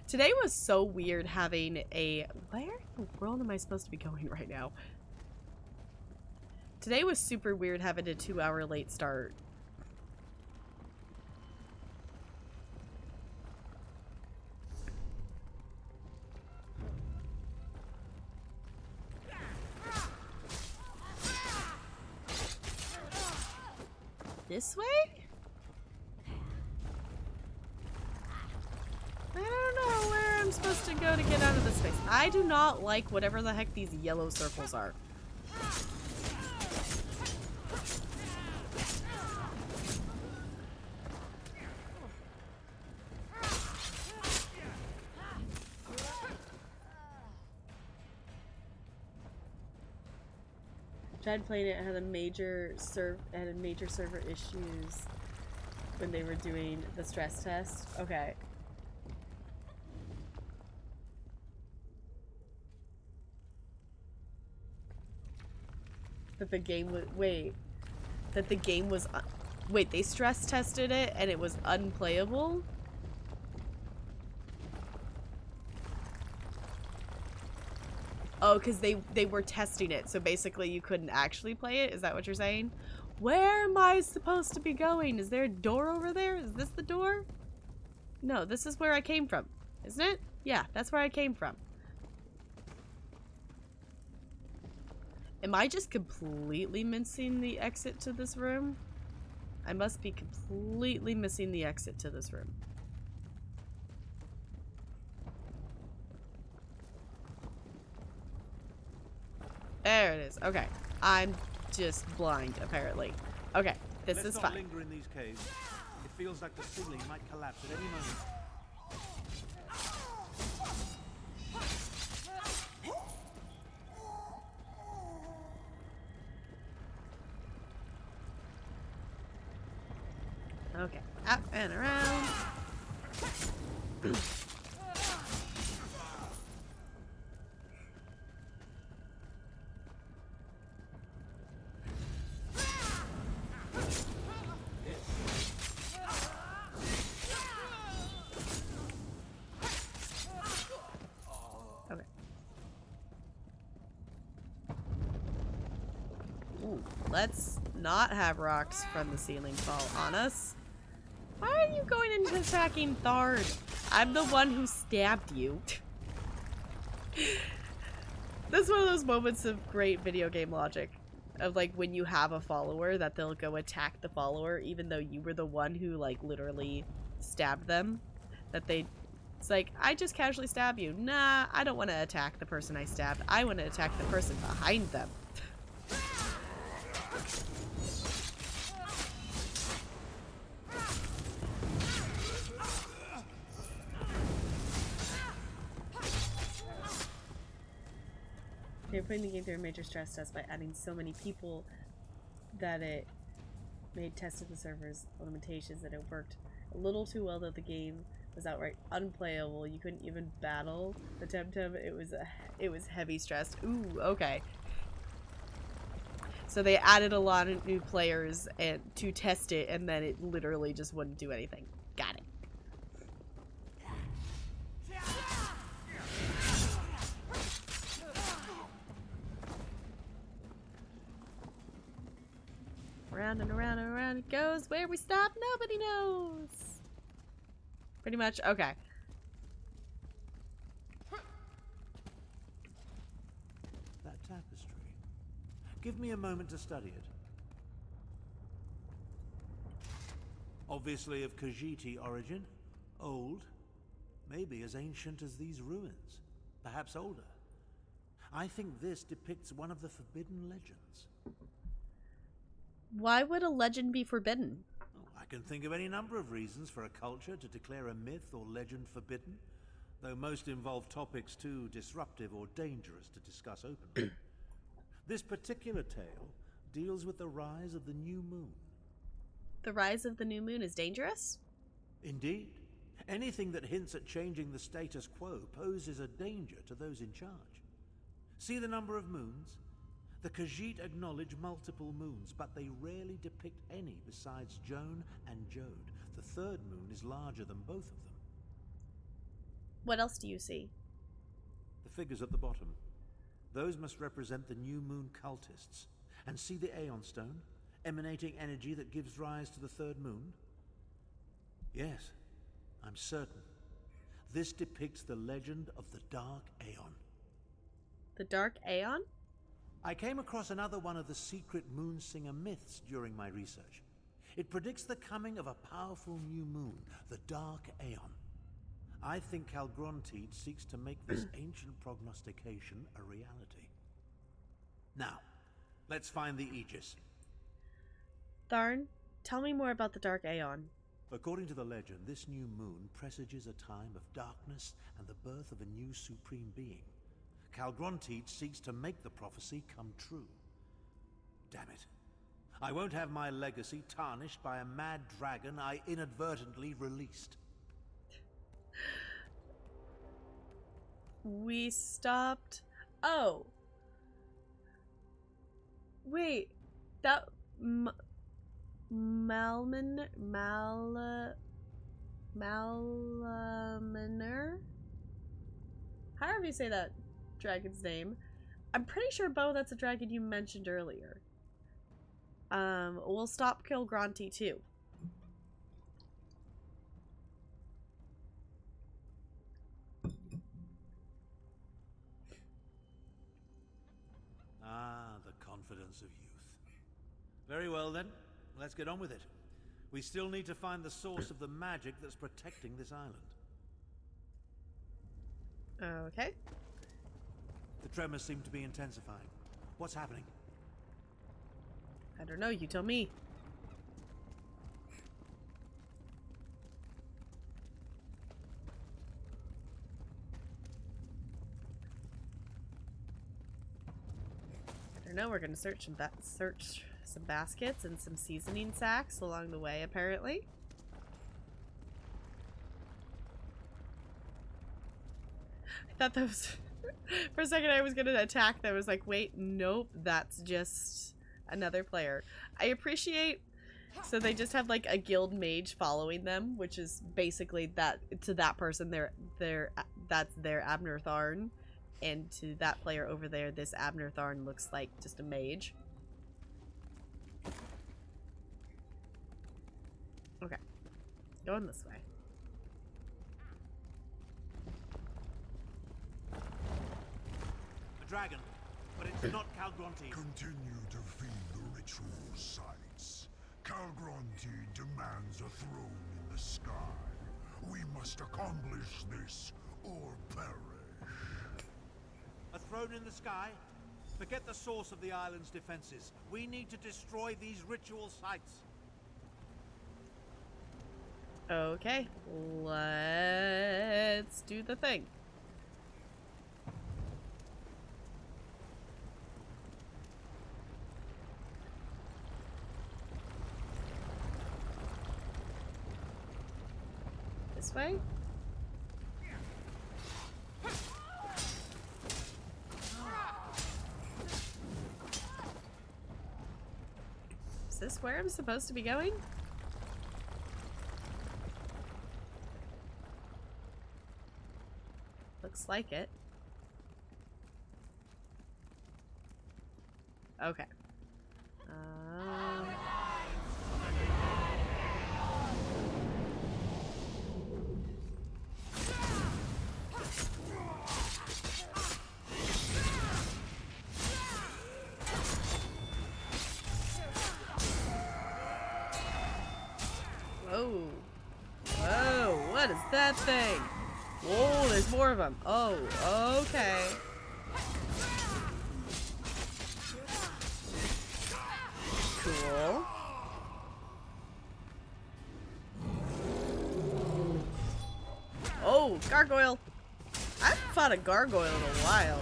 [SPEAKER 1] Today was so weird having a... Where in the world am I supposed to be going right now? Today was super weird having a 2-hour late start. This way? I don't know. supposed to go to get out of this space? I do not like whatever the heck these yellow circles are. Tried playing it, had major server issues when they were doing the stress test. Okay. That the game was that the game was wait, they stress tested it and it was unplayable? Oh, because they were testing it, so basically you couldn't actually play it? Is that what you're saying? Where am I supposed to be going? Is there a door over there? Is this the door? No, this is where I came from, isn't it? Yeah, that's where I came from. Am I just completely missing the exit to this room? I must be completely missing the exit to this room. There it is. Okay. I'm just blind, apparently. Okay. This is fine.
[SPEAKER 14] Let's not linger in these caves. It feels like the ceiling might collapse at any moment.
[SPEAKER 1] Okay. Up and around. Let's not have rocks from the ceiling fall on us. Why are you going into attacking Thard? I'm the one who stabbed you. That's one of those moments of great video game logic. Of like when you have a follower that they'll go attack the follower even though you were the one who like literally stabbed them. It's like, I just casually stab you. Nah, I don't want to attack the person I stabbed. I want to attack the person behind them. They're putting the game through a major stress test by adding so many people that it made tested the server's limitations, that it worked a little too well, that the game was outright unplayable. You couldn't even battle the Temtem. It was heavy stressed. Ooh, okay. So they added a lot of new players and to test it, and then it literally just wouldn't do anything. Got it. Around and around and around it goes. Where we stop, nobody knows. Pretty much. Okay.
[SPEAKER 14] That tapestry. Give me a moment to study it. Obviously of Khajiiti origin. Old. Maybe as ancient as these ruins. Perhaps older. I think this depicts one of the forbidden legends.
[SPEAKER 1] Why would a legend be forbidden?
[SPEAKER 14] Oh, I can think of any number of reasons for a culture to declare a myth or legend forbidden, though most involve topics too disruptive or dangerous to discuss openly. This particular tale deals with the rise of the new moon.
[SPEAKER 1] The rise of the new moon is dangerous?
[SPEAKER 14] Indeed. Anything that hints at changing the status quo poses a danger to those in charge. See the number of moons? The Khajiit acknowledge multiple moons, but they rarely depict any besides Joan and Jode. The third moon is larger than both of them.
[SPEAKER 1] What else do you see?
[SPEAKER 14] The figures at the bottom. Those must represent the new moon cultists. And see the Aeon Stone, emanating energy that gives rise to the third moon? Yes, I'm certain. This depicts the legend of the Dark Aeon.
[SPEAKER 1] The Dark Aeon?
[SPEAKER 14] I came across another one of the secret Moonsinger myths during my research. It predicts the coming of a powerful new moon, the Dark Aeon. I think Calgrontiid seeks to make this ancient prognostication a reality. Now, let's find the Aegis.
[SPEAKER 1] Tharn, tell me more about the Dark Aeon.
[SPEAKER 14] According to the legend, this new moon presages a time of darkness and the birth of a new supreme being. Calgrontiid seeks to make the prophecy come true. Damn it. I won't have my legacy tarnished by a mad dragon I inadvertently released.
[SPEAKER 1] We stopped... Oh. Wait. That... Malminer? However you say that dragon's name. I'm pretty sure, Bo, that's a dragon you mentioned earlier. We'll stop Calgrontiid too.
[SPEAKER 14] Ah, the confidence of youth. Very well then, let's get on with it. We still need to find the source of the magic that's protecting this island.
[SPEAKER 1] Okay.
[SPEAKER 14] The tremors seem to be intensifying. What's happening?
[SPEAKER 1] I don't know, you tell me. I don't know, we're gonna search some baskets and some seasoning sacks along the way, apparently. I thought that was... For a second I was gonna attack that. I was like, wait, nope, that's just another player. I appreciate... So they just have like a guild mage following them, which is basically that, to that person, that's their Abner Tharn. And to that player over there, this Abner Tharn looks like just a mage. Okay. Going this way.
[SPEAKER 14] A dragon, but it's not Calgrontiid.
[SPEAKER 4] Continue to feed the ritual sites. Calgrontiid demands a throne in the sky. We must accomplish this or perish.
[SPEAKER 14] A throne in the sky? Forget the source of the island's defenses. We need to destroy these ritual sites.
[SPEAKER 1] Okay, let's do the thing. This way? Is this where I'm supposed to be going? Looks like it. Okay. Whoa. Whoa, what is that thing? Whoa, there's more of them. Oh, okay. Cool. Oh, gargoyle. I haven't fought a gargoyle in a while.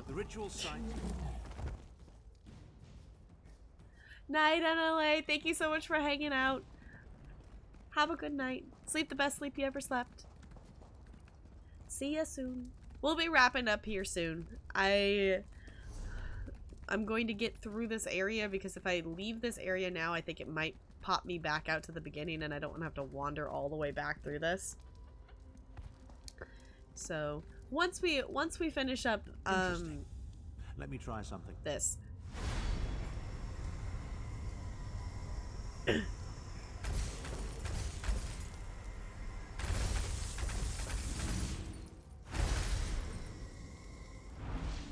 [SPEAKER 14] The ritual site.
[SPEAKER 1] Night, NLA. Thank you so much for hanging out. Have a good night. Sleep the best sleep you ever slept. See ya soon. We'll be wrapping up here soon. I'm going to get through this area because if I leave this area now, I think it might pop me back out to the beginning and I don't want to have to wander all the way back through this. So, once we finish up
[SPEAKER 14] let me try something.
[SPEAKER 1] This.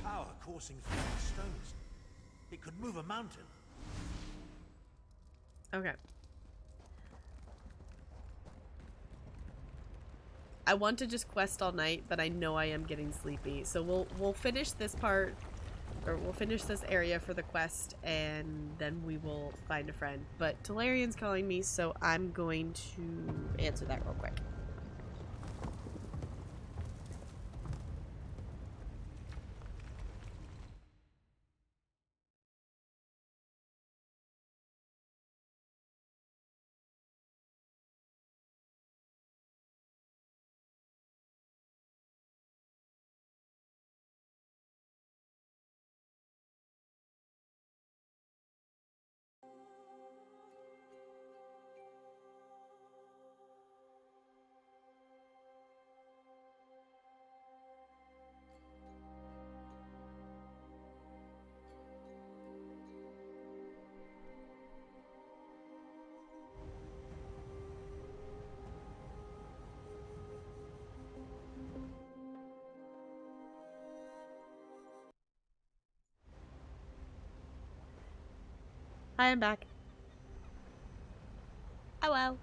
[SPEAKER 14] Power coursing through these stones. It could move a mountain.
[SPEAKER 1] Okay. I want to just quest all night, but I know I am getting sleepy. So we'll finish this part, or we'll finish this area for the quest, and then we will find a friend. But Talarian's calling me, so I'm going to answer that real quick. Hi, I'm back. Hello.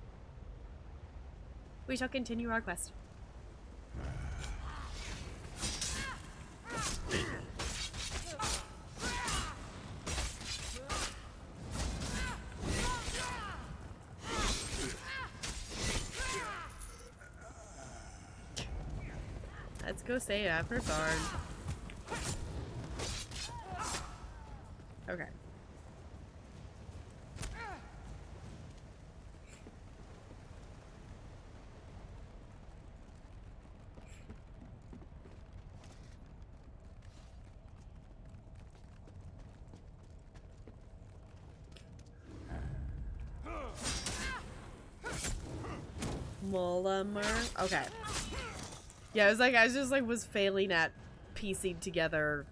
[SPEAKER 1] We shall continue our quest. Let's go say after guard. Okay. Molamer. Okay. Yeah, I was failing at piecing together.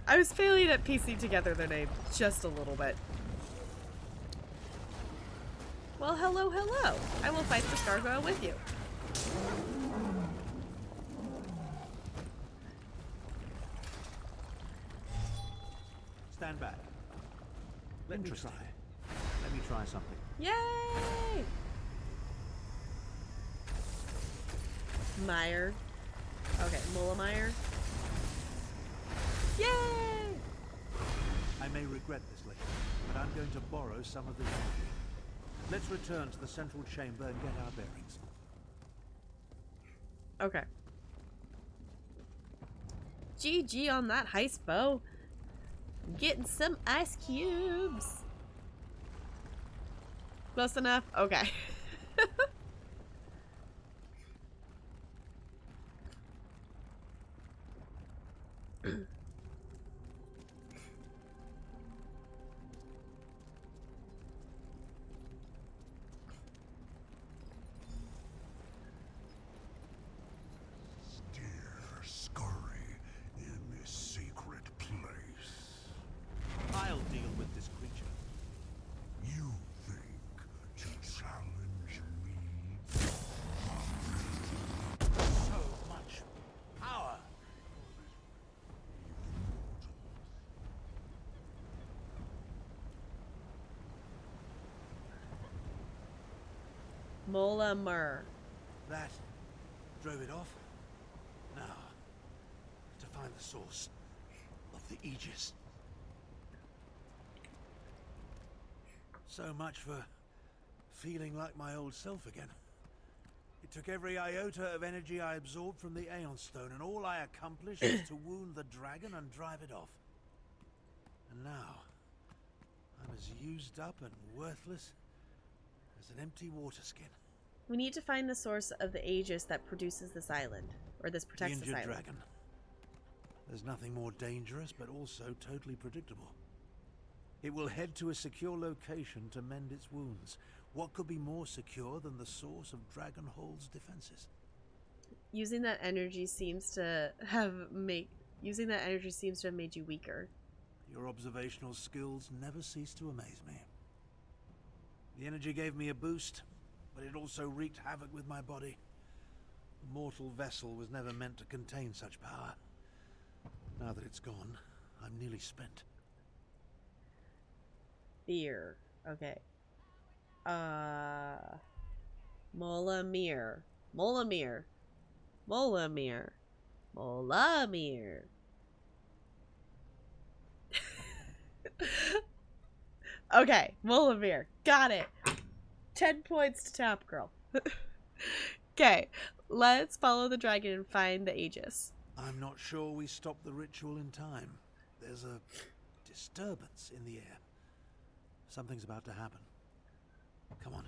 [SPEAKER 1] I was failing at piecing together their name just a little bit. Well, hello, hello. I will fight this gargoyle with you.
[SPEAKER 14] Stand back. Let me try. Let me try something.
[SPEAKER 1] Yay! Meyer. Okay, Mullameyer. Yay!
[SPEAKER 14] I may regret this later, but I'm going to borrow some of this energy. Let's return to the central chamber and get our bearings.
[SPEAKER 1] Okay. GG on that heist, Bo. Getting some ice cubes. Close enough? Okay.
[SPEAKER 4] Scurry in this secret place.
[SPEAKER 14] I'll deal with this creature.
[SPEAKER 4] You think to challenge me?
[SPEAKER 14] So much power.
[SPEAKER 1] Molamer.
[SPEAKER 14] That drove it off. Now, to find the source of the Aegis. So much for feeling like my old self again. It took every iota of energy I absorbed from the Aeon Stone, and all I accomplished was to wound the dragon and drive it off. And now, I'm as used up and worthless as an empty water skin.
[SPEAKER 1] We need to find the source of the Aegis that produces this island, or this protects this
[SPEAKER 14] The
[SPEAKER 1] island.
[SPEAKER 14] injured dragon. There's nothing more dangerous, but also totally predictable. It will head to a secure location to mend its wounds. What could be more secure than the source of Dragonhold's defenses?
[SPEAKER 1] Using that energy seems to have made you weaker.
[SPEAKER 14] Your observational skills never cease to amaze me. The energy gave me a boost, but it also wreaked havoc with my body. A mortal vessel was never meant to contain such power. Now that it's gone, I'm nearly spent.
[SPEAKER 1] Fear. Okay. Molamir. Molamir. Molamir. Molamir. Okay, Molamir. Got it. 10 points to Tap Girl. Okay, let's follow the dragon and find the Aegis.
[SPEAKER 14] I'm not sure we stopped the ritual in time. There's a disturbance in the air. Something's about to happen. Come on.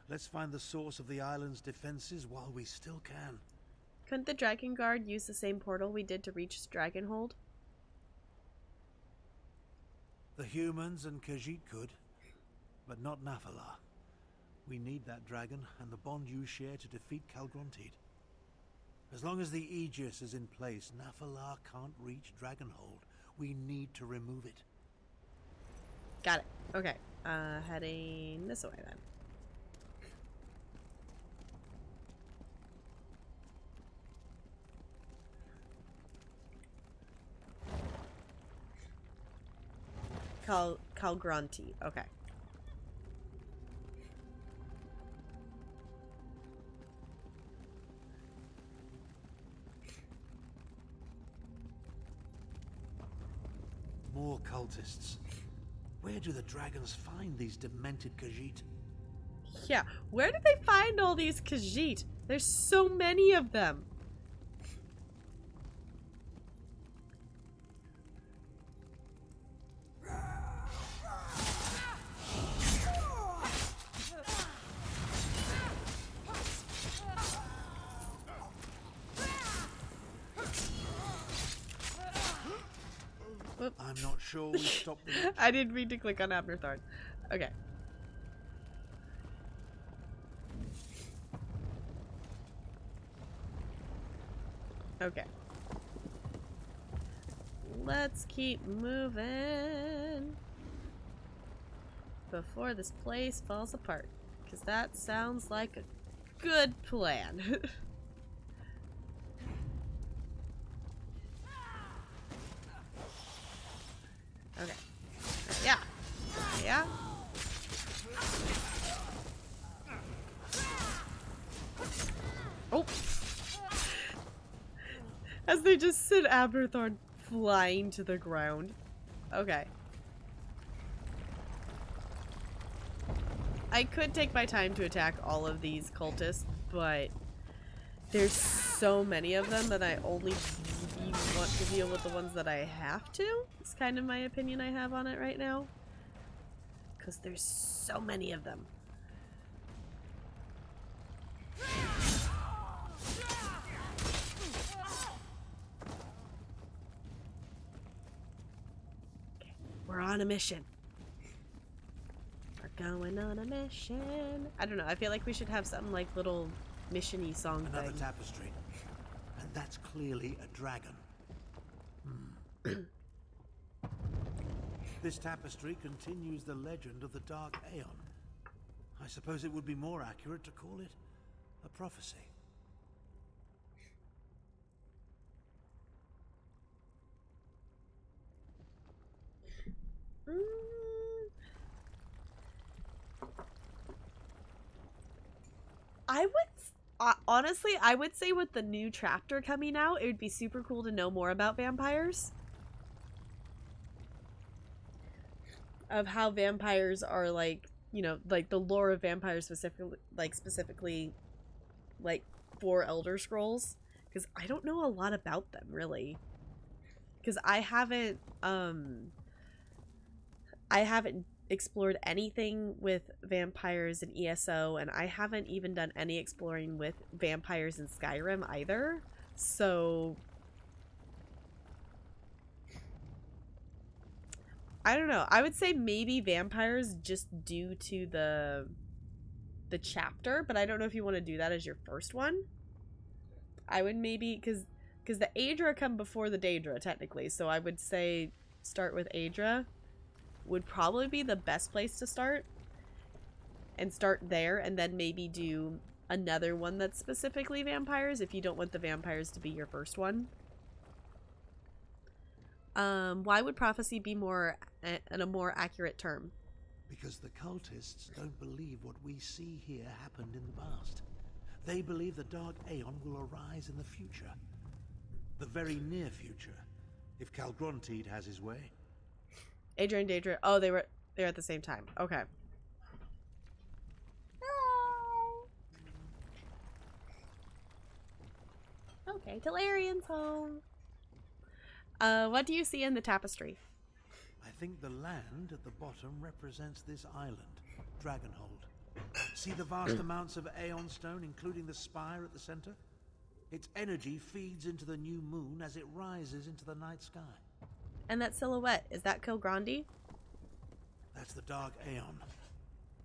[SPEAKER 14] Let's find the source of the island's defenses while we still can.
[SPEAKER 1] Couldn't the Dragon Guard use the same portal we did to reach Dragonhold?
[SPEAKER 14] The humans and Khajiit could, but not Nafalar. We need that dragon and the bond you share to defeat Calgrontiid. As long as the Aegis is in place, Nafalar can't reach Dragonhold. We need to remove it.
[SPEAKER 1] Got it. Okay. Heading this way then. Calgrontiid. Okay.
[SPEAKER 14] More cultists. Where do the dragons find these demented Khajiit?
[SPEAKER 1] Yeah, where did they find all these Khajiit? There's so many of them.
[SPEAKER 14] I'm not sure we stopped the...
[SPEAKER 1] I didn't mean to click on Abner Thorn. Okay. Okay. Let's keep moving before this place falls apart, because that sounds like a good plan. Okay. Yeah. Yeah. Oh. As they just sent Aberthorn flying to the ground. Okay. I could take my time to attack all of these cultists, but there's so many of them that I only want to deal with the ones that I have to. It's kind of my opinion I have on it right now. Because there's so many of them. Okay, we're on a mission. We're going on a mission. I don't know, I feel like we should have something like little mission-y song
[SPEAKER 14] Another
[SPEAKER 1] thing.
[SPEAKER 14] tapestry. And that's clearly a dragon. This tapestry continues the legend of the Dark Aeon. I suppose it would be more accurate to call it a prophecy.
[SPEAKER 1] I would honestly, I would say with the new chapter coming out, it would be super cool to know more about vampires. Of how vampires are, like, you know, like the lore of vampires specifically like for Elder Scrolls, because I don't know a lot about them really, because I haven't explored anything with vampires in ESO, and I haven't even done any exploring with vampires in Skyrim either, so I don't know. I would say maybe vampires just due to the chapter, but I don't know if you want to do that as your first one. I would maybe, because the Aedra come before the Daedra technically, so I would say start with Aedra would probably be the best place to start, and start there, and then maybe do another one that's specifically vampires if you don't want the vampires to be your first one. Why would prophecy be a more accurate term?
[SPEAKER 14] Because the cultists don't believe what we see here happened in the past. They believe the Dark Aeon will arise in the future. The very near future, if Calgrontiid has his way.
[SPEAKER 1] Adrian and Daedra. Oh, they're at the same time. Okay. Okay, Galarian's home. What do you see in the tapestry?
[SPEAKER 14] I think the land at the bottom represents this island, Dragonhold. See the vast amounts of Aeon Stone, including the spire at the center? Its energy feeds into the new moon as it rises into the night sky.
[SPEAKER 1] And that silhouette, is that Kilgrandi?
[SPEAKER 14] That's the Dark Aeon.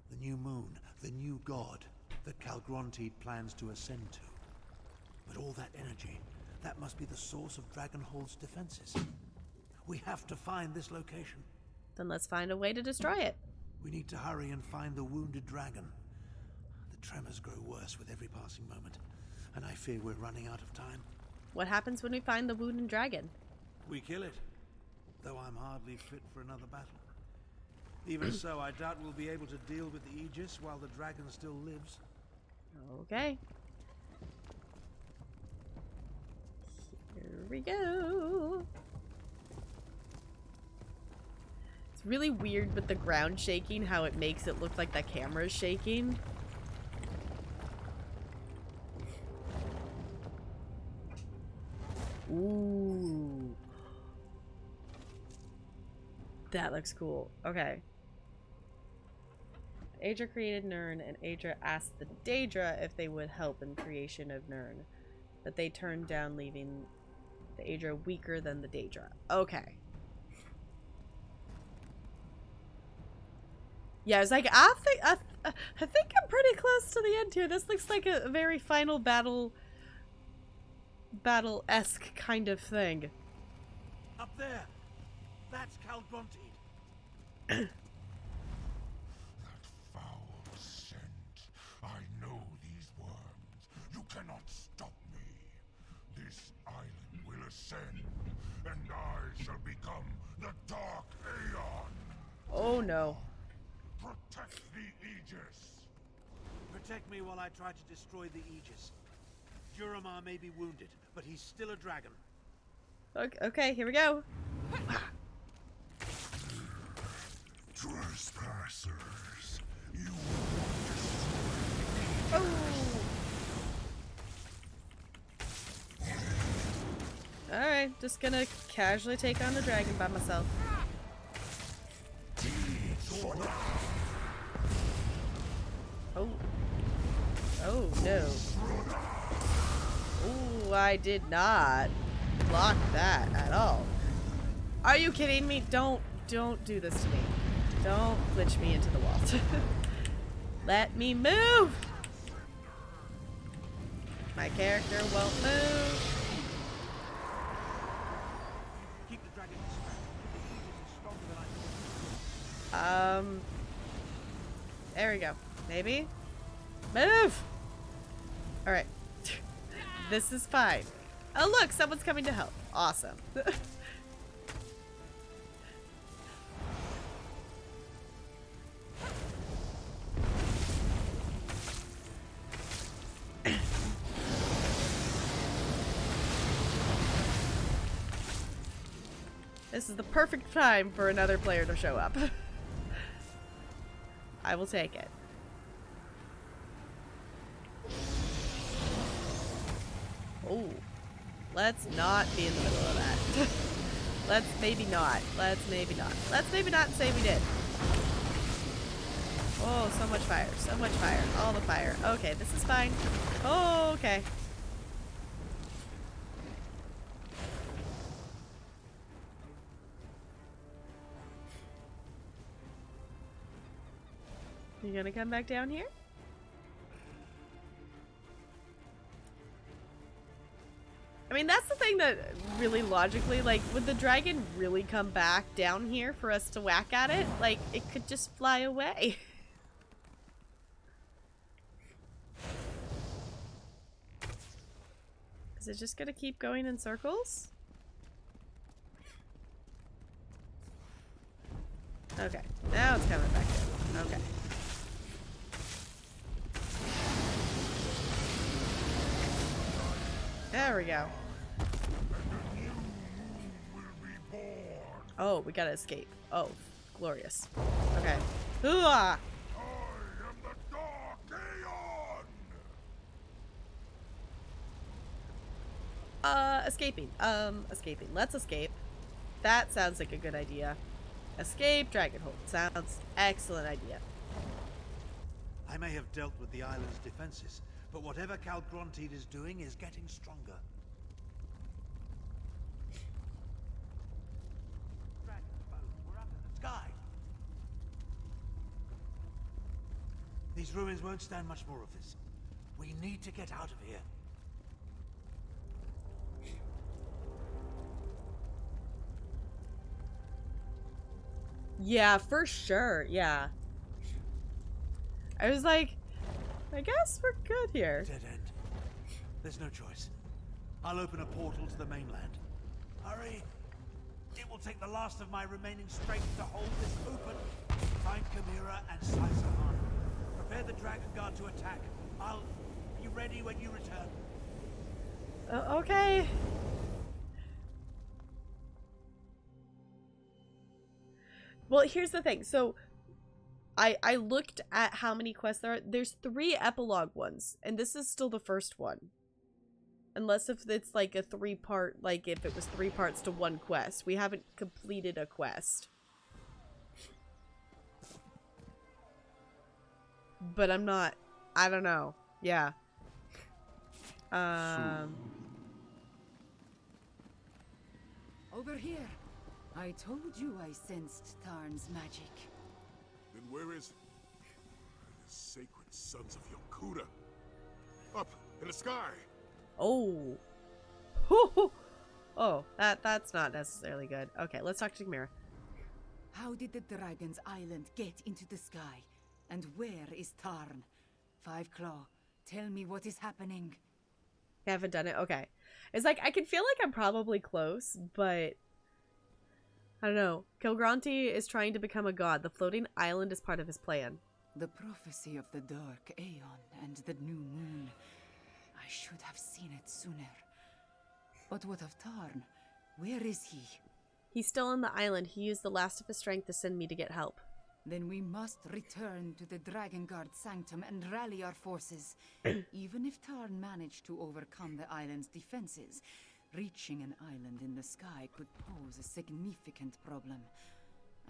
[SPEAKER 14] The new moon, the new god that Calgrontiid plans to ascend to. But all that energy, that must be the source of Dragonhold's defenses. We have to find this location.
[SPEAKER 1] Then let's find a way to destroy it.
[SPEAKER 14] We need to hurry and find the wounded dragon. The tremors grow worse with every passing moment, and I fear we're running out of time.
[SPEAKER 1] What happens when we find the wounded dragon?
[SPEAKER 14] We kill it, though I'm hardly fit for another battle. Even so, I doubt we'll be able to deal with the Aegis while the dragon still lives.
[SPEAKER 1] Okay. Here we go. It's really weird with the ground shaking, how it makes it look like the camera's shaking. Ooh. That looks cool. Okay. Aedra created Nirn, and Aedra asked the Daedra if they would help in creation of Nirn. But they turned down, leaving the Aedra weaker than the Daedra. Okay. Yeah, I was like, I think I'm pretty close to the end here. This looks like a very final battle-esque kind of thing.
[SPEAKER 14] Up there! That's Calgrontiid.
[SPEAKER 4] That foul scent. I know these worms. You cannot stop me. This island will ascend, and I shall become the Dark Aeon.
[SPEAKER 1] Oh no.
[SPEAKER 4] Protect the Aegis.
[SPEAKER 14] Protect me while I try to destroy the Aegis. Duramar may be wounded, but he's still a dragon.
[SPEAKER 1] Okay, here we go.
[SPEAKER 4] Trespassers, you
[SPEAKER 1] Oh. Alright, just gonna casually take on the dragon by myself. Oh. Oh no. Ooh, I did not block that at all. Are you kidding me? Don't do this to me. Don't glitch me into the wall. Let me move! My character won't move.
[SPEAKER 14] Keep the dragon distracted. The Aegis is stronger than I thought.
[SPEAKER 1] There we go. Maybe? Move! Alright. This is fine. Oh look, someone's coming to help. Awesome. This is the perfect time for another player to show up. I will take it. Oh, let's not be in the middle of that. Let's maybe not. Let's maybe not. Let's maybe not say we did. Oh, so much fire. So much fire. All the fire. Okay, this is fine. Oh, okay. You gonna come back down here? I mean, that's the thing that really logically, like, would the dragon really come back down here for us to whack at it? Like, it could just fly away. Is it just gonna keep going in circles? Okay, now it's coming back in. Okay. There we go. Oh, we gotta escape. Oh, glorious. Okay. Hooah! Escaping. Escaping. Let's escape. That sounds like a good idea. Escape Dragonhold. Sounds excellent idea.
[SPEAKER 14] I may have dealt with the island's defenses, but whatever Calgrontiid is doing is getting stronger. Dragon boats, we're up in the sky. These ruins won't stand much more of this. We need to get out of here.
[SPEAKER 1] Yeah, for sure. Yeah. I was like, I guess we're good here.
[SPEAKER 14] Dead end. There's no choice. I'll open a portal to the mainland. Hurry! It will take the last of my remaining strength to hold this open. Find Chimera and Sai-Sahan. Prepare the Dragon Guard to attack. I'll be ready when you return.
[SPEAKER 1] Okay. Well, here's the thing. So, I looked at how many quests there are. There's 3 epilogue ones, and this is still the first one. Unless if it's like a 3-part, like if it was 3 parts to 1 quest. We haven't completed a quest. But I'm not, I don't know. Yeah.
[SPEAKER 13] Over here. I told you I sensed Tarn's magic.
[SPEAKER 3] Then where is the sacred sons of Yokuda? Up in the sky.
[SPEAKER 1] Oh. Oh, that's not necessarily good. Okay, let's talk to Chimera.
[SPEAKER 13] How did the Dragon's Island get into the sky? And where is Tarn? Five Claw, tell me what is happening.
[SPEAKER 1] I haven't done it. Okay. It's like, I can feel like I'm probably close, but I don't know. Kilgronti is trying to become a god. The floating island is part of his plan.
[SPEAKER 13] The prophecy of the Dark Aeon and the new moon. I should have seen it sooner. But what of Tarn? Where is he?
[SPEAKER 1] He's still on the island. He used the last of his strength to send me to get help.
[SPEAKER 13] Then we must return to the Dragon Guard Sanctum and rally our forces. Even if Tarn managed to overcome the island's defenses, reaching an island in the sky could pose a significant problem.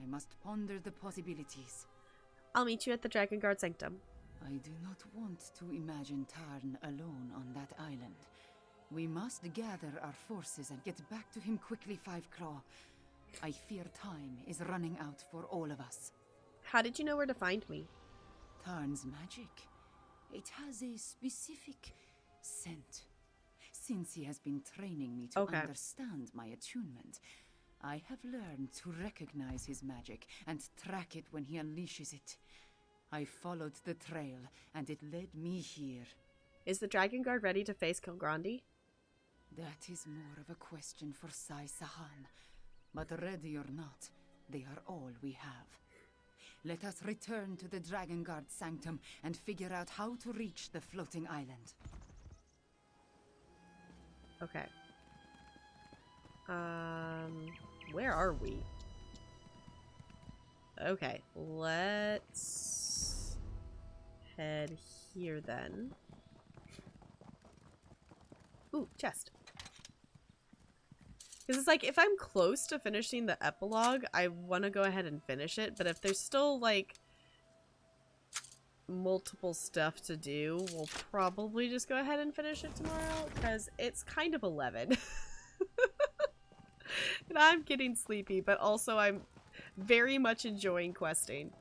[SPEAKER 13] I must ponder the possibilities.
[SPEAKER 1] I'll meet you at the Dragon Guard Sanctum.
[SPEAKER 13] I do not want to imagine Tarn alone on that island. We must gather our forces and get back to him quickly, Five Claw. I fear time is running out for all of us.
[SPEAKER 1] How did you know where to find me?
[SPEAKER 13] Tarn's magic. It has a specific scent. Since he has been training me to understand my attunement, I have learned to recognize his magic and track it when he unleashes it. I followed the trail, and it led me here.
[SPEAKER 1] Is the Dragon Guard ready to face Kilgrandi?
[SPEAKER 13] That is more of a question for Sai-Sahan. But ready or not, they are all we have. Let us return to the Dragon Guard Sanctum and figure out how to reach the floating island.
[SPEAKER 1] Okay. Where are we? Okay, let's head here then. Ooh, chest. Because it's like, if I'm close to finishing the epilogue, I want to go ahead and finish it. But if there's still, like, multiple stuff to do, we'll probably just go ahead and finish it tomorrow. Because it's kind of 11. And I'm getting sleepy, but also I'm very much enjoying questing.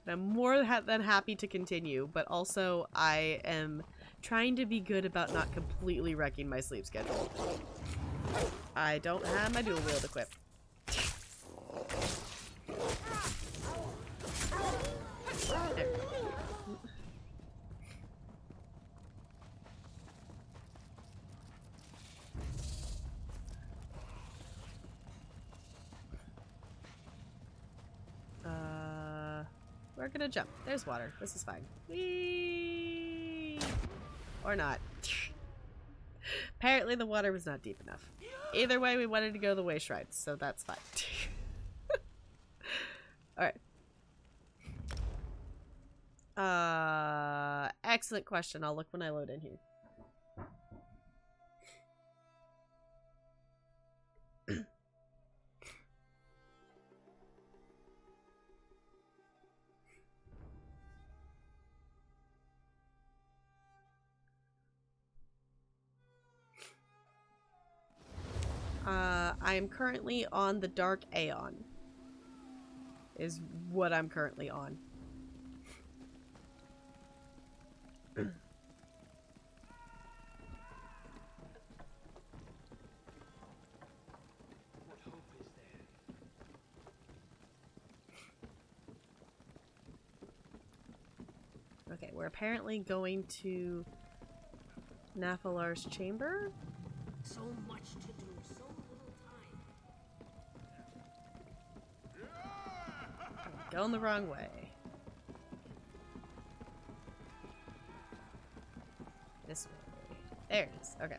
[SPEAKER 1] And I'm more than happy to continue, but also I am trying to be good about not completely wrecking my sleep schedule. I don't have my dual wield equipped. There. we're gonna jump. There's water. This is fine. Whee! Or not. Apparently the water was not deep enough. Either way, we wanted to go the way shrines, so that's fine. Alright. Excellent question. I'll look when I load in here. I am currently on the Dark Aeon. Is what I'm currently on. Okay, we're apparently going to Nathalar's chamber.
[SPEAKER 7] So much to do, so little time.
[SPEAKER 1] Going the wrong way. This way. There it is. Okay.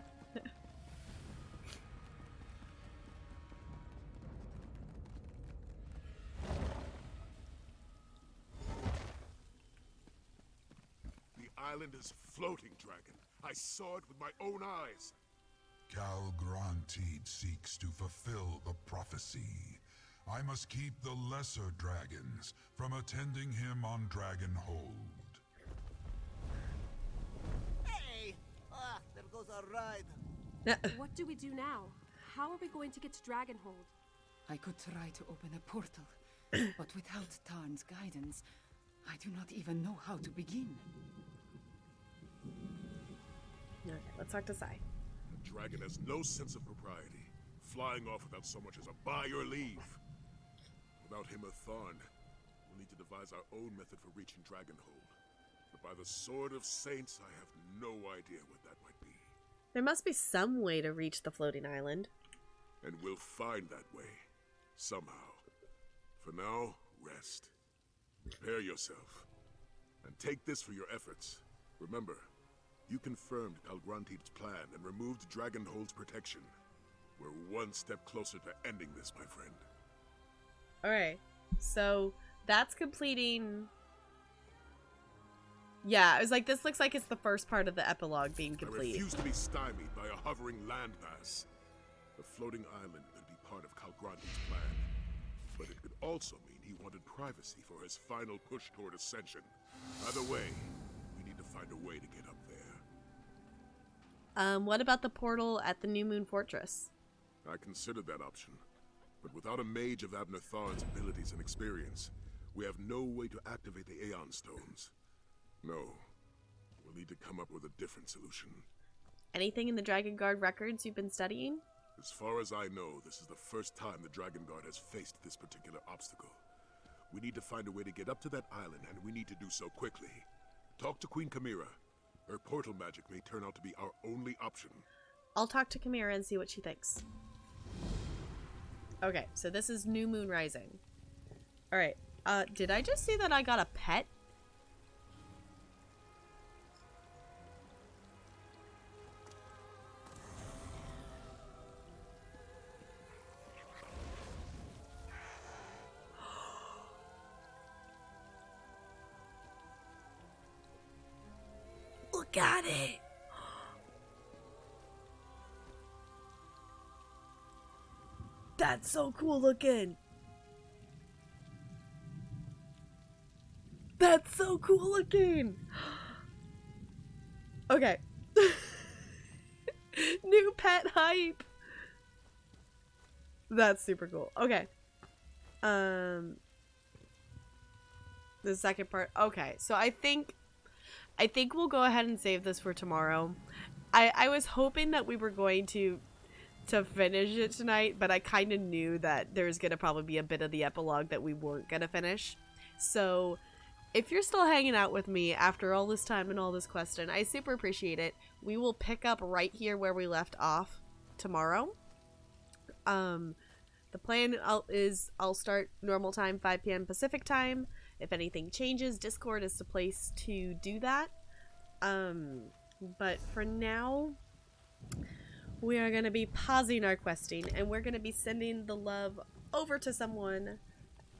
[SPEAKER 3] The island is floating, dragon. I saw it with my own eyes.
[SPEAKER 4] Cal Grantid seeks to fulfill the prophecy. I must keep the lesser dragons from attending him on Dragonhold.
[SPEAKER 6] Hey! Ah, there goes our ride.
[SPEAKER 11] What do we do now? How are we going to get to Dragonhold?
[SPEAKER 13] I could try to open a portal, but without Tarn's guidance, I do not even know how to begin.
[SPEAKER 1] Okay, let's talk to Sai.
[SPEAKER 3] The dragon has no sense of propriety, flying off without so much as a by your leave. Without him or Tharn, we'll need to devise our own method for reaching Dragonhold. But by the Sword of Saints, I have no idea what that might be.
[SPEAKER 1] There must be some way to reach the floating island.
[SPEAKER 3] And we'll find that way. Somehow. For now, rest. Prepare yourself. And take this for your efforts. Remember, you confirmed Calgrantid's plan and removed Dragonhold's protection. We're one step closer to ending this, my friend.
[SPEAKER 1] Alright, so that's completing... Yeah, I was like, this looks like it's the first part of the epilogue being complete.
[SPEAKER 3] I refuse to be stymied by a hovering landmass. The floating island could be part of Calgrantid's plan, but it could also mean he wanted privacy for his final push toward ascension. Either way, we need to find a way to get up there.
[SPEAKER 1] What about the portal at the New Moon Fortress?
[SPEAKER 3] I considered that option, but without a mage of Abner Tharn's abilities and experience, we have no way to activate the Aeon Stones. No, we'll need to come up with a different solution.
[SPEAKER 1] Anything in the Dragon Guard records you've been studying?
[SPEAKER 3] As far as I know, this is the first time the Dragon Guard has faced this particular obstacle. We need to find a way to get up to that island, and we need to do so quickly. Talk to Queen Chimera. Her portal magic may turn out to be our only option.
[SPEAKER 1] I'll talk to Chimera and see what she thinks. Okay, so this is New Moon Rising. Alright, did I just see that I got a pet? Look at it! That's so cool looking! That's so cool looking! Okay. New pet hype! That's super cool. Okay. The second part. Okay, so I think we'll go ahead and save this for tomorrow. I was hoping that we were going to finish it tonight, but I kind of knew that there's going to probably be a bit of the epilogue that we weren't going to finish. So if you're still hanging out with me after all this time and all this questing, I super appreciate it. We will pick up right here where we left off tomorrow. The plan is I'll start normal time, 5 p.m. Pacific time, If anything changes, Discord is the place to do that. But for now, we are going to be pausing our questing, and we're going to be sending the love over to someone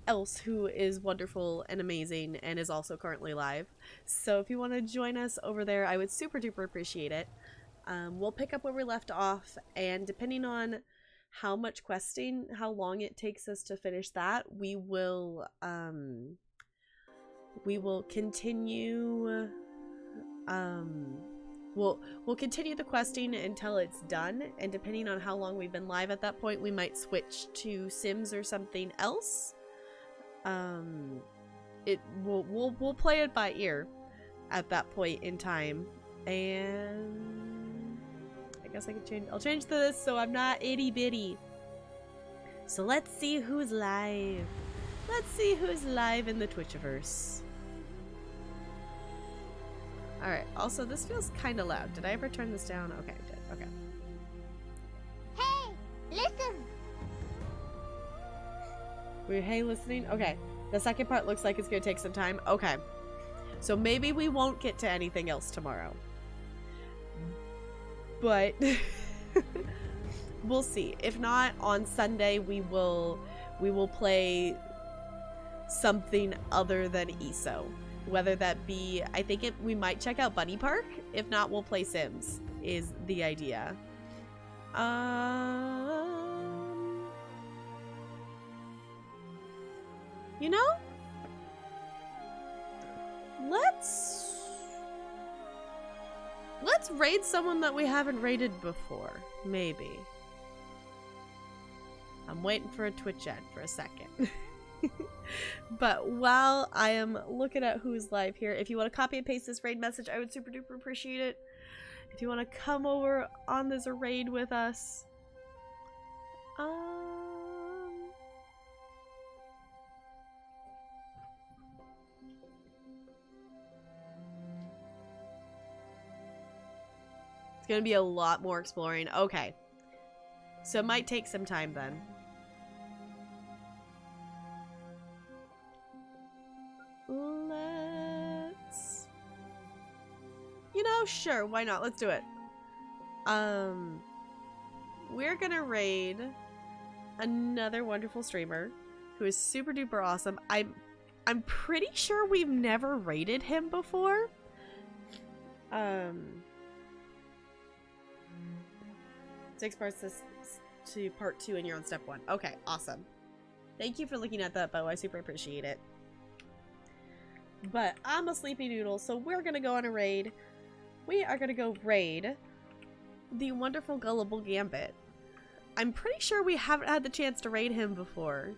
[SPEAKER 1] else who is wonderful and amazing and is also currently live. So if you want to join us over there, I would super duper appreciate it. We'll pick up where we left off, and depending on how much questing, how long it takes us to finish that, we will continue we'll continue the questing until it's done, and depending on how long we've been live at that point, we might switch to Sims or something else. We'll play it by ear at that point in time, and I guess I'll change this so I'm not itty bitty. So let's see who's live. Let's see who's live in the Twitchiverse. Alright, also this feels kind of loud. Did I ever turn this down? Okay, I did. Okay.
[SPEAKER 10] Hey, listen!
[SPEAKER 1] We're hey listening? Okay. The second part looks like it's going to take some time. Okay. So maybe we won't get to anything else tomorrow. But we'll see. If not, on Sunday we will play something other than ESO. Whether that be, I think we might check out Bunny Park. If not, we'll play Sims, is the idea. You know? Let's raid someone that we haven't raided before. Maybe. I'm waiting for a Twitch ad for a second. But while I am looking at who's live here, if you want to copy and paste this raid message, I would super duper appreciate it. If you want to come over on this raid with us, it's gonna be a lot more exploring. Okay, so it might take some time then. You know, sure, why not? Let's do it. We're gonna raid another wonderful streamer who is super duper awesome. I'm pretty sure we've never raided him before. 6 parts to part 2 and you're on step 1. Okay, awesome. Thank you for looking at that, Bo. I super appreciate it. But I'm a sleepy noodle, so we're gonna go on a raid. We are gonna go raid the wonderful Gullible Gambit. I'm pretty sure we haven't had the chance to raid him before.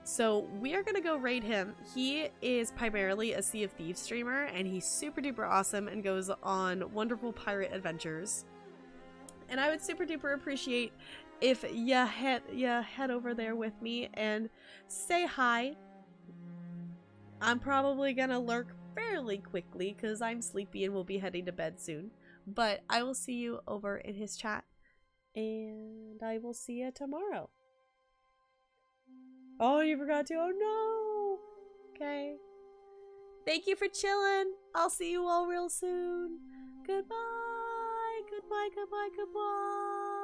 [SPEAKER 1] So we are gonna go raid him. He is primarily a Sea of Thieves streamer, and he's super duper awesome and goes on wonderful pirate adventures. And I would super duper appreciate if you head over there with me and say hi. I'm probably gonna lurk fairly quickly because I'm sleepy and will be heading to bed soon. But I will see you over in his chat, and I will see you tomorrow. Oh, you forgot to? Oh no! Okay. Thank you for chilling. I'll see you all real soon. Goodbye, goodbye, goodbye, goodbye.